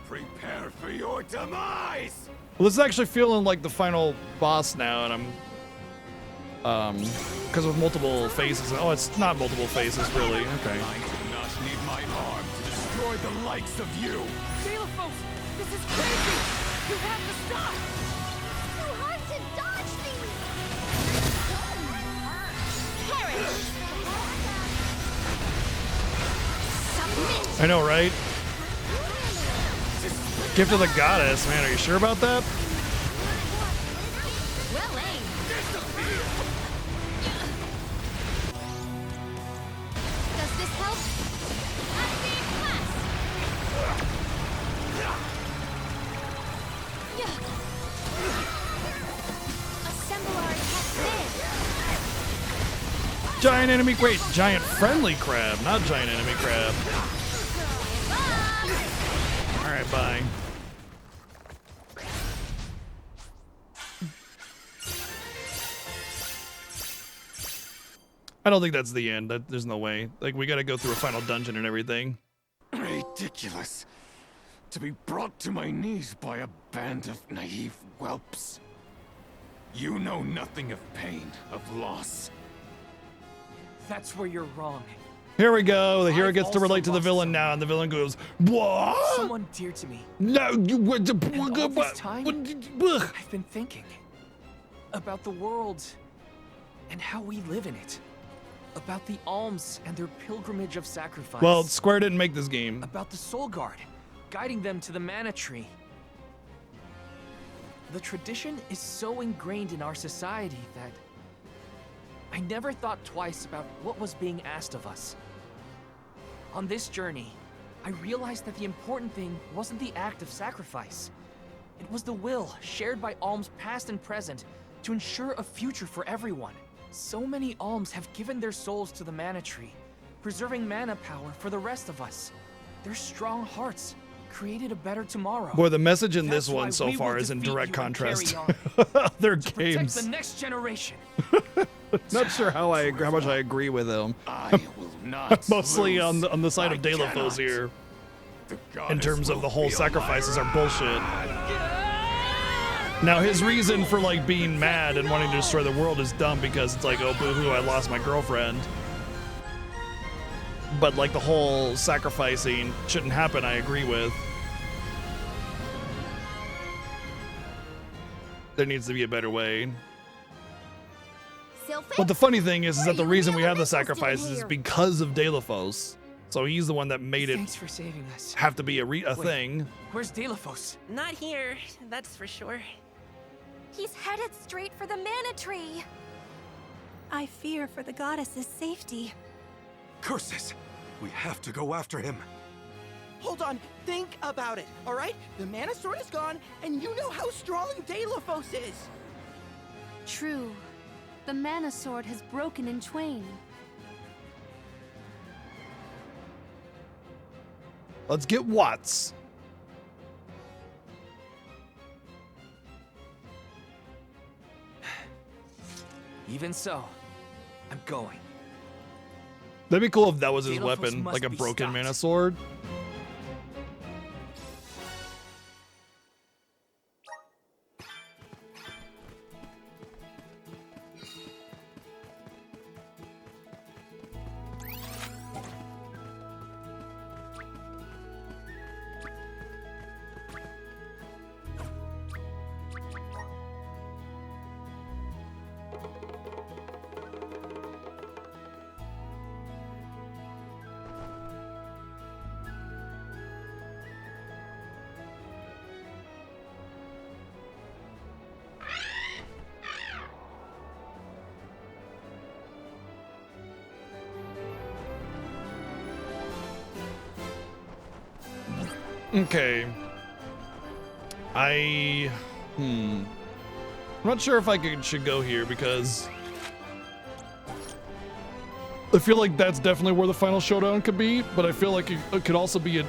Prepare for your demise! Well, this is actually feeling like the final boss now, and I'm because of multiple phases. Oh, it's not multiple phases, really. Okay. I do not need my arm to destroy the likes of you. Delafos, this is crazy! You have to stop! Too hard to dodge these! Perish! Submit! I know, right? Gift of the goddess, man. Are you sure about that? Well aimed. Does this help? Active blast! Assemble our attack there! Giant enemy, wait, giant friendly crab, not giant enemy crab. All right, bye. I don't think that's the end. There's no way. Like, we gotta go through a final dungeon and everything. Ridiculous. To be brought to my knees by a band of naive whelps. You know nothing of pain, of loss. That's where you're wrong. Here we go. The hero I've gets to also relate to the lost villain now, and the villain goes, "What? Someone dear to me. No, you what? And all this time, I've been thinking. about the world and how we live in it. About the alms and their pilgrimage of sacrifice. Well, Square didn't make this game. About the Soul Guard, guiding them to the Mana Tree. The tradition is so ingrained in our society that I never thought twice about what was being asked of us. On this journey, I realized that the important thing wasn't the act of sacrifice. It was the will shared by alms past and present to ensure a future for everyone. So many alms have given their souls to the Mana Tree, preserving mana power for the rest of us. Their strong hearts created a better tomorrow. Boy, the message in this That's one why so we far will is in defeat direct you and contrast carry to other to protect games. the next generation. Not sure how much I agree with him. I will not Mostly lose. on the side I of De La Foes cannot. here. The In goddess terms of will the whole be a sacrifices liar. are bullshit. Now his reason for like being mad and wanting to destroy the world is dumb because it's like, oh boo-hoo, I lost my girlfriend. But like the whole sacrificing shouldn't happen, I agree with. There needs to be a better way. But the funny thing is that the reason we have the sacrifices is because of De La Foes. So he's the one that made it Thanks for saving us. have to be a Wait, thing. Where's De La Foes? Not here, that's for sure. He's headed straight for the Mana Tree. I fear for the goddess's safety. Curses! We have to go after him. Hold on, think about it, all right? The Mana Sword is gone, and you know how strong De La Foes is. True. The Mana Sword has broken in twain. Let's get Watts. Even so, I'm going. That'd be cool if that was his De La Foes weapon, must like a be broken stopped. mana sword. Okay. I'm not sure if I should go here because I feel like that's definitely where the final showdown could be, but I feel like it could also be a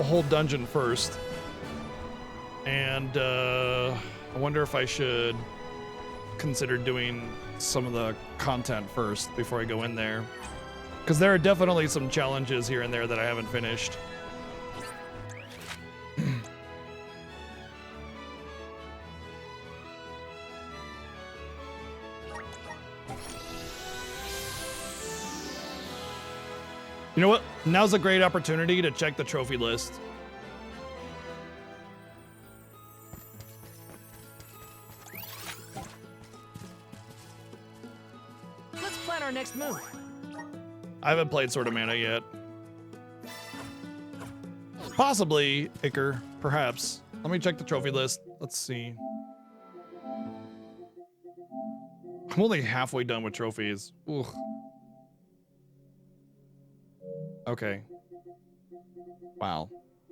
whole dungeon first. And I wonder if I should consider doing some of the content first before I go in there. Because there are definitely some challenges here and there that I haven't finished. You know what? Now's a great opportunity to check the trophy list. Let's plan our next move. I haven't played Sword of Mana yet. Possibly, Iker. Perhaps. Let me check the trophy list. Let's see. I'm only halfway done with trophies. Ugh. Okay. Wow.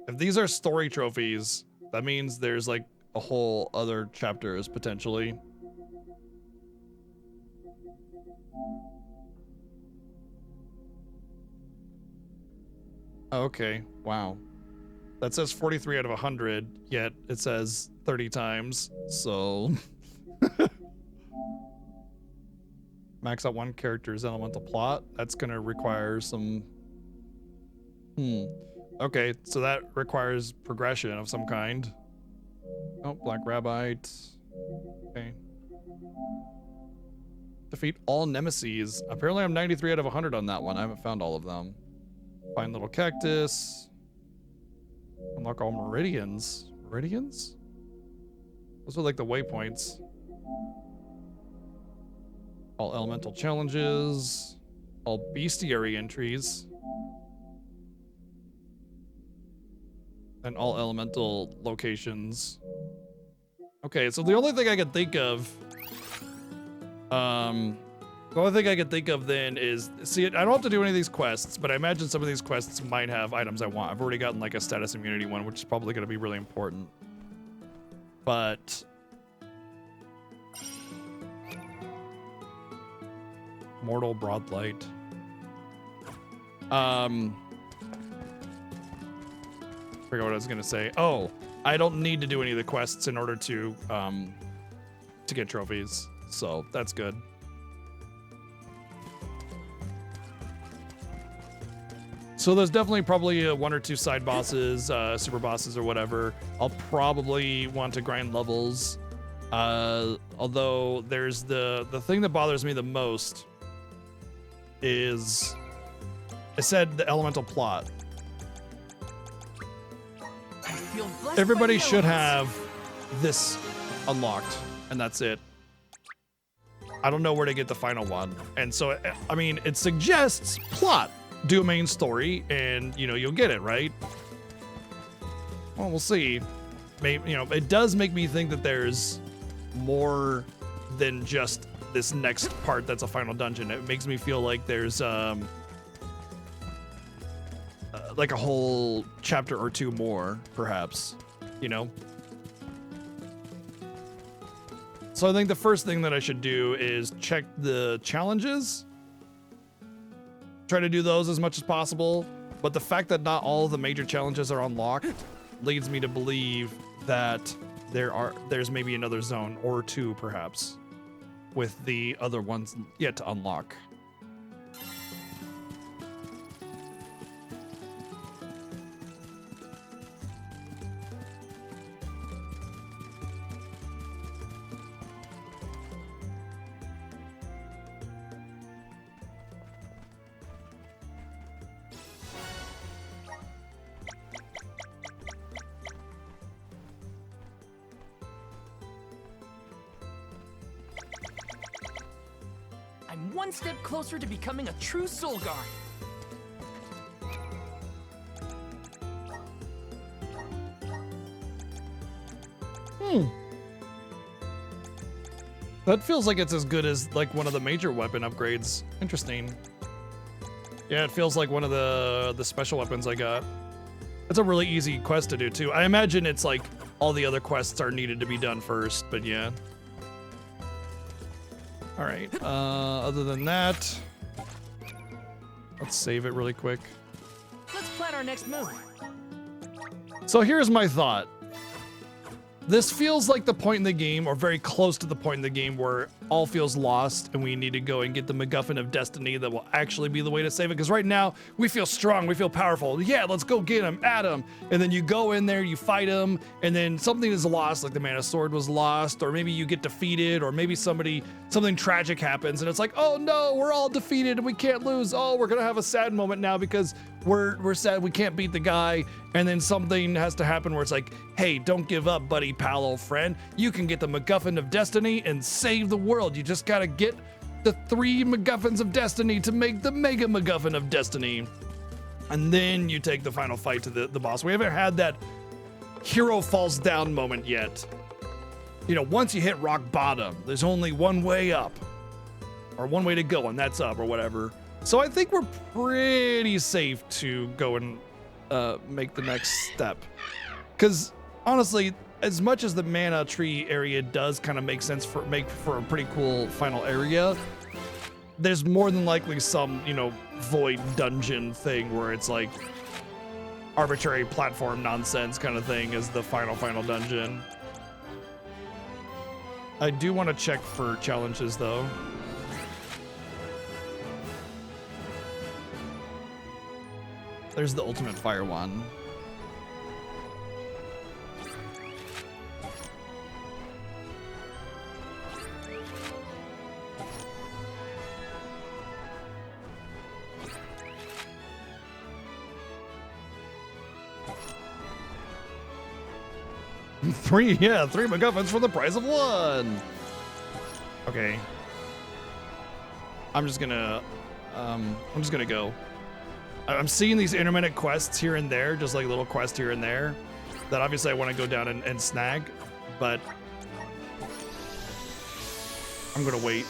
If these are story trophies, that means there's like a whole other chapters potentially. Okay, wow. That says 43 out of 100, yet it says 30 times, so... Max out one character's elemental plot. That's gonna require some... Okay, so that requires progression of some kind. Oh, Black Rabbite. Okay. Defeat all nemesis. Apparently I'm 93 out of 100 on that one. I haven't found all of them. Find little cactus. Unlock all meridians. Meridians? Those are like the waypoints. All elemental challenges. All bestiary entries. And all elemental locations. Okay, so the only thing I can think of, then is, see, I don't have to do any of these quests, but I imagine some of these quests might have items I want. I've already gotten like a status immunity one, which is probably going to be really important. But Mortal Broadlight. Forgot what I was gonna say. Oh, I don't need to do any of the quests in order to get trophies, so that's good. So there's definitely probably one or two side bosses, super bosses or whatever. I'll probably want to grind levels. Although there's the thing that bothers me the most is, I said the elemental plot. Everybody should have this unlocked, and that's it. I don't know where to get the final one. And so, I mean, it suggests plot. Do a main story, and, you know, you'll get it, right? Well, we'll see. Maybe, you know, it does make me think that there's more than just this next part that's a final dungeon. It makes me feel like there's, like a whole chapter or two more, perhaps, you know? So I think the first thing that I should do is check the challenges. Try to do those as much as possible. But the fact that not all of the major challenges are unlocked leads me to believe that there's maybe another zone or two, perhaps, with the other ones yet to unlock. I'm one step closer to becoming a true soul guard. That feels like it's as good as like one of the major weapon upgrades. Interesting. Yeah, it feels like one of the special weapons I got. It's a really easy quest to do too. I imagine it's like all the other quests are needed to be done first, but yeah. All right, other than that, let's save it really quick. Let's plan our next move. So here's my thought. This feels like the point in the game, or very close to the point in the game, where all feels lost and we need to go and get the MacGuffin of Destiny that will actually be the way to save it. Because right now, we feel strong, we feel powerful. Yeah, let's go get him, at him. And then you go in there, you fight him, and then something is lost, like the Mana Sword was lost, or maybe you get defeated, or maybe something tragic happens, and it's like, oh no, we're all defeated and we can't lose. Oh, we're gonna have a sad moment now because we're sad we can't beat the guy. And then something has to happen where it's like, hey, don't give up, buddy, pal, old friend. You can get the MacGuffin of Destiny and save the world. You just gotta get the 3 MacGuffins of Destiny to make the Mega MacGuffin of Destiny. And then you take the final fight to the boss. We haven't had that hero falls down moment yet. You know, once you hit rock bottom, there's only one way up. Or one way to go, and that's up, or whatever. So I think we're pretty safe to go and make the next step. Because honestly, as much as the mana tree area does kind of make sense for a pretty cool final area, there's more than likely some, you know, void dungeon thing where it's like arbitrary platform nonsense kind of thing is the final dungeon. I do want to check for challenges though. There's the ultimate fire one. Three MacGuffins for the price of one. Okay. I'm just gonna go. I'm seeing these intermittent quests here and there, just like little quests here and there, that obviously I want to go down and snag, but I'm gonna wait.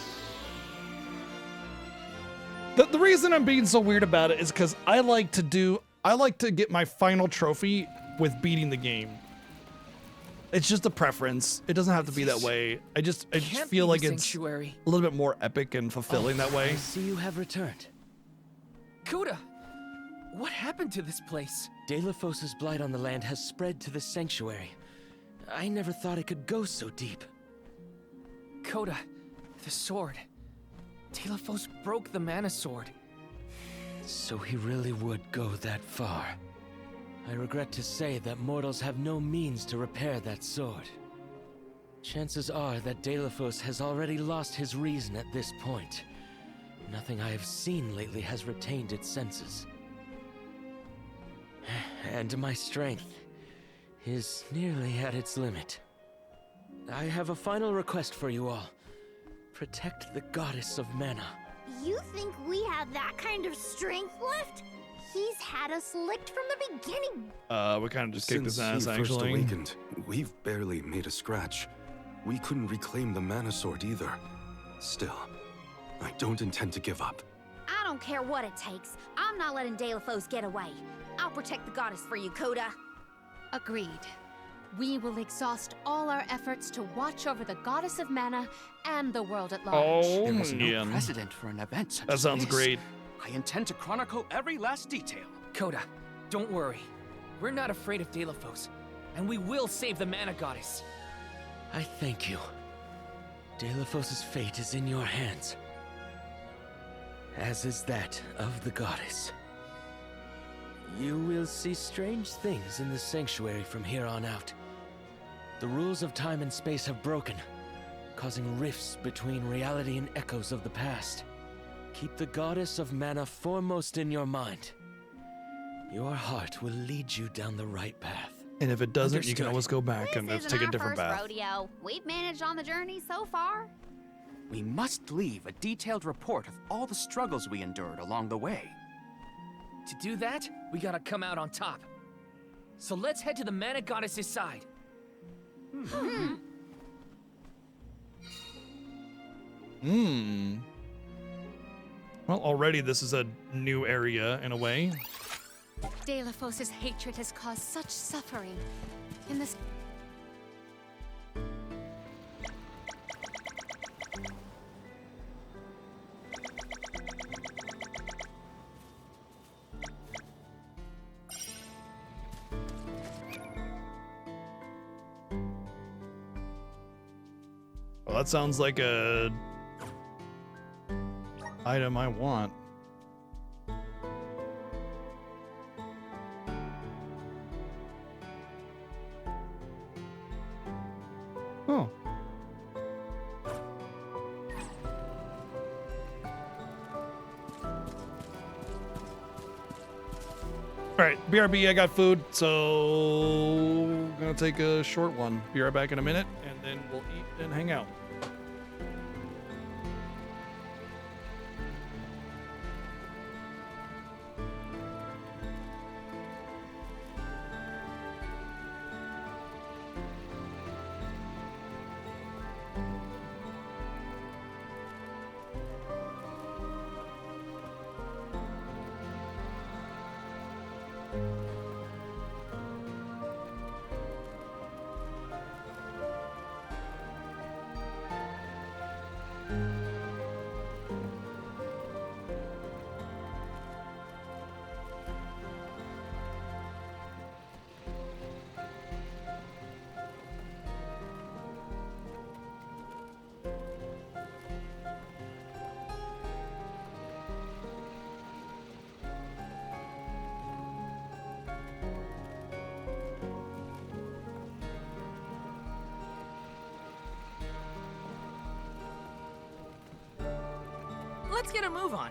The reason I'm being so weird about it is because I like to get my final trophy with beating the game. It's just a preference. It doesn't have to be that way. I just feel like it's a little bit more epic and fulfilling that way. I see you have returned. Kuda, what happened to this place? Delafos' blight on the land has spread to the sanctuary. I never thought it could go so deep. Koda, the sword. Delafos broke the mana sword. So he really would go that far. I regret to say that mortals have no means to repair that sword. Chances are that Delafos has already lost his reason at this point. Nothing I have seen lately has retained its senses. And my strength is nearly at its limit. I have a final request for you all. Protect the goddess of mana. You think we have that kind of strength left? He's had us licked from the beginning. We kind of just kicked his Since ass, he first actually. awakened, we've barely made a scratch. We couldn't reclaim the mana sword either. Still, I don't intend to give up. I don't care what it takes. I'm not letting Delafos get away. I'll protect the goddess for you, Koda. Agreed. We will exhaust all our efforts to watch over the goddess of mana and the world at large. There is no precedent for an event such That as sounds this. great. I intend to chronicle every last detail. Koda, don't worry. We're not afraid of Delafos, and we will save the mana goddess. I thank you. Delafos' fate is in your hands. As is that of the goddess. You will see strange things in the sanctuary from here on out. The rules of time and space have broken, causing rifts between reality and echoes of the past. Keep the goddess of mana foremost in your mind. Your heart will lead you down the right path. And if it doesn't, you can always go back and This take a isn't different our first path. rodeo. We've managed on the journey so far. We must leave a detailed report of all the struggles we endured along the way. To do that, we gotta come out on top. So let's head to the mana goddess's side. Well, already this is a new area in a way. Delafos' hatred has caused such suffering. In this Well, that sounds like a item I want. Oh. All right, BRB, I got food, so gonna take a short one. Be right back in a minute, and then we'll eat and hang out. Let's get a move on.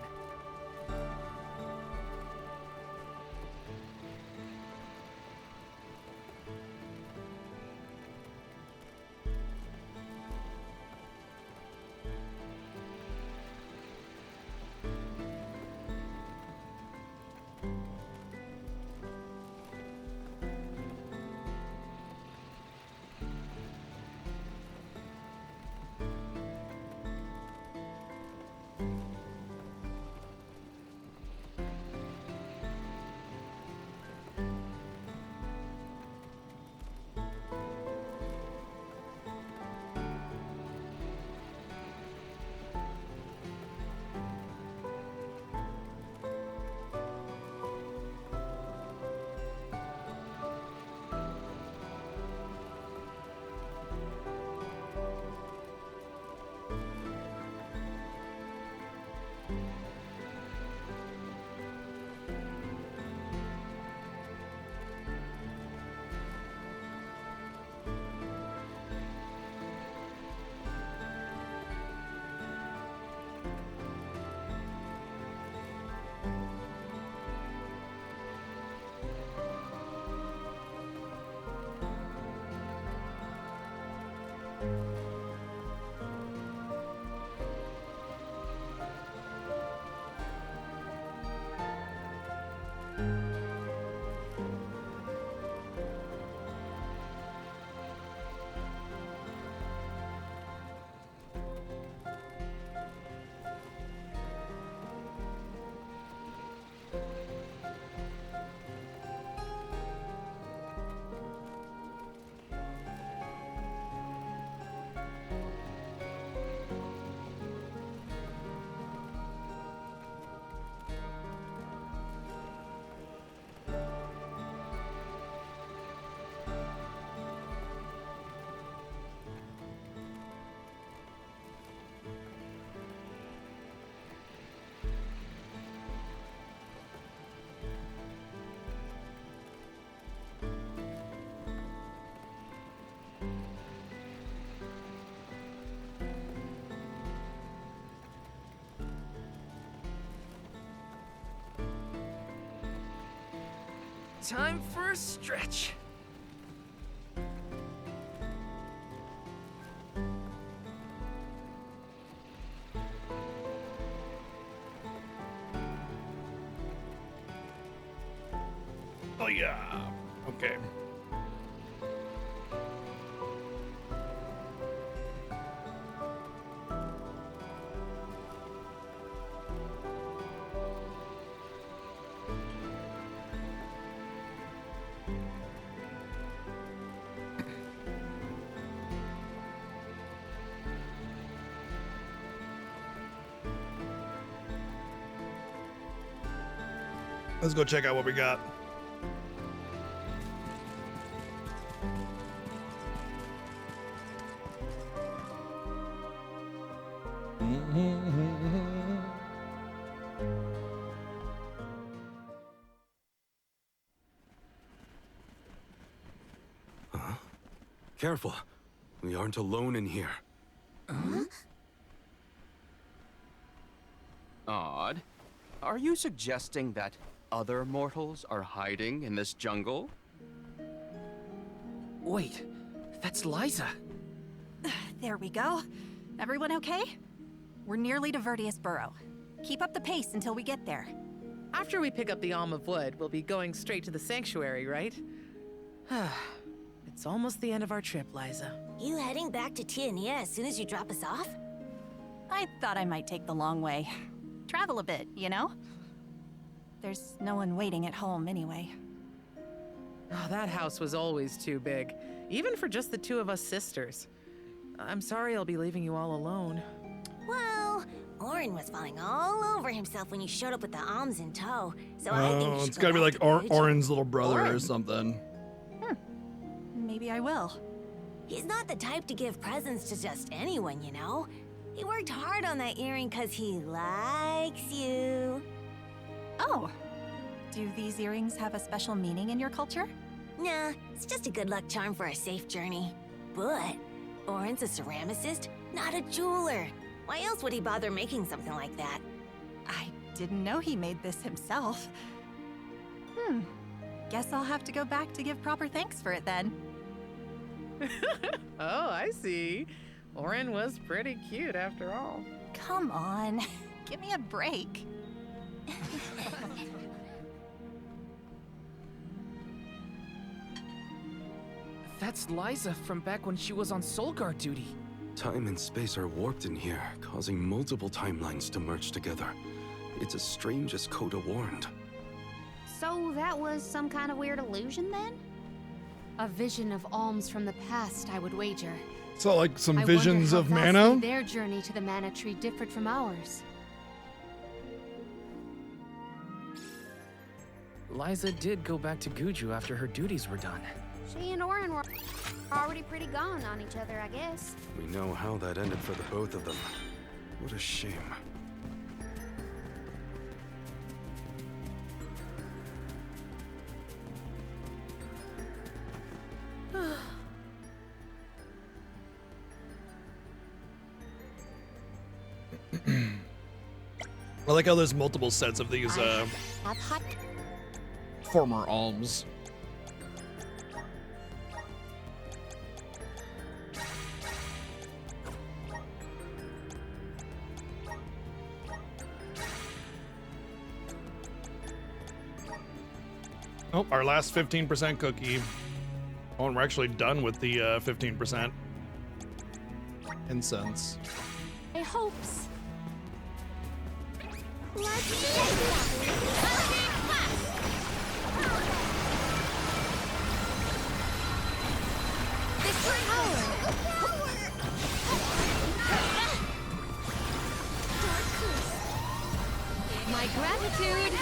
time for a stretch. Oh yeah. Okay. Let's go check out what we got. Careful. We aren't alone in here. Odd. Are you suggesting that other mortals are hiding in this jungle? Wait, that's Liza. There we go. Everyone okay? We're nearly to Vertius Burrow. Keep up the pace until we get there. After we pick up the Alm of Wood, we'll be going straight to the sanctuary, right? It's almost the end of our trip, Liza. You heading back to Tiania as soon as you drop us off? I thought I might take the long way. Travel a bit, you know? There's no one waiting at home anyway. Oh, that house was always too big, even for just the two of us sisters. I'm sorry I'll be leaving you all alone. Well, Orin was falling all over himself when you showed up with the alms in tow, so I think you Oh, should it's go gotta be back like to Guju. Orin's little brother or Orin? something. Maybe I will. He's not the type to give presents to just anyone, you know? He worked hard on that earring because he likes you. Oh, do these earrings have a special meaning in your culture? Nah, it's just a good luck charm for a safe journey. But Orin's a ceramicist, not a jeweler. Why else would he bother making something like that? I didn't know he made this himself. Guess I'll have to go back to give proper thanks for it then. Oh, I see. Orin was pretty cute after all. Come on, give me a break. That's Liza from back when she was on Soul Guard duty. Time and space are warped in here, causing multiple timelines to merge together. It's as strange as Coda warned. So that was some kind of weird illusion then? A vision of alms from the past, I would wager. So like some I visions wondered of how vastly mana? their journey to the mana tree differed from ours. Liza did go back to Guju after her duties were done. She and Orin were already pretty gone on each other, I guess. We know how that ended for the both of them. What a shame. I like how there's multiple sets of these I've hot. former alms. Oh, our last 15% cookie. Oh, and we're actually done with the 15% incense. My hopes. My gratitude.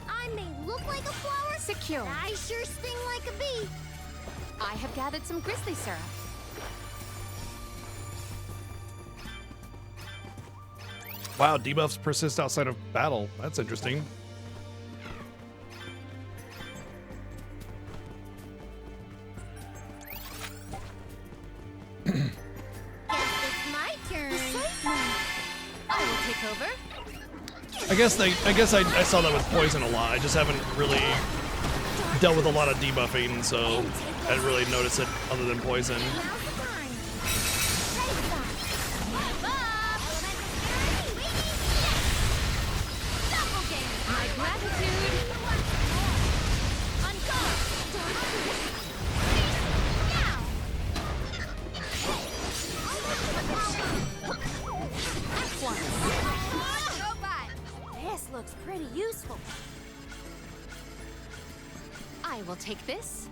I may look like a flower, Secure. but I sure sting like a bee. I have gathered some grizzly syrup. Wow, debuffs persist outside of battle. That's interesting. guess I saw that with poison a lot. I just haven't really dealt with a lot of debuffing, so I didn't really notice it other than poison. This looks pretty useful. I will take this.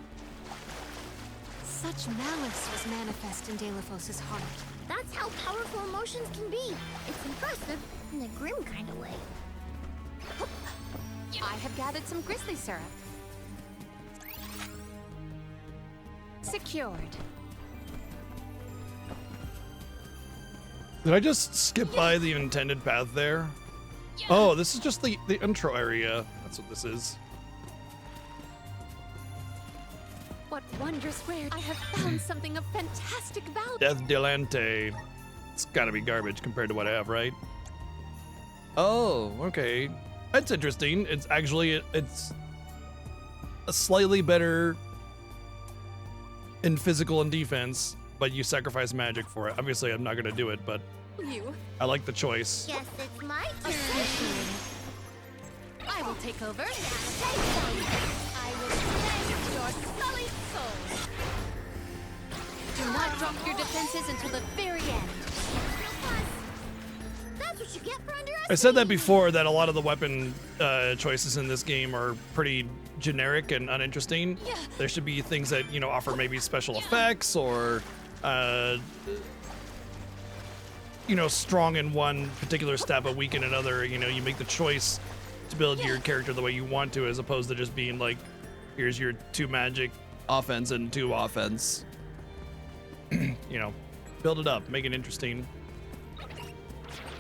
Such malice was manifest in Delphos' heart. That's how powerful emotions can be. It's impressive in a grim kind of way. I have gathered some grizzly syrup. Secured. Did I just skip by the intended path there? Oh, this is just the intro area. That's what this is. What wondrous rare! I have found something of fantastic value. Death Delante. It's gotta be garbage compared to what I have, right? Oh, okay. That's interesting. It's actually, it's a slightly better in physical and defense, but you sacrifice magic for it. Obviously, I'm not gonna do it, but I like the choice. Guess it's my turn. I will take over. I will cleanse your sullied soul. Do not drop your defenses until the very end. That's what you get for underestimating. I said that before, that a lot of the weapon choices in this game are pretty generic and uninteresting. There should be things that, you know, offer maybe special effects or, you know, strong in one particular stat but weak in another. You know, you make the choice to build your character the way you want to, as opposed to just being like, here's your 2 magic offense and 2 offense. You know, build it up, make it interesting.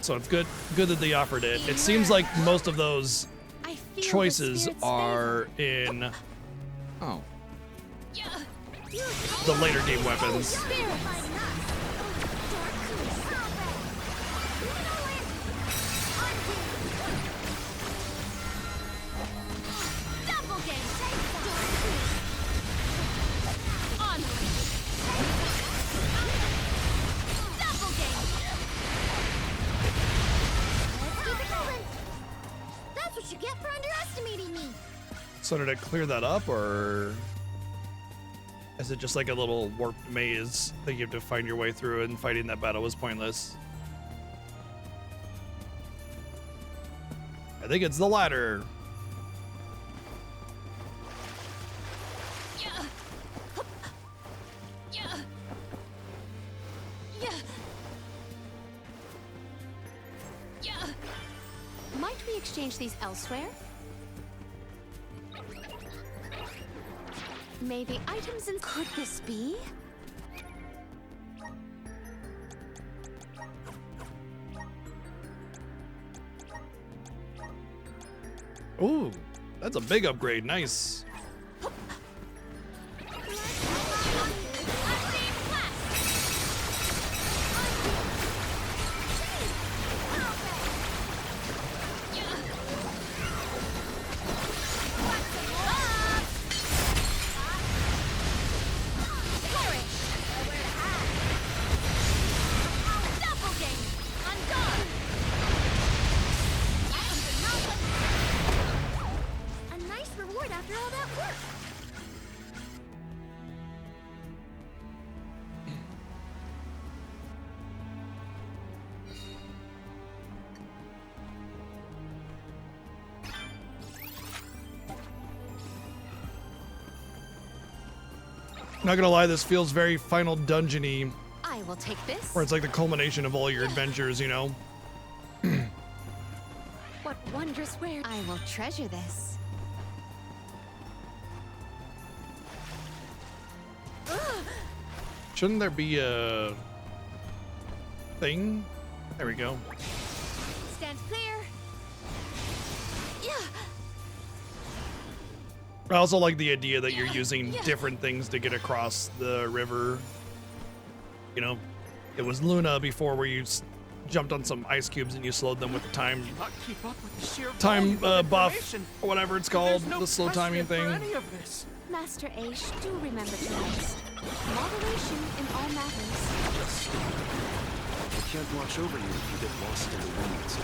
So it's good that they offered it. It seems like most of those choices are in the later game weapons. That's what you get for underestimating me. So did it clear that up, or is it just like a little warped maze that you have to find your way through, and fighting that battle was pointless? I think it's the latter. Might we exchange these elsewhere? Maybe items in. Could this be? Ooh, that's a big upgrade. Nice. A nice reward after all that work. Not gonna lie, this feels very Final Dungeon-y, I will take this. where it's like the culmination of all your adventures, you know? What wondrous rare! I will treasure this. Shouldn't there be a thing? There we go. Stand clear. I also like the idea that you're using different things to get across the river. You know, it was Luna before, where you jumped on some ice cubes and you slowed them with the time Cannot keep up with the sheer time volume of buff information. or whatever it's There's called, no the slow timing precedent thing. for any of this. Master Aish, do remember to rest. Moderation in all matters. I can't watch over you if you get lost in the weeds.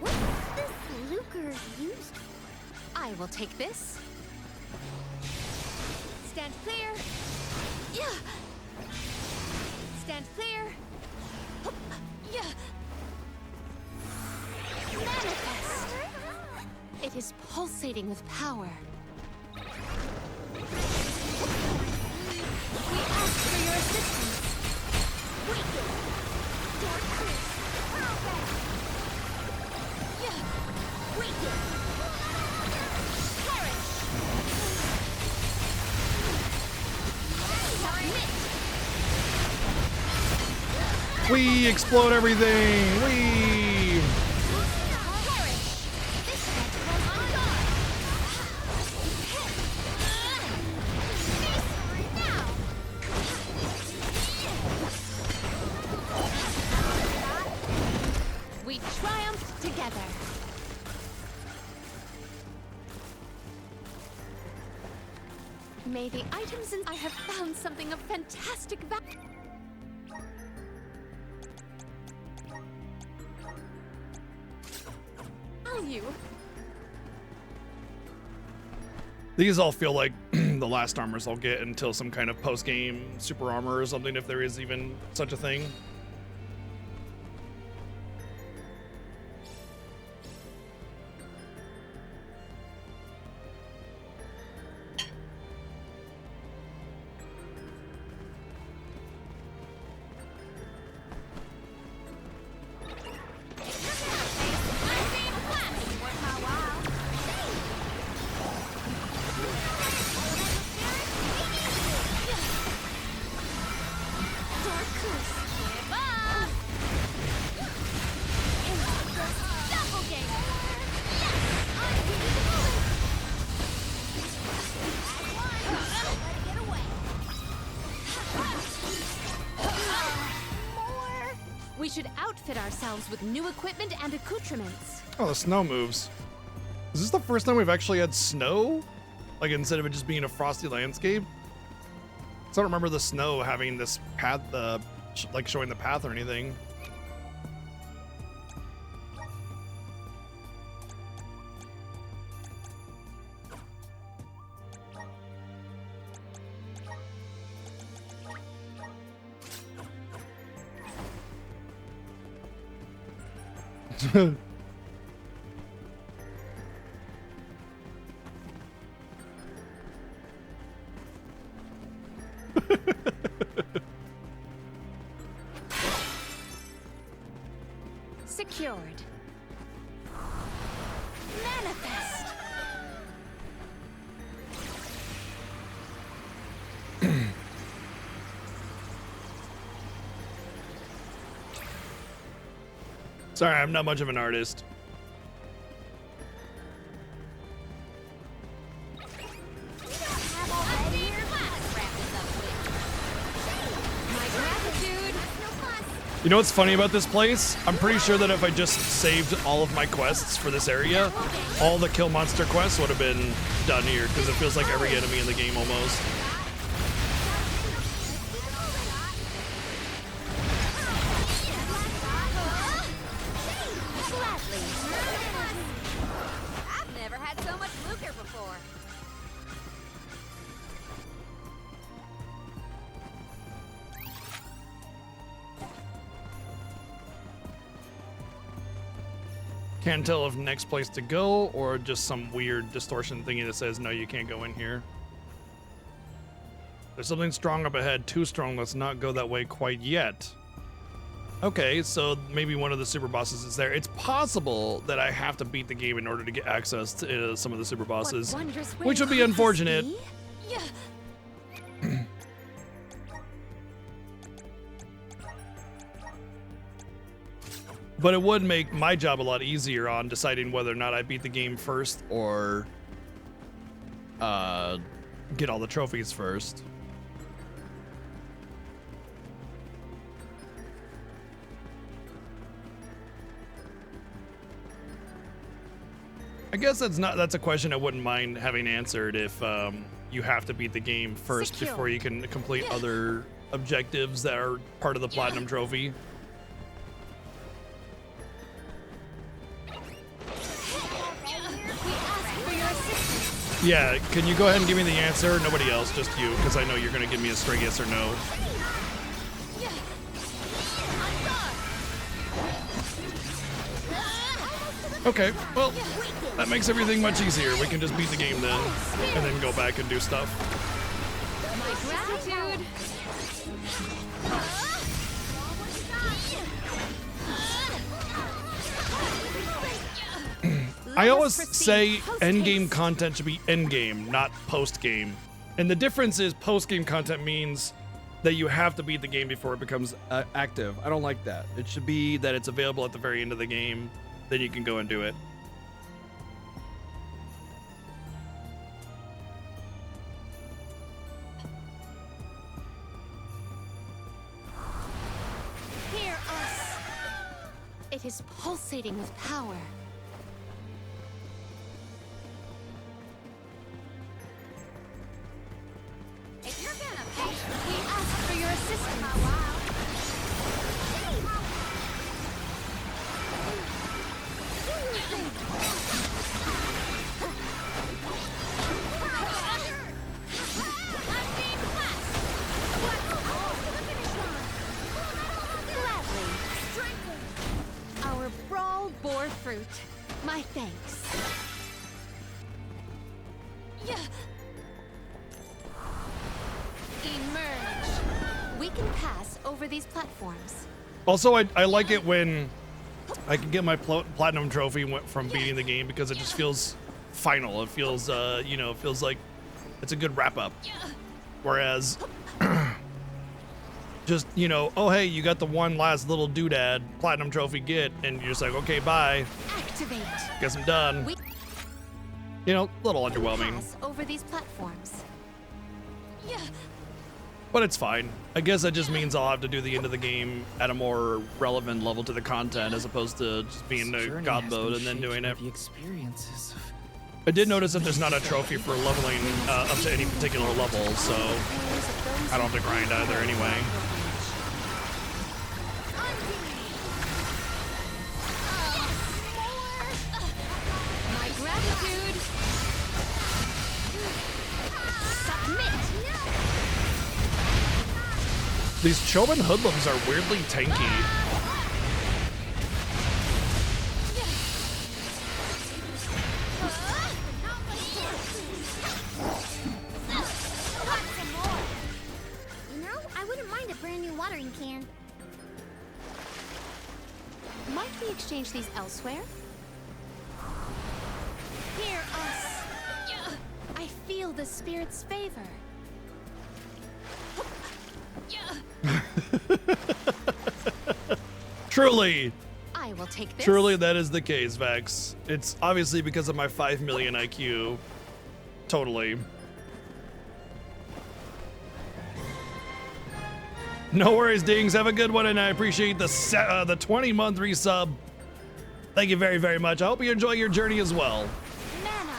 What's this lucre used for? I will take this. Stand clear. Yeah. Stand clear. Hup. Yeah. Manifest. It is pulsating with power. We ask for your assistance. Weaken. Darkness. Yeah. Weaken. Perish. Submit. We explode everything. We. We triumphed together. May the items in I have found something of fantastic value. These all feel like the last armors I'll get until some kind of post-game super armor or something, if there is even such a thing. We should outfit ourselves with new equipment and accoutrements. Oh, the snow moves. Is this the first time we've actually had snow? Like, instead of it just being a frosty landscape? So I don't remember the snow having this path, like showing the path or anything. Secured. Manifest. Sorry, I'm not much of an artist. You know what's funny about this place? I'm pretty sure that if I just saved all of my quests for this area, all the kill monster quests would have been done here, because it feels like every enemy in the game almost. I've never had so much lucre before. Can't tell if next place to go or just some weird distortion thingy that says, no, you can't go in here. There's something strong up ahead, too strong, let's not go that way quite yet. Okay, so maybe one of the super bosses is there. It's possible that I have to beat the game in order to get access to some of the super bosses, which would be unfortunate. Yeah. But it would make my job a lot easier on deciding whether or not I beat the game first or get all the trophies first. I guess that's a question I wouldn't mind having answered if you have to beat the game first before you can complete other objectives that are part of the Platinum Trophy. Yeah, can you go ahead and give me the answer? Nobody else, just you, because I know you're going to give me a straight yes or no. Okay, well, that makes everything much easier. We can just beat the game then, and then go back and do stuff. My gratitude. I always say endgame content should be endgame, not post-game. And the difference is post-game content means that you have to beat the game before it becomes active. I don't like that. It should be that it's available at the very end of the game, then you can go and do it. Hear us. It is pulsating with power. If you're gonna pay, We ask for your assistance. Gladly. Our brawl bore fruit. My thanks. Yeah. Emerge. We can pass over these platforms. Also, I like it when I can get my platinum trophy from beating the game because it just feels final. It feels, you know, it feels like it's a good wrap up. Whereas, just, you know, oh, hey, you got the one last little doodad platinum trophy get, and you're just like, okay, bye. Activate. Guess I'm done. You know, a little underwhelming, Pass over these platforms. Yeah. but it's fine. I guess that just means I'll have to do the end of the game at a more relevant level to the content as opposed to just being in God mode and then doing it. The experiences of I did notice that there's not a trophy for leveling up to any particular level, so I don't have to grind either anyway. My gratitude. Submit. These Choban hoodlums are weirdly tanky. You know, I wouldn't mind a brand new watering can. Might we exchange these elsewhere? Hear us. I feel the spirit's favor. Truly, I will take this. truly that is the case, Vex. It's obviously because of my 5 million IQ. Totally. No worries, Dings. Have a good one, and I appreciate the 20-month resub. Thank you very, very much. I hope you enjoy your journey as well. Mana.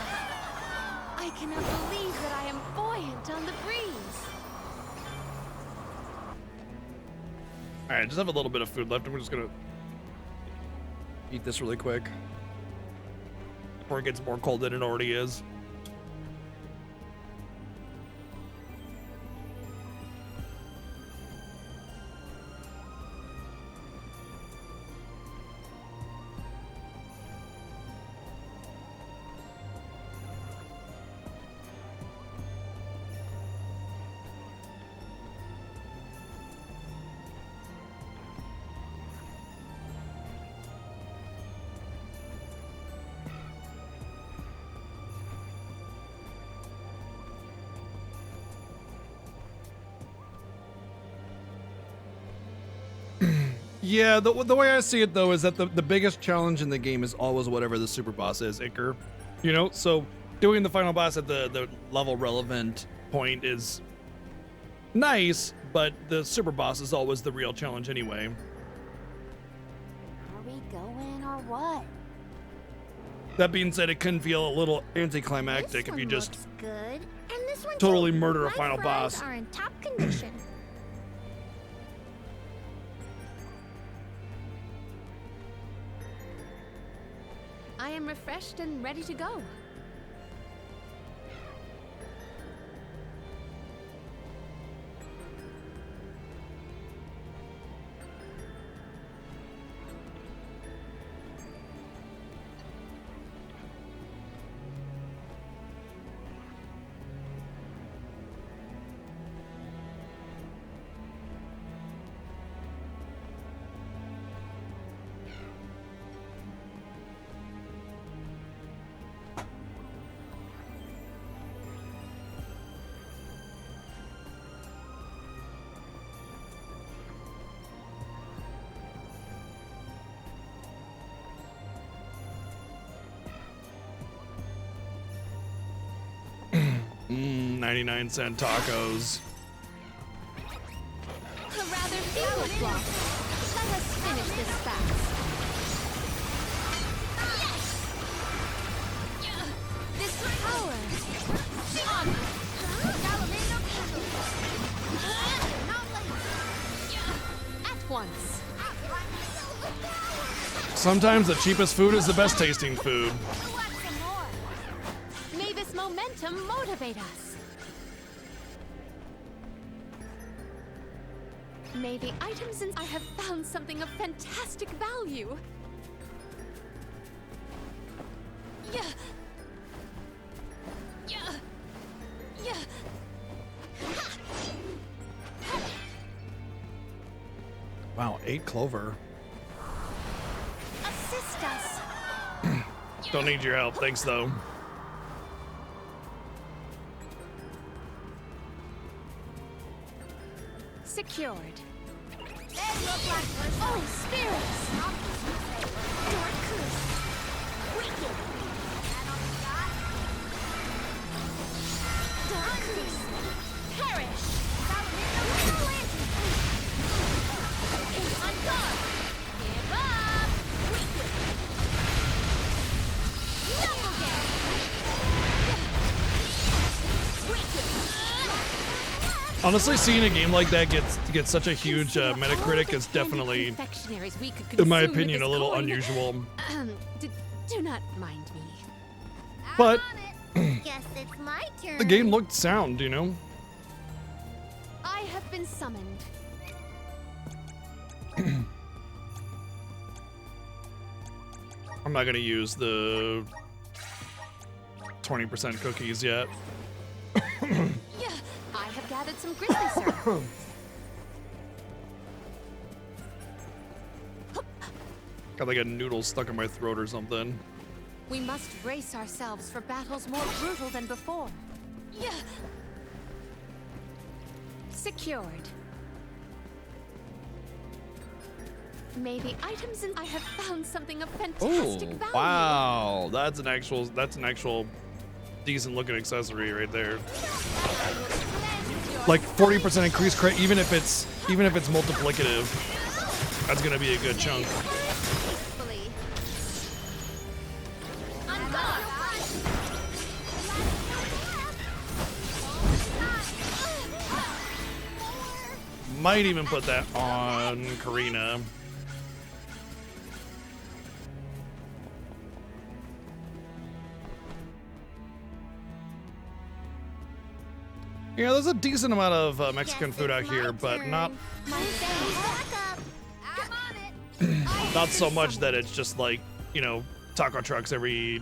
I cannot believe that I am buoyant on the breeze. All right, I just have a little bit of food left, and we're just gonna eat this really quick before it gets more cold than it already is. Yeah, the way I see it though is that the biggest challenge in the game is always whatever the super boss is, Iker. You know, so doing the final boss at the level relevant point is nice, but the super boss is always the real challenge anyway. Are we going or what? That being said, it can feel a little anticlimactic if you just Good. And this one totally too. murder a My final fries boss. are in top condition. I am refreshed and ready to go. Mm, 99-cent tacos. A rather feeble block. Let us finish this fast. This power. At once. Sometimes the cheapest food is the best tasting food. May this momentum motivate us. May the items in I have found something of fantastic value. Yeah. Yeah. Yeah. Wow, 8 clover. Assist us. Don't need your help, thanks though. Secured. Oh, spirits! Perish. On guard. Give up. Honestly, seeing a game like that get such a huge Metacritic is definitely, Confectionaries we could in my consume with opinion, a this little coin. unusual. Do not mind me. But Guess it's my turn. the game looked sound, you know? I have been summoned. I'm not gonna use the 20% cookies yet. Yeah, I have gathered some grizzly syrup. Got like a noodle stuck in my throat or something. We must brace ourselves for battles more brutal than before. Yeah. Secured. May the items in I have found something of fantastic value. Wow, that's an actual decent looking accessory right there. Like 40% increase crit, even if it's multiplicative. That's gonna be a good chunk. Might even put that on Karina. Yeah, there's a decent amount of Mexican food out here, but not not so much that it's just like, you know, taco trucks every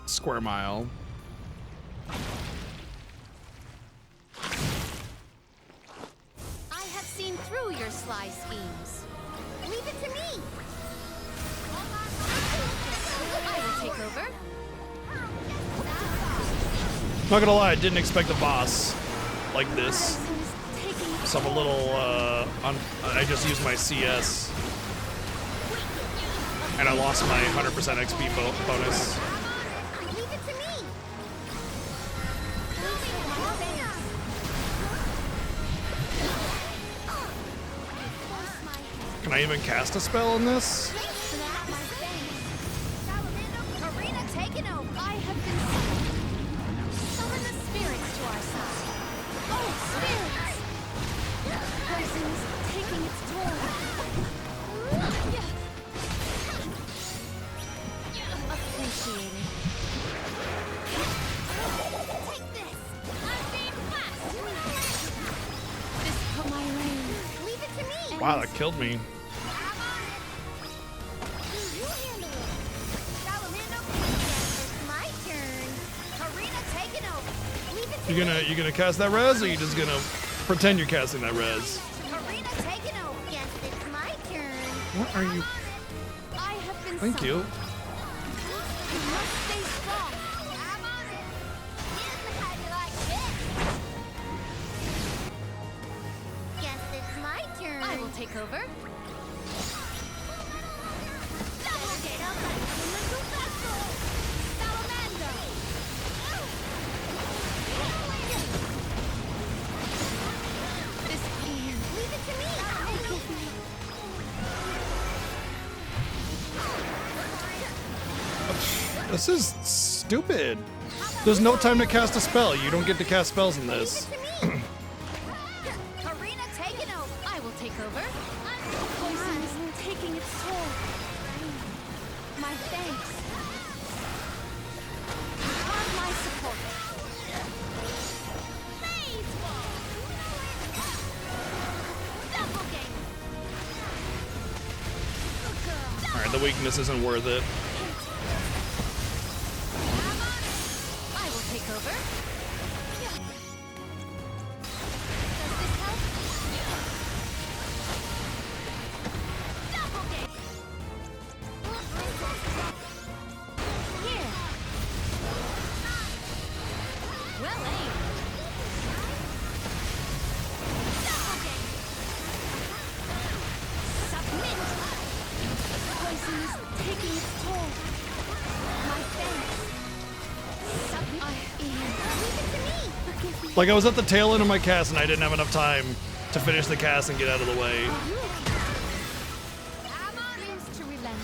square mile. I have seen through your sly schemes. Leave it to me. I will take over. Not gonna lie, I didn't expect a boss like this. So I'm a little, I just used my CS And I lost my 100% XP bonus. Leave it to me. Can I even cast a spell in this? Karina, taken over. I have been summon the spirits to our side. Oh, spirits! Poison's taking its toll. Appreciate it. Take this. I'm being blessed. This put my reign. Leave it to me. Wow, that killed me. You handle it. Salamando, it's my turn. Karina, taking over. Leave it to me. You gonna cast that res, or you just gonna pretend you're casting that res? Karina, taking over. Yes, it's my turn. What are you? I have been Thank you. You must stay strong. I'm on it. How do you like this? Guess it's my turn. I will take over. Double elemental vessel. Salamander. This hand. Leave it to me. This is stupid. There's no time to cast a spell. You don't get to cast spells in this. Karina, taking over. I will take over. Poison is taking its toll. My thanks. On my support. Phase wall. Double game. All right, the weakness isn't worth it. I will take over. Does this help? Double game. Here. Well aimed. Double game. Submit. Poison is taking its toll. My thanks. Leave it to me. Forgive me. Like I was at the tail end of my cast and I didn't have enough time to finish the cast and get out of the way. I'm on it to relent.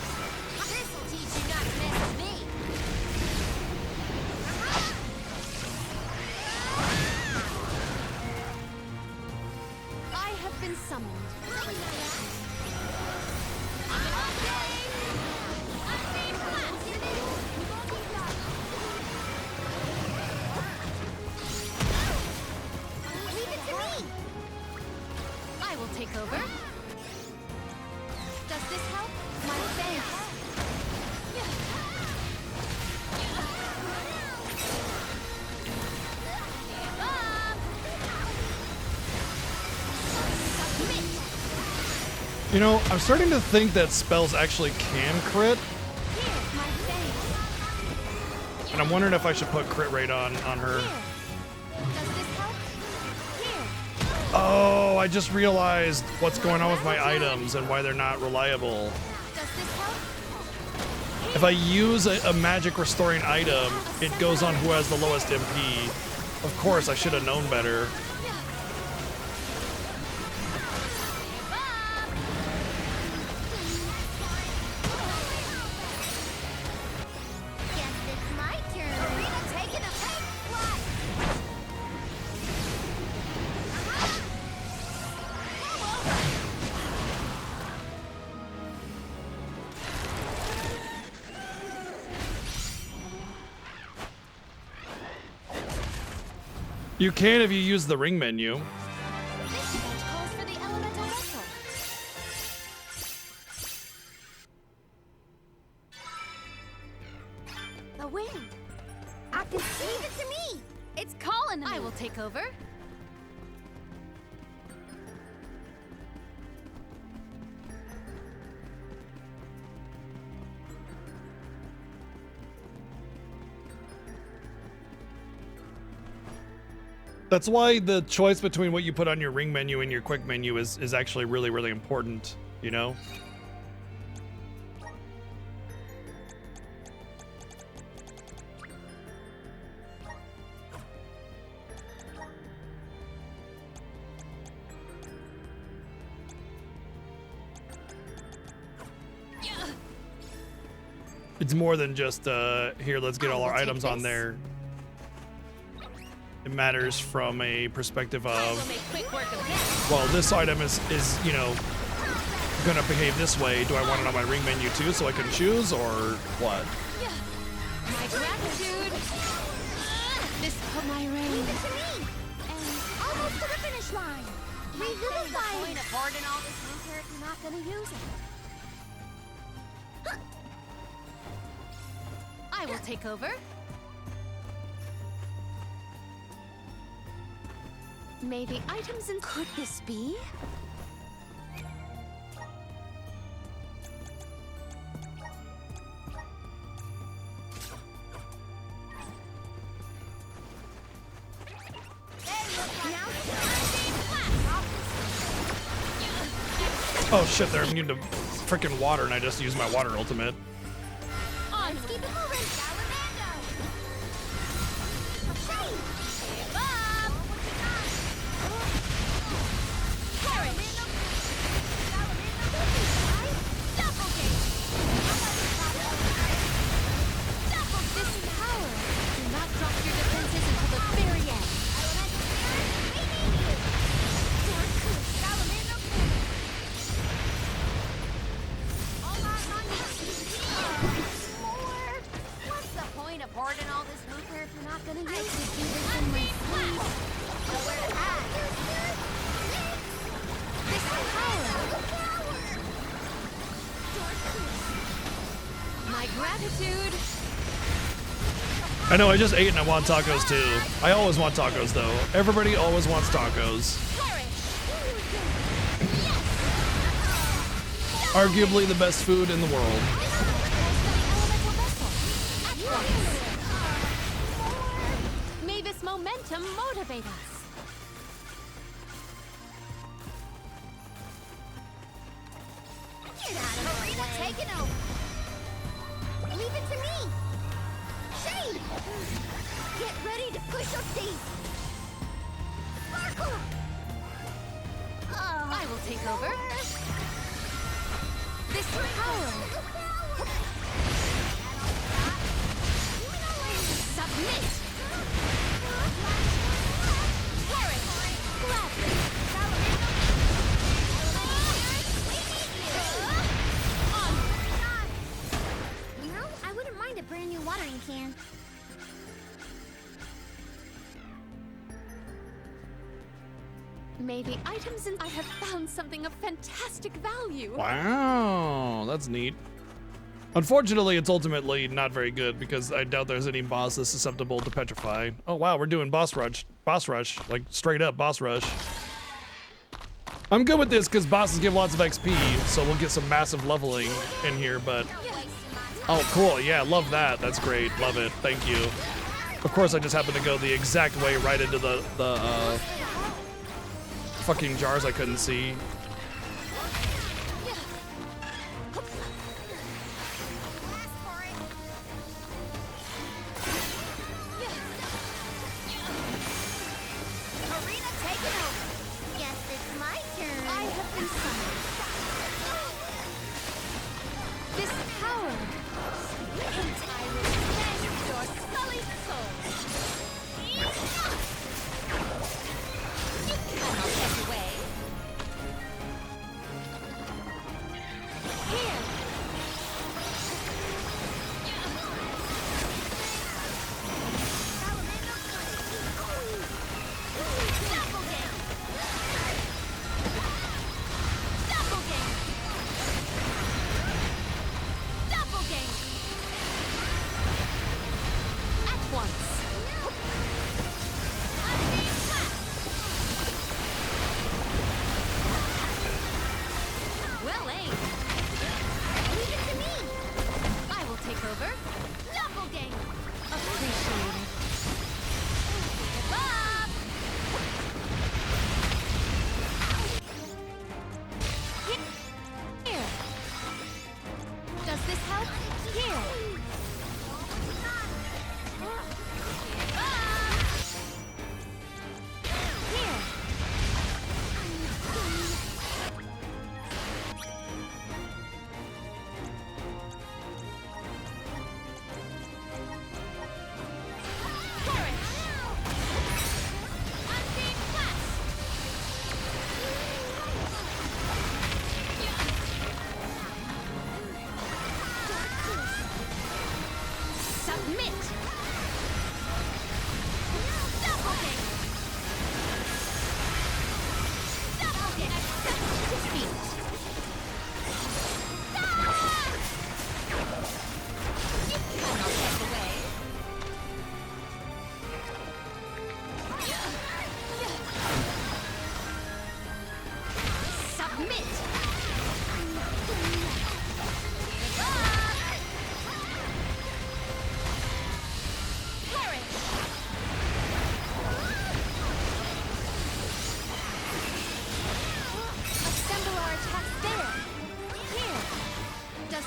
This'll teach you not to mess with me. I have been summoned. Leave it to me. I will take over. Does this help? My thanks. Submit. You know, I'm starting to think that spells actually can crit, Here, my thanks. and I'm wondering if I should put crit rate on her. Does this help? Here. Oh, I just realized what's going on with my items and why they're not reliable. Does this help? If I use a magic restoring item, it goes on who has the lowest MP. Of course, I should have known better. Guess it's my turn. Karina taking a big flight. You can if you use the ring menu. This event calls for the elemental vessel. The wind. I can see it to me. It's calling to me. I will take over. That's why the choice between what you put on your ring menu and your quick menu is actually really, really important, you know? It's more than just here. Let's get all our items on there. It matters from a perspective of, well, this item is you know, gonna behave this way. Do I want it on my ring menu too, so I can choose, or what? My gratitude. This put my ring. Leave it to me. And almost to the finish line. Revivify. What's the point of hoarding all this loot here if you're not gonna use it? I will take over. Maybe items in. Could this be? Oh shit, they're immune to freaking water, and I just used my water ultimate. On, keep it moving. Salamander. Shane. Give up. Perish. Double game. Double this power. Do not drop your defenses until the very end. What's the point of hoarding all this loot here if you're not gonna use it? I could do this in my sleep. Nowhere to hide. This power. My gratitude. I know, I just ate and I want tacos too. I always want tacos though. Everybody always wants tacos. Arguably the best food in the world. May this momentum motivate us. Get out of here. Taking over. Leave it to me. Shade. Get ready to push your teeth. Sparkle. I will take over. This power. Submit. Perish. Gladly. You know, I wouldn't mind a brand new watering can. May the items in. I have found something of fantastic value. Wow, that's neat. Unfortunately, it's ultimately not very good because I doubt there's any boss that's susceptible to petrify. Oh wow, we're doing boss rush, like straight up boss rush. I'm good with this because bosses give lots of XP, so we'll get some massive leveling in here, but... Oh, cool, yeah, love that. That's great, love it, thank you. Of course, I just happened to go the exact way right into the fucking jars I couldn't see. Karina, take it over. Guess it's my turn. I have been summoned. This power. Entirely your sullied soul. You cannot get away. Here.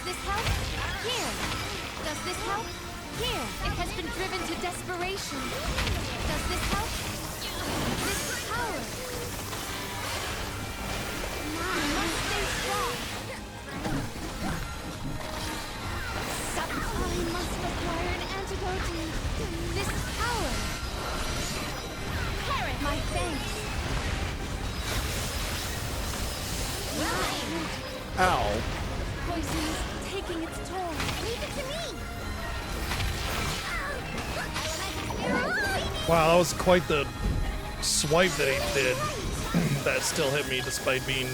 this help? Here. Does this help? Here. It has been driven to desperation. Does this help? This power. You must stay strong. I must acquire an antidote to this power. Parrot, my thanks. Ow. Poison is taking its toll. Leave it to me. Wow, that was quite the swipe that he did. That still hit me despite being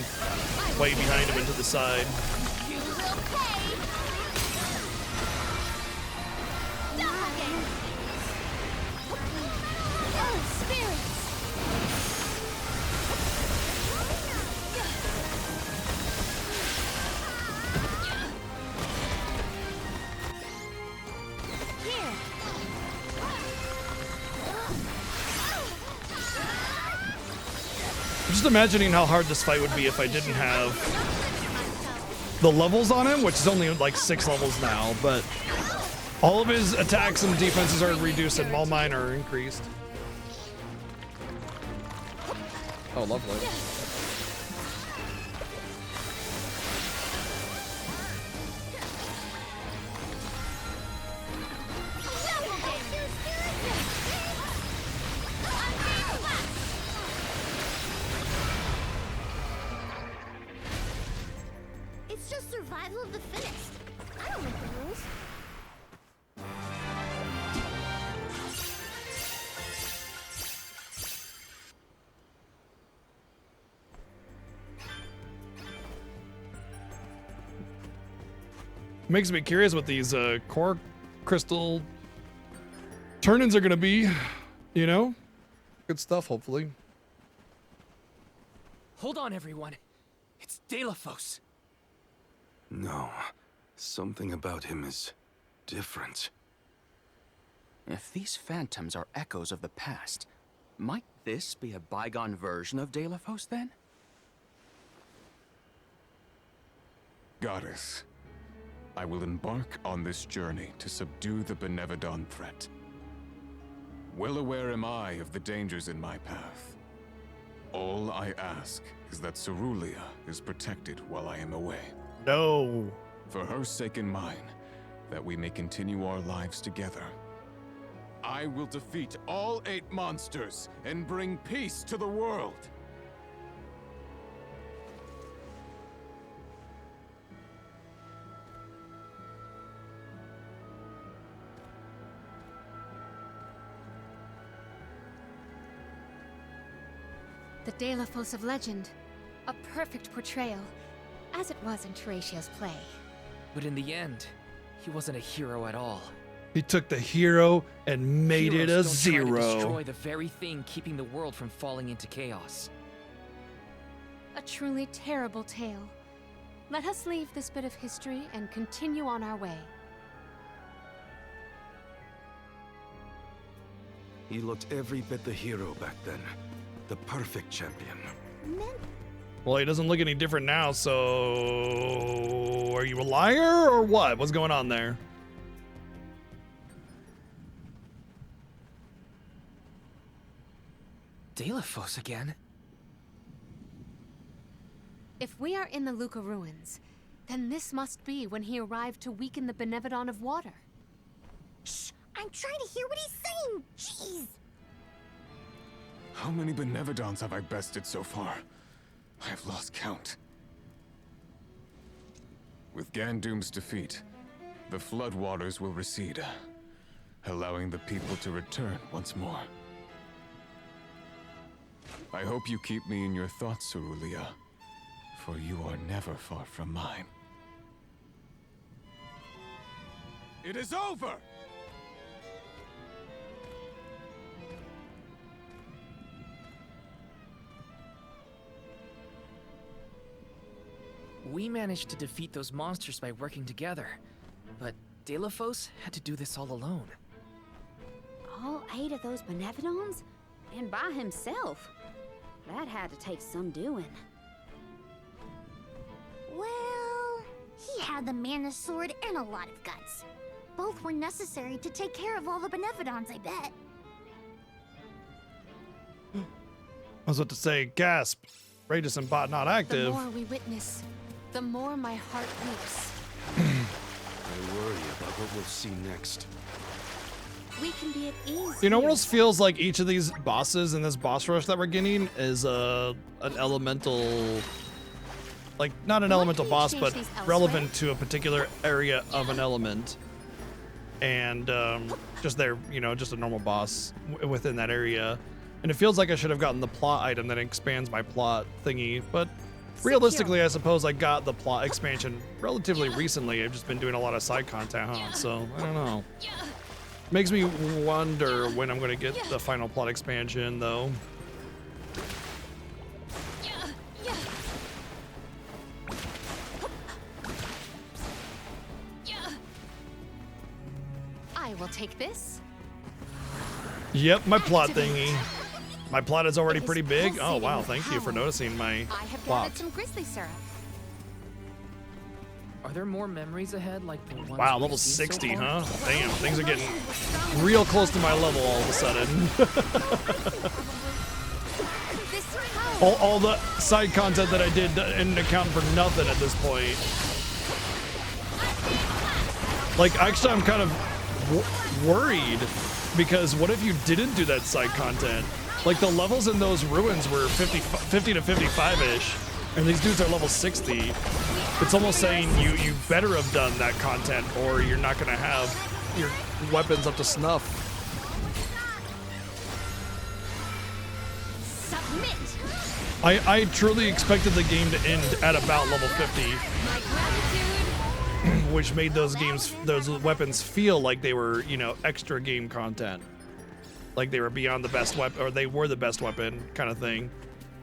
way behind him and to the side. You will pay. Oh, spirits. Here. I'm just imagining how hard this fight would be if I didn't have the levels on him, which is only like 6 levels now, but all of his attacks and defenses are reduced and all mine are increased. Oh, lovely. It's just survival of the fittest. I don't make the rules. Makes me curious what these core crystal turn-ins are gonna be, you know? Good stuff, hopefully. Hold on, everyone. It's Delafos. No, something about him is different. If these phantoms are echoes of the past, might this be a bygone version of Delafos then? Goddess, I will embark on this journey to subdue the Benevodon threat. Well aware am I of the dangers in my path. All I ask is that Cerulia is protected while I am away. No. For her sake and mine, that we may continue our lives together. I will defeat all 8 monsters and bring peace to the world. The Delafos of legend. A perfect portrayal, as it was in Teratio's play. But in the end, he wasn't a hero at all. He took the hero and made it a Heroes don't try to 0. destroy the very thing keeping the world from falling into chaos. A truly terrible tale. Let us leave this bit of history and continue on our way. He looked every bit the hero back then. The perfect champion. Well, he doesn't look any different now, so... Are you a liar or what? What's going on there? Delafos again? If we are in the Luca ruins, then this must be when he arrived to weaken the Benevodon of Water. Shh! I'm trying to hear what he's saying! Jeez! How many Benevodons have I bested so far? I have lost count. With Gandoom's defeat, the floodwaters will recede, allowing the people to return once more. I hope you keep me in your thoughts, Cerulia, for you are never far from mine. It is over! We managed to defeat those monsters by working together, but Delafos had to do this all alone. All 8 of those Benevodons? And by himself? That had to take some doing. Well, he had the mana sword and a lot of guts. Both were necessary to take care of all the Benevodons, I bet. I was about to say, gasp. Raidus and bot not The active. more we witness, the more my heart weeps. I worry about what we'll see next. We can be at ease. You know what here. else feels like each of these bosses in this boss rush that we're getting is an elemental, like not an elemental boss, but relevant to a particular area of an element. And just there, you know, just a normal boss within that area. And it feels like I should have gotten the plot item that expands my plot thingy, but realistically, I suppose I got the plot expansion relatively recently. I've just been doing a lot of side content, huh? So I don't know. Makes me wonder when I'm going to get the final plot expansion, though. I will take this. Yep, my plot thingy. My plot is already pretty big. Oh, wow. Thank you for noticing my I have plot. gathered some grizzly syrup. Are there more memories ahead, like the ones Wow, we've level seen 60, so far? huh? Damn, things are getting real close to my level all of a sudden. all the side content that I did didn't account for nothing at this point. Like, actually, I'm kind of worried because what if you didn't do that side content? Like, the levels in those ruins were 50 to 55-ish, and these dudes are level 60. It's almost saying you better have done that content or you're not going to have your weapons up to snuff. Submit. I truly expected the game to end at about level 50, which made those weapons feel like they were, you know, extra game content. Like they were beyond the best weapon, or they were the best weapon kind of thing.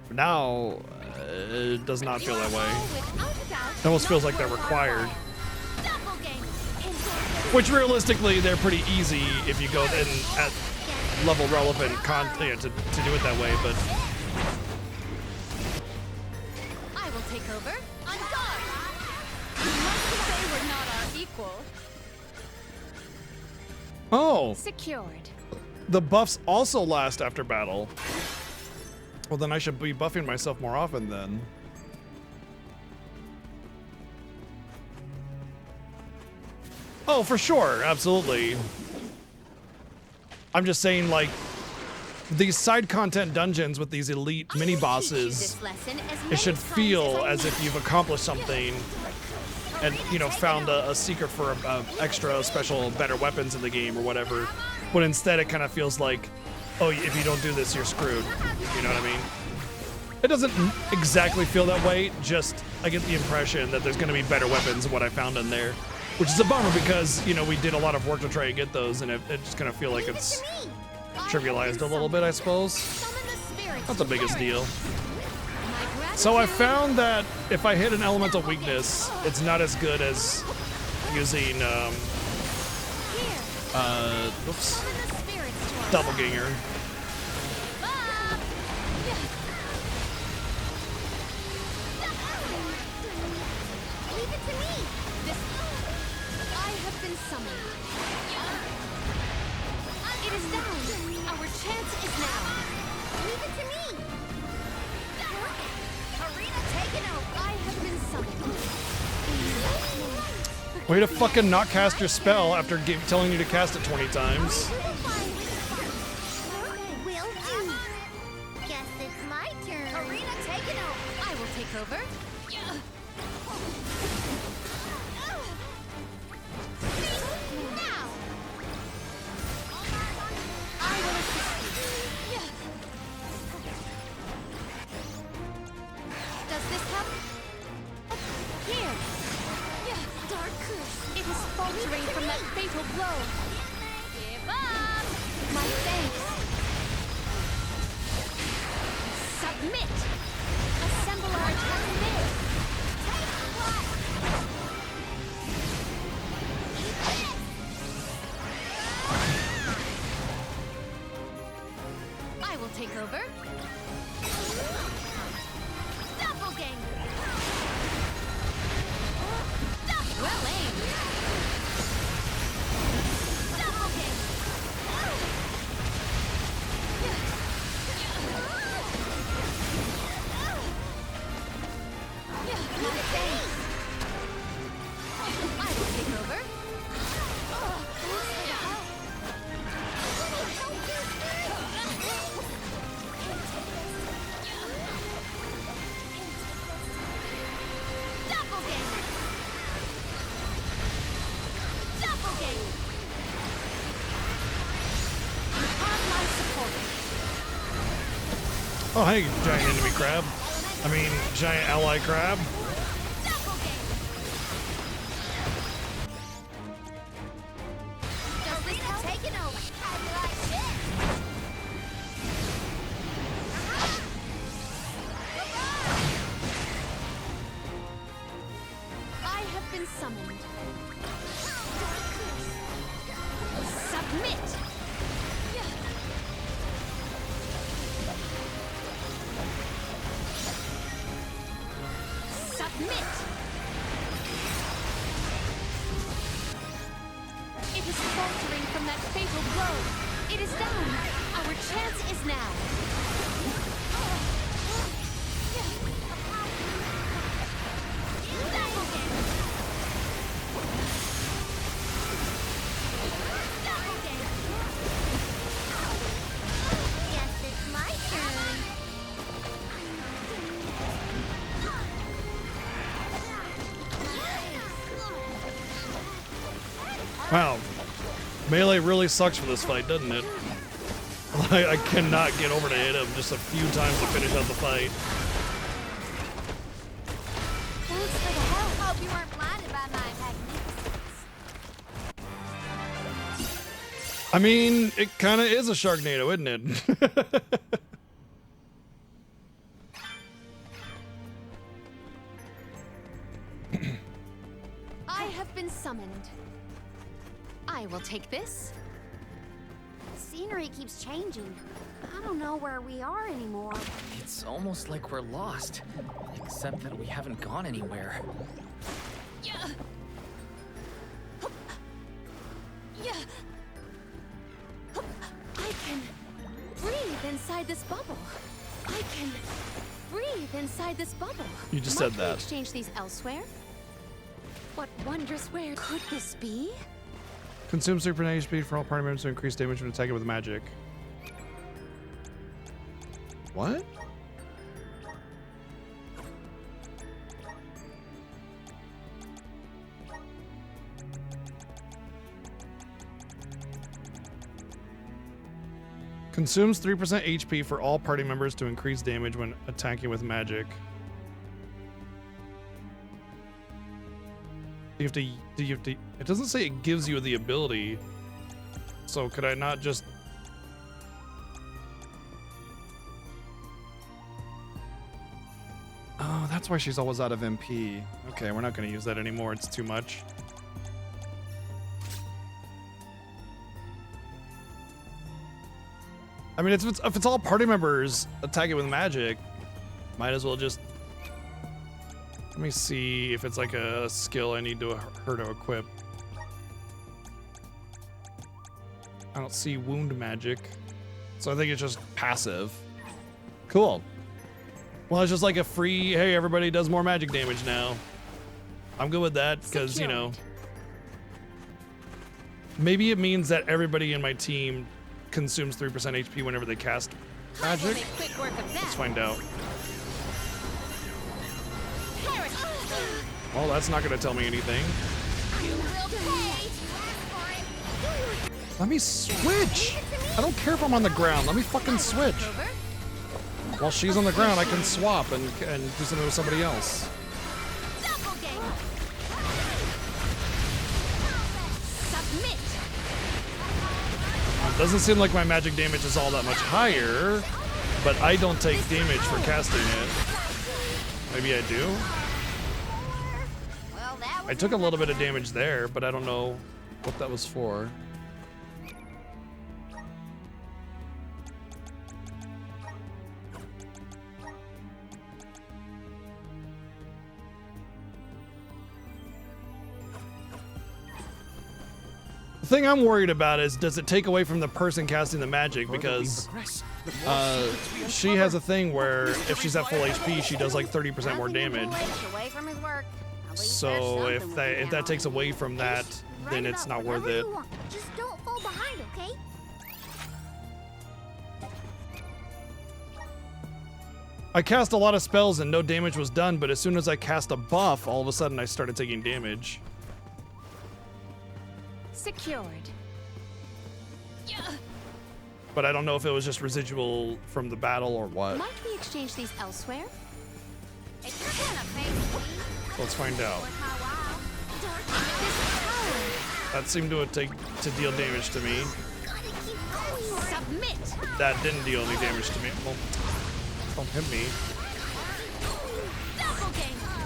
But now, it does not feel that way. It almost feels like they're required. Which realistically, they're pretty easy if you go in at level relevant content to do it that way, but... I will take over. On guard. You must say we're not our equal. Oh! Secured. The buffs also last after battle. Well, then I should be buffing myself more often then. Oh, for sure. Absolutely. I'm just saying, like, these side content dungeons with these elite mini bosses, it should feel as if you've accomplished something and, you know, found a secret for extra special better weapons in the game or whatever. But instead it kind of feels like, oh, if you don't do this, you're screwed. You know what I mean? It doesn't exactly feel that way, just I get the impression that there's going to be better weapons than what I found in there. Which is a bummer because, you know, we did a lot of work to try to get those, and it just kind of feel like it's trivialized a little bit, I suppose. Not the biggest deal. So I found that if I hit an elemental weakness, it's not as good as using, oops, Doppelganger. Leave it to me. I have been summoned. It is down. Our chance is now. Leave it to me. Arena taken over. I have been summoned. Way to fucking not cast your spell after telling you to cast it 20 times. Will do. Guess it's my turn. Arena taken over. I will take over. Now. I will assist you. Does this help? Here. Dark curse. It is faltering from that fatal blow. Give up. My thanks. Submit. Assemble our attack there. I will take over. Doppelganger. Well my face. I will take over. Doppelganger. Doppelganger. You have my support. Oh, hey, giant enemy crab. I mean, giant ally crab. Does this help? Taking over. How do you like this? I have been summoned. Submit. Submit. It is faltering from that fatal blow. It is down. Our chance is now. Yes, it's my turn. Wow. Melee really sucks for this fight, doesn't it? I cannot get over to hit him just a few times to finish out the fight. Thanks for the help. Hope you weren't blinded by my magnificence. I mean, it kind of is a Sharknado, isn't it? I have been summoned. I will take this. The scenery keeps changing. I don't know where we are anymore. It's almost like we're lost, except that we haven't gone anywhere. Yeah. Yeah. I can breathe inside this bubble. I can breathe inside this bubble. You just Might said we that. exchange these elsewhere? What wondrous where could this be? Consume super HP for all party members to increase damage when attacking with magic. What? Consumes 3% HP for all party members to increase damage when attacking with magic. Do you have to, it doesn't say it gives you the ability. So could I not just... Oh, that's why she's always out of MP. Okay, we're not going to use that anymore. It's too much. I mean, if it's all party members attacking with magic, might as well just... Let me see if it's like a skill I need her to equip. I don't see wound magic, so I think it's just passive. Cool. Well, it's just like a free, hey, everybody does more magic damage now. I'm good with that, because, you know, maybe it means that everybody in my team consumes 3% HP whenever they cast magic. Let's find out. Well, that's not going to tell me anything. Let me switch! I don't care if I'm on the ground. Let me fucking switch. While she's on the ground, I can swap and do something with somebody else. It doesn't seem like my magic damage is all that much higher, but I don't take damage for casting it. Maybe I do? I took a little bit of damage there, but I don't know what that was for. The thing I'm worried about is, does it take away from the person casting the magic? Because she has a thing where if she's at full HP, she does like 30% more damage. Away from his work. So if that takes away from that, then it's not worth it. Just don't fall behind, okay? I cast a lot of spells and no damage was done, but as soon as I cast a buff, all of a sudden I started taking damage. Secured. But I don't know if it was just residual from the battle or what. Might we exchange these elsewhere? Let's find out. That seemed to deal damage to me. Submit. That didn't deal any damage to me. Well, don't hit me. Doppelganger.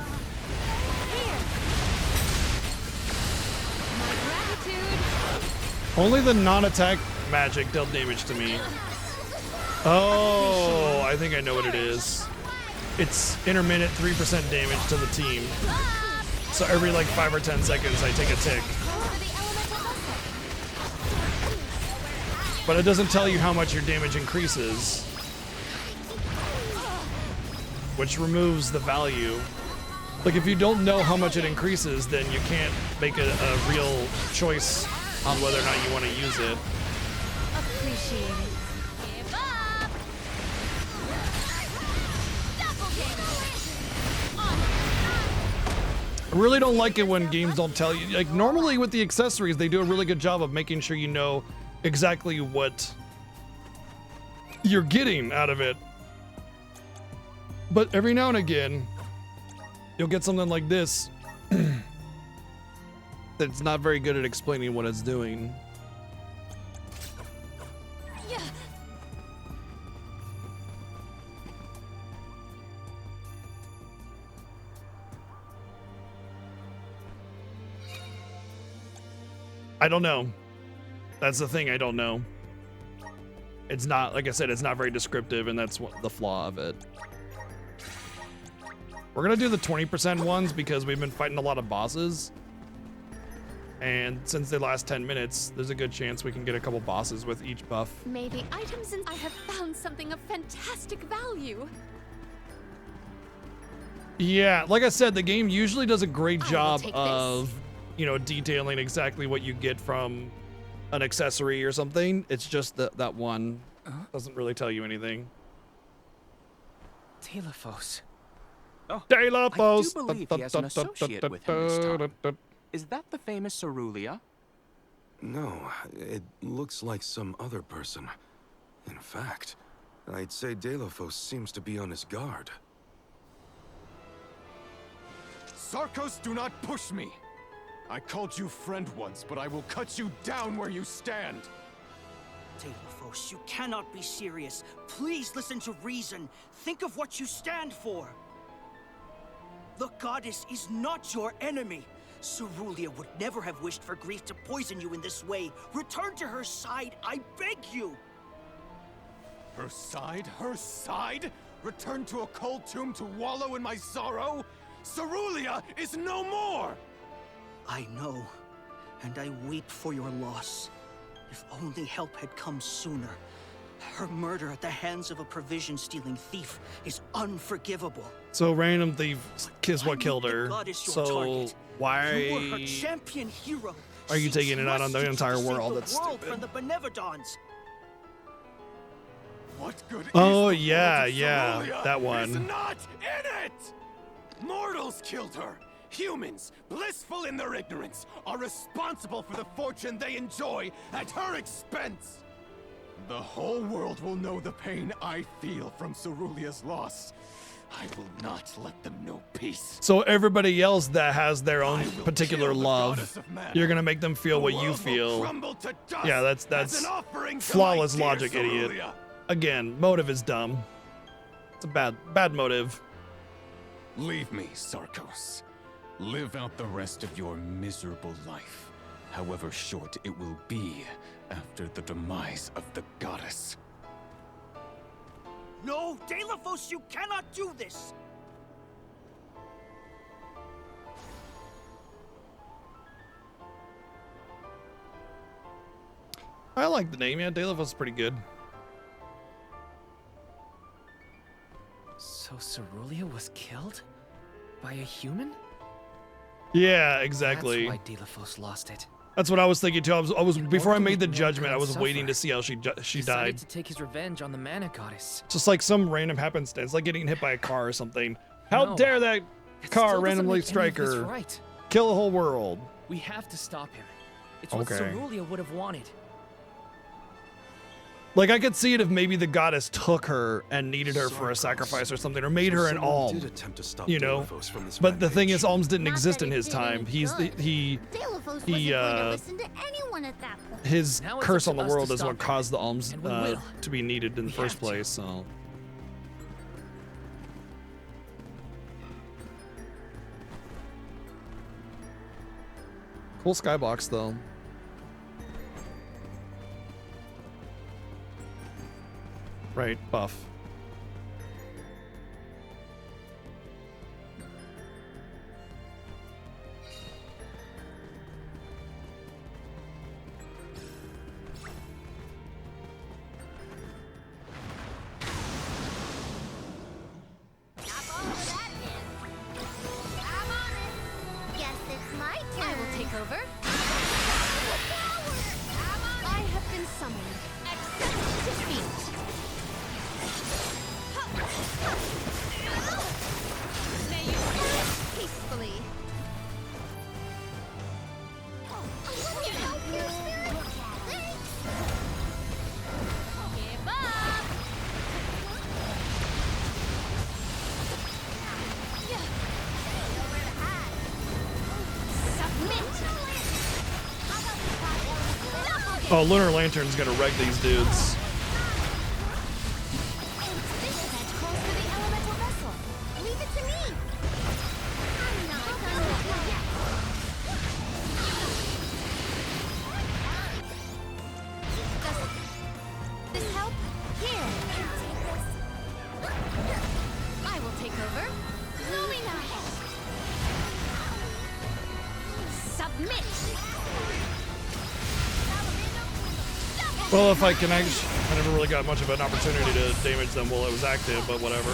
Here. My gratitude. Only the non-attack magic dealt damage to me. Oh, I think I know what it is. It's intermittent 3% damage to the team. So every like 5 or 10 seconds I take a tick. But it doesn't tell you how much your damage increases, which removes the value. Like if you don't know how much it increases, then you can't make a real choice on whether or not you want to use it. Appreciate it. Give up. I really don't like it when games don't tell you. Like normally with the accessories, they do a really good job of making sure you know exactly what you're getting out of it. But every now and again, you'll get something like this that's not very good at explaining what it's doing. I don't know. That's the thing, I don't know. It's not, like I said, it's not very descriptive, and that's what the flaw of it. We're gonna do the 20% ones because we've been fighting a lot of bosses. And since they last 10 minutes, there's a good chance we can get a couple bosses with each buff. Maybe items and I have found something of fantastic value. Yeah, like I said, the game usually does a great job of, you know, detailing exactly what you get from an accessory or something. It's just that one doesn't really tell you anything. Telephos. Oh, Telephos. I do believe he has an associate with him this time. Is that the famous Cerulia? No, it looks like some other person. In fact, I'd say Delphos seems to be on his guard. Sarkos, do not push me! I called you friend once, but I will cut you down where you stand! Telephos, you cannot be serious. Please listen to reason. Think of what you stand for. The goddess is not your enemy. Cerulia would never have wished for grief to poison you in this way. Return to her side, I beg you! Her side? Her side? Return to a cold tomb to wallow in my sorrow? Cerulia is no more! I know, and I weep for your loss. If only help had come sooner. Her murder at the hands of a provision-stealing thief is unforgivable. So random thief is what killed her. So why You were her champion hero. are you taking it out on the Rescued entire to save world? the That's world stupid. from the Benevodons. What good Oh is the yeah, world if yeah, Cerulia that is one. not in it! Mortals killed her! Humans, blissful in their ignorance, are responsible for the fortune they enjoy at her expense! The whole world will know the pain I feel from Cerulia's loss. I will not let them know peace. So everybody else that has their own particular love, goddess of mana. you're gonna make them feel The what you world will feel. crumble to dust Yeah, as that's an offering to flawless my dear logic, idiot. Cerulia. Again, motive is dumb. It's a bad motive. Leave me, Sarkos. Live out the rest of your miserable life, however short it will be after the demise of the goddess. No, Delphos, you cannot do this! like the name. Yeah, Dalevos is pretty good. So Cerulia was killed? By a human? Yeah, exactly. That's why Delphos lost it. That's what I was thinking too. I was before I made the judgment, I was waiting to see how she Decided died. to take his revenge on the mana goddess. Just like some random happenstance, like getting hit by a car or something. How No, dare that it car still doesn't randomly make any of strike this her, right. kill the whole world? We have to stop him. It's what Okay. Cerulia would have wanted. Like I could see it if maybe the goddess took her and needed her for a sacrifice or something, or made her an someone alm. did attempt to stop You know, Delphos from this but the thing rampage. is, alms didn't exist in his time. Delphos wasn't going to listen to anyone at that point. his Now it's curse up on to the us to world is stop what him, caused the alms and we will. to be needed in the We first have to. place. So. Cool skybox though. Right, buff. Guess it's my turn. I will take over. I have been summoned. Accept defeat. May you perish peacefully. Give up. Oh, Lunar Lantern's gonna wreck these dudes. Leave it to me. This help? Here. I will take over. Lumina. Submit. Well, if I can, I never really got much of an opportunity to damage them while it was active, but whatever.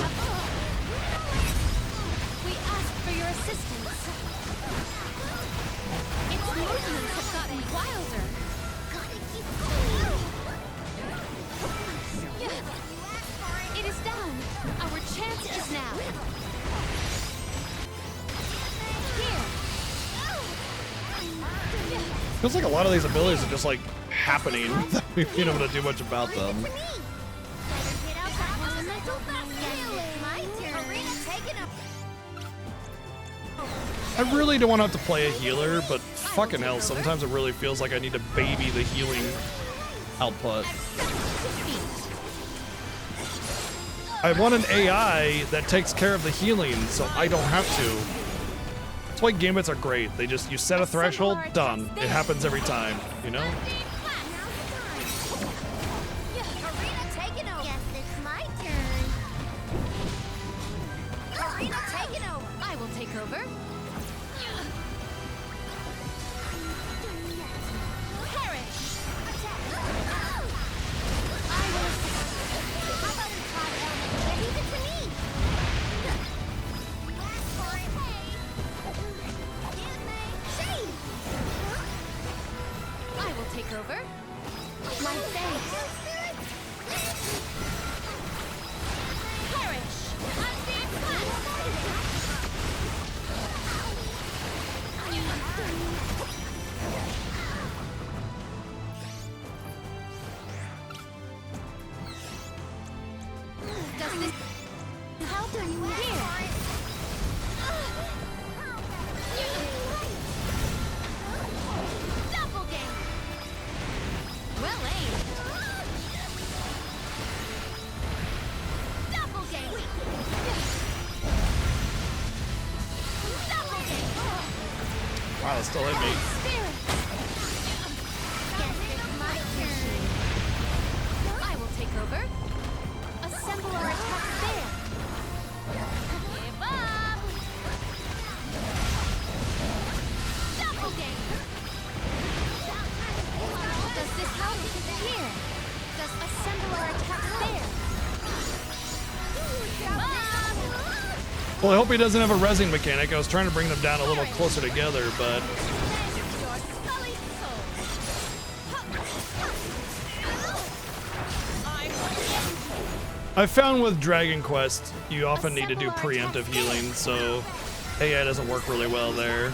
We ask for your assistance. Its movements have gotten wilder. It is down. Our chance is now. Here. Feels like a lot of these abilities are just like happening. We've been able to do much about them. I really don't want to have to play a healer, but fucking hell, sometimes it really feels like I need to baby the healing output. I want an AI that takes care of the healing, so I don't have to. That's why gambits are great. They just, you set a threshold, done. It happens every time, you know? I will take over. Perish. I will Leave it to me. I will take over. My thanks. Perish. Does this help anyone here? Doppelganger. Well aimed. Doppelganger. Doppelganger. Wow, that still hit me. Spirit. Guess it's my turn. I will take over. Assemble our attack there. Give up. Doppelganger. Does this help? Here. Well, I hope he doesn't have a resin mechanic. I was trying to bring them down a little closer together, but... I found with Dragon Quest, you often need to do preemptive healing, so AI doesn't work really well there.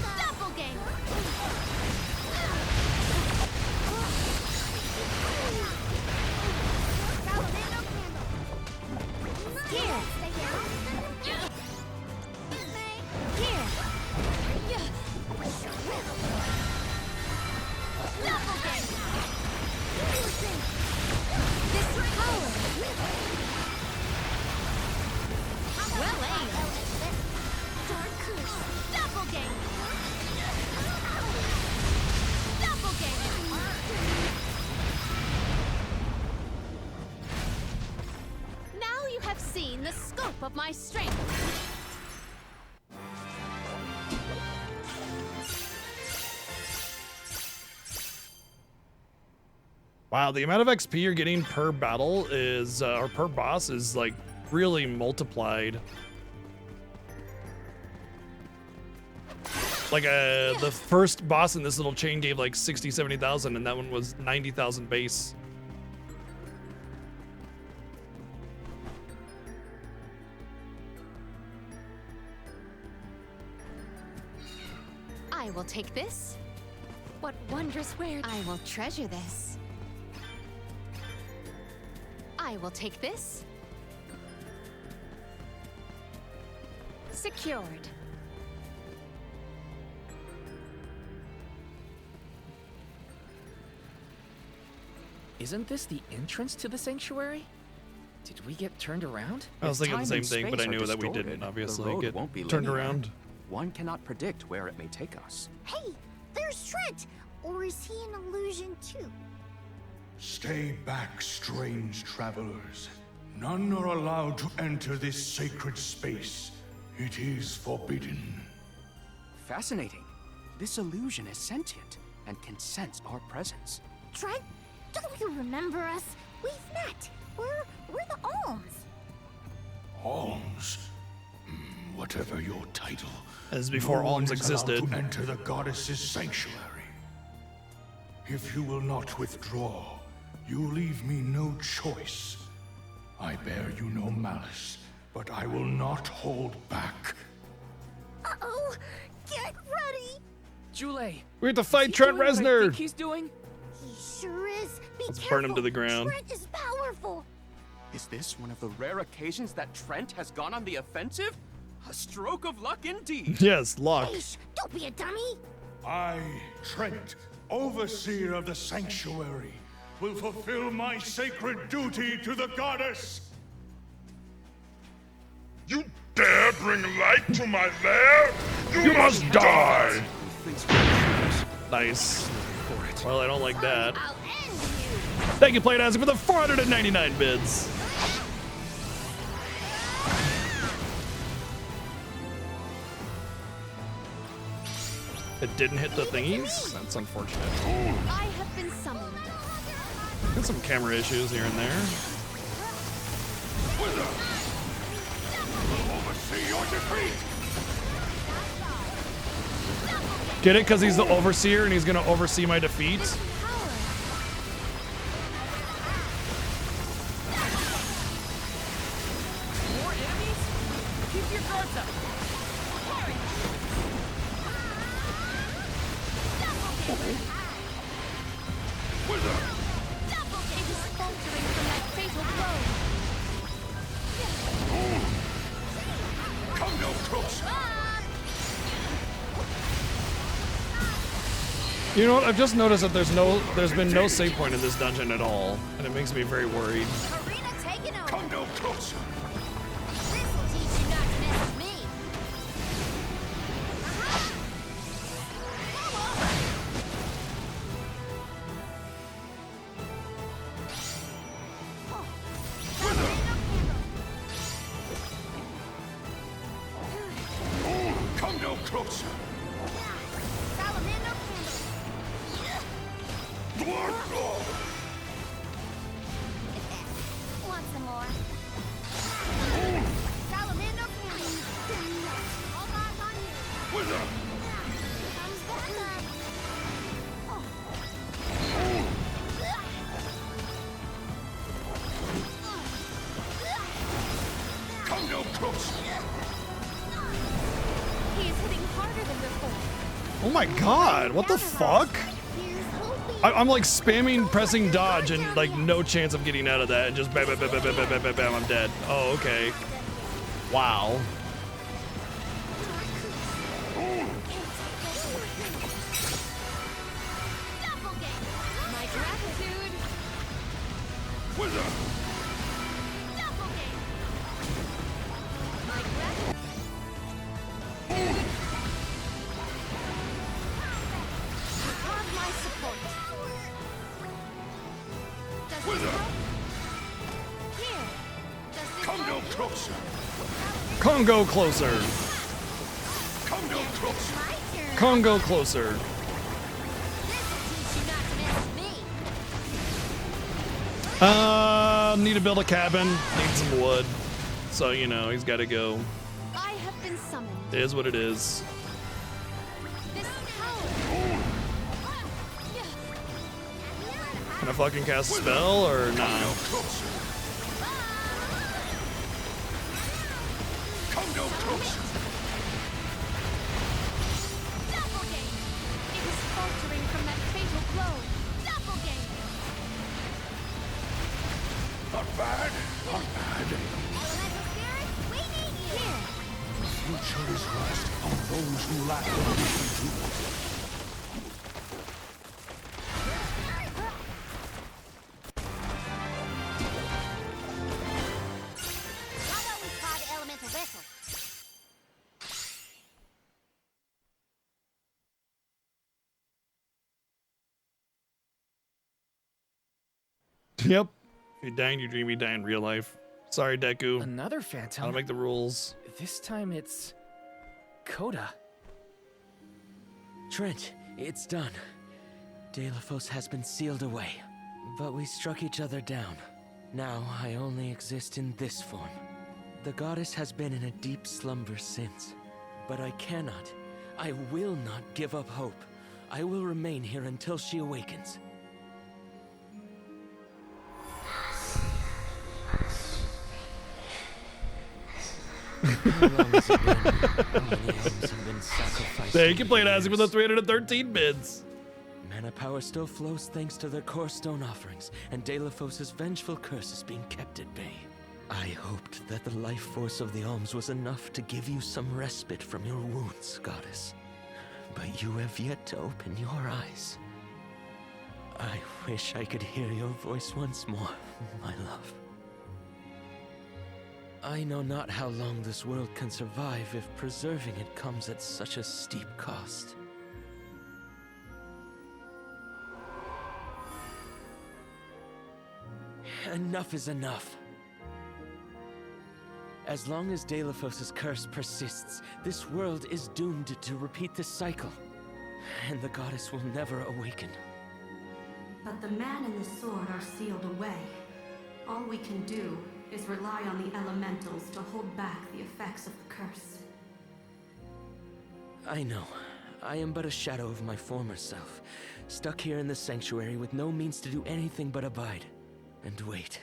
Now you have seen the scope of my strength. Wow, the amount of XP you're getting per battle is, or per boss is like really multiplied. Like the first boss in this little chain gave like 60, 70,000 and that one was 90,000 base. I will take this. What wondrous wares. I will treasure this. I will take this. Secured. Isn't this the entrance to the sanctuary? Did we get turned around? I was thinking the same thing, but I knew that we didn't obviously get turned around. One cannot predict where it may take us. Hey, there's Trent! Or is he an illusion too? Stay back, strange travelers. None are allowed to enter this sacred space. It is forbidden. Fascinating. This illusion is sentient and can sense our presence. Trent, don't you remember us? We've met. We're the Alms. Alms? Whatever your title. As before no one Alms is existed. allowed to enter the goddess's sanctuary. If you will not withdraw, you leave me no choice. I bear you no malice, but I will not hold back. Uh-oh! Get ready! Jule! We have to fight Trent What I Reznor! think he's doing? He sure is. Be Let's careful. burn him to the ground. Trent is powerful. Is this one of the rare occasions that Trent has gone on the offensive? A stroke of luck indeed. Yes, luck. Hey, don't be a dummy. I, Trent, overseer of the sanctuary, will fulfill my sacred duty to the goddess. You dare bring light to my lair? You must die! Nice. Well, I don't like that. Thank you, Playdancing, for the 499 bids. It didn't hit the thingies? That's unfortunate. I have been summoned. Got some camera issues here and there. Oversee your defeat! Get it? Because he's the overseer and he's going to oversee my defeat? More enemies? Keep your guards up. It is faltering from that fatal blow. Come no closer! You know what? I've just noticed that there's been no save point in this dungeon at all, and it makes me very worried. Arena taken over. Come no closer! This'll teach you not to mess with me. Come no closer! Salamander candle. Want some more? Salamander candle. hitting harder than before. Oh my god, what the fuck? I'm like spamming pressing dodge and like no chance of getting out of that and just bam, bam, bam, bam, bam, bam, bam, bam, bam, I'm dead. Oh, okay. Wow. My gratitude. Wizard! My gratitude. Have my support. Does this help? Here. Does this Come no help? closer! Congo closer. Come no closer! Congo closer. Need to build a cabin. Need some wood. So, you know, he's got to go. I have been summoned. It is what it is. This power. Can I fucking cast a spell or nah? Come no closer! Doppelganger. It is faltering from that fatal blow. Doppelganger. Not bad, not bad. Elemental spirit, we need you. Here. The future is rest on those who lack ambition to. How about we try the elemental vessel? Yep. If you die in your dream, you die in real life. Sorry, Deku. Another phantom. I don't make the rules. This time it's Coda. Trent, it's done. Delphos has been sealed away, but we struck each other down. Now I only exist in this form. The goddess has been in a deep slumber since, but I cannot, I will not give up hope. I will remain here until she awakens. How long has it been? How many homes have been sacrificed? Hey, you can play it as over with the years? 313 bids. Mana power still flows thanks to their core stone offerings, and Delaphos' vengeful curse is being kept at bay. I hoped that the life force of the Alms was enough to give you some respite from your wounds, goddess. But you have yet to open your eyes. I wish I could hear your voice once more, my love. I know not how long this world can survive if preserving it comes at such a steep cost. Enough is enough. As long as Delaphos' curse persists, this world is doomed to repeat this cycle, and the goddess will never awaken. But the man and the sword are sealed away. All we can do is rely on the elementals to hold back the effects of the curse. I know. I am but a shadow of my former self, stuck here in the sanctuary with no means to do anything but abide and wait.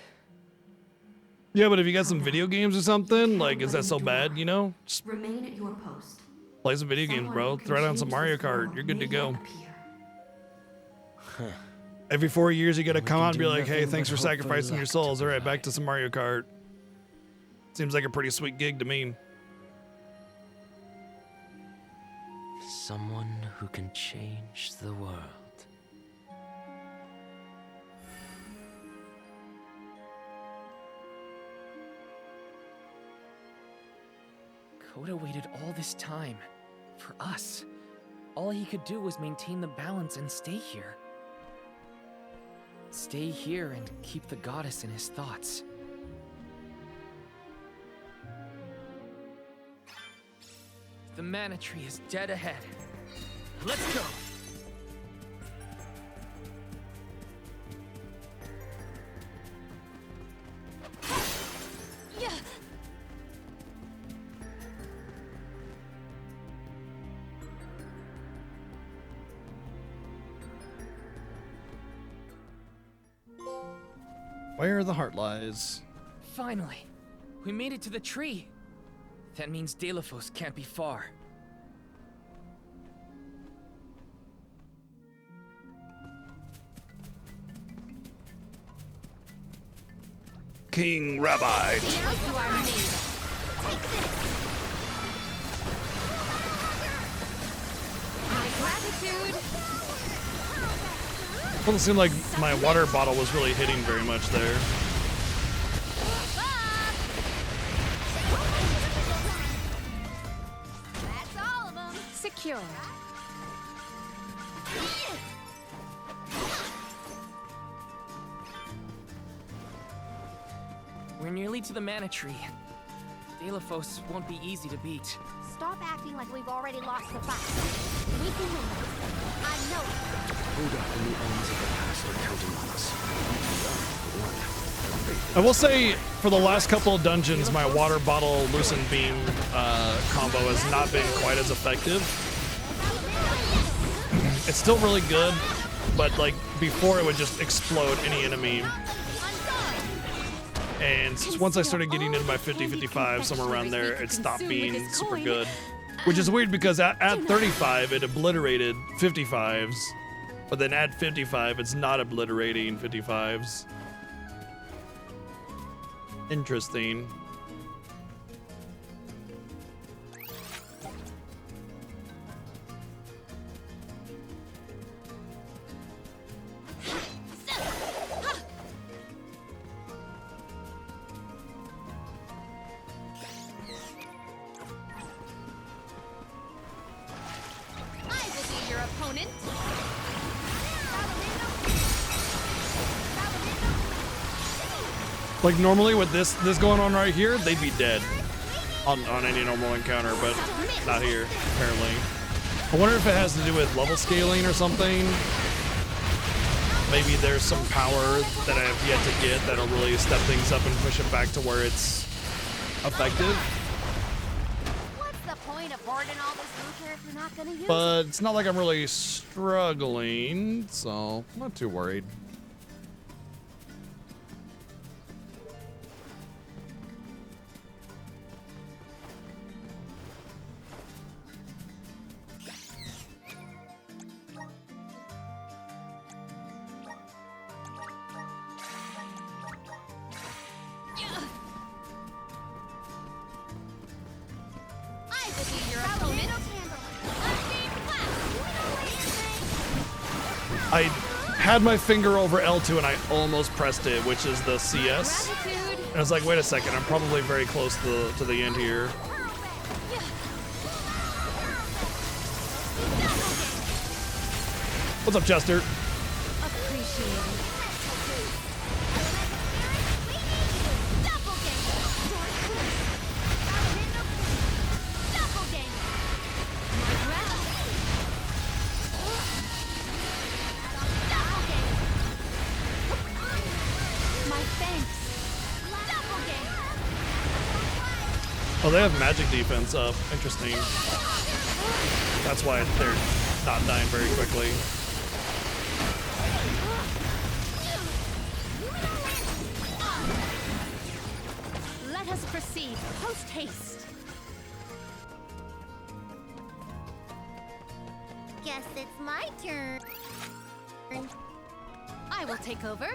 Yeah, but if you got some video games or something, like, is that so bad, you know? Just Remain at your post. play some video games, bro. Throw down some Mario Kart. You're good to go. Every 4 years, you gotta come out and be like, hey, thanks for sacrificing your souls. All right, back to some Mario Kart. Seems like a pretty sweet gig to me. Someone who can change the world. Coda waited all this time. For us. All he could do was maintain the balance and stay here. Stay here and keep the goddess in his thoughts. The mana tree is dead ahead. Let's go! Yeah. Where the heart lies. Finally! We made it to the tree! That means Delaphos can't be far. King Rabbi. Doesn't seem like my water bottle was really hitting very much there. That's all of them. Secure. We're nearly to the mana tree. Delaphos won't be easy to beat. Stop acting like we've already lost the fight. We can win. I know it. Buddha and the elms of the past are counting on us. I will say, for the last couple of dungeons, my water bottle Lucent Beam combo has not been quite as effective. It's still really good, but like before it would just explode any enemy. And once I started getting into my 50-55, somewhere around there, it stopped being super good. Which is weird because at 35, it obliterated 55s. But then at 55, it's not obliterating 55s. Interesting. I will be your opponent. Like normally with this going on right here, they'd be dead on any normal encounter, but not here, apparently. I wonder if it has to do with level scaling or something. Maybe there's some power that I have yet to get that'll really step things up and push it back to where it's effective. What's the point of hoarding all this loot here if you're not gonna use it? But it's not like I'm really struggling, so I'm not too worried. I will be your opponent. I had my finger over L2 and I almost pressed it, which is the CS. And I was like, wait a second, I'm probably very close to the end here. What's up, Chester? Oh, they have magic defense up. Interesting. That's why they're not dying very quickly. Let us proceed post haste. Guess it's my turn. I will take over.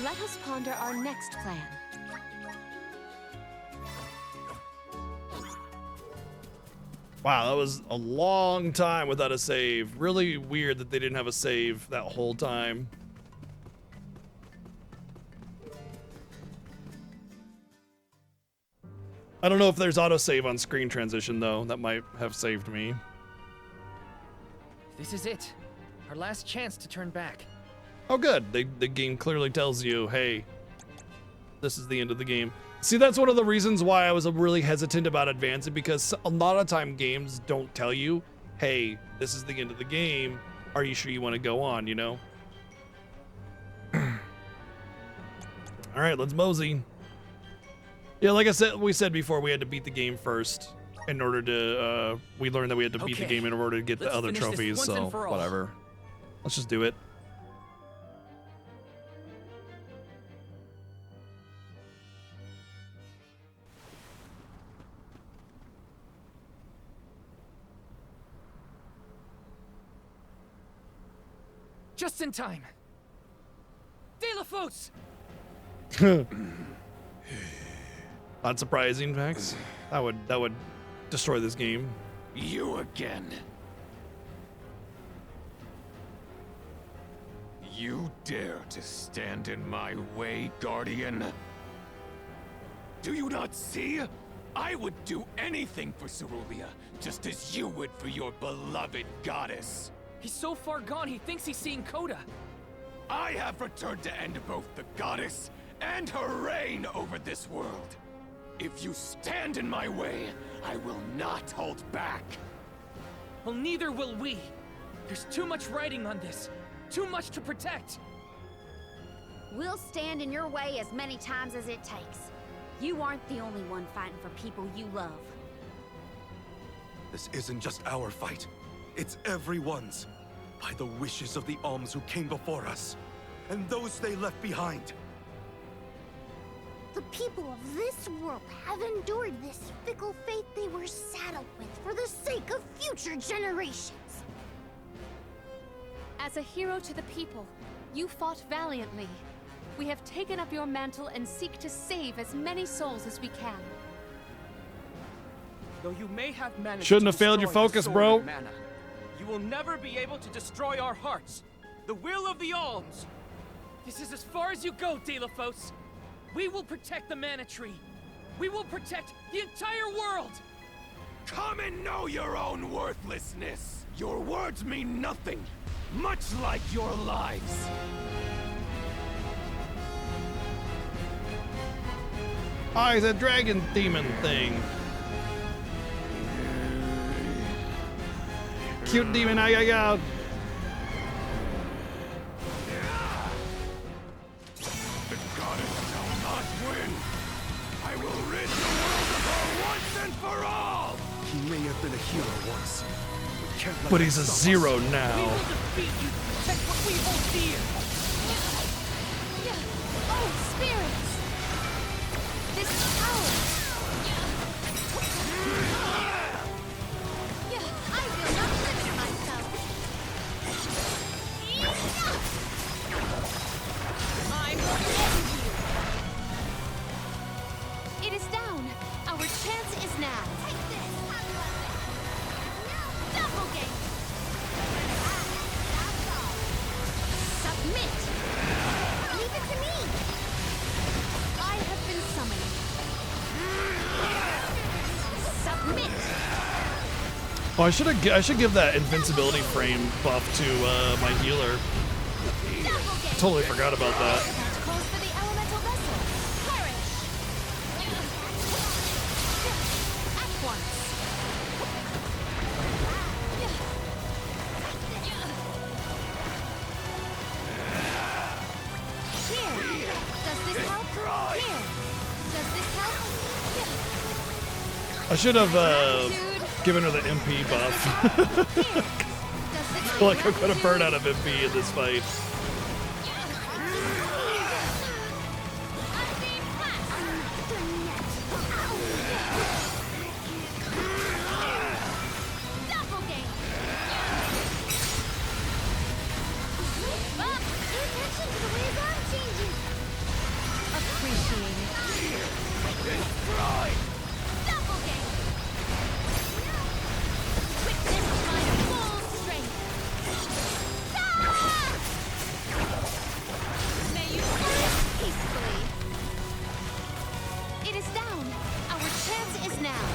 Let us ponder our next plan. Wow, that was a long time without a save. Really weird that they didn't have a save that whole time. I don't know if there's autosave on screen transition though. That might have saved me. This is it. Our last chance to turn back. Oh good, the game clearly tells you, hey, this is the end of the game. See, that's one of the reasons why I was really hesitant about advancing, because a lot of time games don't tell you, hey, this is the end of the game. Are you sure you want to go on, you know? All right, let's mosey. Yeah, like I said, we said before, we had to beat the game first in order to, we learned that we had to beat the game in order to get the other trophies, so whatever. Let's just do it. Just in time. De La Fosse! Not surprising, Vex. That would destroy this game. You again. You dare to stand in my way, Guardian? Do you not see? I would do anything for Cerulia, just as you would for your beloved goddess. He's so far gone, he thinks he's seeing Coda. I have returned to end both the goddess and her reign over this world. If you stand in my way, I will not hold back. Well, neither will we. There's too much writing on this. Too much to protect. We'll stand in your way as many times as it takes. You aren't the only one fighting for people you love. This isn't just our fight. It's everyone's. By the wishes of the Alms who came before us, and those they left behind. The people of this world have endured this fickle fate they were saddled with for the sake of future generations. As a hero to the people, you fought valiantly. We have taken up your mantle and seek to save as many souls as we can. Though you may have managed Shouldn't to have failed your destroy the focus, sword bro. of Mana, you will never be able to destroy our hearts. The will of the Alms. This is as far as you go, De La Fosse. We will protect the Mana Tree. We will protect the entire world. Come and know your own worthlessness. Your words mean nothing, much like your lives. Oh, he's a dragon demon thing. Cute demon, I got. The goddess shall not win. I will rid the world of her once and for all. He may have been a hero once. We can't let But that he's a stop us. zero We now. will defeat you to protect what we hold dear. Oh, spirits! This power! I will not limit myself. I will end you. It is down. Our chance is now. Take this. Double game. Submit. Leave it to me. I have been summoned. Submit. Oh, I should give that invincibility frame buff to my healer. Totally forgot about that. Calls for the elemental vessel. Perish. At once. Here. Does this help? Here. Does this help? I should have given her the MP buff. I feel like I'm gonna burn out of MP in this fight. Double game. Up. Pay attention to the way his arm changes. Appreciate it. Double game. Witness my full strength. Ah! May you live peacefully. It is down. Our chance is now.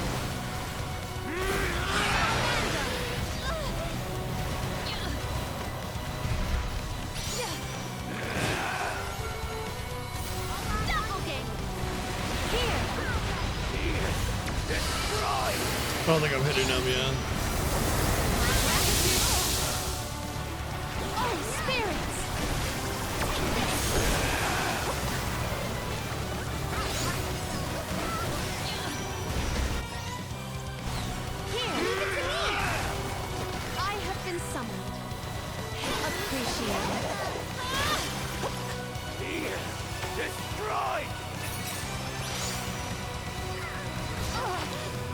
Double game. Here. I don't think I'm hitting him yet. Oh, spirits. Here, leave it to me. I have been summoned. Appreciate it. Destroy!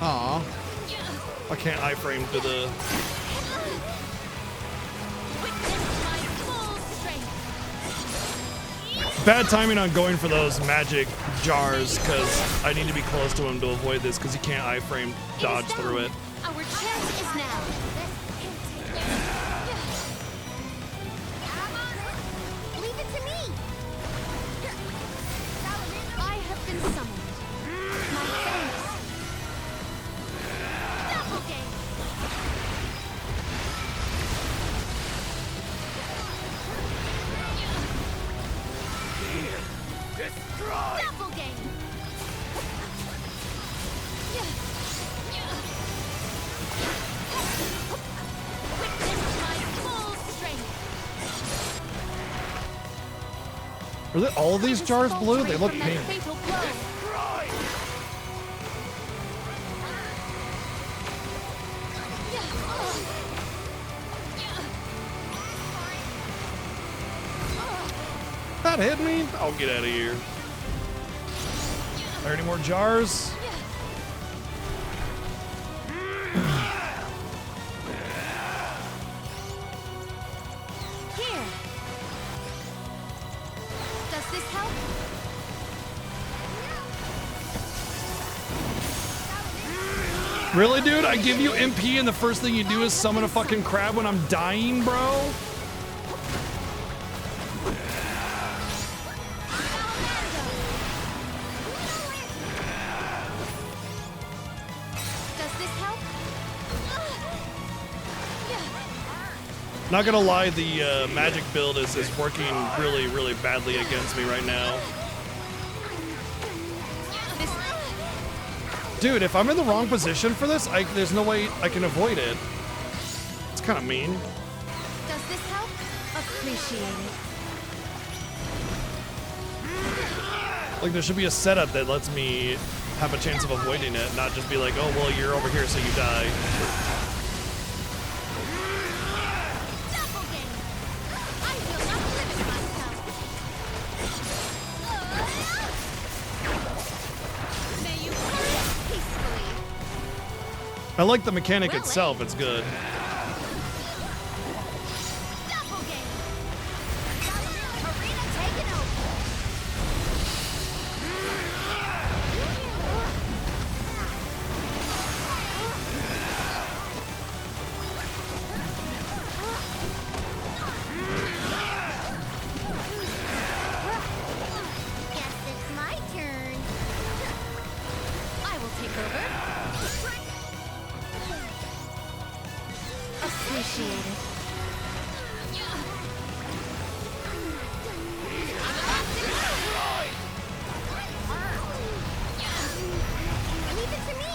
Aw. I can't iframe to the. Witness my full Bad timing on going for those magic jars, because I need to be close to him to avoid this, because he can't iframe dodge through it. Our chance is now. Leave it to me. I have been summoned. My thanks. Doppelganger. Doppelganger. Witness my full strength. Are they, all of these jars blue? They look From that pink. fatal blow. That hit me? I'll get out of here. Are there any more jars? Here. Does this help? Really, dude? I give you MP and the first thing you do is summon a fucking crab when I'm dying, bro? Does this help? Not gonna lie, the magic build is working really, really badly against me right now. Dude, if I'm in the wrong position for this, there's no way I can avoid it. It's kind of mean. Does this help? Appreciate it. Like, there should be a setup that lets me have a chance of avoiding it, not just be like, oh, well, you're over here, so you die. I will not limit myself. May you perish peacefully. I like the mechanic itself, it's good. Arena taken over. Guess it's my turn. I will take over. Appreciate it. Leave it to me.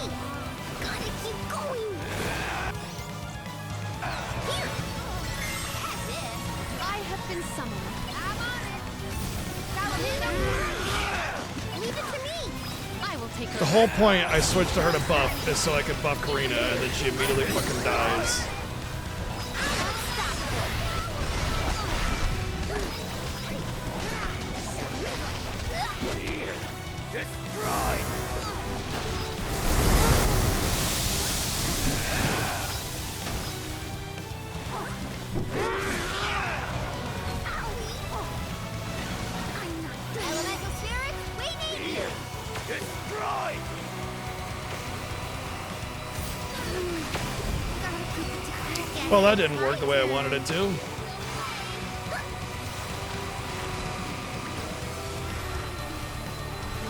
Gotta keep going. Here. That's it. I have been summoned. I'm on it. Salamander. Leave it to me. I will take over. The whole point I switched to her to buff is so I could buff Karina, and then she immediately fucking dies. Elemental spirits, we need you. Well, that didn't work the way I wanted it to.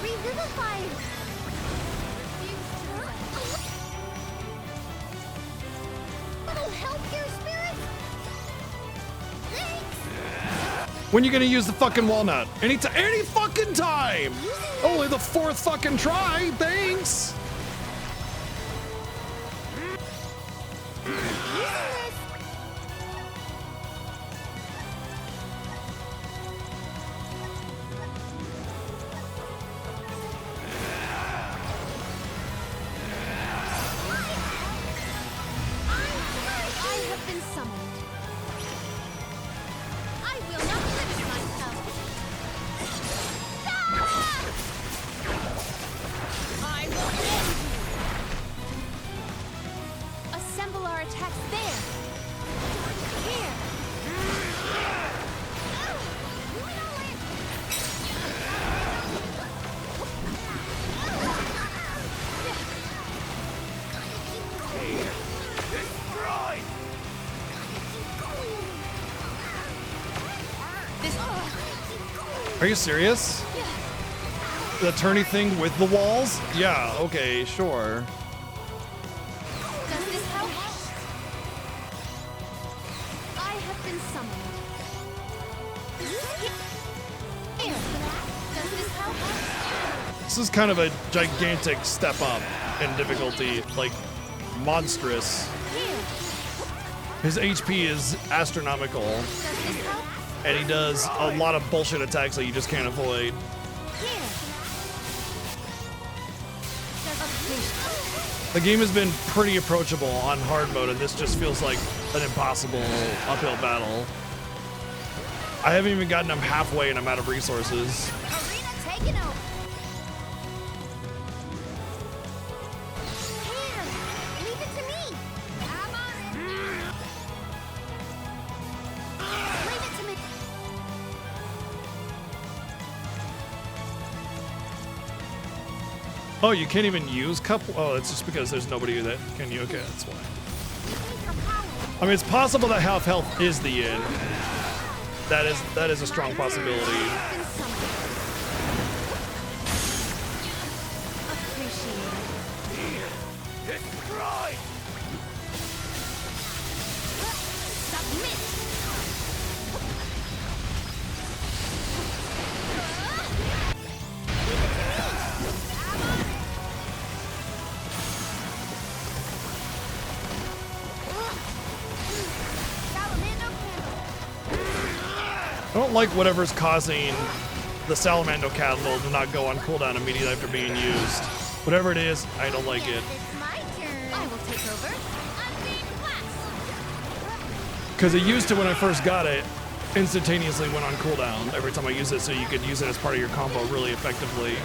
Revivify. It'll help your spirits. Thanks. When you gonna use the fucking walnut? Any fucking time! Only the fourth fucking try, thanks! I have been summoned. I will not limit myself. I will Are you serious? The turny thing with the walls? Yeah, okay, sure. Does this help? I have been summoned. Here. Does this help? This is kind of a gigantic step up in difficulty, like monstrous. His HP is astronomical, and he does a lot of bullshit attacks that you just can't avoid. The game has been pretty approachable on hard mode, and this just feels like an impossible uphill battle. I haven't even gotten him halfway and I'm out of resources. Arena taken over. Here, leave it to me. I'm on it. Leave it to me. Oh, you can't even use cup? Oh, it's just because there's nobody that can you. Okay, that's why. I mean, it's possible that half health is the end. That is a strong possibility. I don't like whatever's causing the Salamando Candle to not go on cooldown immediately after being used. Whatever it is, I don't like it. My turn. I will take over. Because it used to, when I first got it, instantaneously went on cooldown every time I use it, so you could use it as part of your combo really effectively.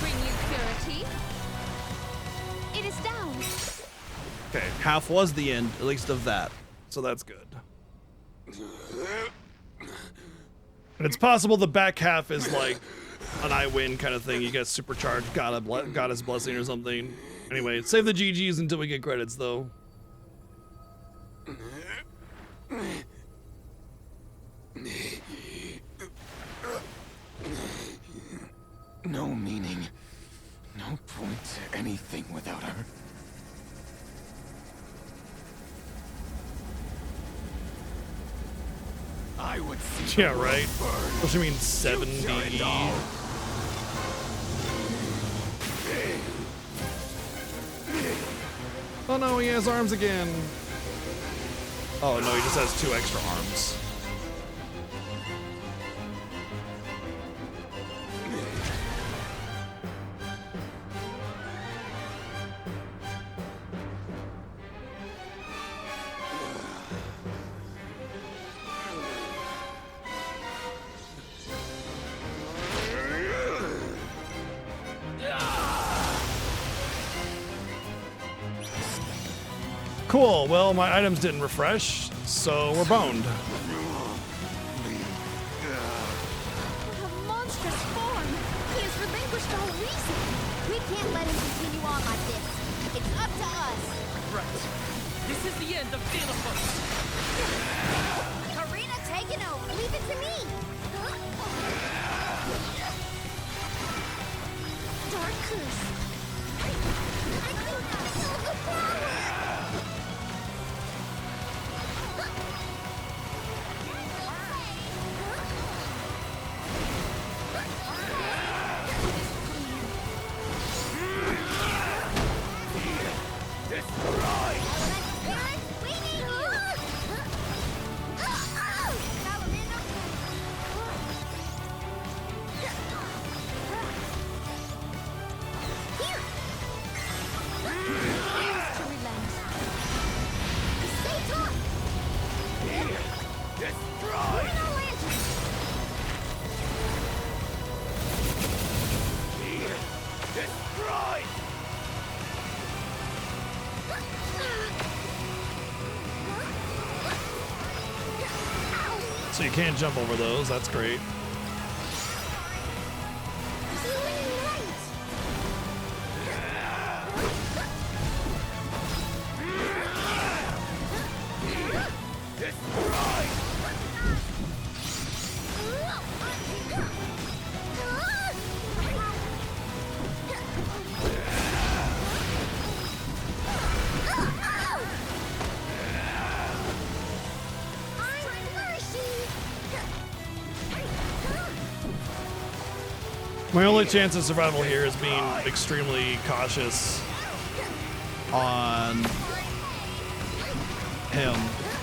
Bring you purity. It is down. Okay, half was the end, at least of that, so that's good. And it's possible the back half is like an I win kind of thing. You get supercharged goddess blessing or something. Anyway, save the GGs until we get credits, though. No meaning, no point to anything without her. I would see. Yeah, right. What do you mean 70? Oh no, he has arms again. Oh no, he just has 2 extra arms. Cool, well, my items didn't refresh, so we're boned. A monstrous form. He has relinquished all reason. We can't let him continue on like this. It's up to us. Right. This is the end of Xenophos. Karina taken over. Leave it to me. Dark curse. I can feel the power. So you can't jump over those, that's great. My only chance of survival here is being extremely cautious on him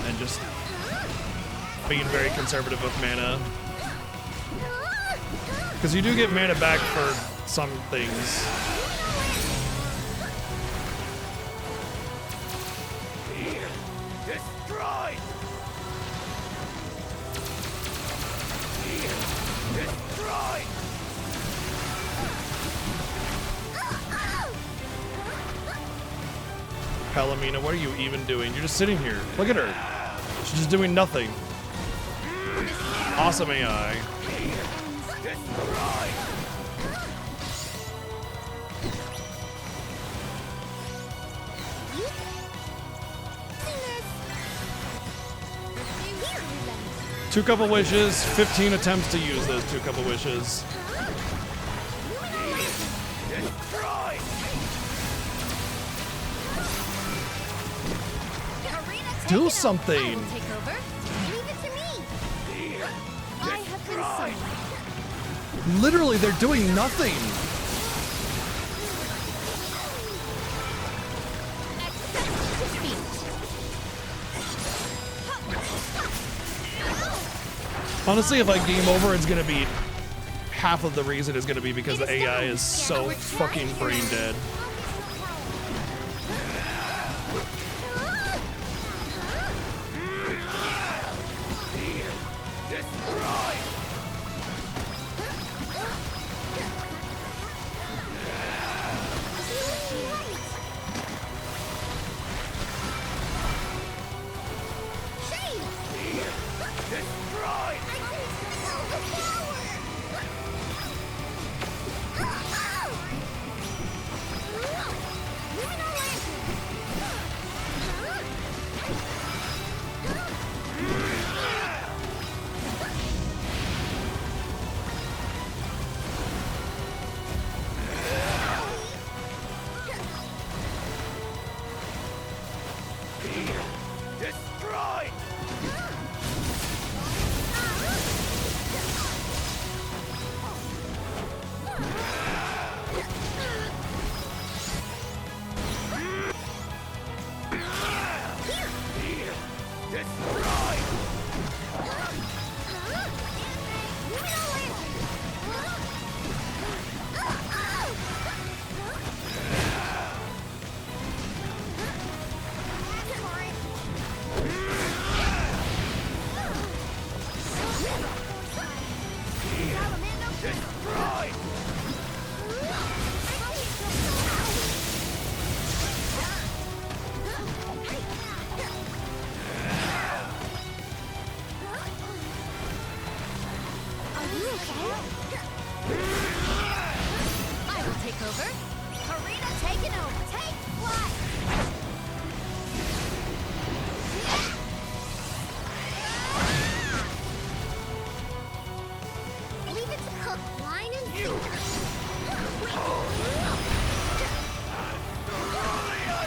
and just being very conservative with mana. Because you do get mana back for some things. Destroy! Destroy! Palomina, what are you even doing? You're just sitting here. Look at her. She's just doing nothing. Awesome AI. Two couple wishes, 15 attempts to use those two couple wishes. Do something! Literally, they're doing nothing! Honestly, if I game over, it's gonna be half of the reason is gonna be because the AI is so fucking brain dead.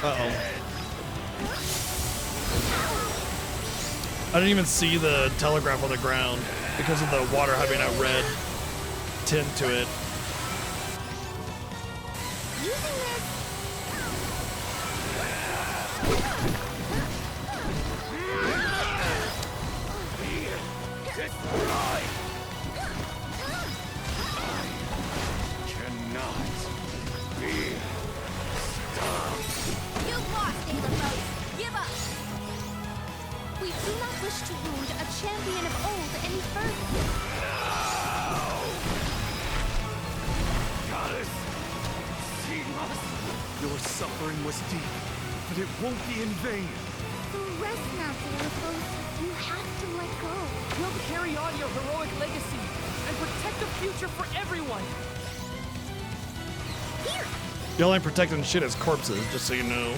Uh-oh. I didn't even see the telegraph on the ground because of the water having a red tint to it. Your suffering was deep, but it won't be in vain. So rest now, Theophos. You have to let go. We'll carry on your heroic legacy and protect the future for everyone. Y'all ain't protecting shit as corpses, just so you know.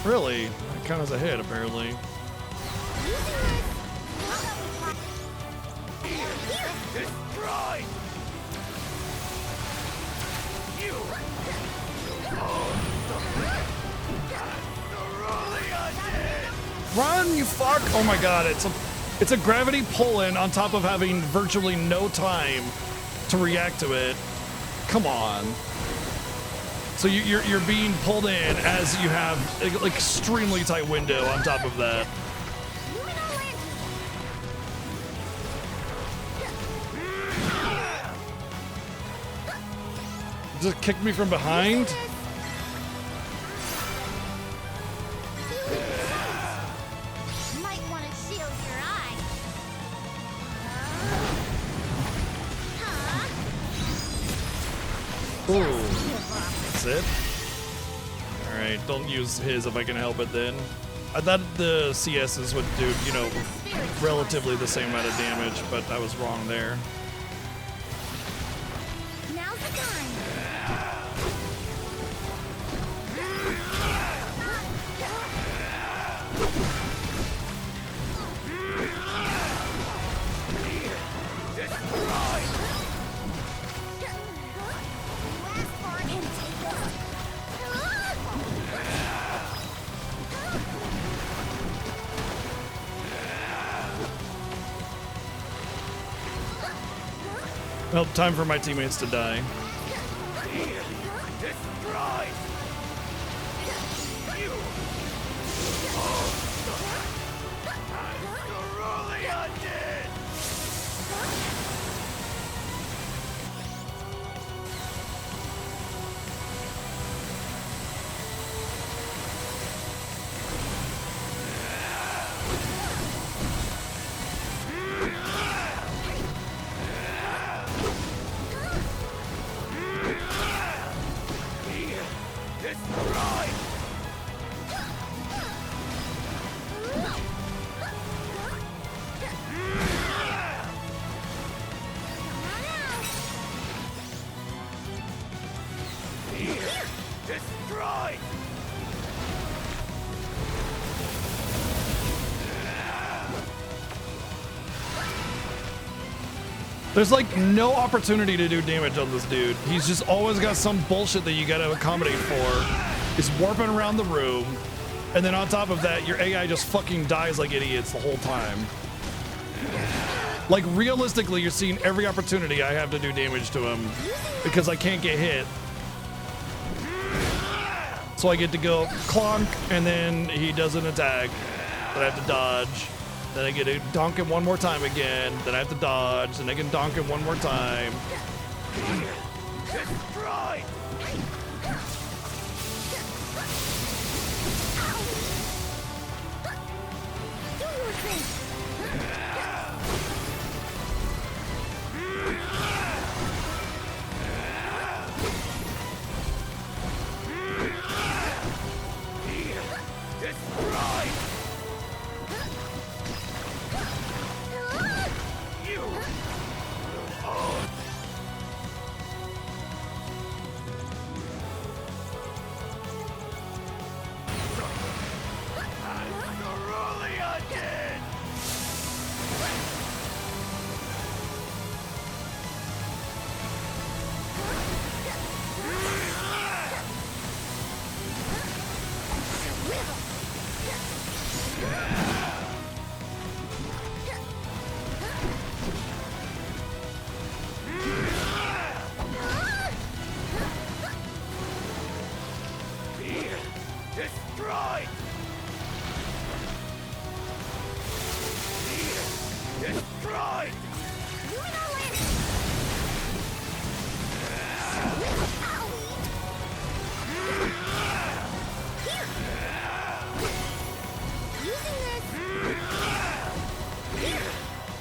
Really? That counts as a hit, apparently. Destroy! You! Run, you fuck! Oh my god, it's a gravity pull-in on top of having virtually no time to react to it. Come on. So you're being pulled in as you have an extremely tight window on top of that. Just kick me from behind? Might want to shield your eye. Ooh. That's it? Alright, don't use his if I can help it then. I thought the CSs would do, you know, relatively the same amount of damage, but I was wrong there. Now's the time. Well, time for my teammates to die. Destroy! You! Cerulean did! Destroy! There's like no opportunity to do damage on this dude. He's just always got some bullshit that you gotta accommodate for. He's warping around the room. And then on top of that, your AI just fucking dies like idiots the whole time. Like realistically, you're seeing every opportunity I have to do damage to him because I can't get hit. So I get to go clonk, and then he does an attack that I have to dodge. Then I get to donk him one more time again. Then I have to dodge, and I can donk him one more time. Destroy! Do your thing. Destroy! You! Cerulean did! Destroy! Destroy!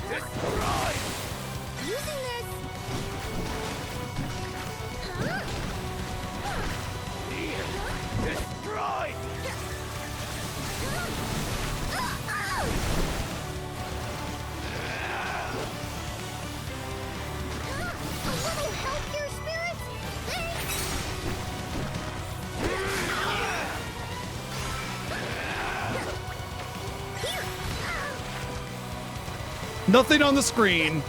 Destroy! Destroy! Nothing on the screen.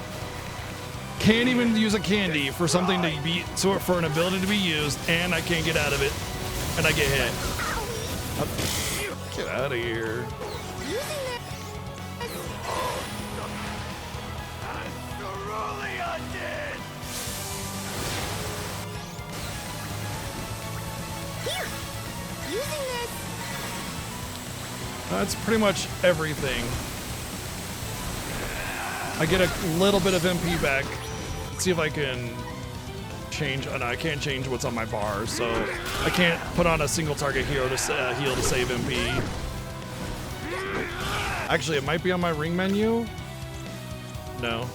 Can't even use a candy for something to be for an ability to be used, and I can't get out of it, and I get hit. Get out of here. That's pretty much everything. I get a little bit of MP back. Let's see if I can change. Oh, no, I can't change what's on my bar, so I can't put on a single target hero to heal to save MP. Actually, it might be on my ring menu. No.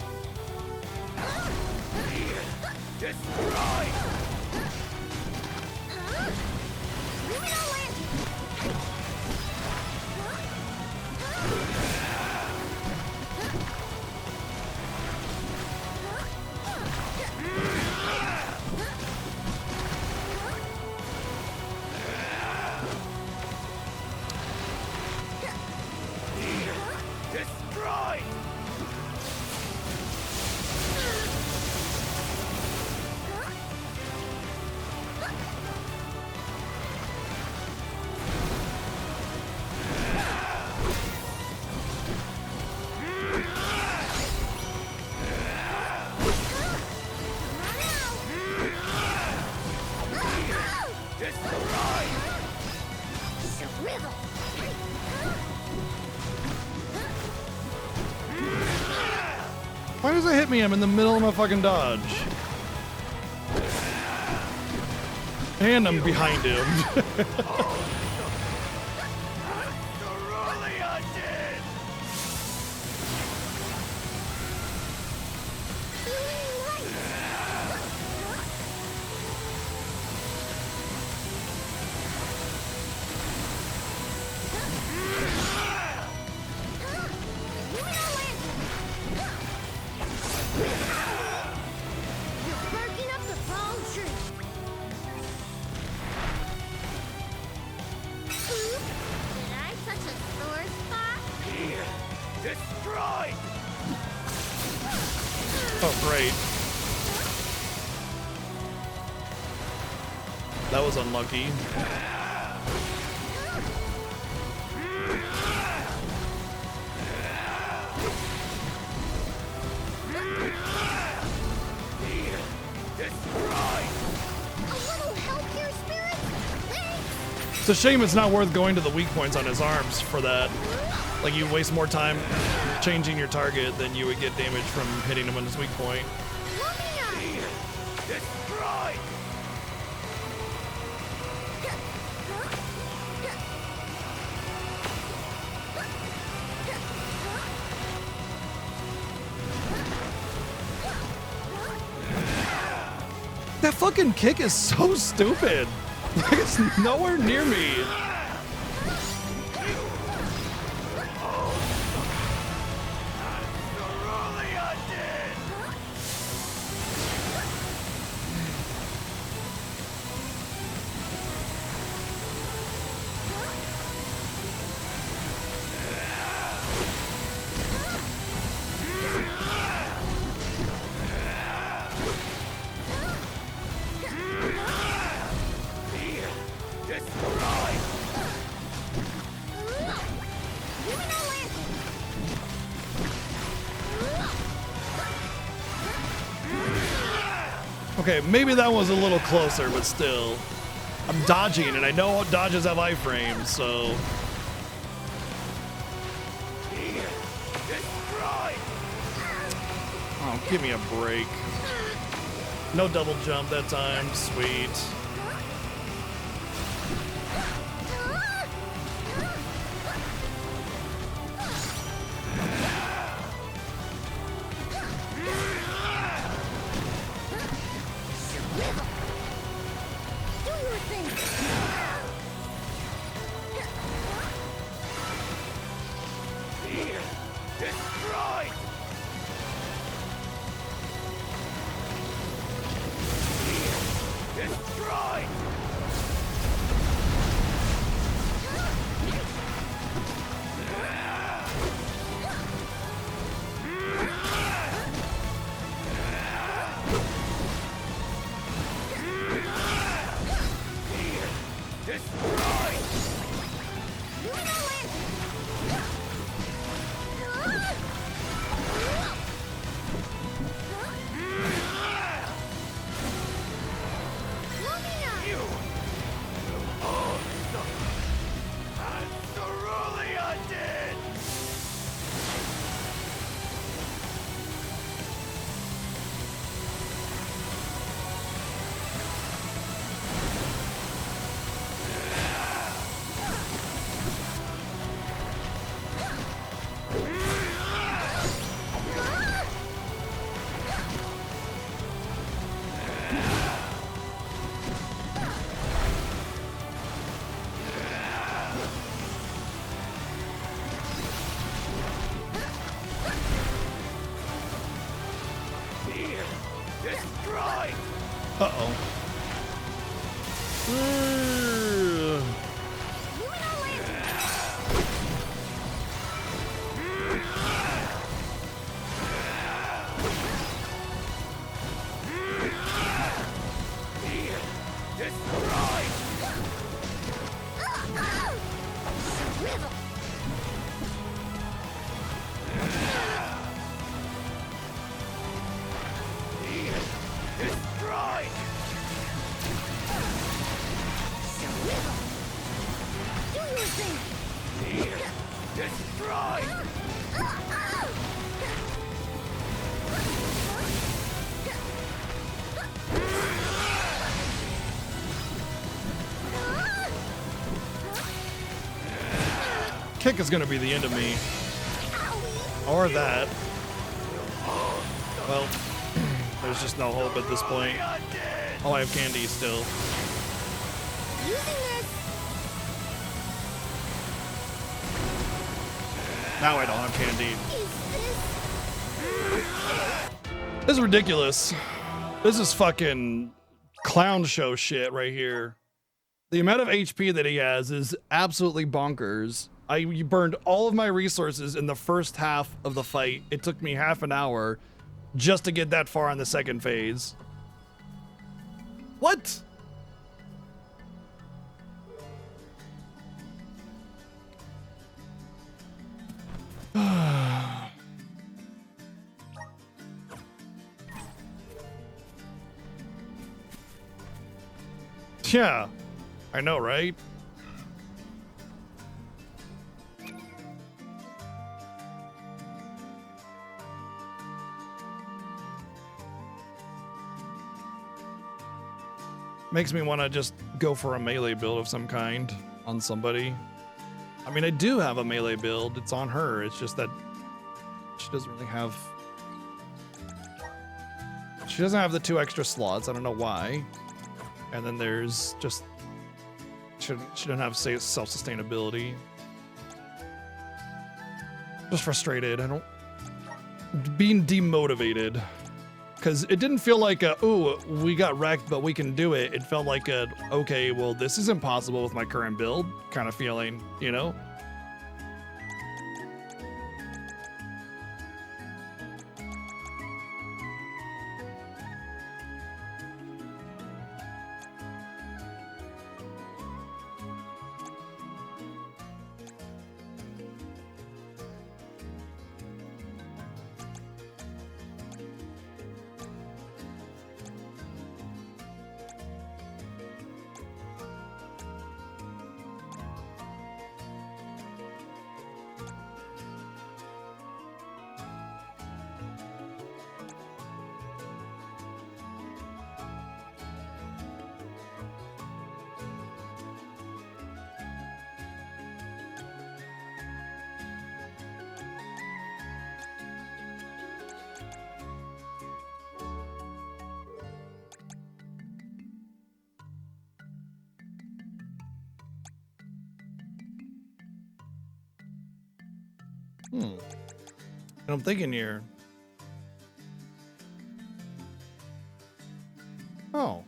Why does it hit me? I'm in the middle of my fucking dodge. And I'm behind him. Oh, great. That was unlucky. It's a shame it's not worth going to the weak points on his arms for that. Like, you waste more time changing your target than you would get damage from hitting him on his weak point. That fucking kick is so stupid. Like, it's nowhere near me. Okay, maybe that was a little closer, but still. I'm dodging, and I know dodges have iframes, so... Oh, give me a break. No double jump that time. Sweet. Destroy! Uh-oh. Kick is gonna be the end of me. Or that. Well, there's just no hope at this point. Oh, I have candy still. Now I don't have candy. This is ridiculous. This is fucking clown show shit right here. The amount of HP that he has is absolutely bonkers. I burned all of my resources in the first half of the fight. It took me half an hour just to get that far in the second phase. What? Yeah, I know, right? Makes me want to just go for a melee build of some kind on somebody. I mean, I do have a melee build. It's on her. It's just that she doesn't really have... She doesn't have the 2 extra slots. I don't know why. And then there's just... She doesn't have self-sustainability. Just frustrated. I don't... Being demotivated. Because it didn't feel like a, ooh, we got wrecked, but we can do it. It felt like a, okay, well, this is impossible with my current build kind of feeling, you know? And I'm thinking here. Oh.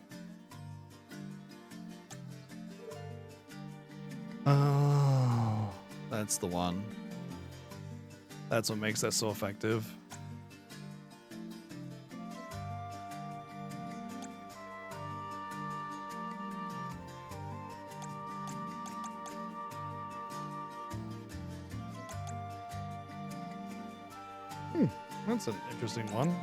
Oh, that's the one. That's what makes that so effective. That's an interesting one.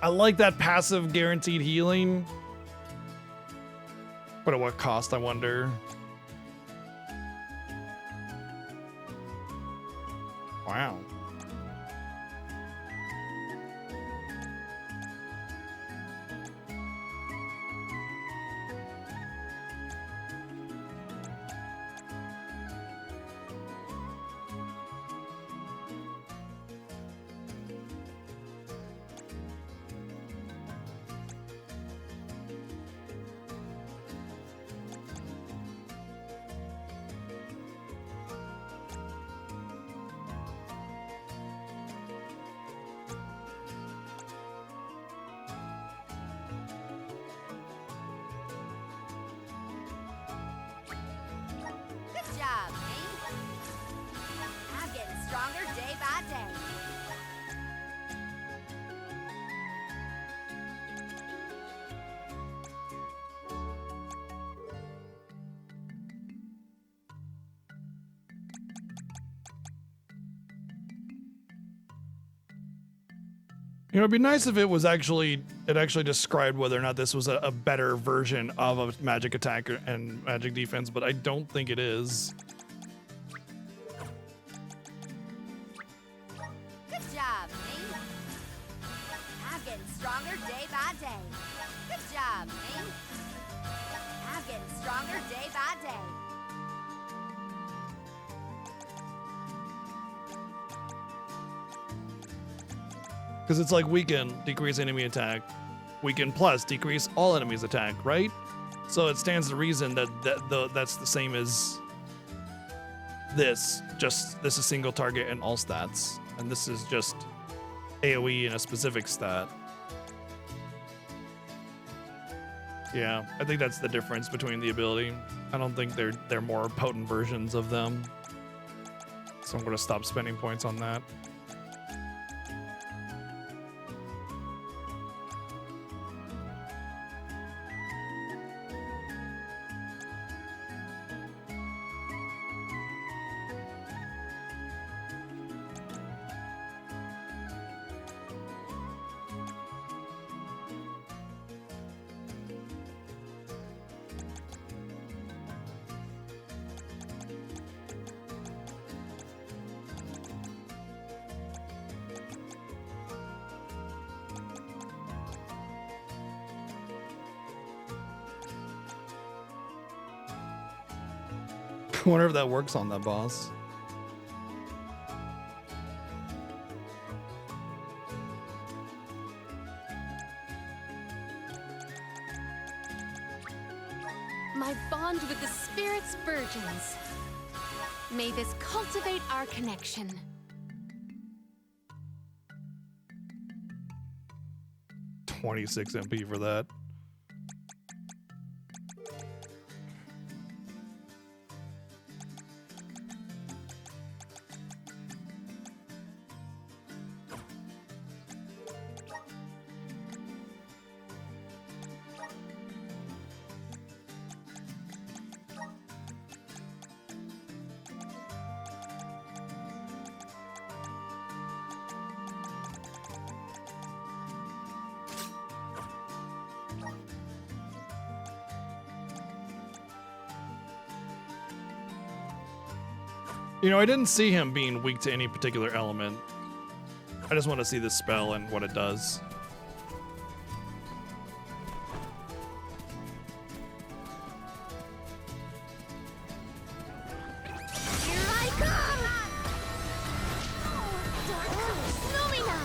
I like that passive guaranteed healing. But at what cost, I wonder? Wow. Good job, me. I'm getting stronger day by day. You know, it'd be nice if it was actually, it actually described whether or not this was a better version of a magic attack and magic defense, but I don't think it is. Good job, me. I'm getting stronger day by day. Good job, me. I'm getting stronger day by day. Because it's like weaken, decrease enemy attack. Weaken plus, decrease all enemies attack, right? So it stands to reason that that's the same as this. Just this is single target and all stats. And this is just AoE and a specific stat. Yeah, I think that's the difference between the ability. I don't think they're more potent versions of them. So I'm gonna stop spending points on that. I wonder if that works on that boss. My bond with the spirit's virgins. May this cultivate our connection. 26 MP for that. You know, I didn't see him being weak to any particular element. I just want to see this spell and what it does. Here I come! Lumina!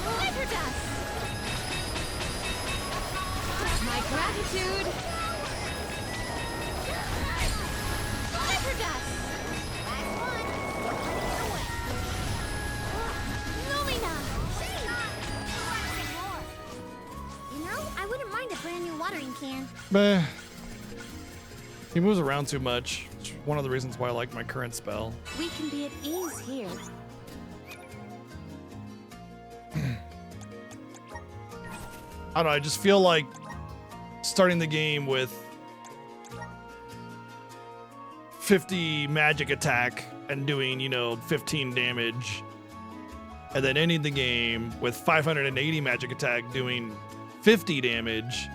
Hyperdust! My gratitude! Hyperdust! Lumina! You know, I wouldn't mind a brand new watering can. Meh. He moves around too much. one of the reasons why I like my current spell. We can be at ease here. I don't know, I just feel like starting the game with 50 magic attack and doing, 15 damage, and then ending the game with 580 magic attack doing 50 damage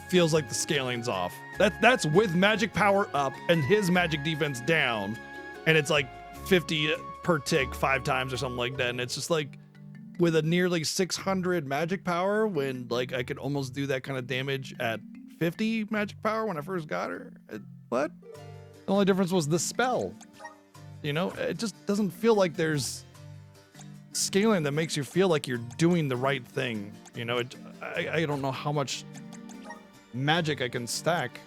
feels like the scaling's off. That's with magic power up and his magic defense down, and it's like 50 per tick 5 times or something like that, and it's just like with a nearly 600 magic power when like I could almost do that kind of damage at 50 magic power when I first got her. What? The only difference was the spell. It just doesn't feel like there's scaling that makes you feel like you're doing the right thing. I don't know how much magic I can stack.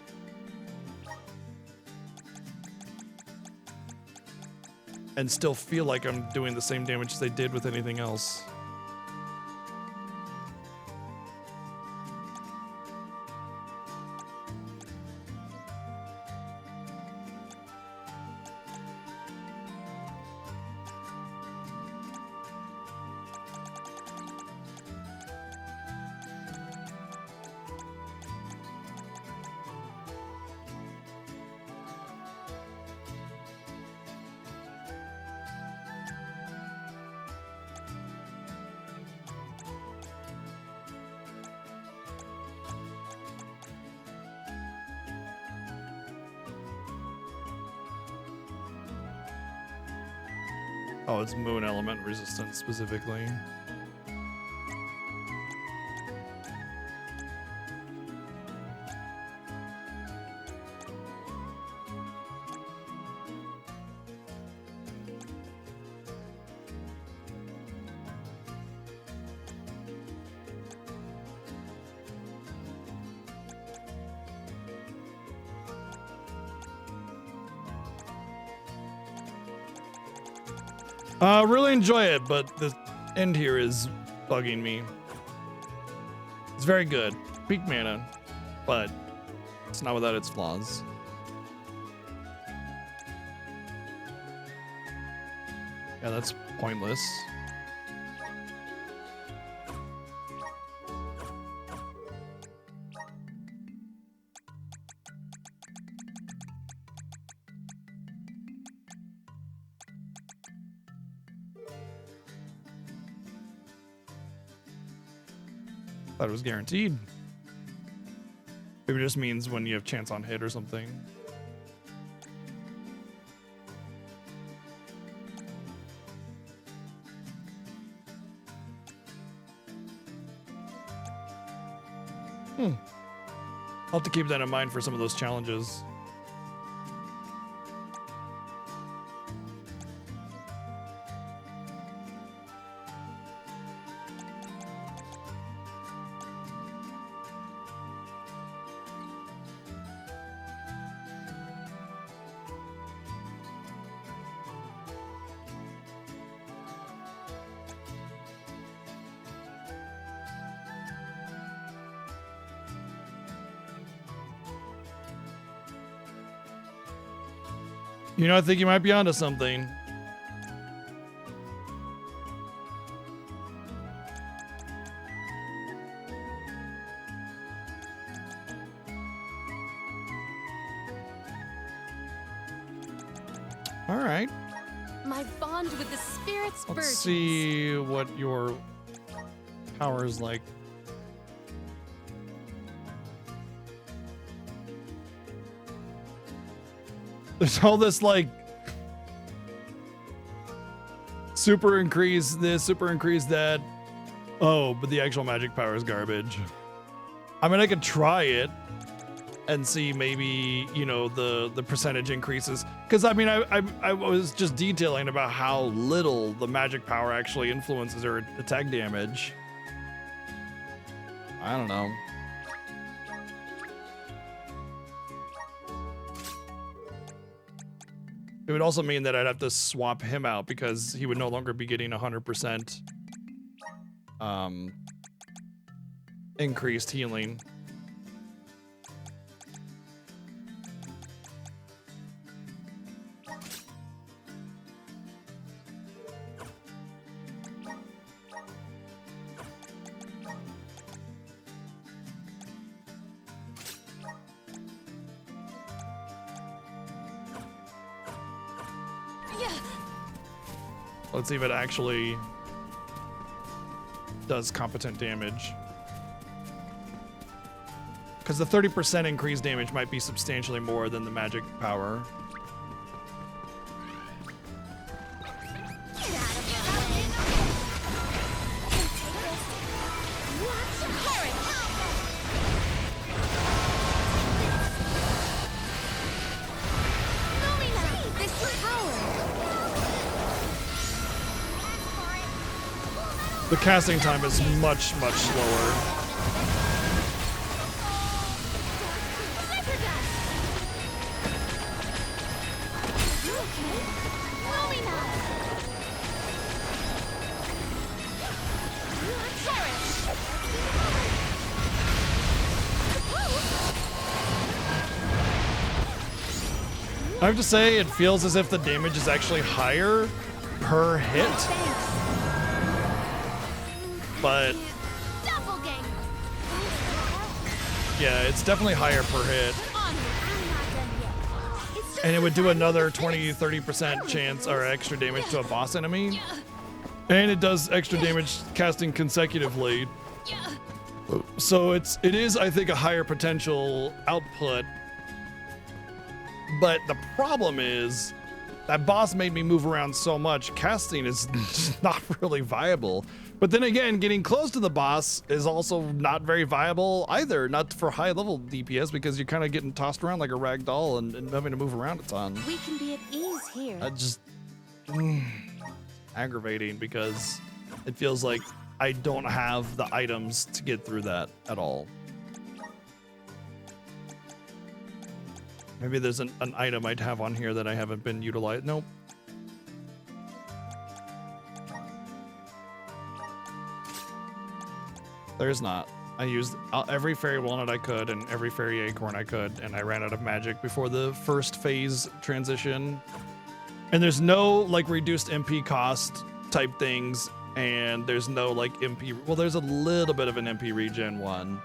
And still feel like I'm doing the same damage as they did with anything else. Oh, it's moon element resistance specifically. Really enjoy it, but the end here is bugging me. It's very good. Peak mana, but it's not without its flaws. Yeah, that's pointless. Thought it was guaranteed. Maybe it just means when you have chance on hit or something. I'll have to keep that in mind for some of those challenges. I think you might be onto something. All right. My bond with the spirits Let's burgeons. see what your power is like. There's all this like super increase this, super increase that. Oh, but the actual magic power is garbage. I mean, I could try it and see maybe, the percentage increases. Because I mean, I was just detailing about how little the magic power actually influences her attack damage. I don't know. It would also mean that I'd have to swap him out because he would no longer be getting 100% increased healing. Let's see if it actually does competent damage. Because the 30% increased damage might be substantially more than the magic power. The casting time is much, much slower. I have to say, it feels as if the damage is actually higher per hit. But yeah, it's definitely higher per hit. And it would do another 20-30% chance or extra damage to a boss enemy. And it does extra damage casting consecutively. So it is, I think, a higher potential output. But the problem is that boss made me move around so much, casting is just not really viable. But then again, getting close to the boss is also not very viable either, not for high level DPS, because you're kind of getting tossed around like a rag doll and having to move around a ton. We can be at ease here. Just aggravating, because it feels like I don't have the items to get through that at all. Maybe there's an item I'd have on here that I haven't been utilized. Nope. There's not. I used every fairy walnut I could and every fairy acorn I could, and I ran out of magic before the first phase transition. And there's no like reduced MP cost type things, and there's no like MP. Well, there's a little bit of an MP regen one.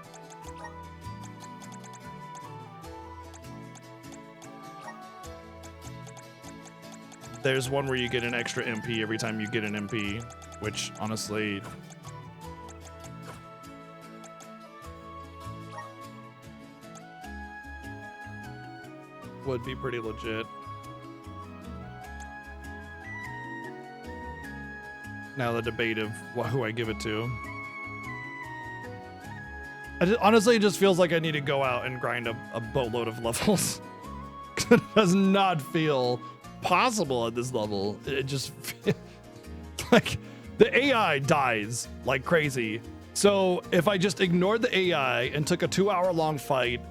There's one where you get an extra MP every time you get an MP, which honestly would be pretty legit. Now the debate of who I give it to. Honestly, it just feels like I need to go out and grind a boatload of levels. It does not feel possible at this level. It just like the AI dies like crazy. So if I just ignored the AI and took a 2-hour-long fight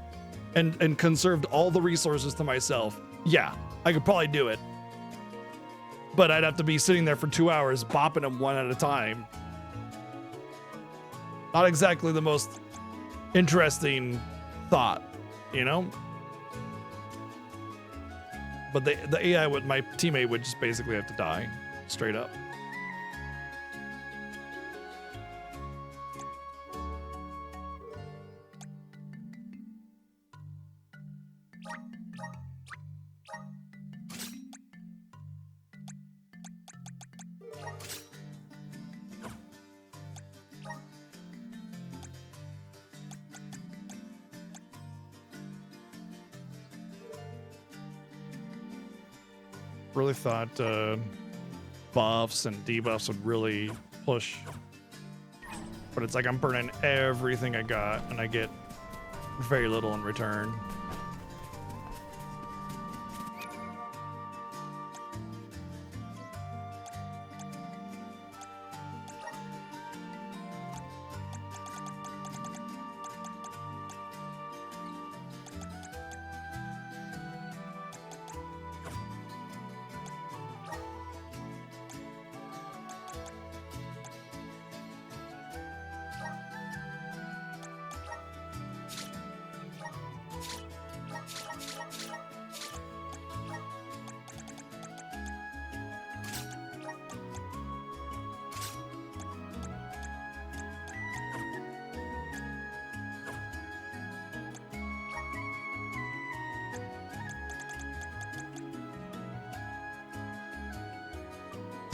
and conserved all the resources to myself, yeah, I could probably do it. But I'd have to be sitting there for 2 hours bopping them one at a time. Not exactly the most interesting thought, you know? But the AI would, my teammate would just basically have to die, straight up. Really thought buffs and debuffs would really push, but it's like I'm burning everything I got and I get very little in return.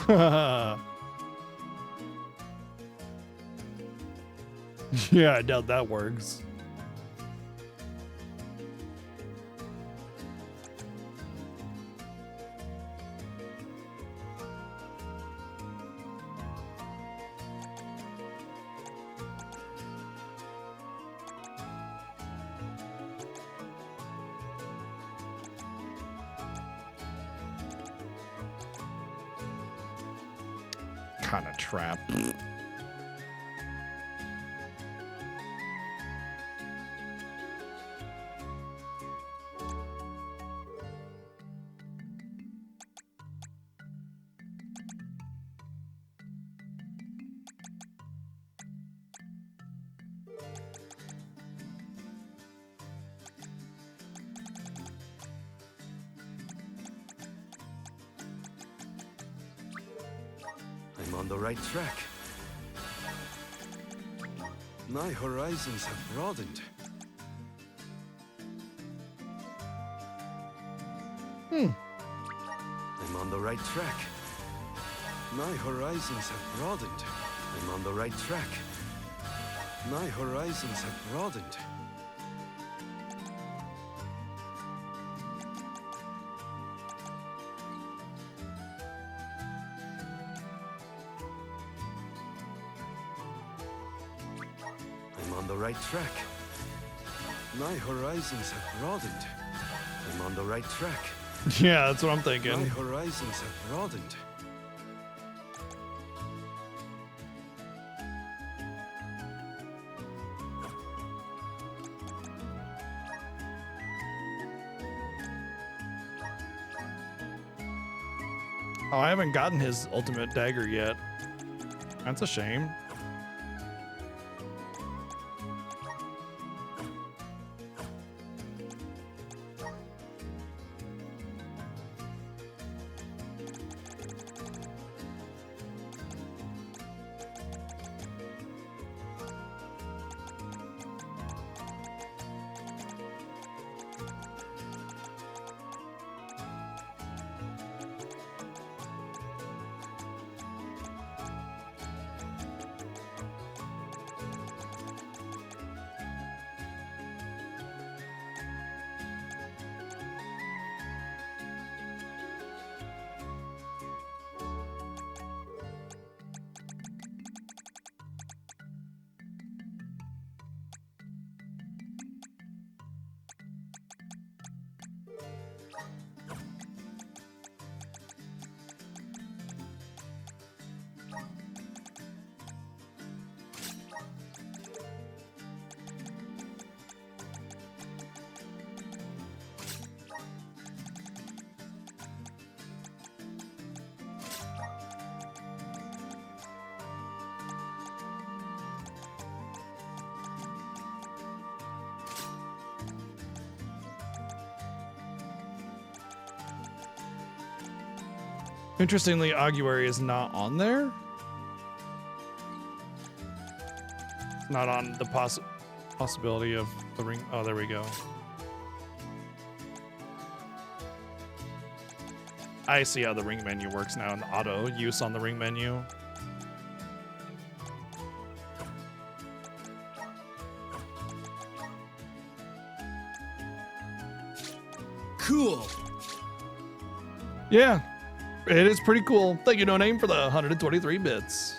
Yeah, I doubt that works. Kind of trap. I'm on the right track. My horizons have broadened. I'm on the right track. My horizons have broadened. I'm on the right track. My horizons have broadened. I'm on the right track. My horizons have broadened. I'm on the right track. Yeah, that's what I'm thinking. My horizons have broadened. Oh, I haven't gotten his ultimate dagger yet. That's a shame. Interestingly, Augury is not on there. Not on the possibility of the ring. Oh, there we go. I see how the ring menu works now, and auto use on the ring menu. Cool. Yeah, it is pretty cool. Thank you, No Name, for the 123 bits.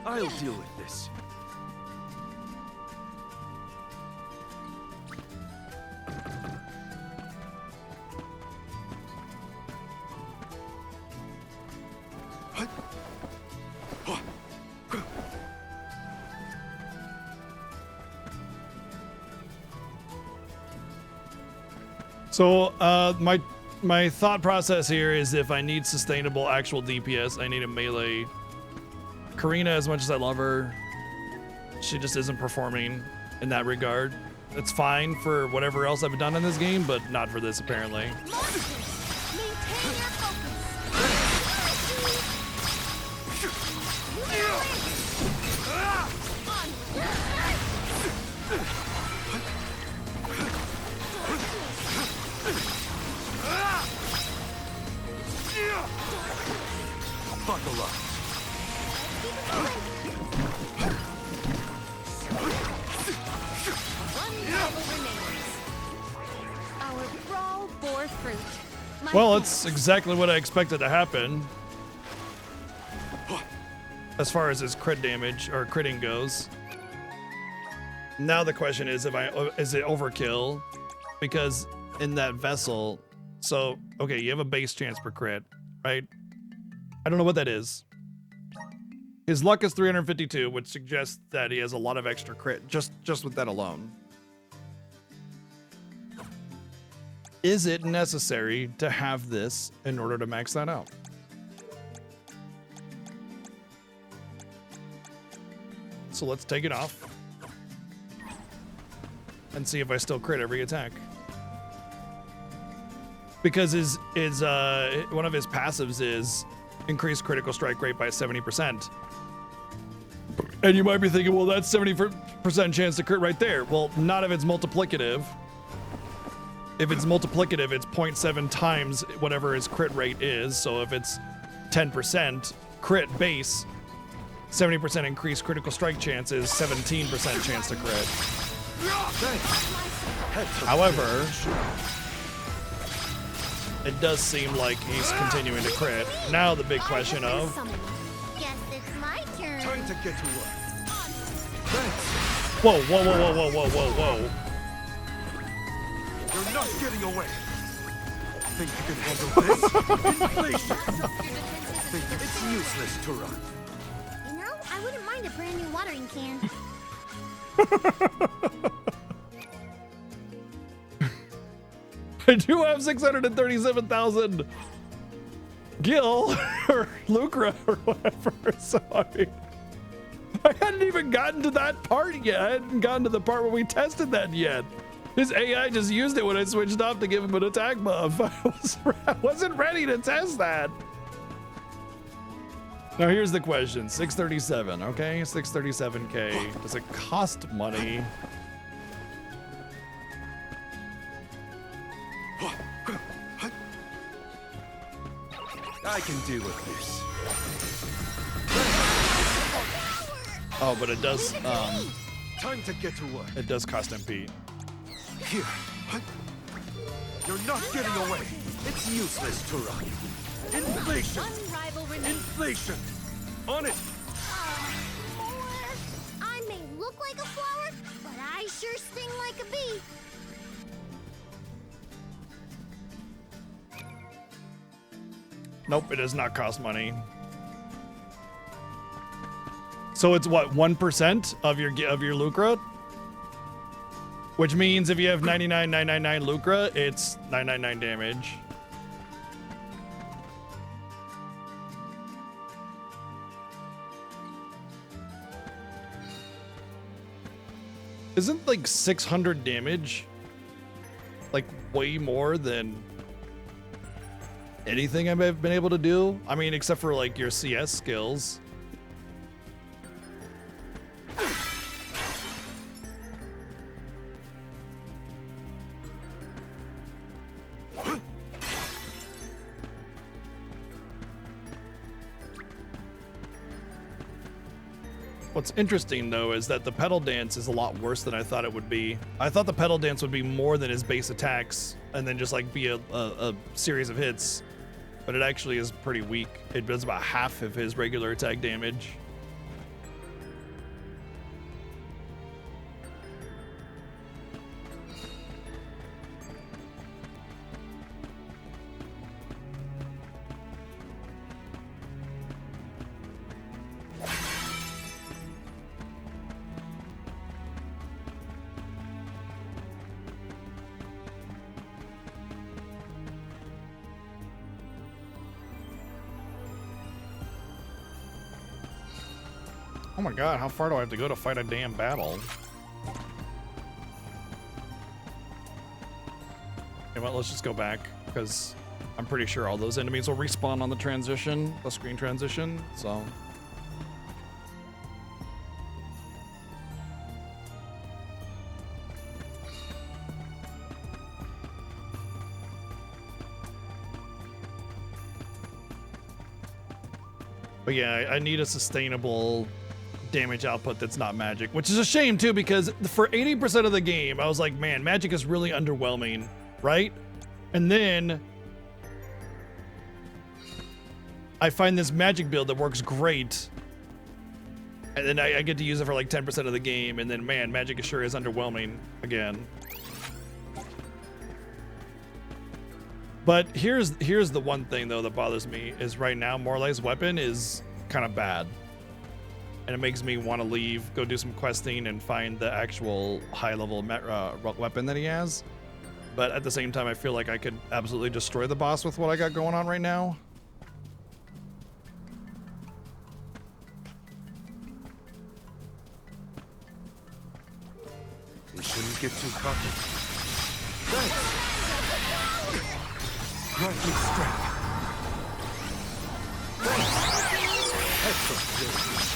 I'll deal with this. So, my thought process here is if I need sustainable actual DPS, I need a melee. Karina, as much as I love her, she just isn't performing in that regard. It's fine for whatever else I've done in this game, but not for this apparently. Buckle up. Our brawl bore fruit. My Well, it's exactly what I expected to happen. As far as his crit damage or critting goes. Now the question is, is it overkill? Because in that vessel, so okay, you have a base chance per crit, right? I don't know what that is. His luck is 352, which suggests that he has a lot of extra crit just with that alone. Is it necessary to have this in order to max that out? So let's take it off and see if I still crit every attack. Because one of his passives is increase critical strike rate by 70%. And you might be thinking, well, that's 70% chance to crit right there. Well, not if it's multiplicative. If it's multiplicative, it's 0.7 times whatever his crit rate is. So if it's 10% crit base, 70% increased critical strike chance is 17% chance to crit. However, it does seem like he's continuing to crit. Now the big question of... Guess it's my turn. Time to get to work. Whoa, whoa, whoa, whoa, whoa, whoa, whoa, whoa. You're not getting away. Think you can handle this? Inflation. Think it's useless to run. You know, I wouldn't mind a brand new watering can. I do have 637,000 gil or lucra or whatever. So I mean, I hadn't even gotten to that part yet. I hadn't gotten to the part where we tested that yet. His AI just used it when I switched off to give him an attack buff. I wasn't ready to test that. Now here's the question, 637, okay? 637K, does it cost money? I can deal with this. Oh, but it does, Time to get to work. it does cost MP. Here. You're not getting away. It's useless to run. Inflation. Inflation. On it. I may look like a flower, but I sure sting like a bee. Nope, it does not cost money. So it's what, 1% of your lucra? Which means if you have 99,999 lucra, it's 999 damage. Isn't like 600 damage like way more than anything I've been able to do? I mean, except for like your CS skills. What's interesting though is that the pedal dance is a lot worse than I thought it would be. I thought the pedal dance would be more than his base attacks and then just like be a series of hits, but it actually is pretty weak. It does about half of his regular attack damage. Oh my god, how far do I have to go to fight a damn battle? Okay, well, let's just go back, because I'm pretty sure all those enemies will respawn on the transition, the screen transition, so... But yeah, I need a sustainable damage output that's not magic, which is a shame too, because for 80% of the game, I was like, man, magic is really underwhelming, right? And then I find this magic build that works great, and then I get to use it for like 10% of the game, and then man, magic sure is underwhelming again. But here's the one thing though that bothers me is right now Morley's weapon is kind of bad, and it makes me want to leave, go do some questing, and find the actual high-level weapon that he has. But at the same time, I feel like I could absolutely destroy the boss with what I got going on right now. We shouldn't get too cocky. Thanks. Grant me strength. Excellent.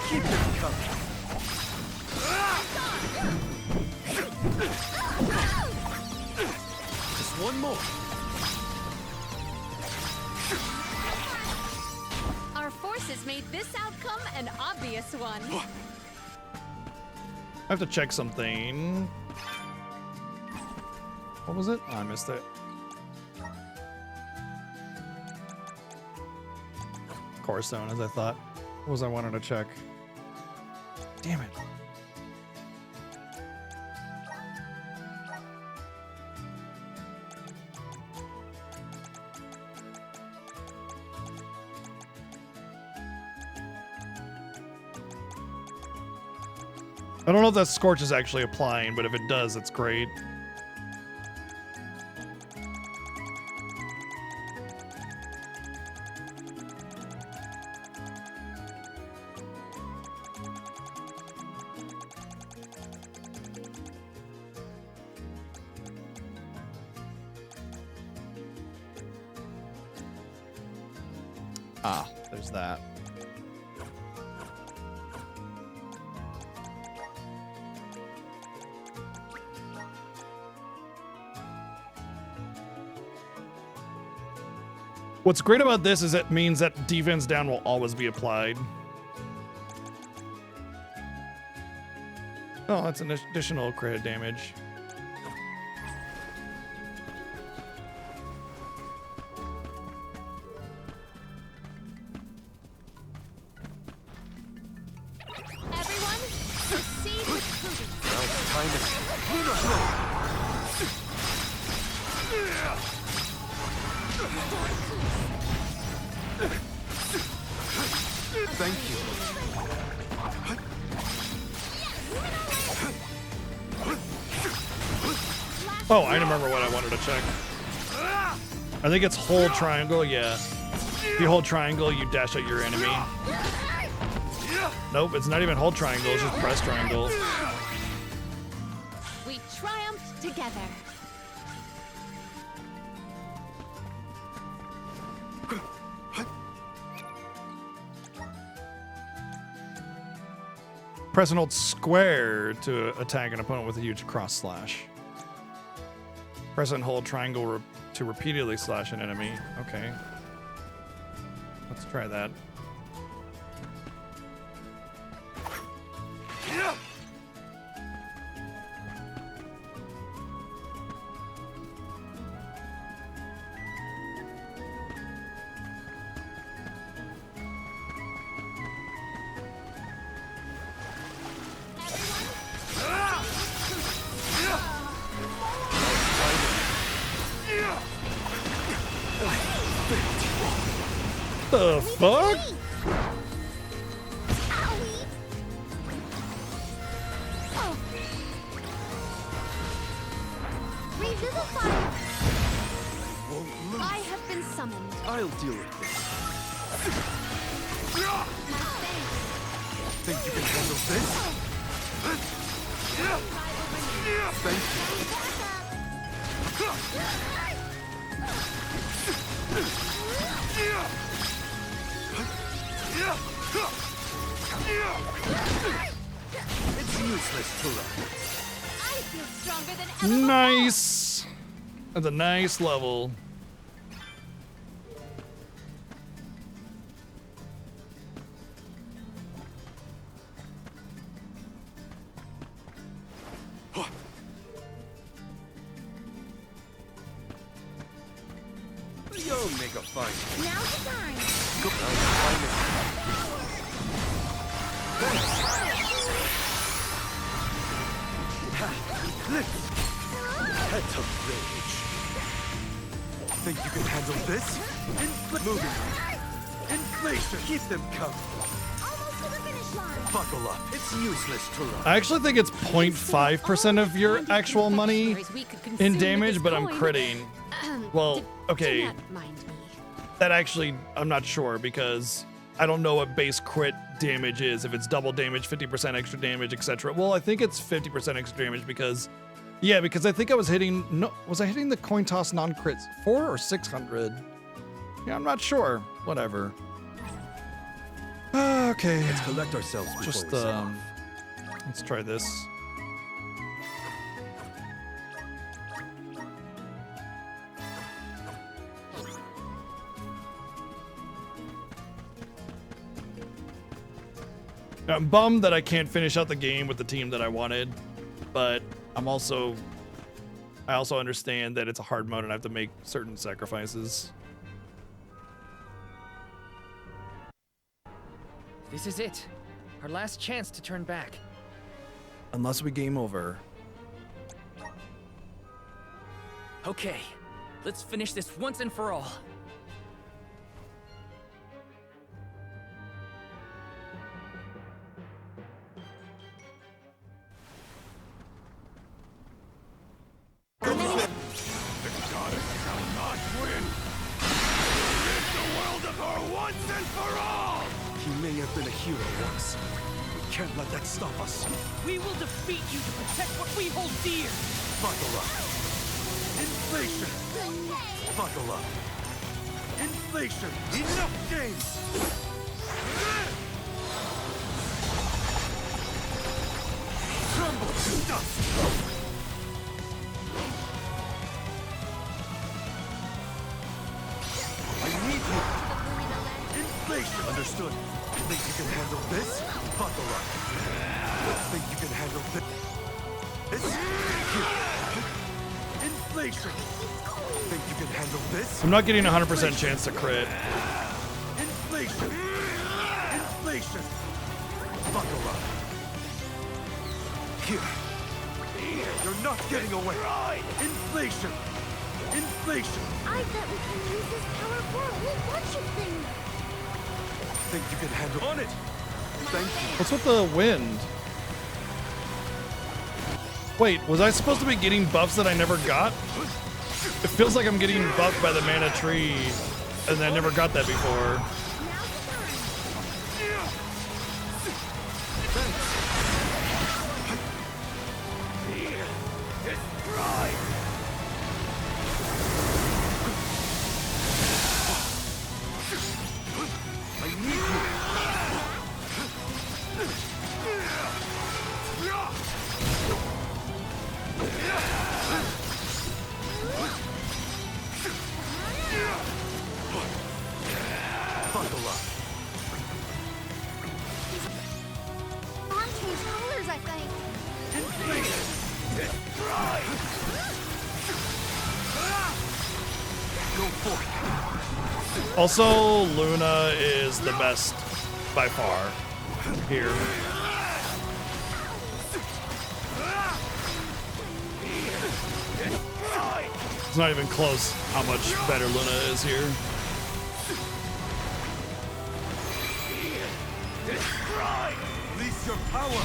Keep it coming. Just one more. Our forces made this outcome an obvious one. I have to check something. What was it? Oh, I missed it. Core Stone, as I thought. What was I wanted to check? Damn it. I don't know if that Scorch is actually applying, but if it does, it's great. Ah, there's that. What's great about this is it means that defense down will always be applied. Oh, that's an additional crit damage. Everyone, proceed with prudence. Thank you. Oh, I remember what I wanted to check. I think it's hold triangle, yeah. If you hold triangle, you dash at your enemy. Nope, it's not even hold triangle, it's just press triangle. We triumphed together. Press and hold square to attack an opponent with a huge cross slash. Press and hold triangle to repeatedly slash an enemy. Okay. Let's try that. The fuck? Revivify! I have been summoned. I'll deal with this. Think you can handle this? Thank It's useless to run. I feel stronger than ever. Nice. That's a nice level. Yo, make a fight. Now's the time. Heads of rage. Think you can handle this? Moving. Inflation. Keep them coming. Almost to the finish line. Buckle up. It's useless to run. I actually think it's 0.5% of your actual money in damage, but I'm critting. Well, okay. That actually, I'm not sure because I don't know what base crit damage is. If it's double damage, 50% extra damage, etc. Well, I think it's 50% extra damage because, yeah, because I think I was hitting, no, was I hitting the coin toss non-crits 400 or 600? Yeah, I'm not sure. Whatever. Okay. Let's collect ourselves before Just, we set off. let's try this. I'm bummed that I can't finish out the game with the team that I wanted, but I also understand that it's a hard mode and I have to make certain sacrifices. This is it. Our last chance to turn back. Unless we game over. Okay, let's finish this once and for all. He may have been a hero once. We can't let that stop us. We will defeat you to protect what we hold dear. Buckle up. Inflation. Buckle up. Inflation. Enough games. Crumble to dust. I need you. Inflation. Understood. Think you can handle this? Buckle up. Think you can handle this? Here. Inflation. Think you can handle this? I'm not getting 100% chance to crit. Inflation. Inflation. Buckle up. Here. You're not getting away. Inflation. Inflation. I bet we can use this power for a whole bunch of things. Think you can handle on it. Thank you. What's with the wind? Wait, was I supposed to be getting buffs that I never got? It feels like I'm getting buffed by the mana tree, and I never got that before. Buckle up. On change colors, I think. Go for it. Also, Luna is the best by far here. It's not even close how much better Luna is here. Release your power.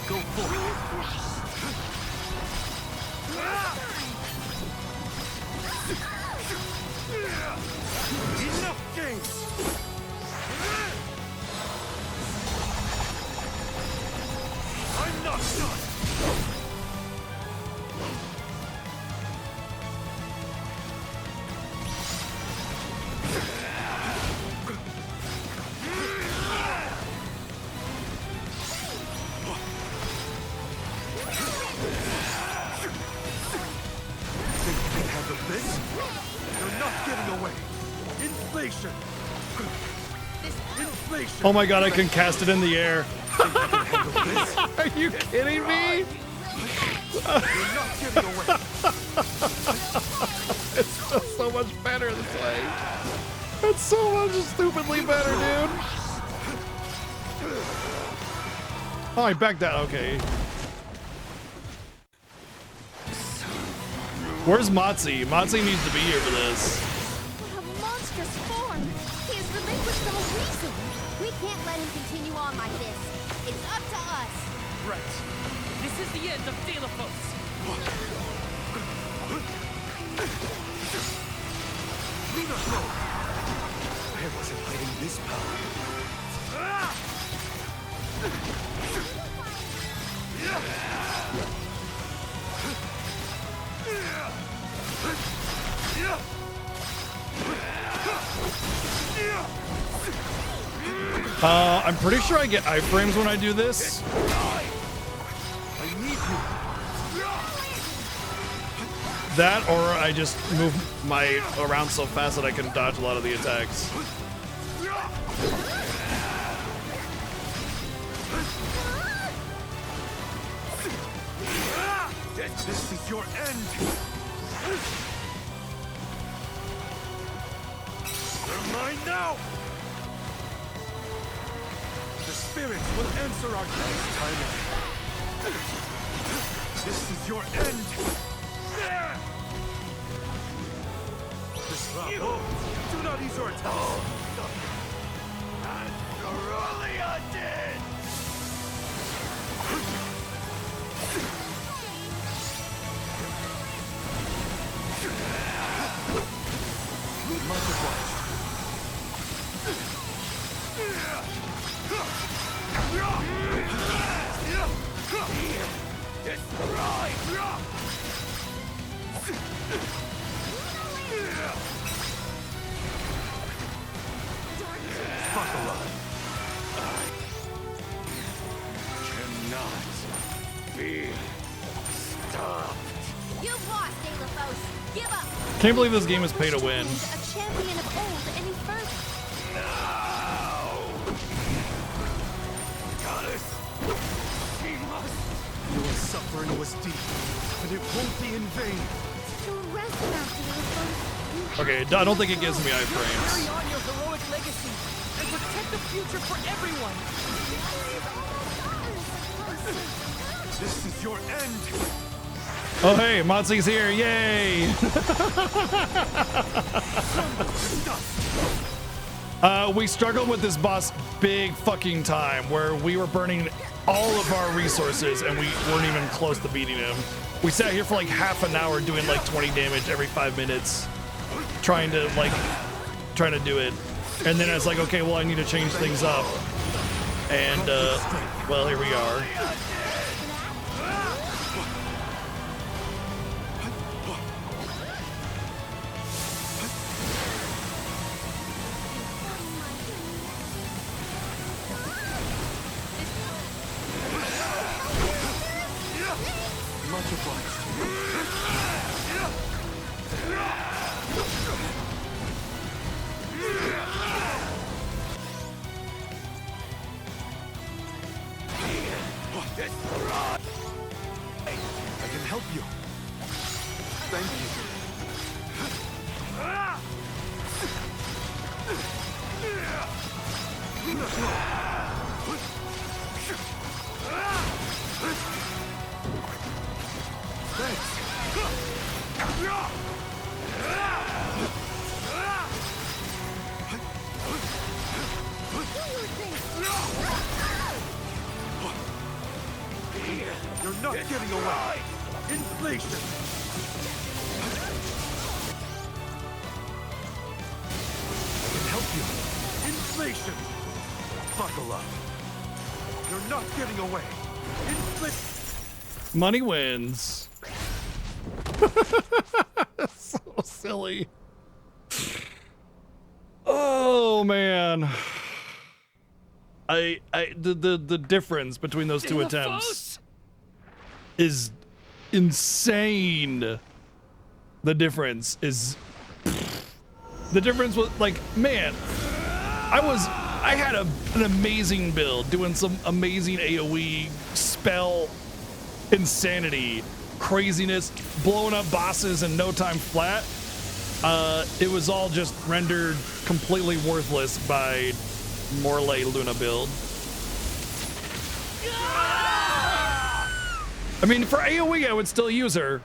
Go for it. Enough games! I'm not done! Think you can handle this? You're not getting away! Inflation! Inflation! Oh my god, I can cast it in the air. Are you kidding me? You're not getting away! It's just so much better this way. It's so much stupidly better, dude. Oh, I backed out. Okay. Where's Motzi? Motzi needs to be here for this. What a monstrous form! He has relinquished all reason! We can't let him continue on like this. It's up to us. Right. This is the end of Delophos. Leave us alone! I wasn't hiding this power. I'm pretty sure I get iframes when I do this. I need you. That, or I just move my around so fast that I can dodge a lot of the attacks. This is your end. You're mine now. The spirits will answer our next time. This is your end. This Bravo, do not ease your attacks. And Cerulean did. Much obliged. Buckle up. Cannot be stopped. You've lost, Delophos. Give up. Can't believe this game is pay to win. A champion of old any further. Goddess, she must. Your suffering was deep, but it won't be in vain. You'll rest now, Delophos. Okay, I don't think it gives me Carry iframes. on your heroic legacy and protect the future for everyone. This is your end. Oh hey, Motzi's here, yay! We struggled with this boss big fucking time where we were burning all of our resources and we weren't even close to beating him. We sat here for like half an hour doing like 20 damage every 5 minutes, trying to do it. And then I was like, okay, well I need to change things up. And well, here we are. Much obliged. I can help you. Thank you. here! You're not getting away! Inflation! I can help you! Inflation! Buckle up! You're not getting away! Inflation! Money wins. So silly. Oh man. The difference between those two attempts is insane. The difference was like, man, I had an amazing build doing some amazing AoE spell insanity, craziness, blowing up bosses in no time flat. It was all just rendered completely worthless by Morley Luna build. I mean, for AoE, I would still use her.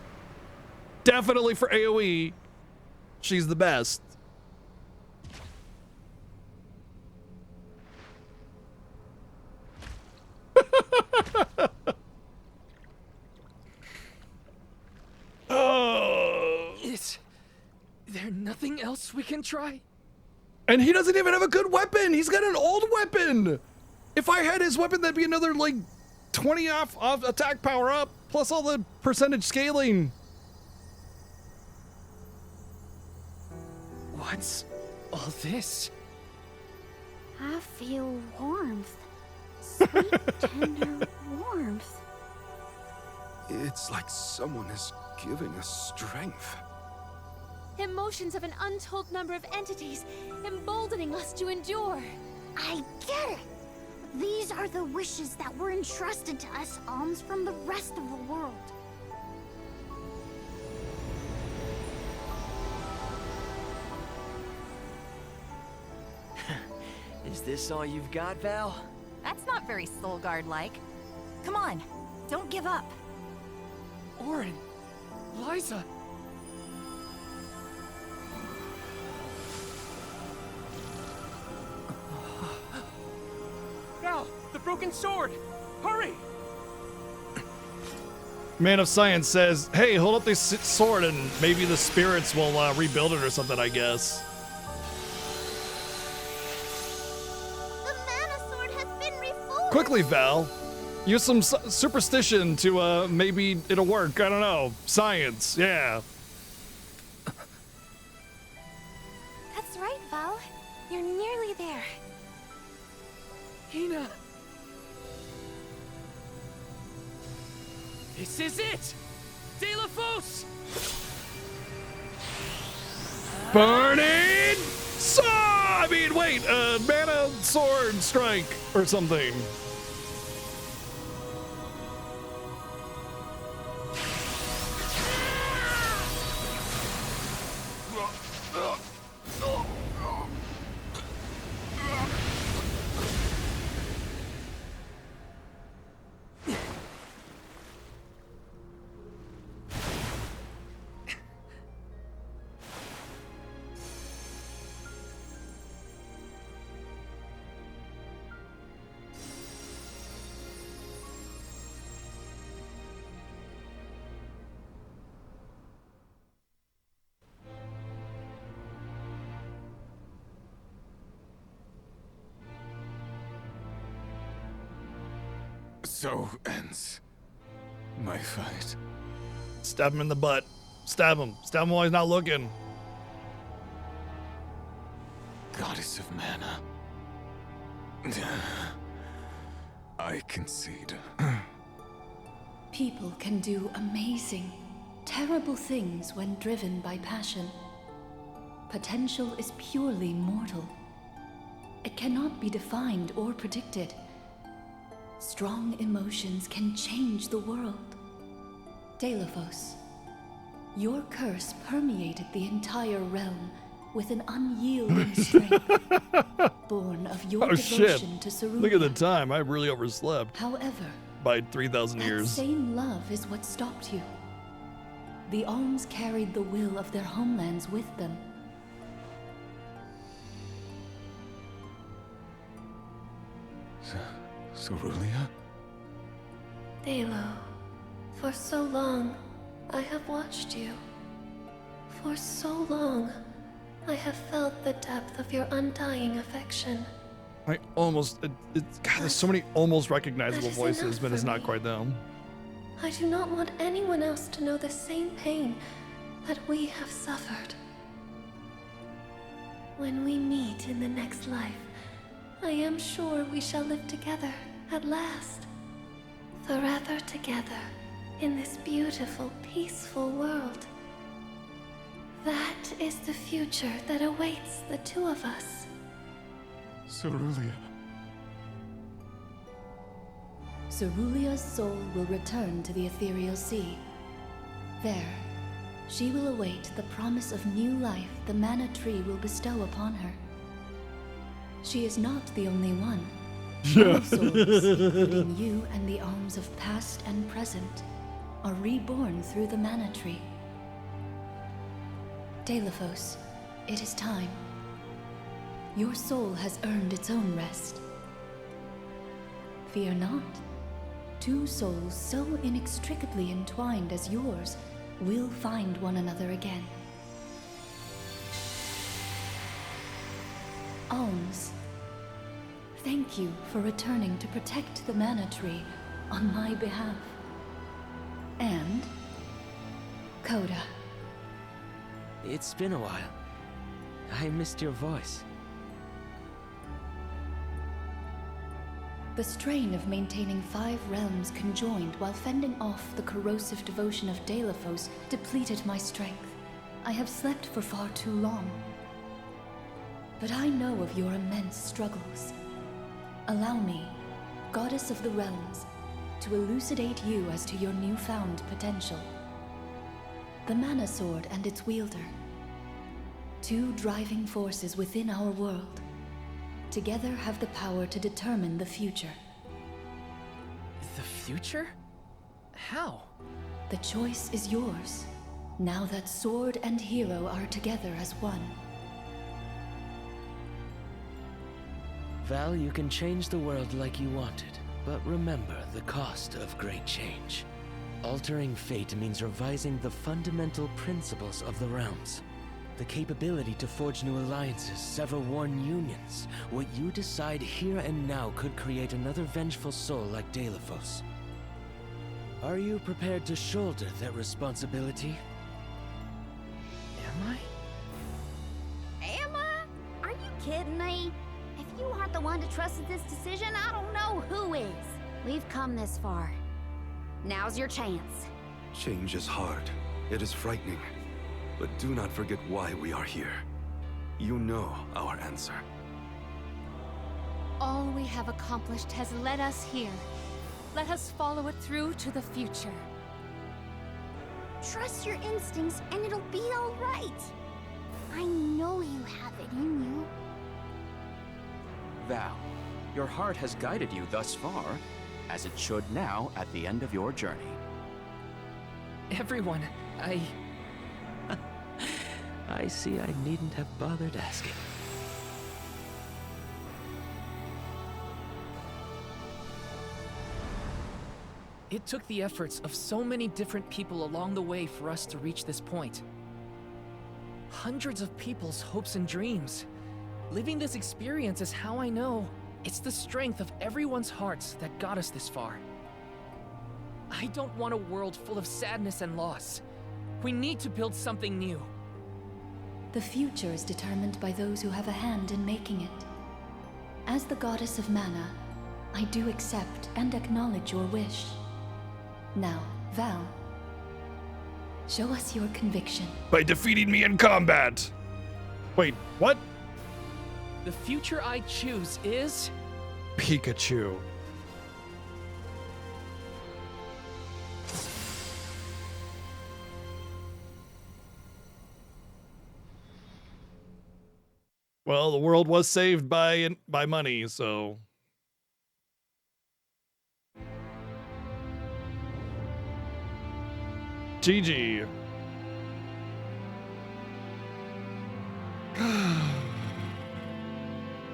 Definitely for AoE, she's the best. Oh. Is there nothing else we can try? And he doesn't even have a good weapon. He's got an old weapon. If I had his weapon, that'd be another like 20 off attack power up, plus all the percentage scaling. What's all this? I feel warmth. Sweet, tender warmth. It's like someone is giving us strength. Emotions of an untold number of entities, emboldening us to endure. I get it! These are the wishes that were entrusted to us alms from the rest of the world. Is this all you've got, Val? That's not very Soulguard-like. Come on, don't give up. Orin, Liza. Val, the broken sword! Hurry! Man of Science says, hey, hold up this sword and maybe the spirits will rebuild it or something, I guess. The mana sword has been reformed. Quickly, Val. Use some superstition to maybe it'll work. I don't know. Science, yeah. That's right, Val. You're nearly there. Hina! This is it! De La Fosse! Burning Saw! I mean, wait, mana sword strike or something. So ends my fight. Stab him in the butt. Stab him. Stab him while he's not looking. Goddess of Mana. I concede. People can do amazing, terrible things when driven by passion. Potential is purely mortal. It cannot be defined or predicted. Strong emotions can change the world. De La Fosse, your curse permeated the entire realm with an unyielding strength, born of your devotion to Cerulean. Look at the time. I really overslept. However, by 3,000 that years. same love is what stopped you. The Alms carried the will of their homelands with them. Cerulia? Dalo, for so long, I have watched you. For so long, I have felt the depth of your undying affection. I almost... God, there's so many almost recognizable That is voices, enough but it's for not me. quite them. I do not want anyone else to know the same pain that we have suffered. When we meet in the next life, I am sure we shall live together at last. Forever together in this beautiful, peaceful world. That is the future that awaits the two of us. Cerulia. Cerulea's soul will return to the ethereal sea. There, she will await the promise of new life the mana tree will bestow upon her. She is not the only one. All souls, including you and the alms of past and present, are reborn through the mana tree. Dalephos, it is time. Your soul has earned its own rest. Fear not. Two souls so inextricably entwined as yours will find one another again. Alms, thank you for returning to protect the mana tree on my behalf. And Coda. It's been a while. I missed your voice. The strain of maintaining 5 realms conjoined while fending off the corrosive devotion of Dalephos depleted my strength. I have slept for far too long. But I know of your immense struggles. Allow me, Goddess of the Realms, to elucidate you as to your newfound potential. The Mana Sword and its wielder. 2 driving forces within our world. Together have the power to determine the future. The future? How? The choice is yours, now that sword and hero are together as one. Val, you can change the world like you wanted, but remember the cost of great change. Altering fate means revising the fundamental principles of the realms. The capability to forge new alliances, sever worn unions. What you decide here and now could create another vengeful soul like Dalephos. Are you prepared to shoulder that responsibility? Am I? Am I? Are you kidding me? If you aren't the one to trust in this decision, I don't know who is. We've come this far. Now's your chance. Change is hard. It is frightening. But do not forget why we are here. You know our answer. All we have accomplished has led us here. Let us follow it through to the future. Trust your instincts and it'll be all right. I know you have it in you. Val, your heart has guided you thus far, as it should now at the end of your journey. Everyone, I see I needn't have bothered asking. It took the efforts of so many different people along the way for us to reach this point. Hundreds of people's hopes and dreams. Living this experience is how I know it's the strength of everyone's hearts that got us this far. I don't want a world full of sadness and loss. We need to build something new. The future is determined by those who have a hand in making it. As the Goddess of Mana, I do accept and acknowledge your wish. Now, Val, show us your conviction. By defeating me in combat! Wait, what? The future I choose is... Pikachu. Well, the world was saved by money, so... GG.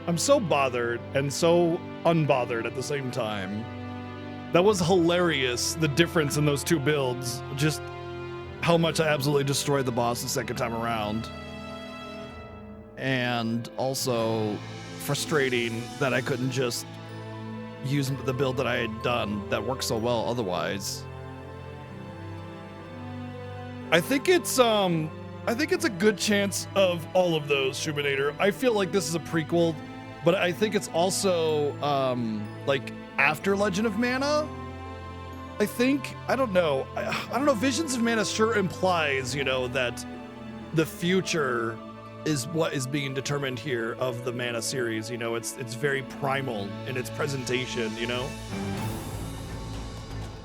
I'm so bothered and so unbothered at the same time. That was hilarious, the difference in those two builds. Just how much I absolutely destroyed the boss the second time around. And also frustrating that I couldn't just use the build that I had done that worked so well otherwise. I think it's a good chance of all of those, Schubinator. I feel like this is a prequel, but I think it's also like after Legend of Mana. I think, I don't know, Visions of Mana sure implies, you know, that the future is what is being determined here of the Mana series. You know, it's very primal in its presentation, you know?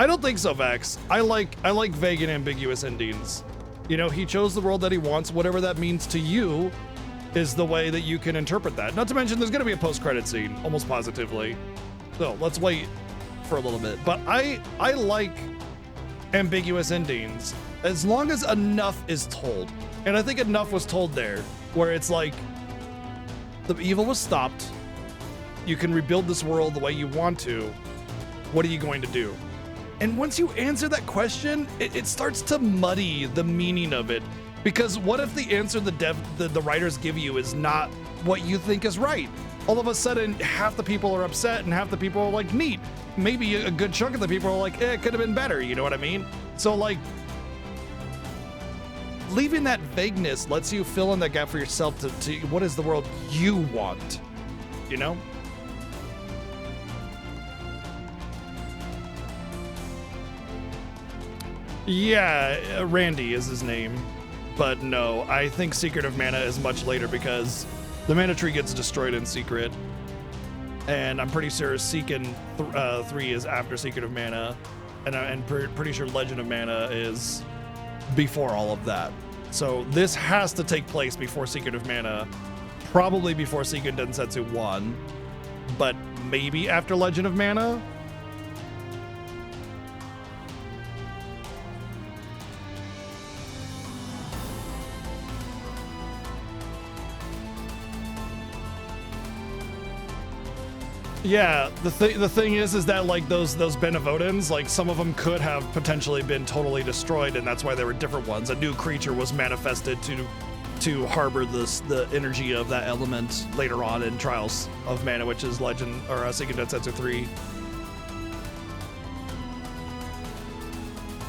I don't think so, Vax. I like vague and ambiguous endings. You know, he chose the world that he wants. Whatever that means to you is the way that you can interpret that. Not to mention there's going to be a post-credit scene, almost positively. So let's wait for a little bit. But I like ambiguous endings as long as enough is told. And I think enough was told there, where it's like the evil was stopped. You can rebuild this world the way you want to. What are you going to do? And once you answer that question, it starts to muddy the meaning of it. Because what if the answer the writers give you is not what you think is right? All of a sudden, half the people are upset and half the people are like, neat. Maybe a good chunk of the people are like, it could have been better, you know what I mean? So like, leaving that vagueness lets you fill in that gap for yourself to what is the world you want, you know? Yeah, Randy is his name. But no, I think Secret of Mana is much later because the mana tree gets destroyed in Secret. And I'm pretty sure Seekin 3 is after Secret of Mana. And I'm pretty sure Legend of Mana is before all of that. So this has to take place before Secret of Mana. Probably before Seiken Densetsu 1. But maybe after Legend of Mana? Yeah, the thing is that like those Benevodans, like some of them could have potentially been totally destroyed, and that's why there were different ones. A new creature was manifested to harbor the energy of that element later on in Trials of Mana, which is Legend or Seiken Densetsu 3.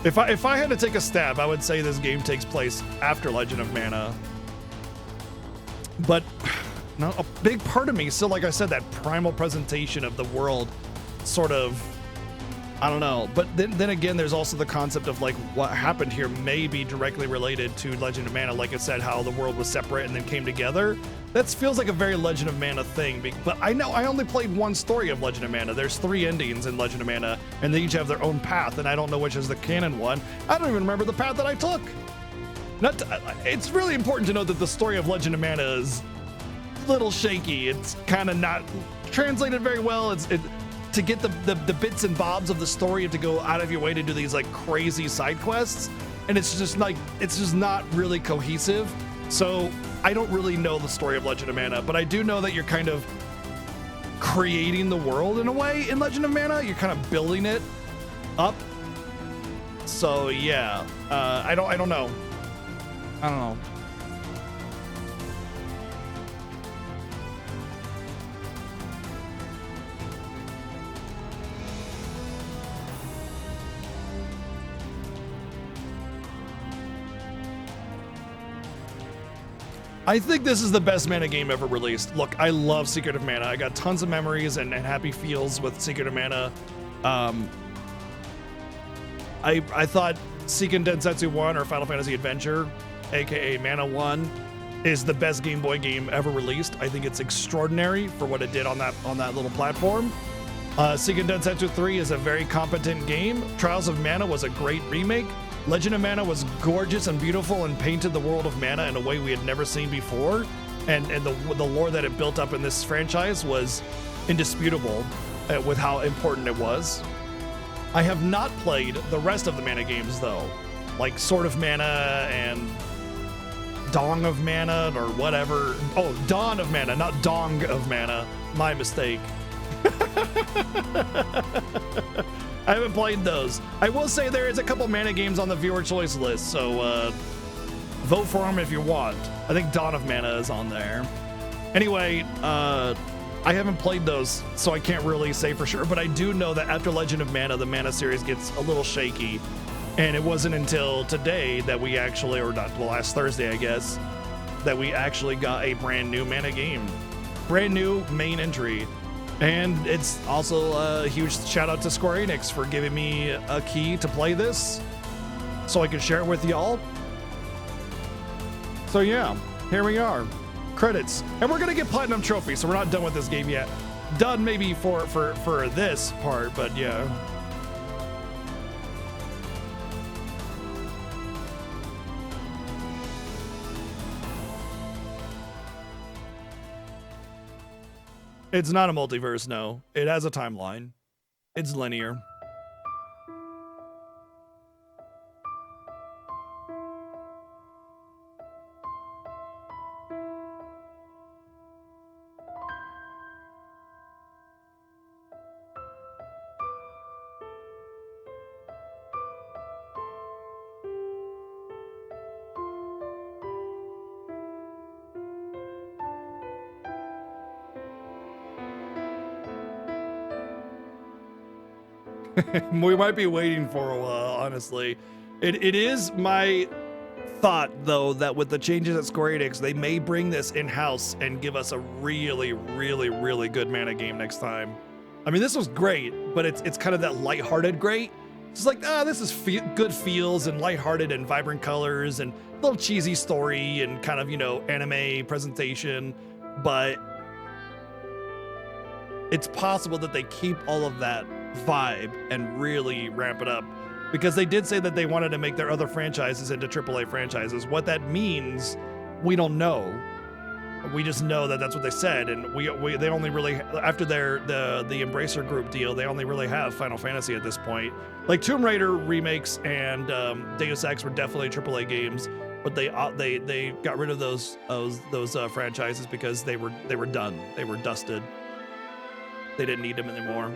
If I had to take a stab, I would say this game takes place after Legend of Mana. But no, a big part of me, still, like I said, that primal presentation of the world sort of, I don't know. But then again, there's also the concept of like what happened here may be directly related to Legend of Mana. Like it said, how the world was separate and then came together. That feels like a very Legend of Mana thing. But I know I only played one story of Legend of Mana. There's 3 endings in Legend of Mana, and they each have their own path, and I don't know which is the canon one. I don't even remember the path that I took. It's really important to know that the story of Legend of Mana is little shaky. It's kind of not translated very well. To get the bits and bobs of the story, you have to go out of your way to do these like crazy side quests, and it's just not really cohesive. So I don't really know the story of Legend of Mana, but I do know that you're kind of creating the world in a way in Legend of Mana. You're kind of building it up. So yeah, I don't know. I think this is the best Mana game ever released. Look, I love Secret of Mana. I got tons of memories and happy feels with Secret of Mana. I thought Seiken Densetsu 1 or Final Fantasy Adventure, aka Mana 1, is the best Game Boy game ever released. I think it's extraordinary for what it did on that little platform. Seiken Densetsu 3 is a very competent game. Trials of Mana was a great remake. Legend of Mana was gorgeous and beautiful and painted the world of Mana in a way we had never seen before. And the lore that it built up in this franchise was indisputable with how important it was. I have not played the rest of the Mana games though, like Sword of Mana and Dong of Mana or whatever. Oh, Dawn of Mana, not Dong of Mana. My mistake. I haven't played those. I will say there is a couple mana games on the viewer choice list, so vote for them if you want. I think Dawn of Mana is on there. Anyway, I haven't played those, so I can't really say for sure, but I do know that after Legend of Mana, the Mana series gets a little shaky, and it wasn't until today that we actually, or not, well, last Thursday, I guess, that we actually got a brand new Mana game. Brand new main entry. And it's also a huge shout out to Square Enix for giving me a key to play this so I can share it with y'all. So yeah, here we are. Credits. And we're gonna get Platinum Trophy, so we're not done with this game yet. Done maybe for this part, but yeah. It's not a multiverse, no. It has a timeline. It's linear. We might be waiting for a while, honestly. It is my thought, though, that with the changes at Square Enix, they may bring this in-house and give us a really, really, really good Mana game next time. I mean, this was great, but it's kind of that lighthearted great. It's like, this is good feels and lighthearted and vibrant colors and a little cheesy story and kind of, you know, anime presentation, but it's possible that they keep all of that vibe and really ramp it up, because they did say that they wanted to make their other franchises into AAA franchises. What that means, we don't know. We just know that that's what they said, and they only really, after the Embracer Group deal, they only really have Final Fantasy at this point. Like Tomb Raider remakes and Deus Ex were definitely AAA games, but they got rid of those franchises because they were done. They were dusted. They didn't need them anymore.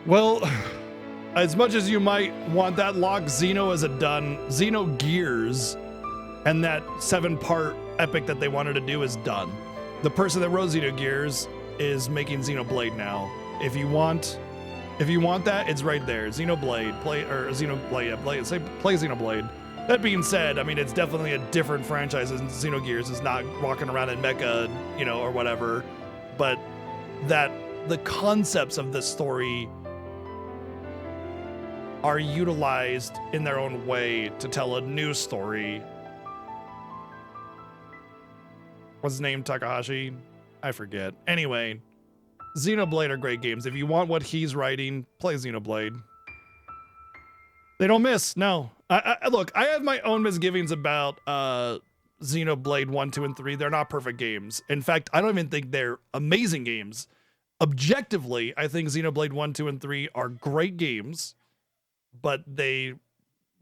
Well, as much as you might want that lock, Xeno is done. Xenogears and that 7-part epic that they wanted to do is done. The person that wrote Xenogears is making Xenoblade now. If you want that, it's right there. Xenoblade, play Xenoblade. That being said, I mean, it's definitely a different franchise than Xenogears. It's not walking around in mecha, you know, or whatever. But the concepts of this story are utilized in their own way to tell a new story. What's his name? Takahashi? I forget. Anyway, Xenoblade are great games. If you want what he's writing, play Xenoblade. They don't miss, no. Look, I have my own misgivings about Xenoblade 1, 2, and 3. They're not perfect games. In fact, I don't even think they're amazing games. Objectively, I think Xenoblade 1, 2, and 3 are great games, but they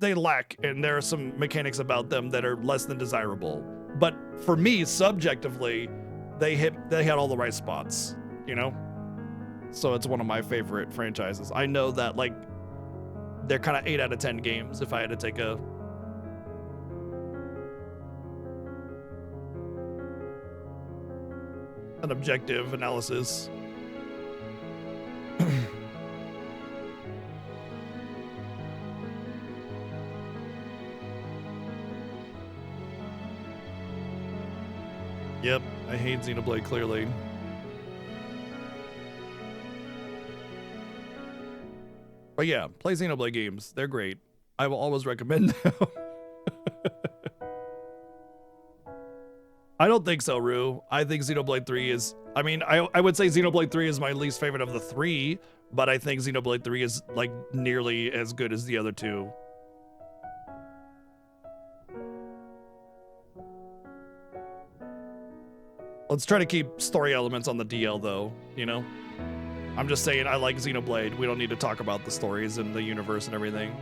lack, and there are some mechanics about them that are less than desirable. But for me, subjectively, they had all the right spots, you know? So it's one of my favorite franchises. I know that, like, they're kind of 8 out of 10 games if I had to take an objective analysis. Yep, I hate Xenoblade, clearly. But yeah, play Xenoblade games. They're great. I will always recommend them. I don't think so, Rue. I think Xenoblade 3 is... I mean, I would say Xenoblade 3 is my least favorite of the 3, but I think Xenoblade 3 is, like, nearly as good as the other two. Let's try to keep story elements on the DL, though, you know? I'm just saying I like Xenoblade. We don't need to talk about the stories and the universe and everything.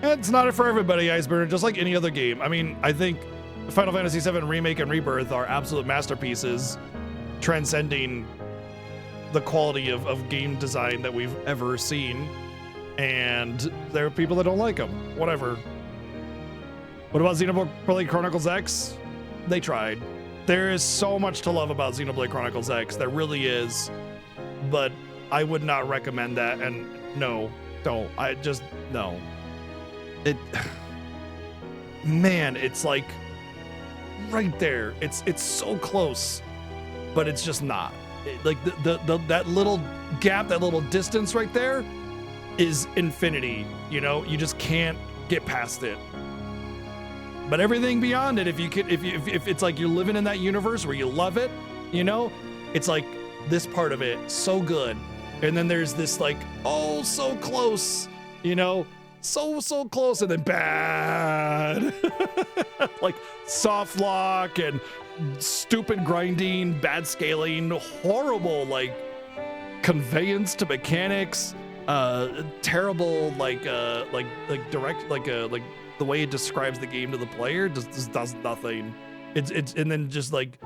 It's not for everybody, Iceburner, just like any other game. I mean, I think Final Fantasy VII Remake and Rebirth are absolute masterpieces, transcending the quality of game design that we've ever seen. And there are people that don't like them. Whatever. What about Xenoblade Chronicles X? They tried. There is so much to love about Xenoblade Chronicles X. There really is. But I would not recommend that. And no, don't. No. Man, it's like right there. It's so close, but it's just not. Like that little gap, that little distance right there is infinity. You know, you just can't get past it. But everything beyond it, if it's like you're living in that universe where you love it, you know, it's like this part of it so good, and then there's this like, oh, so close, you know. So close, and then bad. Like soft lock and stupid grinding, bad scaling, horrible like conveyance to mechanics, terrible like direct like the way it describes the game to the player just does nothing. It's and then just like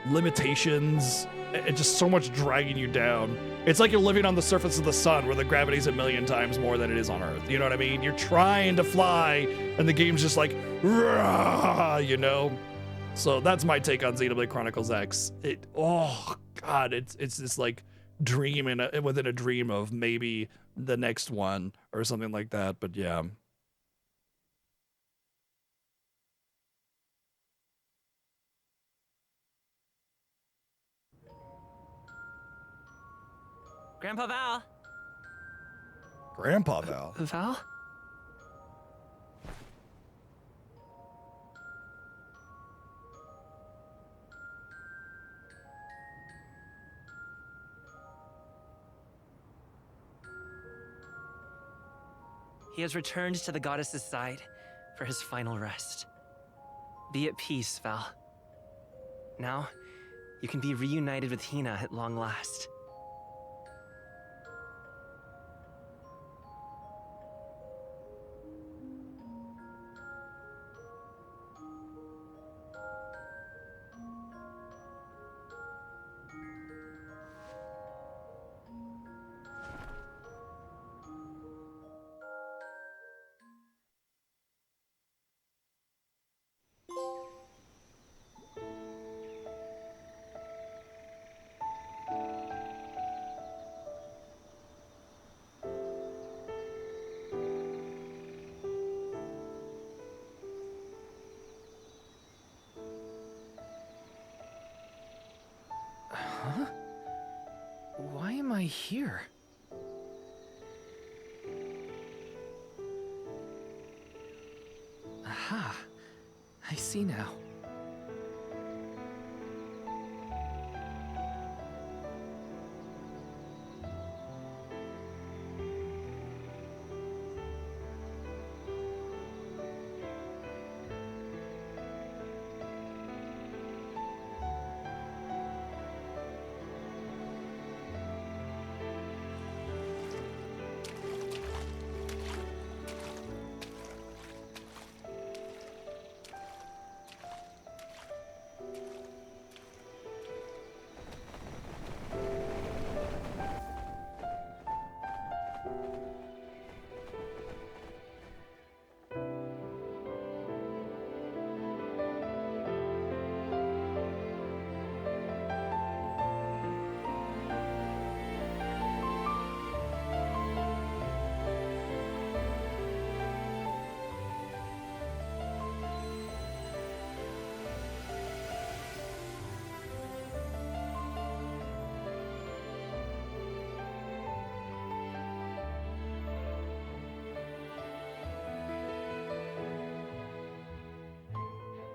limitations. It's just so much dragging you down. It's like you're living on the surface of the sun where the gravity's a million times more than it is on Earth. You know what I mean? You're trying to fly and the game's just like, rah, you know? So that's my take on Xenoblade Chronicles X. Oh God, it's this like dream within a dream of maybe the next one or something like that. But yeah. Grandpa Val. Grandpa Val. Val? He has returned to the goddess's side for his final rest. Be at peace, Val. Now, you can be reunited with Hina at long last. Huh? Why am I here? Aha. I see now.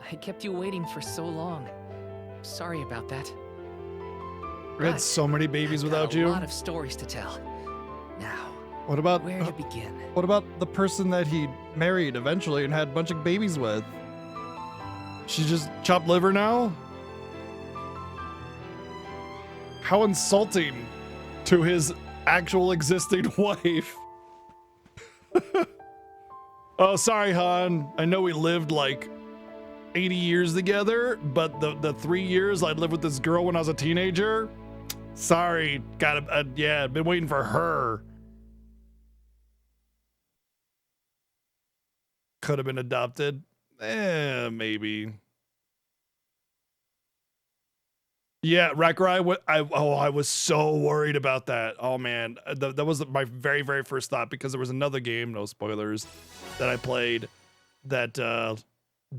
I kept you waiting for so long. Sorry about that. We had so many babies I've without got you. A lot of stories to tell. Now, What about where to begin? What about the person that he married eventually and had a bunch of babies with? She just chopped liver now? How insulting to his actual existing wife. Oh, sorry, Han. I know we lived like 80 years together, but the 3 years I lived with this girl when I was a teenager, sorry, yeah, been waiting for her. Could have been adopted. Maybe. Yeah, Wrecker, I was so worried about that. Oh man, that was my very, very first thought, because there was another game, no spoilers, that I played that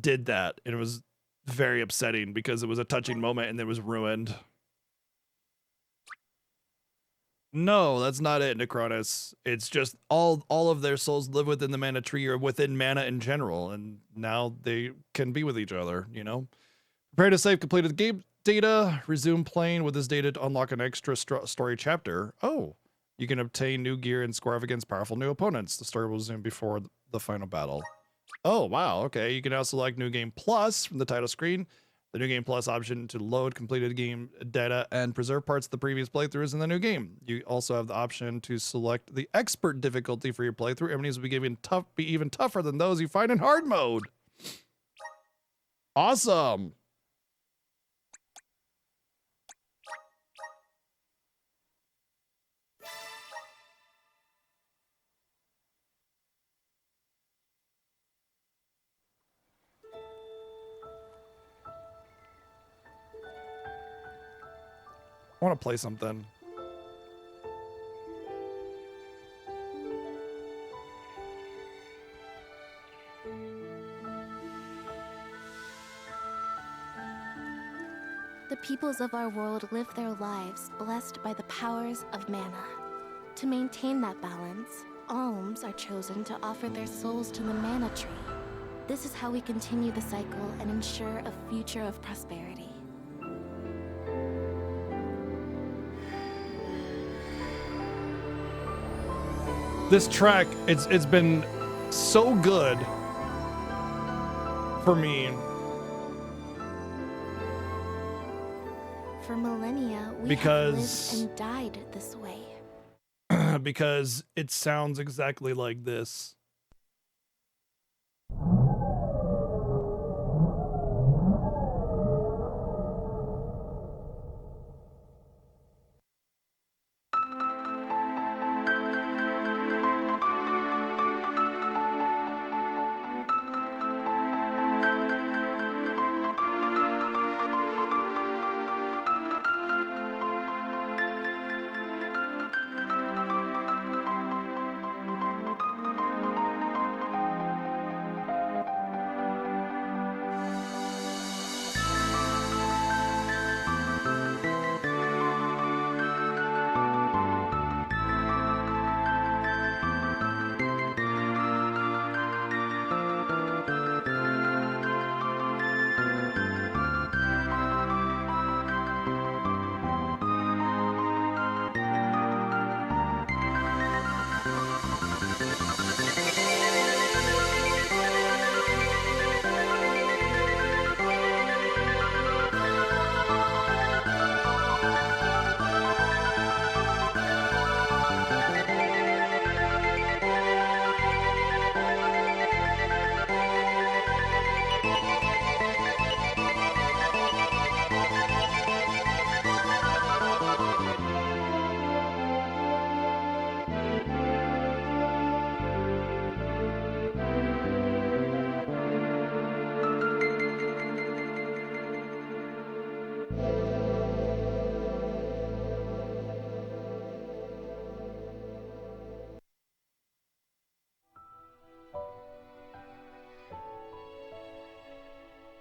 did that, and it was very upsetting because it was a touching moment and it was ruined. No, that's not it, Necronus. It's just all of their souls live within the mana tree or within mana in general, and now they can be with each other, you know? Prepare to save completed game data. Resume playing with this data to unlock an extra story chapter. Oh, you can obtain new gear and score off against powerful new opponents. The story will resume before the final battle. Oh, wow. Okay, you can now select New Game Plus from the title screen. The New Game Plus option to load completed game data and preserve parts of the previous playthroughs in the new game. You also have the option to select the expert difficulty for your playthrough. Enemies will be even tougher than those you find in hard mode. Awesome. I want to play something. The peoples of our world live their lives blessed by the powers of mana. To maintain that balance, alms are chosen to offer their souls to the mana tree. This is how we continue the cycle and ensure a future of prosperity. This track, it's been so good for me. For millennia, we Because- have lived and died this way. Because it sounds exactly like this.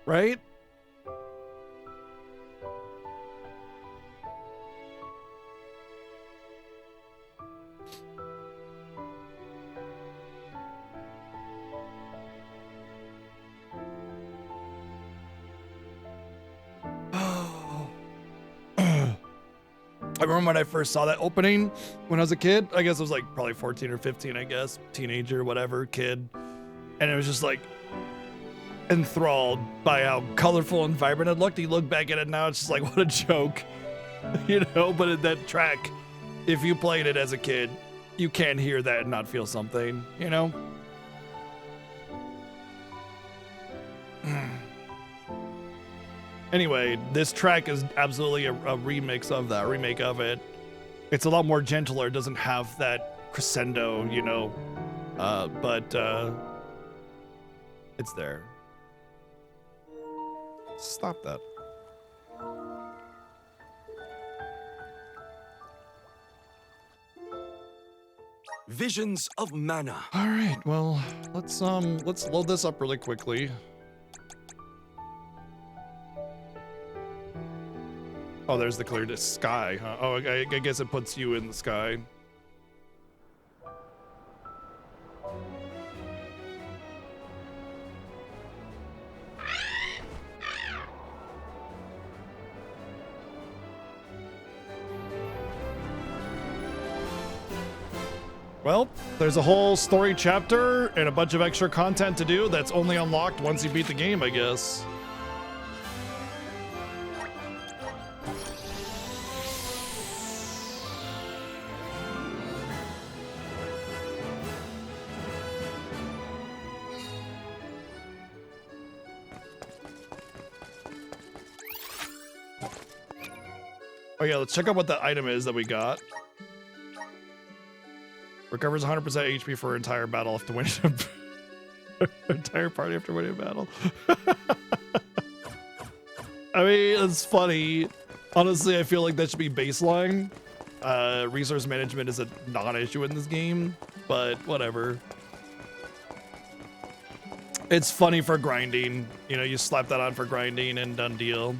Right? I remember when I first saw that opening when I was a kid. I guess I was like probably 14 or 15, I guess. Teenager, whatever, kid. And it was just like enthralled by how colorful and vibrant it looked. You look back at it now, it's just like, what a joke. You know, but in that track, if you played it as a kid, you can't hear that and not feel something, you know? Anyway, this track is absolutely a remix of that, remake of it. It's a lot more gentler, it doesn't have that crescendo, you know, but it's there. Stop that. Visions of Mana. All right, well, let's load this up really quickly. Oh, there's the clear sky, huh? Oh, I guess it puts you in the sky. Well, there's a whole story chapter and a bunch of extra content to do that's only unlocked once you beat the game, I guess. Oh yeah, let's check out what the item is that we got. Recovers 100% HP for entire battle after winning entire party after winning a battle. I mean, it's funny. Honestly, I feel like that should be baseline. Resource management is a non-issue in this game, but whatever. It's funny for grinding. You know, you slap that on for grinding and done deal.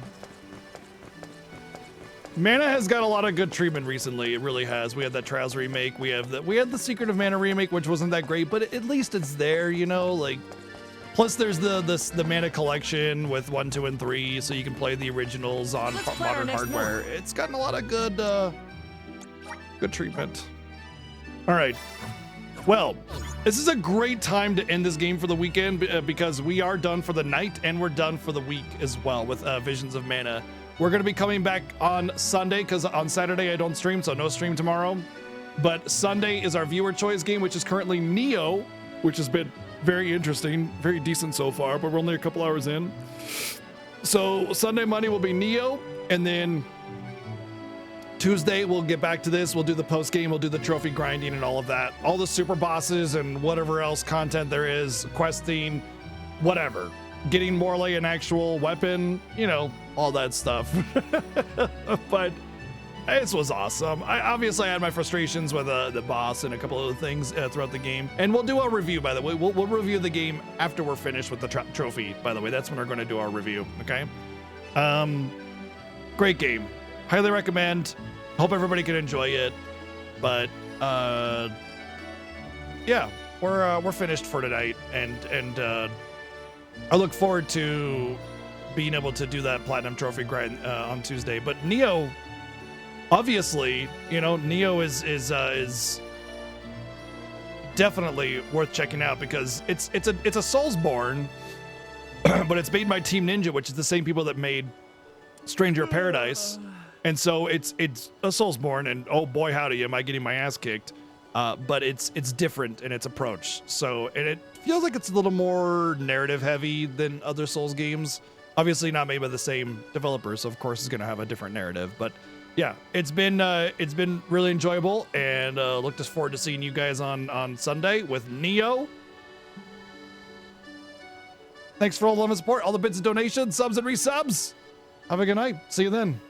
Mana has got a lot of good treatment recently. It really has. We had that Trials remake. We had the Secret of Mana remake, which wasn't that great, but at least it's there, you know. Like, plus there's the Mana collection with 1, 2, and 3, so you can play the originals on modern hardware. It's gotten a lot of good treatment. All right. Well, this is a great time to end this game for the weekend because we are done for the night and we're done for the week as well with Visions of Mana. We're going to be coming back on Sunday because on Saturday I don't stream, so no stream tomorrow. But Sunday is our viewer choice game, which is currently Neo, which has been very interesting, very decent so far, but we're only a couple hours in. So Sunday, Monday will be Neo, and then Tuesday we'll get back to this. We'll do the post game, we'll do the trophy grinding and all of that. All the super bosses and whatever else content there is, questing, whatever. Getting Morley an actual weapon, you know, all that stuff. But this was awesome. Obviously I had my frustrations with the boss and a couple other things throughout the game. And we'll do our review, by the way. We'll review the game after we're finished with the trophy, by the way. That's when we're going to do our review, okay? Great game. Highly recommend. Hope everybody can enjoy it. But yeah, we're finished for tonight, and I look forward to being able to do that platinum trophy grind on Tuesday. But Neo, obviously, you know, Neo is definitely worth checking out because it's a Soulsborne, but it's made by Team Ninja, which is the same people that made Stranger of Paradise. And so it's a Soulsborne, and oh boy howdy am I getting my ass kicked. But it's different in its approach. So, and it feels like it's a little more narrative heavy than other Souls games. Obviously not made by the same developer, so of course it's gonna have a different narrative. But yeah, it's been really enjoyable, and look forward to seeing you guys on Sunday with Neo. Thanks for all the love and support, all the bits of donations, subs and resubs. Have a good night. See you then.